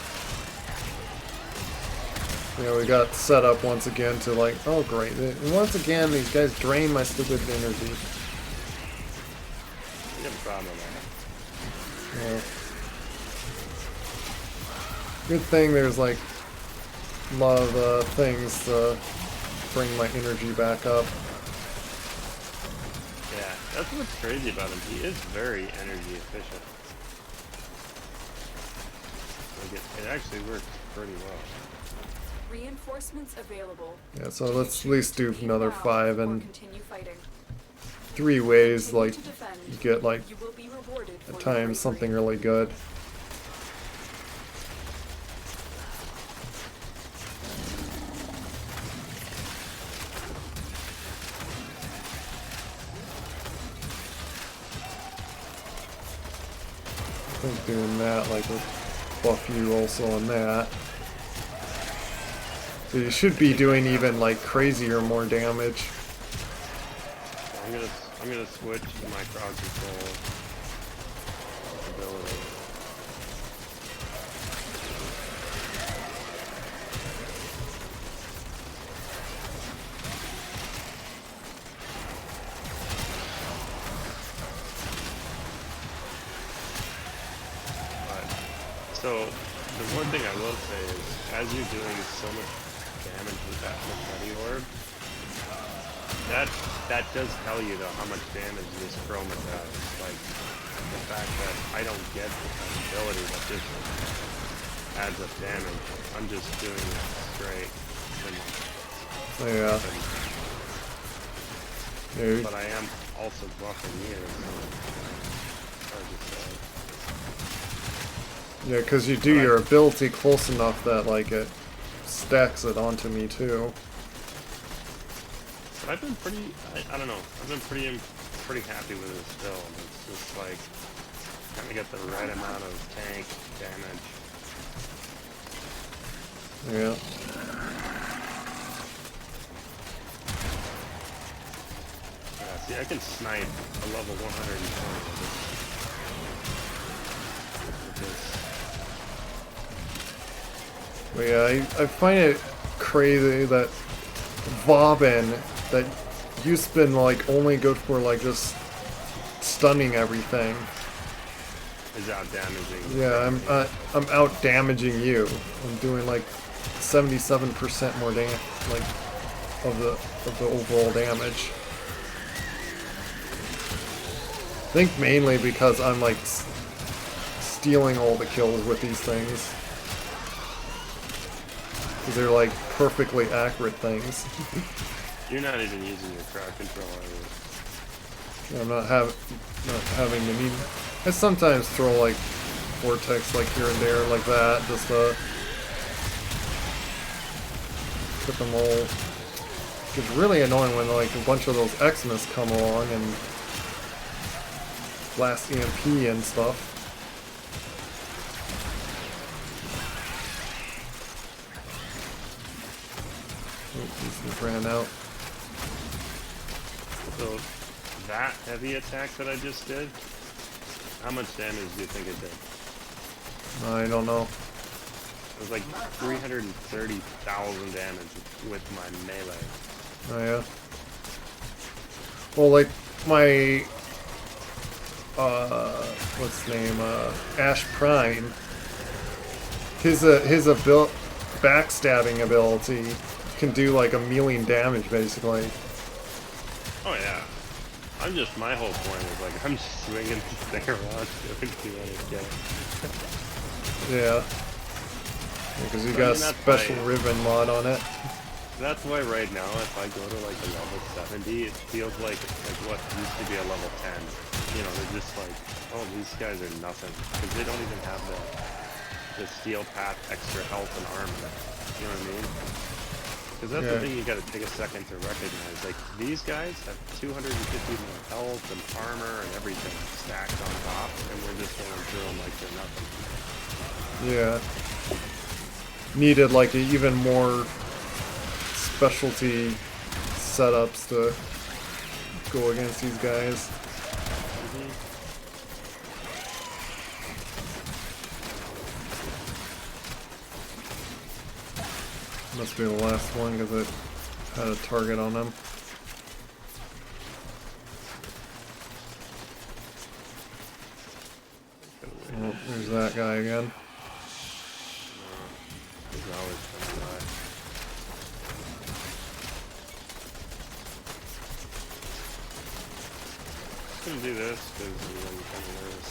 Yeah, we got set up once again to like, oh great, and once again these guys drain my stupid energy. We have a problem with that. Yeah. Good thing there's like a lot of things to bring my energy back up. Yeah, that's what's crazy about him. He is very energy efficient. Like it actually works pretty well. Reinforcements available. Yeah, so let's at least do another 5 Or and continue fighting. 3 ways, like, To defend, you get, like, you will be rewarded for at your times something bravery. really good. I think doing that, like, would buff you also on that. So you should be doing even, like, crazier more damage. I'm gonna switch to my crowd control ability. So, the one thing I will say is, as you're doing so much damage with that Machete Orb, that does tell you though how much damage this Chroma does. Like, the fact that I don't get an ability that just adds up damage. I'm just doing it straight. Yeah. Dude. But I am also buffing you, so it's hard to say. Yeah, because you do your ability close enough that, like, it stacks it onto me, too. But I've been pretty, I don't know, I've been pretty happy with this build. It's just, like, kind of get the right amount of tank damage. Yeah. Yeah, see, I can snipe a level 120 with this. But yeah, I find it crazy that Vauban, that used to been like only good for like just stunning everything. Is out damaging. Yeah, I'm out damaging you. I'm doing like 77% more damage, like of the overall damage. I think mainly because I'm like stealing all the kills with these things. Because they're like perfectly accurate things. You're not even using your crowd control, are you? I'm not having to need. I sometimes throw like vortex like here and there like that, just to put them all. It's really annoying when like a bunch of those Xmas come along and blast EMP and stuff. Oh, these ran out. So, that heavy attack that I just did, how much damage do you think it did? I don't know. It was like 330,000 damage with my melee. Oh yeah. Well, like my what's his name? Ash Prime. His backstabbing ability can do like 1,000,000 damage basically. Oh yeah. My whole point is like, I'm just swinging this thing around doing 200k. Yeah. Because you got a special ribbon mod on it. That's why right now, if I go to like a level 70, it feels like what used to be a level 10. You know, they're just like, oh, these guys are nothing. Because they don't even have the steel path extra health and armor. You know what I mean? Because that's the thing you gotta take a second to recognize. Like, these guys have 250 more health and armor and everything stacked on top, and we're just going through them like they're nothing. Yeah. Needed like even more specialty setups to go against these guys. Must be the last one because it had a target on them. Oh, there's that guy again. He's always coming by. I'm gonna do this because I'm kind of nervous.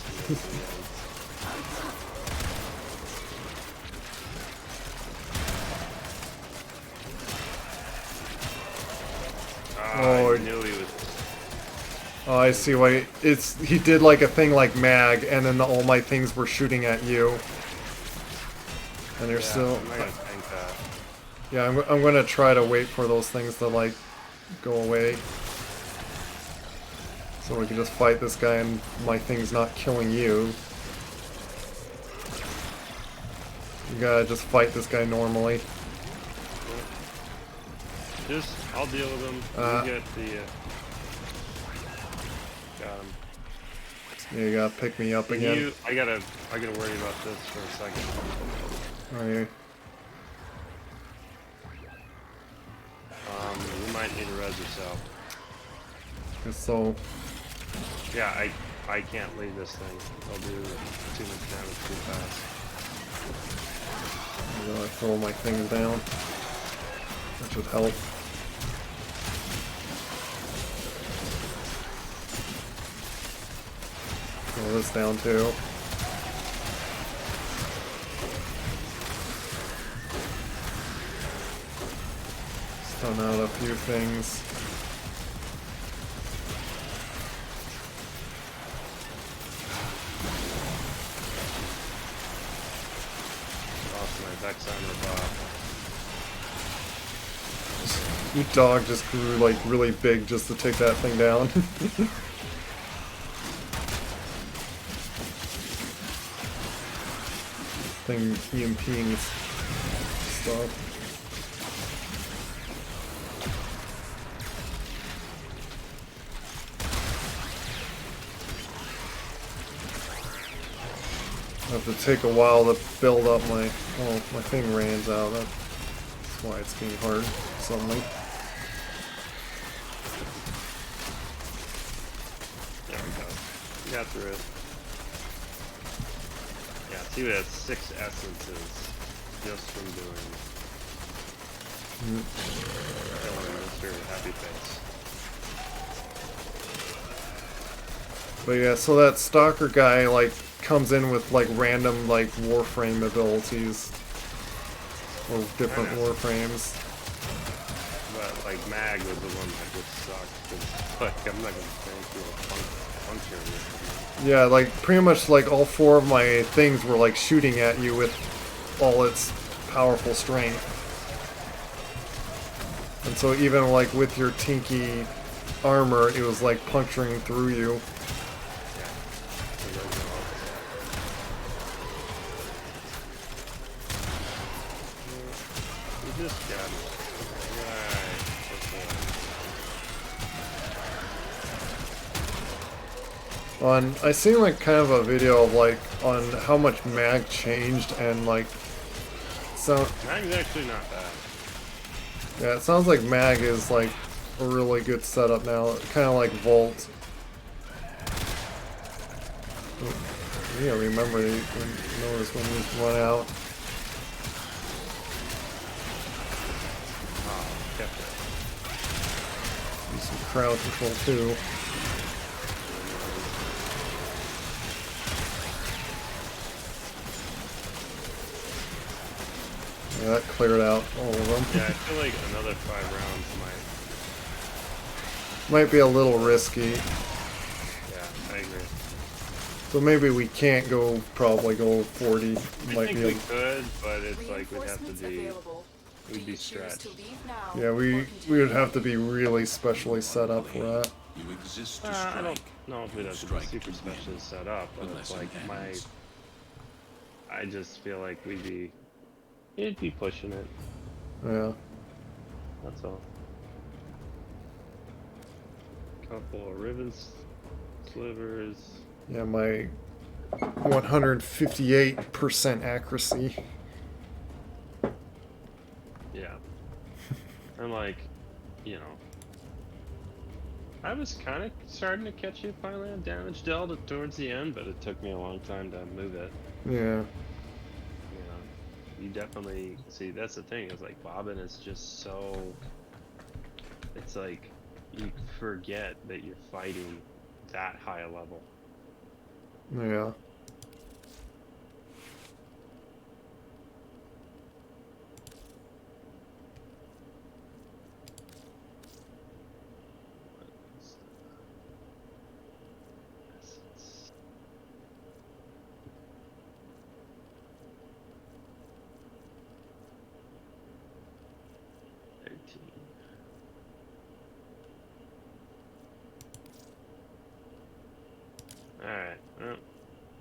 Oh, I see why he did like a thing like mag, and then all my things were shooting at you. And they're still. I'm not gonna tank that. Yeah, I'm gonna try to wait for those things to like go away, so we can just fight this guy and my thing's not killing you. You gotta just fight this guy normally. Just, I'll deal with him. You get the. Got him. Yeah, you gotta pick me up again. I gotta worry about this for a second. Okay. You might need to res yourself. Guess so. Yeah, I can't leave this thing. I'll do too much damage too fast. I'm gonna throw my things down, which would help. Throw this down too. Stun out a few things. Lost my Vex on the top. Your dog just grew like really big just to take that thing down. Thing EMPing stuff. I have to take a while to build up my. Oh, my thing ran out. That's why it's getting hard suddenly. There we go. We got through it. Yeah, see, we had 6 essences just from doing. Killing Mr. Happy Face. But yeah, so that stalker guy like comes in with like random like Warframe abilities or different Warframes. But like Mag was the one that just sucked. 'Cause, like I'm not gonna tank you a puncture. Yeah, like pretty much like all 4 of my things were like shooting at you with all its powerful strength. And so even like with your tinky armor, it was like puncturing through you. Just got it. Right. On I seen like kind of a video of like on how much mag changed and like so Mag's actually not bad. yeah, it sounds like mag is like a really good setup now, kind of like Volt. Yeah, remember you notice when you run out. Use some crowd control too. Yeah, that cleared out all of them. Yeah, I feel like another 5 rounds might be a little risky. Yeah, I agree. So maybe we can't probably go 40. I think we could, but it's like we'd have to be, we'd be stretched. Yeah, we would have to be really specially set up for that. I don't know if we'd have to be super specially set up, but it's like I just feel like it'd be pushing it. Yeah. That's all. Couple of ribbon slivers. Yeah, my 158% accuracy. Yeah. I'm like, you know, I was kind of starting to catch you finally on damage delta towards the end, but it took me a long time to move it. Yeah. You definitely see. That's the thing. Is like Bobbin is just so. It's like you forget that you're fighting that high a level. Yeah.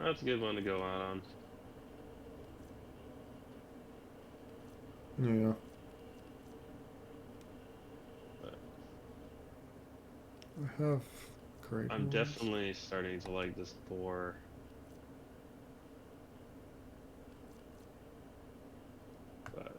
That's a good one to go out on. Yeah. But I have great I'm ones. definitely starting to like this boar. But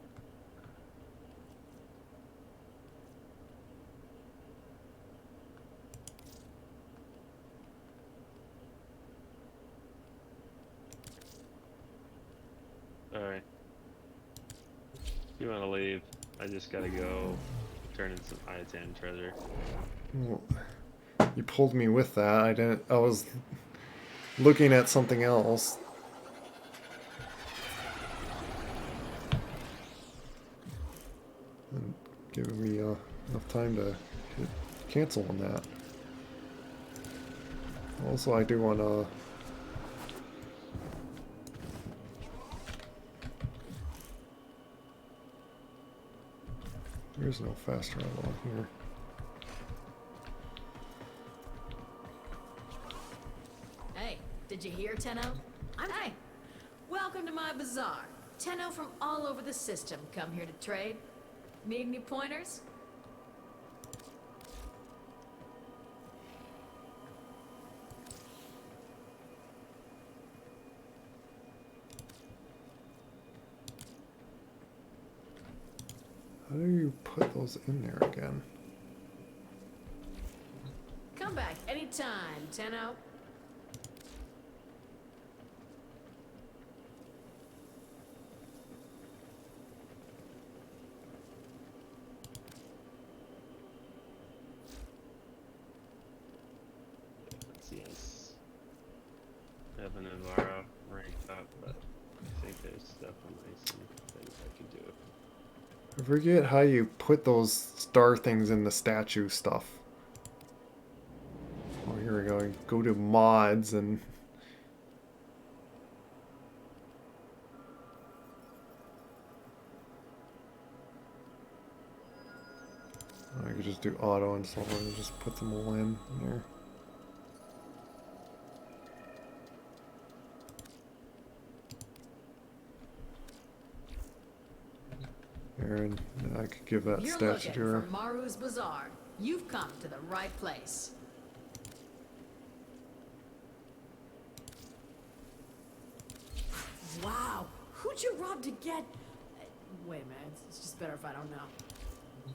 alright. You wanna leave? I just gotta go turn in some Iatan treasure. Well, you pulled me with that. I was looking at something else. And giving me enough time to hit cancel on that. Also, I do want to... There's no fast travel on here. Hey, did you hear, Tenno? Hey, welcome to my bazaar. Tenno from all over the system come here to trade. Need any pointers? How do you put those in there again? Come back anytime, Tenno. Yes. Evan and Vara ranked up, but I think there's definitely some things I could do. I forget how you put those star things in the statue stuff. Oh, here we go. Go to mods and... I could just do auto and so on and just put them all in there. And I could give that You're statue looking to her. for Maru's Bazaar. You've come to the right place. Wow, who'd you rob to get... Wait a minute, it's just better if I don't know.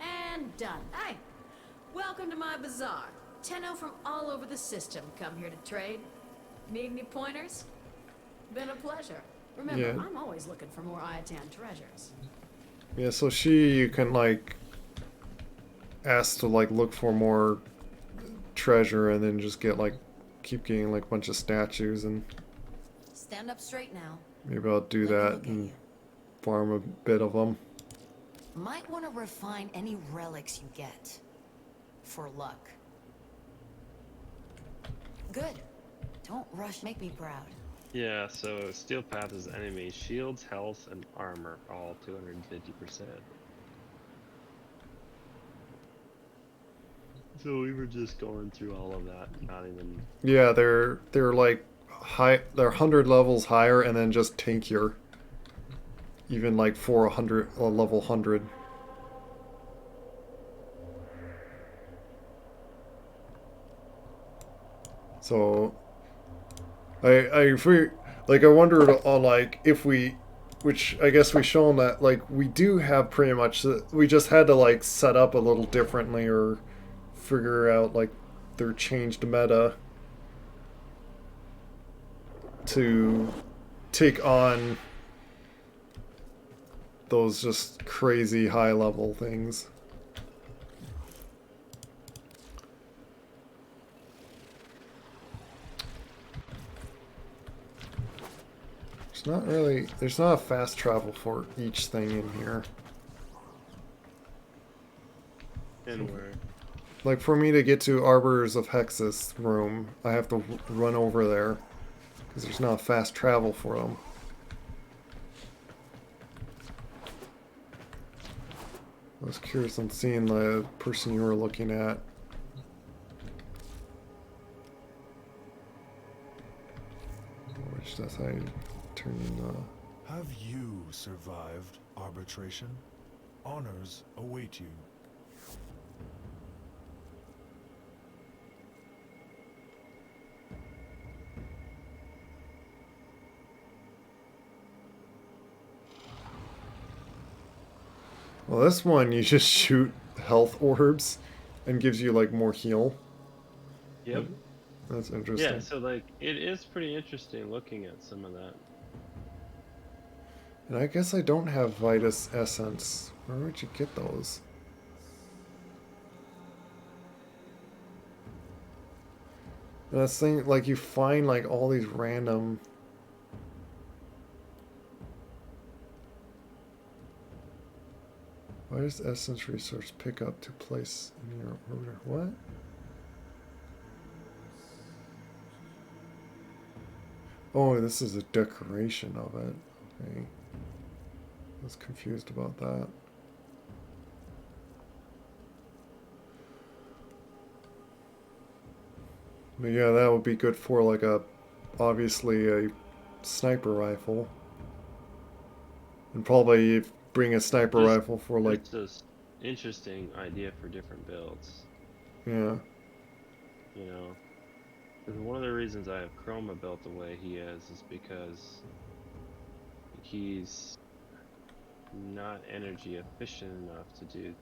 And done. Hey, welcome to my bazaar. Tenno from all over the system come here to trade. Need any pointers? Been a pleasure. Remember, Yeah. I'm always looking for more Iatan treasures. Yeah, so you can like ask to like look for more treasure and then just get like keep getting like a bunch of statues, and Stand up straight now. maybe I'll do that and farm a bit of them. Might want to refine any relics you get. For luck. Good. Don't rush, make me proud. Yeah, so Steel Path is enemy shields, health, and armor, all 250%. So we were just going through all of that, not even... Yeah, they're like high. They're 100 levels higher, and then just tankier. Even like for level 100. So I wondered on like if we, which I guess we've shown that like we do have pretty much. We just had to like set up a little differently or figure out like their changed meta to take on those just crazy high level things. There's not a fast travel for each thing in here. And where? Like for me to get to Arbors of Hexus room, I have to run over there because there's not fast travel for them. I was curious on seeing the person you were looking at. that's how you turn in Have you survived arbitration? Honors await you. Well, this one you just shoot health orbs and gives you like more heal. Yep. That's interesting. Yeah, so like it is pretty interesting looking at some of that. And I guess I don't have Vitus Essence. Where would you get those? And that's the thing, like you find like all these random Vitus Essence resource pick up to place in your order. What? Oh, this is a decoration of it. Okay. I was confused about that. But yeah, that would be good for like obviously a sniper rifle. And probably bring a sniper rifle for like... It's just interesting idea for different builds. Yeah. You know? Because one of the reasons I have Chroma built the way he is because he's not energy efficient enough to do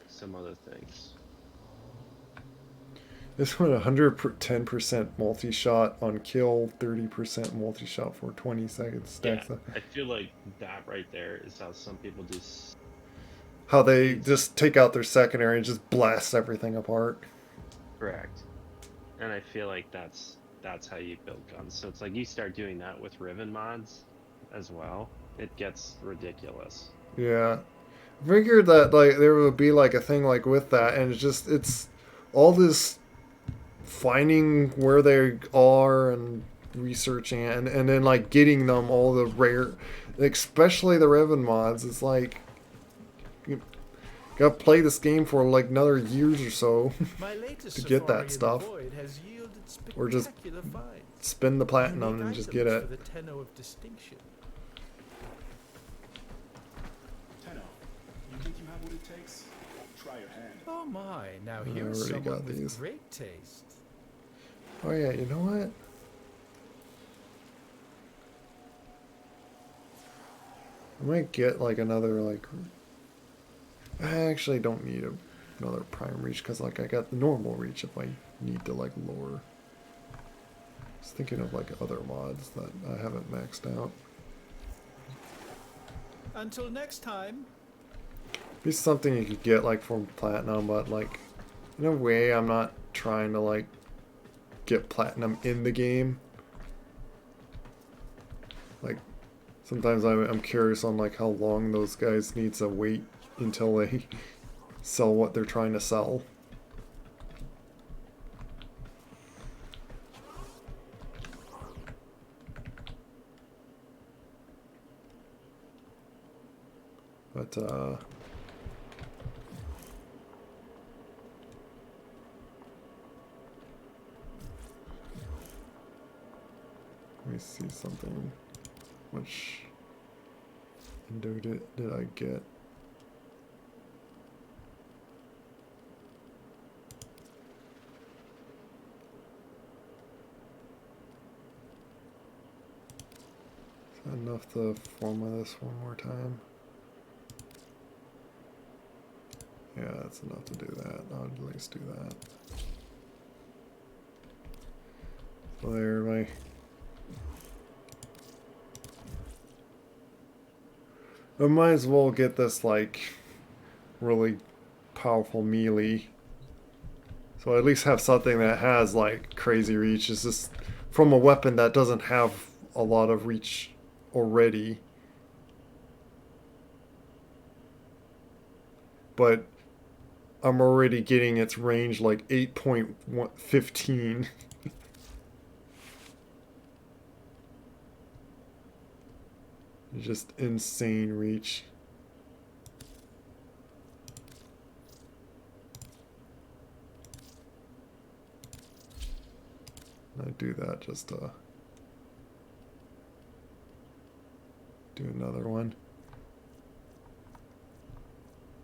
some other things. This one 110% multi-shot on kill, 30% multi-shot for 20 seconds. Stacks Yeah, I feel like that right there is how some people do. How they just take out their secondary and just blast everything apart. Correct. And I feel like that's how you build guns. So it's like you start doing that with Riven mods as well. It gets ridiculous. Yeah. I figured that like there would be like a thing like with that, and it's all this finding where they are and researching it, and then like getting them all the rare, especially the Riven mods. It's like you gotta play this game for like another years or so to get that stuff, or just spend the platinum and just get it. You think you have what it takes? Try your hand. Oh my, now I here's already someone got with these. great taste. Oh yeah, you know what? I might get like another like... I actually don't need another prime reach because like I got the normal reach if I need to like lower. I was thinking of like other mods that I haven't maxed out. Until next time. Be something you could get like from platinum, but like in a way I'm not trying to like get platinum in the game. Like sometimes I'm curious on like how long those guys need to wait until they sell what they're trying to sell. But let me see something. Which Indo did I get? Is that enough to format this one more time? Yeah, that's enough to do that. I'll at least do that. So there, my... I might as well get this, like, really powerful melee. So I at least have something that has, like, crazy reach. It's just from a weapon that doesn't have a lot of reach already. But I'm already getting its range, like, 8.15. Just insane reach. I might do that just to do another one.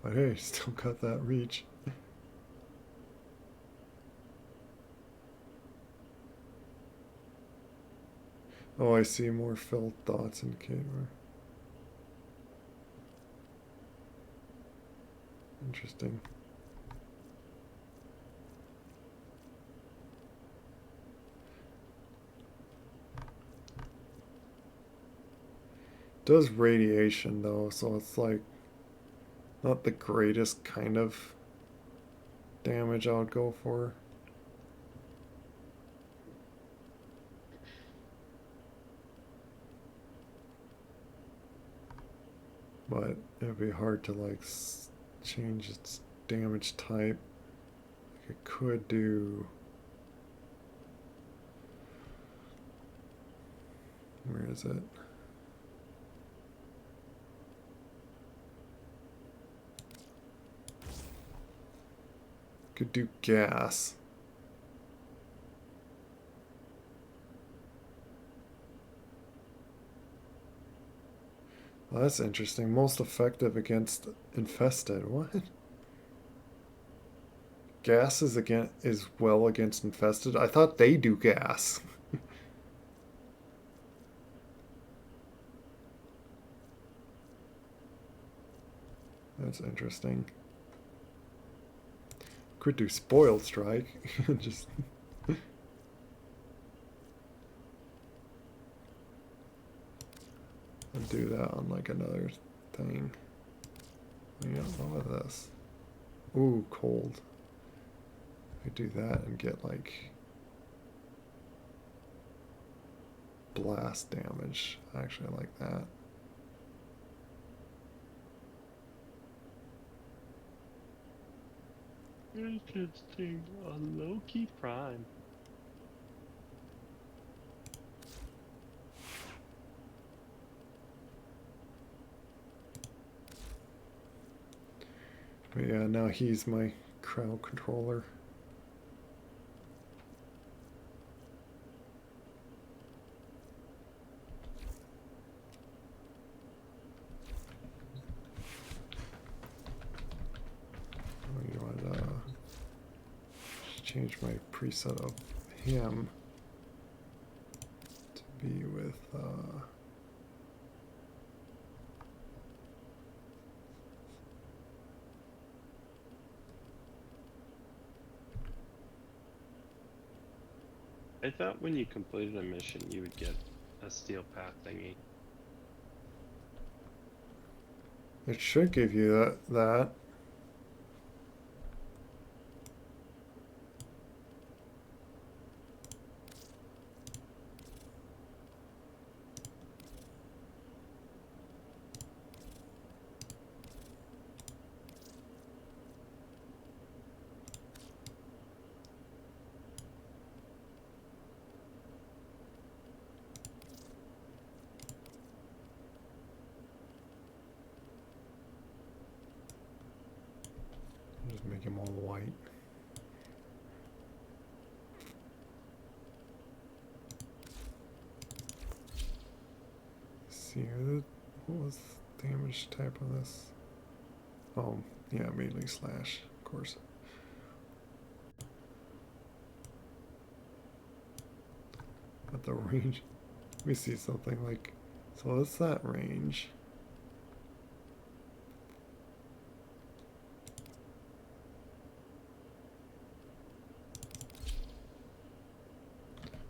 But hey, still got that reach. Oh, I see more filled thoughts indicate more. Interesting. Does radiation though, so it's like not the greatest kind of damage I would go for. But it'd be hard to like change its damage type. Like it could do. Where is it? Could do gas. Well, that's interesting. Most effective against infested. What? Gas is well against infested. I thought they do gas. That's interesting. Could do spoiled strike. Just and do that on like another thing. Yeah, what was this? Ooh, cold. I do that and get like blast damage. Actually, I like that. Interesting. A Loki Prime. But yeah, now he's my crowd controller. You want to change my preset of him to be with I thought when you completed a mission, you would get a steel path thingy. it should give you that. Just make him all white. See, what was the damage type of this? Oh, yeah, melee slash, of course. But the range, let me see something like, so what's that range?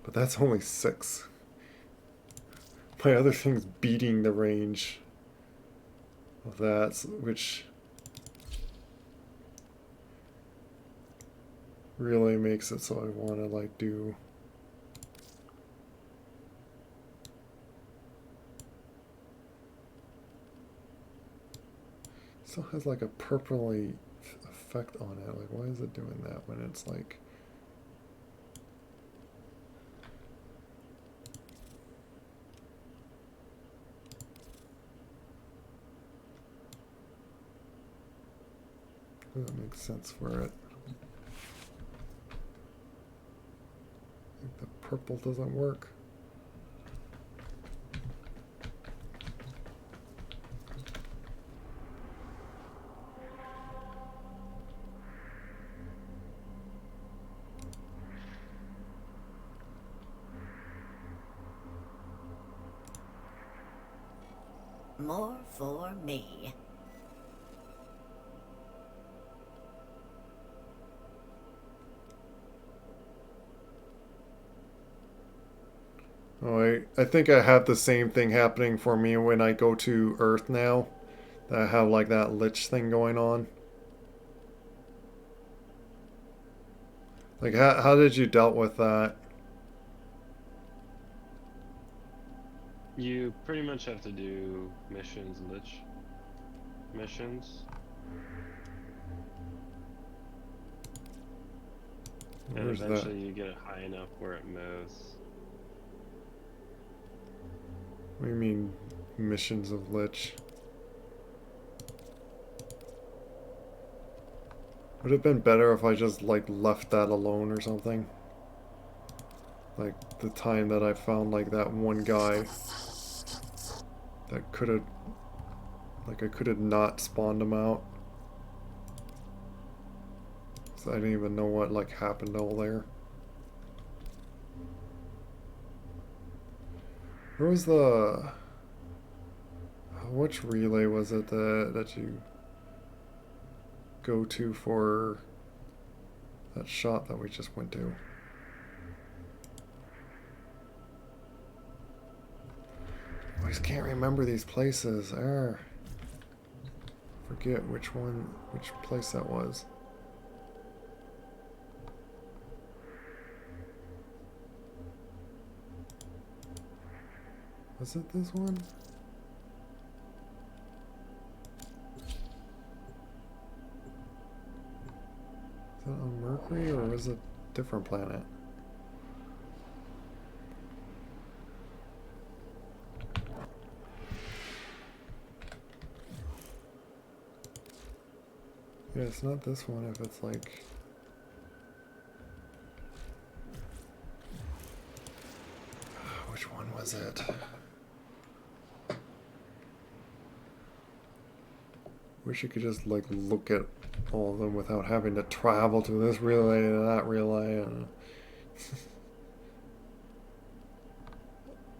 But that's only 6. My other thing's beating the range of that, which really makes it so I want to like do still has like a purpley effect on it. Like, why is it doing that when it's like that makes sense for it. I think the purple doesn't work. More for me. Oh, I think I have the same thing happening for me when I go to Earth now. That I have like that lich thing going on. Like, how did you dealt with that? You pretty much have to do missions, lich missions. And Where's eventually that? you get it high enough where it moves. What do you mean, missions of lich? Would it have been better if I just, like, left that alone or something? Like, the time that I found, like, that one guy that could have... Like, I could have not spawned him out. So I didn't even know what, like, happened all there. Where was the... Which relay was it that you go to for that shot that we just went to? I just can't remember these places. Forget which place that was. Was it this one? Is that on Mercury or was it a different planet? Yeah, it's not this one if it's like... Which one was it? Wish you could just like look at all of them without having to travel to this relay to that relay. And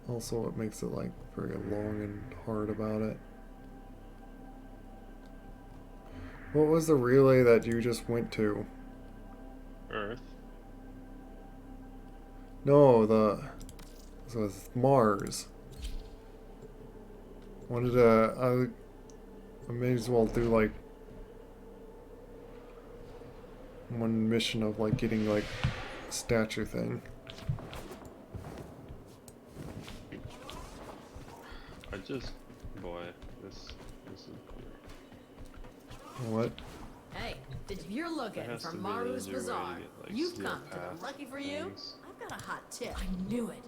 also it makes it like very long and hard about it. What was the relay that you just went to? Earth. No, it was Mars. Wanted to, I may as well do like one mission of like getting like a statue thing. This is What? Hey, if you're looking has for to be an Maru's easier way to Bazaar, get, like, you've steel come to path the lucky for you. things. I've got a hot tip. I knew it.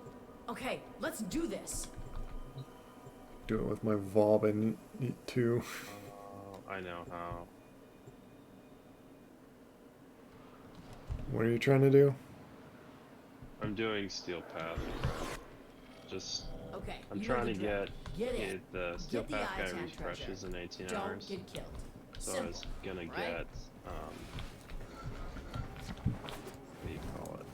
Okay, let's do this. Do it with my Vob and too. I know how. What are you trying to do? I'm doing steel path. Just Okay, I'm you know trying the to drill. get in. the steel Get the path guy I-10 refreshes treasure. in 18 Don't hours. get killed. So Simple, I was gonna right? get what do you call it?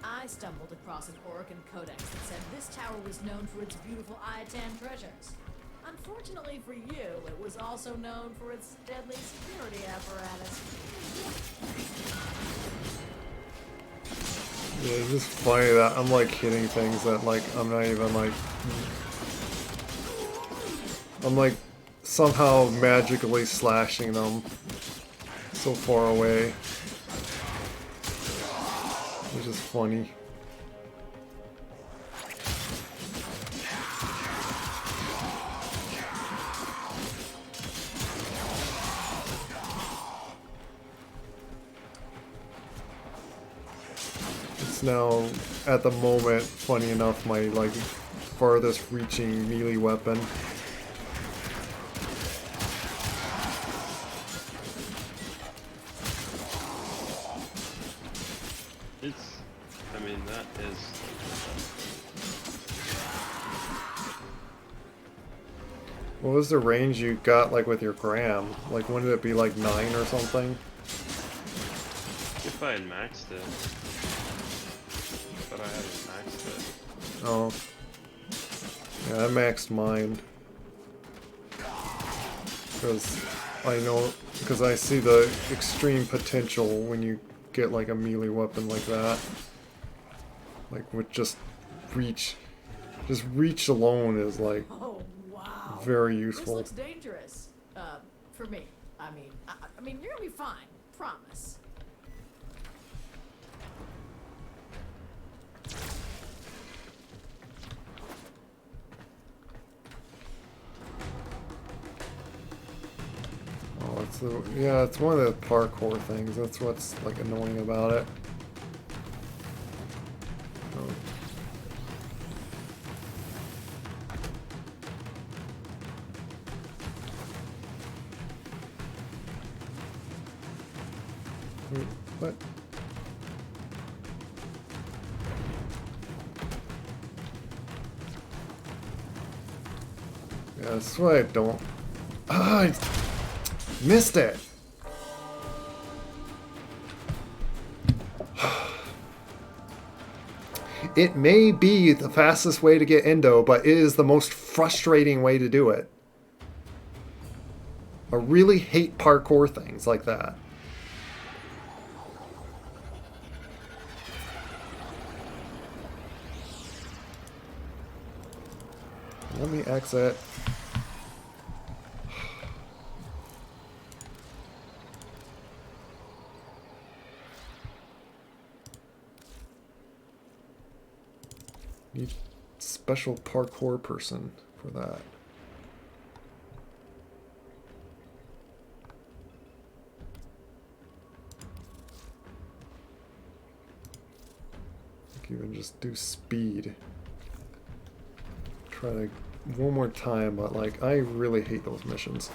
I stumbled across an Orokin codex that said this tower was known for its beautiful Ayatan treasures. Unfortunately for you, it was also known for its deadly security apparatus. Yeah, it's just funny that I'm like hitting things that like I'm not even like... I'm like somehow magically slashing them so far away. It's just funny. It's now, at the moment, funny enough, my like farthest reaching melee weapon. It's, I mean, that is. What was the range you got like with your gram? Like, wouldn't it be like 9 or something? If I had maxed it. But I haven't maxed it. Oh. Yeah, I maxed mine. Because I see the extreme potential when you get like a melee weapon like that. Like with just reach alone is like Oh, wow. very useful. This looks dangerous. For me. I mean, you're gonna be fine. Promise. Oh, it's one of the parkour things. That's what's like annoying about it. Oh. Wait, what? Yeah, that's why I don't. Ah, I missed it. It may be the fastest way to get Endo, but it is the most frustrating way to do it. I really hate parkour things like that. Let me exit. Need special parkour person for that. I can even just do speed. Try to one more time, but like I really hate those missions.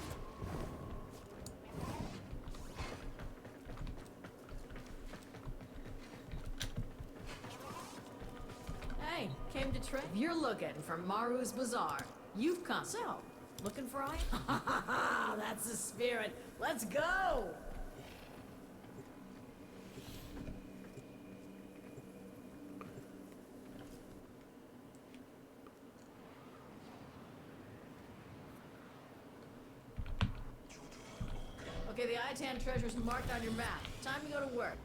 Hey, came to trade. If you're looking for Maru's Bazaar, you've come. So, looking for iron? That's the spirit. Let's go! Okay, the Itan treasure's marked on your map. Time to go to work.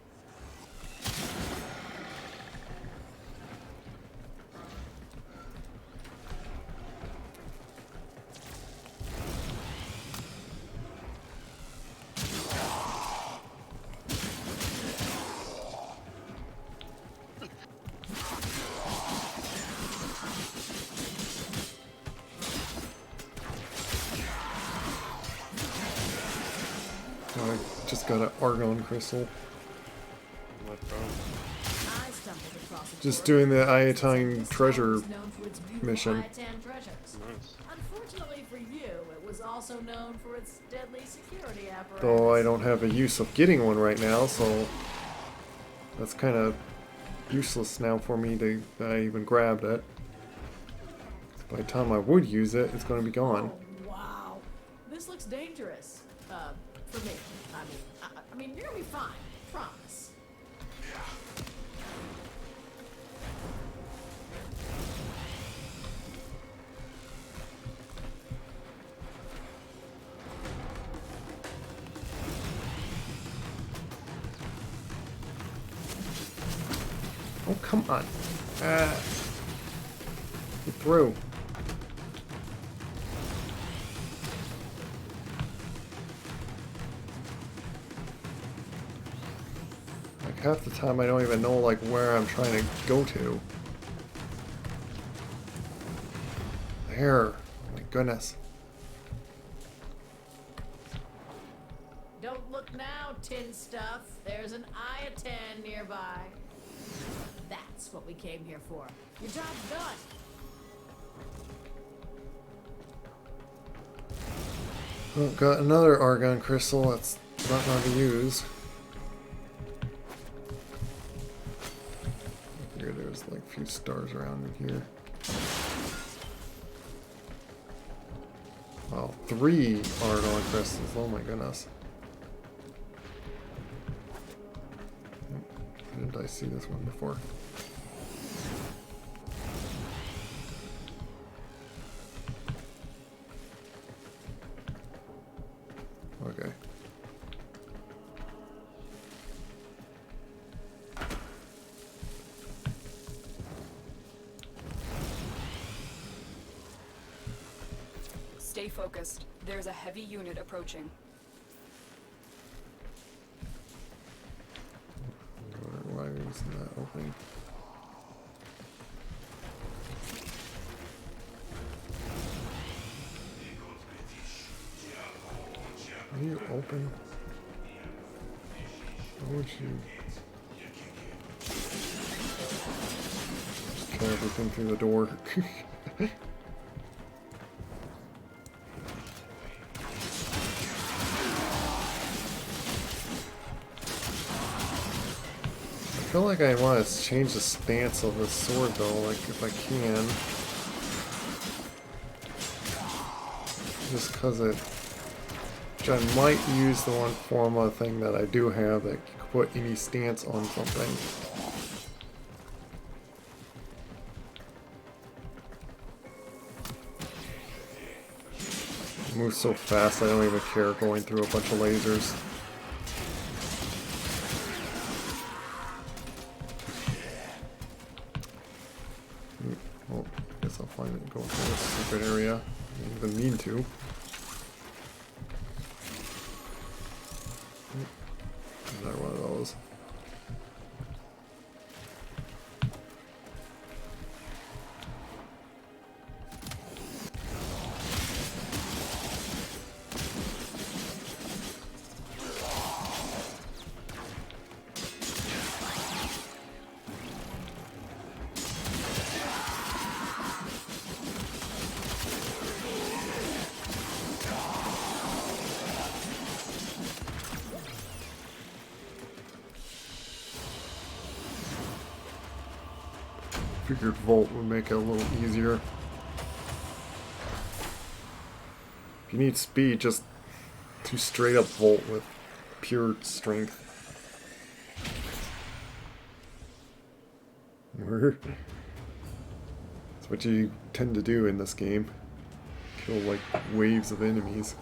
I just got an Argon crystal. I stumbled across a Just door. doing the Iatine This treasure town is known for its beautiful mission. Iatan treasures. Unfortunately for you, it was also known for its deadly security apparatus. Though I don't have a use of getting one right now, so that's kind of useless now for me that I even grabbed it. By the time I would use it, it's going to be gone. Oh, wow. This looks dangerous. For me. I mean, you're gonna be fine. Promise. Oh, come on. Get through. Like half the time I don't even know like where I'm trying to go to. There. Oh my goodness. Don't look now, tin stuff. There's an Iatan nearby. That's what we came here for. Your job's done. Oh, got another argon crystal that's not going to use. I figured there's like a few stars around in here. Wow, 3 argon crystals. Oh my goodness. Didn't I see this one before? Okay. Stay focused. There's a heavy unit approaching. Why are we using that opening? Are you open? Why would you just kill everything through the door? I feel like I want to change the stance of the sword though, like if I can. Just because it... Which I might use the one forma thing that I do have that can put any stance on something. It moves so fast I don't even care going through a bunch of lasers. Well, I guess I'll find it and go through this secret area. I didn't even mean to. Another one of those. Figured Volt would make it a little easier. If you need speed, just do straight up Volt with pure strength. That's what you tend to do in this game. Kill like waves of enemies.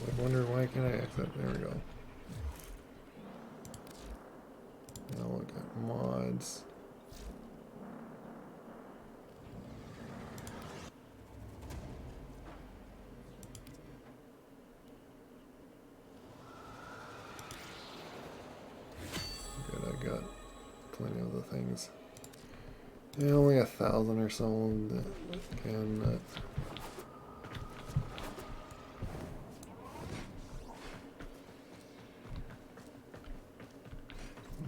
I wonder why can I exit? There we go. Now look at mods. Good, I got plenty of the things. Yeah, only 1,000 or so can.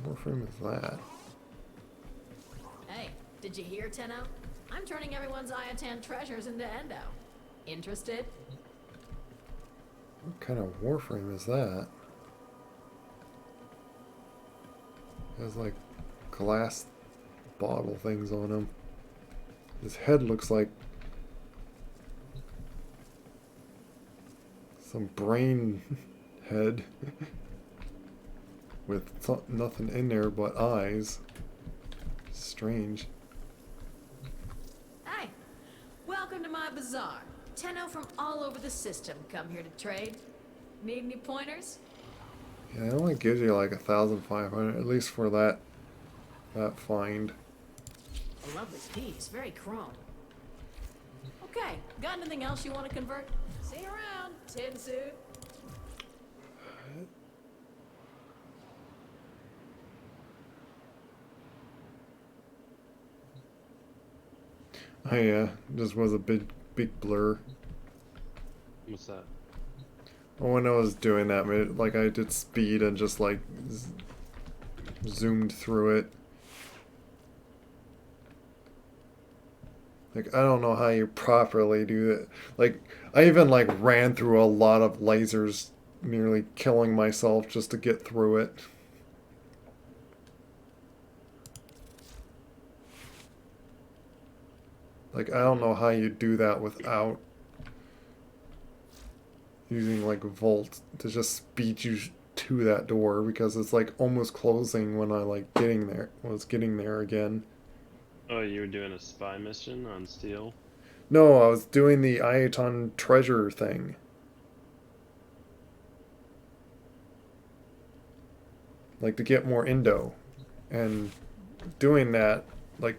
Warframe is that? Hey, did you hear, Tenno? I'm turning everyone's Iatan treasures into endo. Interested? What kind of Warframe is that? It has like glass bottle things on him. His head looks like some brain head with nothing in there but eyes. Strange. Hey, welcome to my bazaar. Tenno from all over the system come here to trade. Need any pointers? Yeah, it only gives you like 1,500, at least for that find. A lovely piece, very chrome. Okay, got anything else you want to convert? See you around, tin suit. I just was a big speak blur? What's that? Well, when I was doing that, like I did speed and just like zoomed through it. Like, I don't know how you properly do that. Like, I even like ran through a lot of lasers, nearly killing myself just to get through it. Like, I don't know how you do that without using like Volt to just speed you to that door, because it's like almost closing when I like was getting there again. Oh, you were doing a spy mission on Steel? No, I was doing the Iaton treasure thing. Like to get more Indo. And doing that, like...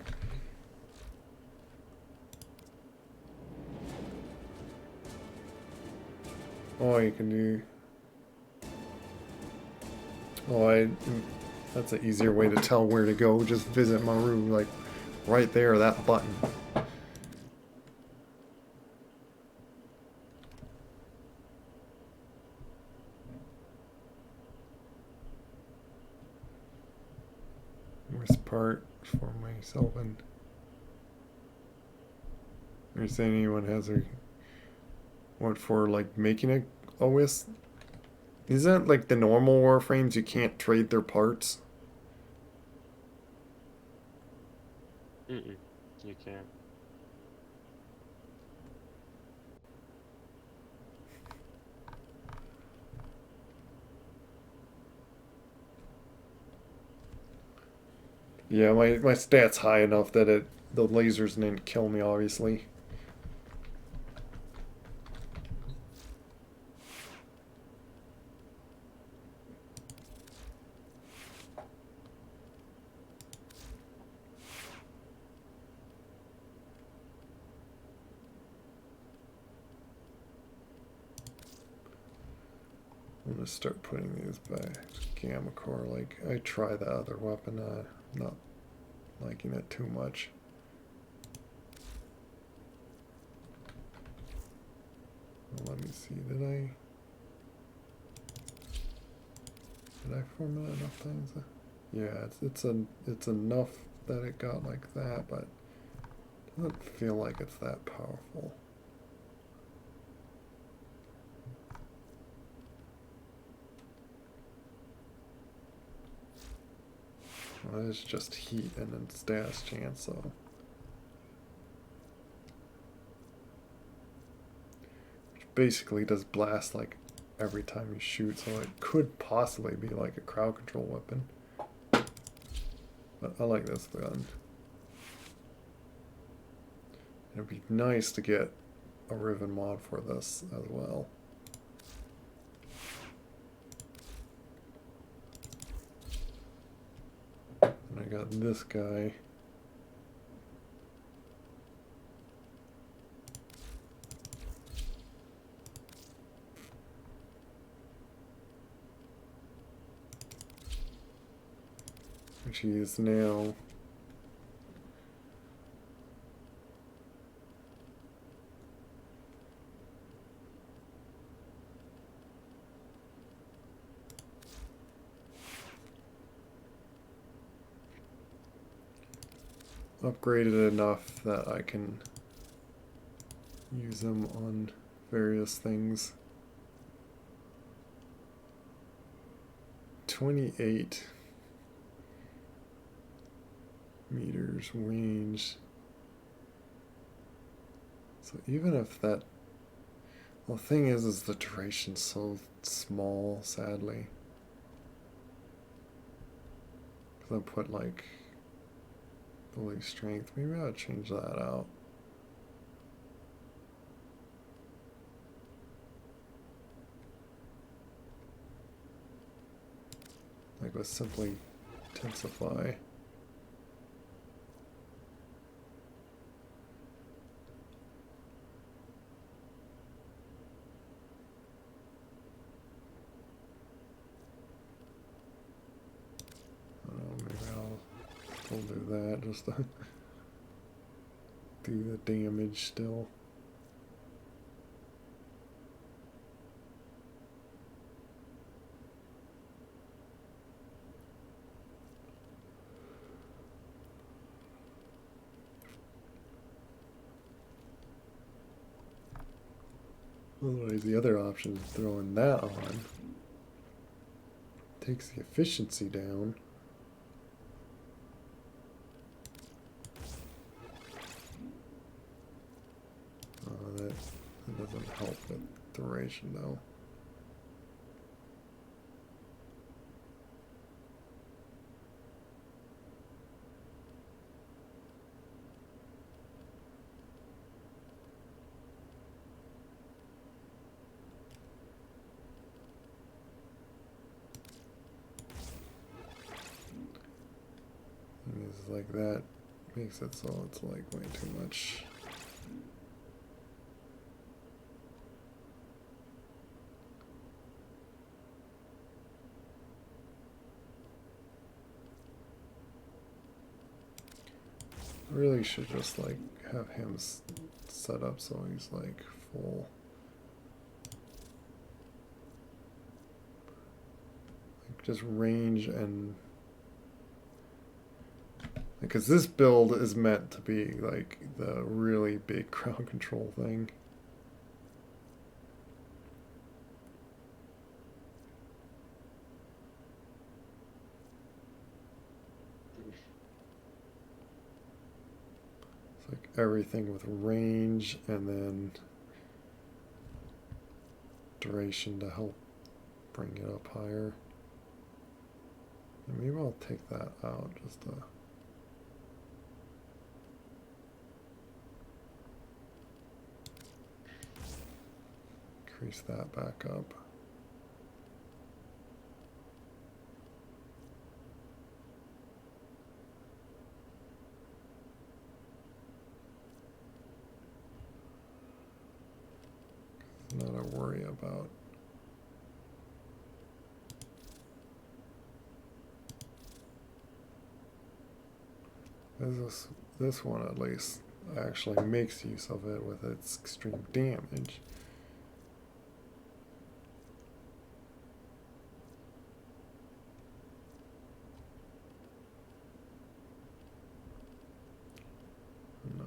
Oh, you can do... Oh, that's an easier way to tell where to go. Just visit Maru, like, right there, that button. Worst part for myself, and... Are you saying anyone has a... What, for, like, making a OS? Isn't that, like, the normal Warframes, you can't trade their parts? Mm-mm. You can't. Yeah, my stats high enough that the lasers didn't kill me, obviously. I'm gonna start putting these back. Gamma core, like, I try the other weapon, not liking it too much. Well, let me see, did I format enough things? Yeah, it's enough that it got like that, but it doesn't feel like it's that powerful. Well, it's just heat and then status chance, so. Which basically does blast like every time you shoot, so it could possibly be like a crowd control weapon. But I like this gun. It'd be nice to get a Riven mod for this as well. And I got this guy. Which he is now. Upgraded enough that I can use them on various things. 28 meters range. So even if that... Well, the thing is the duration's so small, sadly. Because I put like belief strength. Maybe I'll change that out. Like with simply intensify. Maybe I'll do that just to do the damage still. Otherwise, the other option is throwing that on. Takes the efficiency down. That doesn't help with duration though. It's like that makes it so it's like way too much. I really should just like have him set up so he's like full. Like just range and because this build is meant to be like the really big crowd control thing. It's like everything with range and then duration to help bring it up higher. And maybe I'll take that out just to increase that back up. Not a worry about. This one at least actually makes use of it with its extreme damage. No,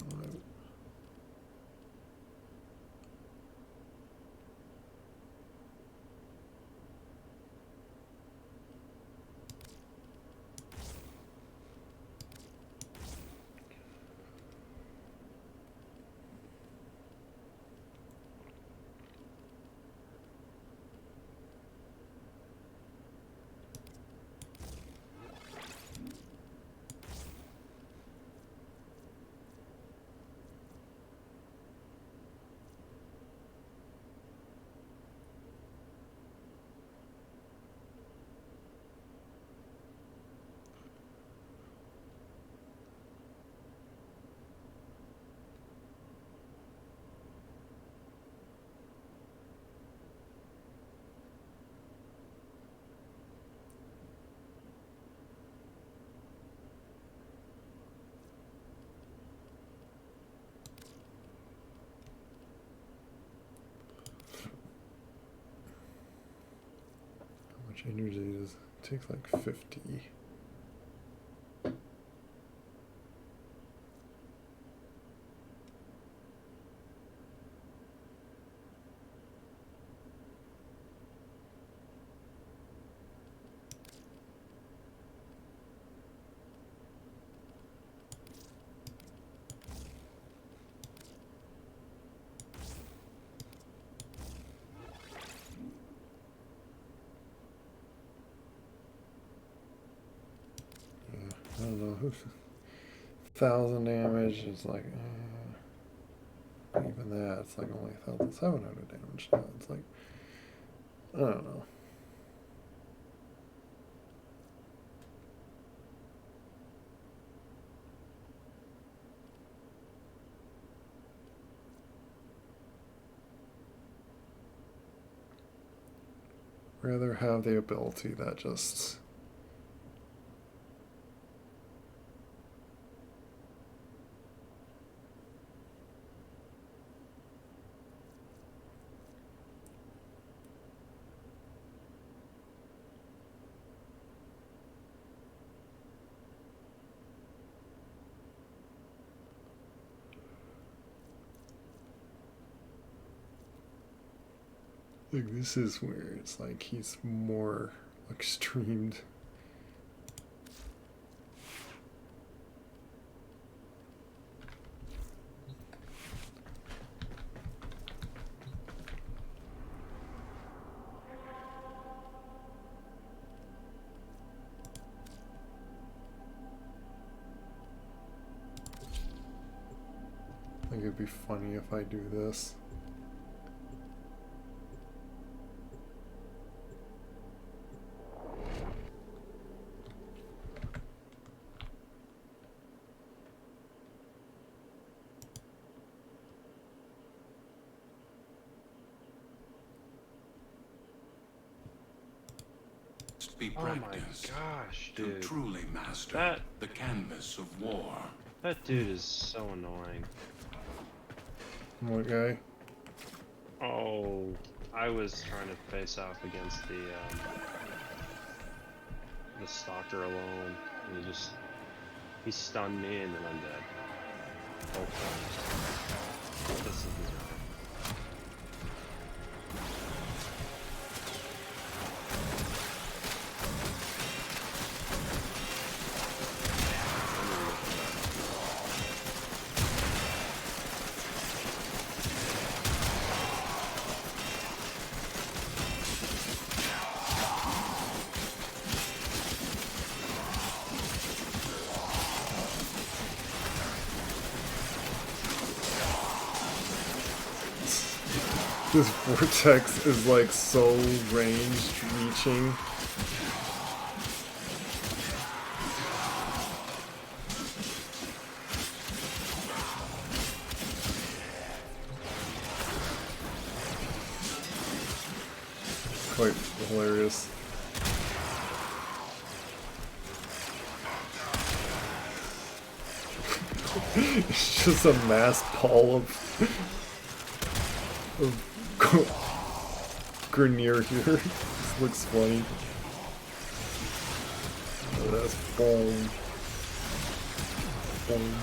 energy does it takes like 50. I don't know. 1,000 damage is like even that. It's like only 1,700 damage now. It's like I don't know. Rather have the ability that just Like, this is where it's like he's more extremed. I think it'd be funny if I do this. Be practiced gosh, to dude. truly master That- the canvas of war. That dude is so annoying. What guy? Oh, I was trying to face off against the stalker alone. And he stunned me and then I'm dead. Both times. This is bizarre. This vortex is like so range reaching. Quite hilarious. It's just a mass ball of Grenier here. This looks funny. Oh, that's boom. Boom.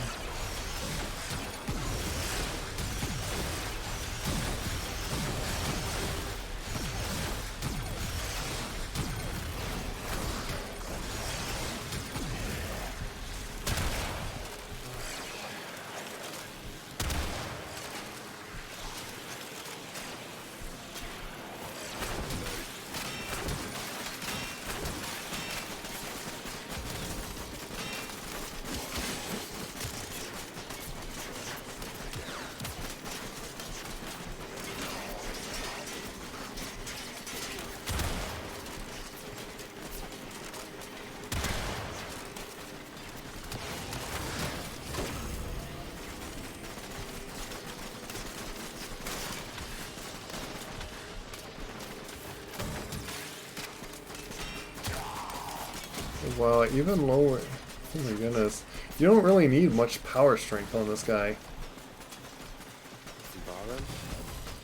Wow, even lower. Oh my goodness. You don't really need much power strength on this guy.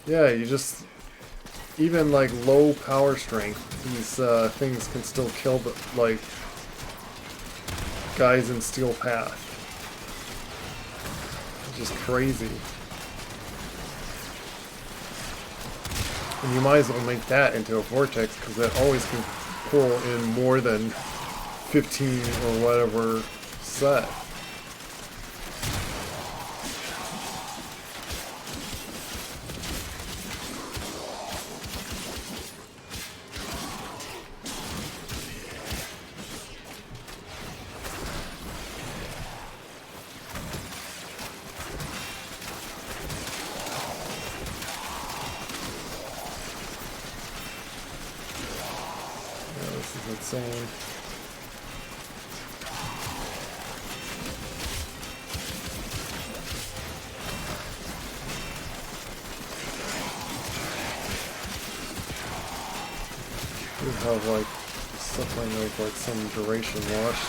Yeah, you just... Even like low power strength, these things can still kill the, like, guys in Steel Path. It's just crazy. And you might as well make that into a vortex, because that always can pull in more than 15 or whatever set. Yeah, this is insane. You have like something like some duration loss.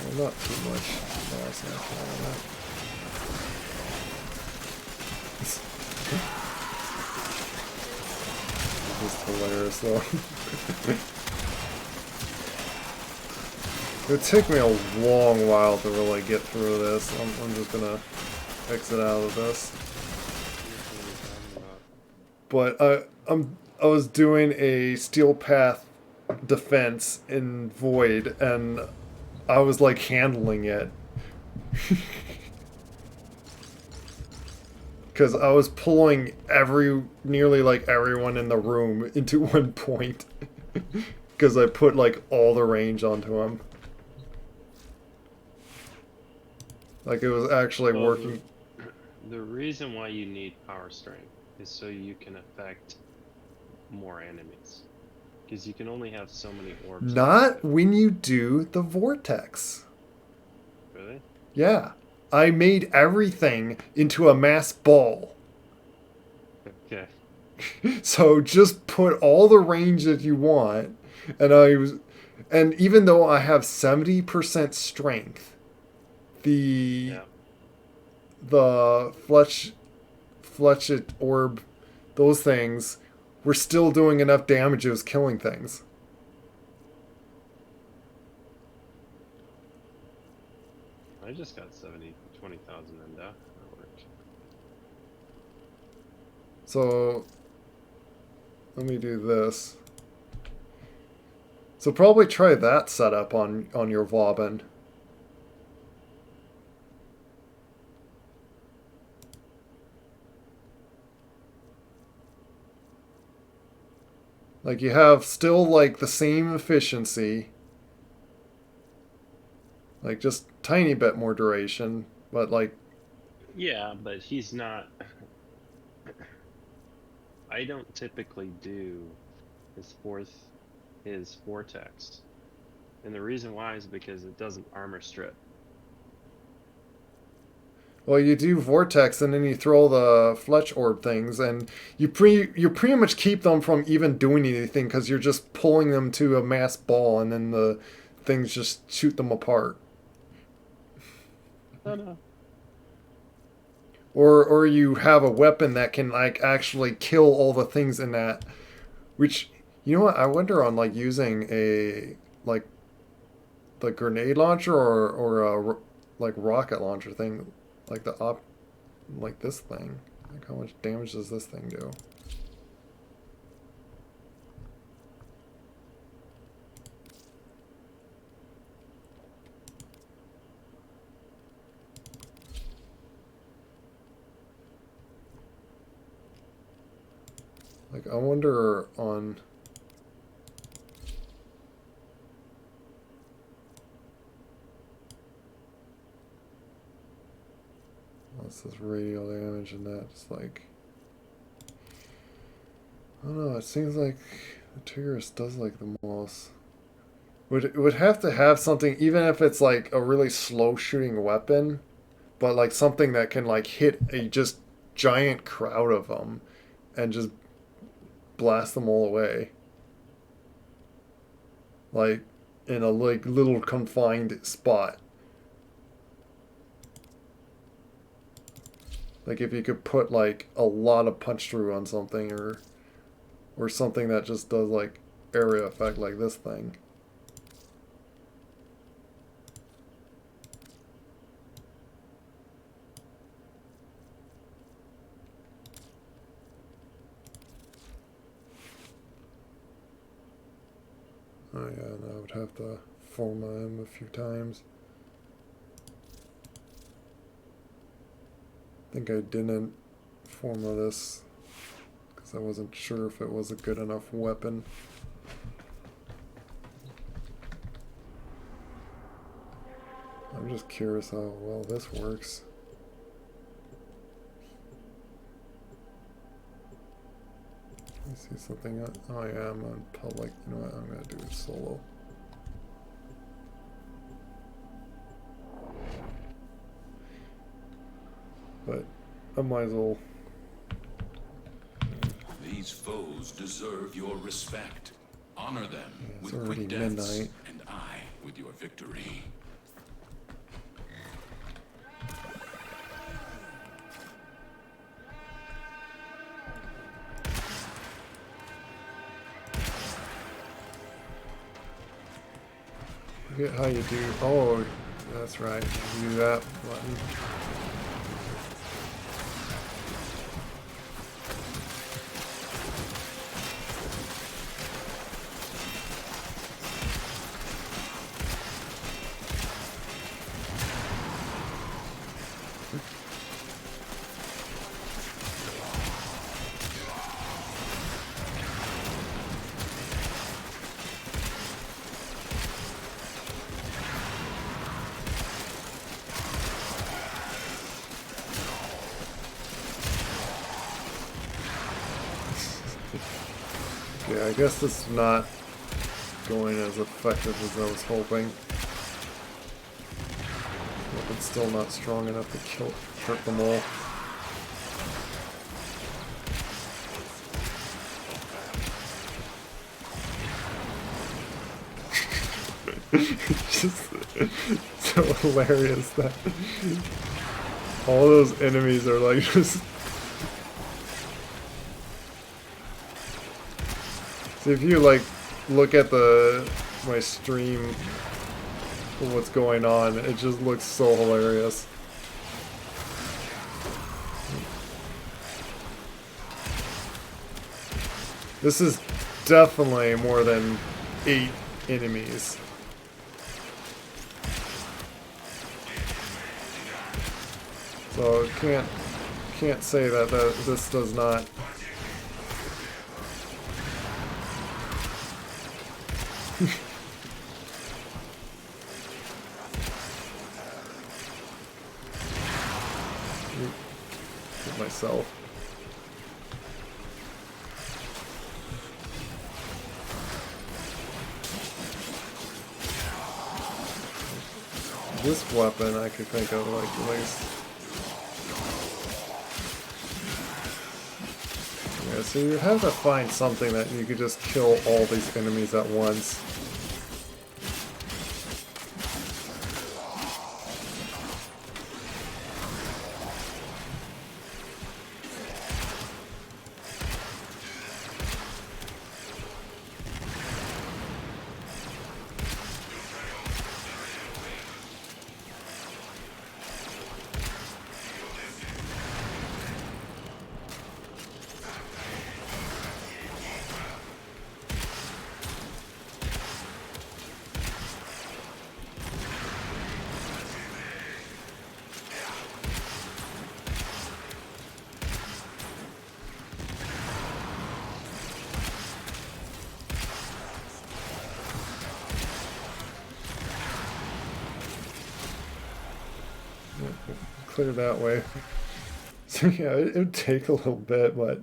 Well, not too much loss actually on that. This is hilarious though. It would take me a long while to really get through this. I'm just gonna exit out of this. but I was doing a steel path defense in Void, and I was like handling it. Because I was pulling nearly like everyone in the room into one point. Because I put like all the range onto him. Like it was actually working. The reason why you need power strength is so you can affect more enemies. Because you can only have so many orbs. Not when you do the vortex. Really? Yeah. I made everything into a mass ball. Okay. So just put all the range that you want. And even though I have 70% strength, the fletched orb, those things were still doing enough damage. It was killing things. I just got 20,000 in that. That worked. So let me do this. So probably try that setup on your Vauban. Like you have still like the same efficiency. Like just tiny bit more duration, but like... Yeah, but he's not... I don't typically do his vortex. And the reason why is because it doesn't armor strip. Well, you do vortex and then you throw the fletch orb things, and you pretty much keep them from even doing anything because you're just pulling them to a mass ball, and then the things just shoot them apart. Oh, no. Or you have a weapon that can like actually kill all the things in that. Which, you know what? I wonder on like using a like the grenade launcher or a like rocket launcher thing, like like this thing. Like how much damage does this thing do? Like I wonder on... What's this radial damage and that's like... I don't know, it seems like the Tigris does like the most. It would have to have something, even if it's like a really slow shooting weapon, but like something that can like hit a just giant crowd of them and just blast them all away. Like in a like little confined spot. Like if you could put like a lot of punch through on something, or something that just does like area effect like this thing. Oh yeah, and I would have to form him a few times. I think I didn't form this because I wasn't sure if it was a good enough weapon. I'm just curious how well this works. I see something. Oh yeah, I'm on public. You know what? I'm gonna do it solo. But I might as well. These foes deserve your respect. Honor them It's with already quick deaths, midnight. and I with your victory. I forget how you do. Oh, that's right. You do that button. Okay, I guess it's not going as effective as I was hoping. It's still not strong enough to hurt them all. It's just so hilarious that all those enemies are like just... So if you like look at my stream of what's going on, it just looks so hilarious. This is definitely more than 8 enemies. So can't say that this does not. Hit myself. This weapon I could think of like at least. Yeah, so you have to find something that you could just kill all these enemies at once. Clear that way. So yeah, it would take a little bit, but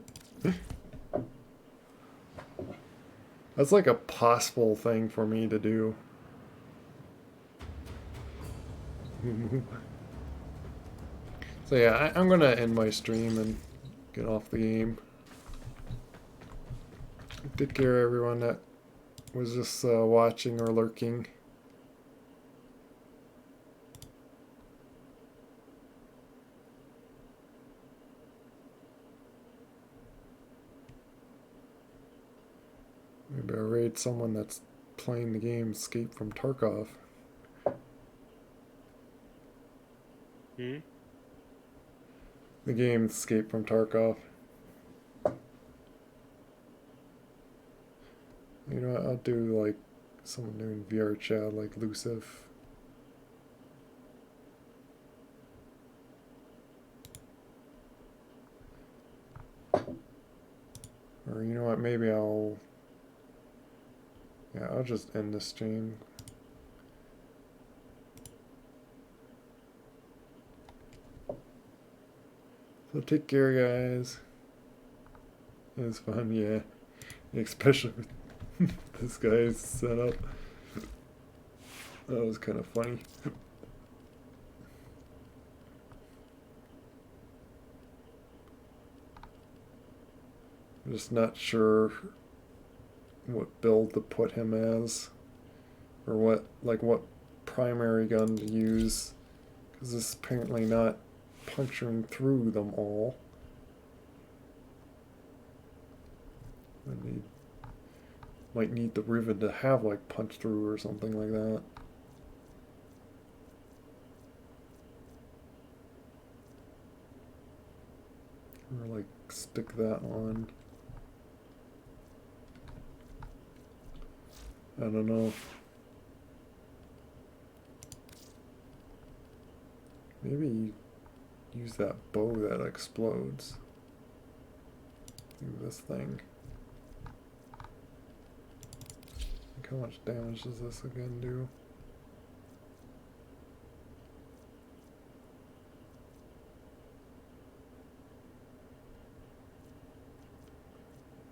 that's like a possible thing for me to do. So yeah, I'm gonna end my stream and get off the game. Take care, everyone that was just watching or lurking. Maybe I'll raid someone that's playing the game Escape from Tarkov. Hmm? The game Escape from Tarkov. You know what, I'll do like someone doing VR chat like Lucif. Or you know what, maybe I'll just end the stream. So take care, guys. It was fun, yeah. Especially with this guy's setup. That was kind of funny. I'm just not sure what build to put him as, or what primary gun to use, because this is apparently not puncturing through them all. Might need the rivet to have like punch through or something like that. Or like stick that on. I don't know. Maybe use that bow that explodes. Do this thing. How much damage does this again do?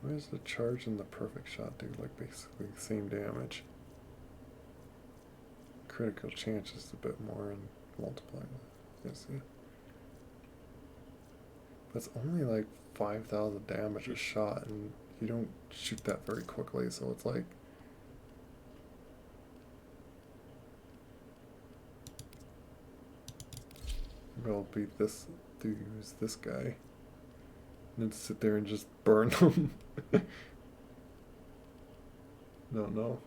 Why does the charge and the perfect shot do like basically the same damage? Critical chance is a bit more and multiplying. You see? But it's only like 5,000 damage a shot, and you don't shoot that very quickly, so it's like. Maybe I'll beat this to use this guy. And then sit there and just burn them. No.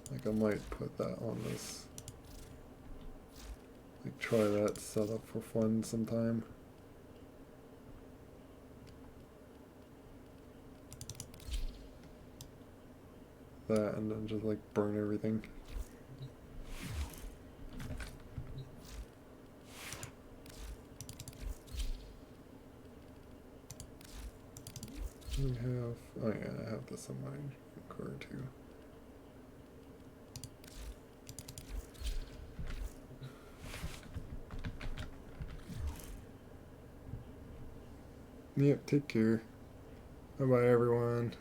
Like I might put that on this. Like try that setup for fun sometime. That and then just like burn everything. We have, oh yeah, I have this on my card too. Yep, take care. Bye bye everyone.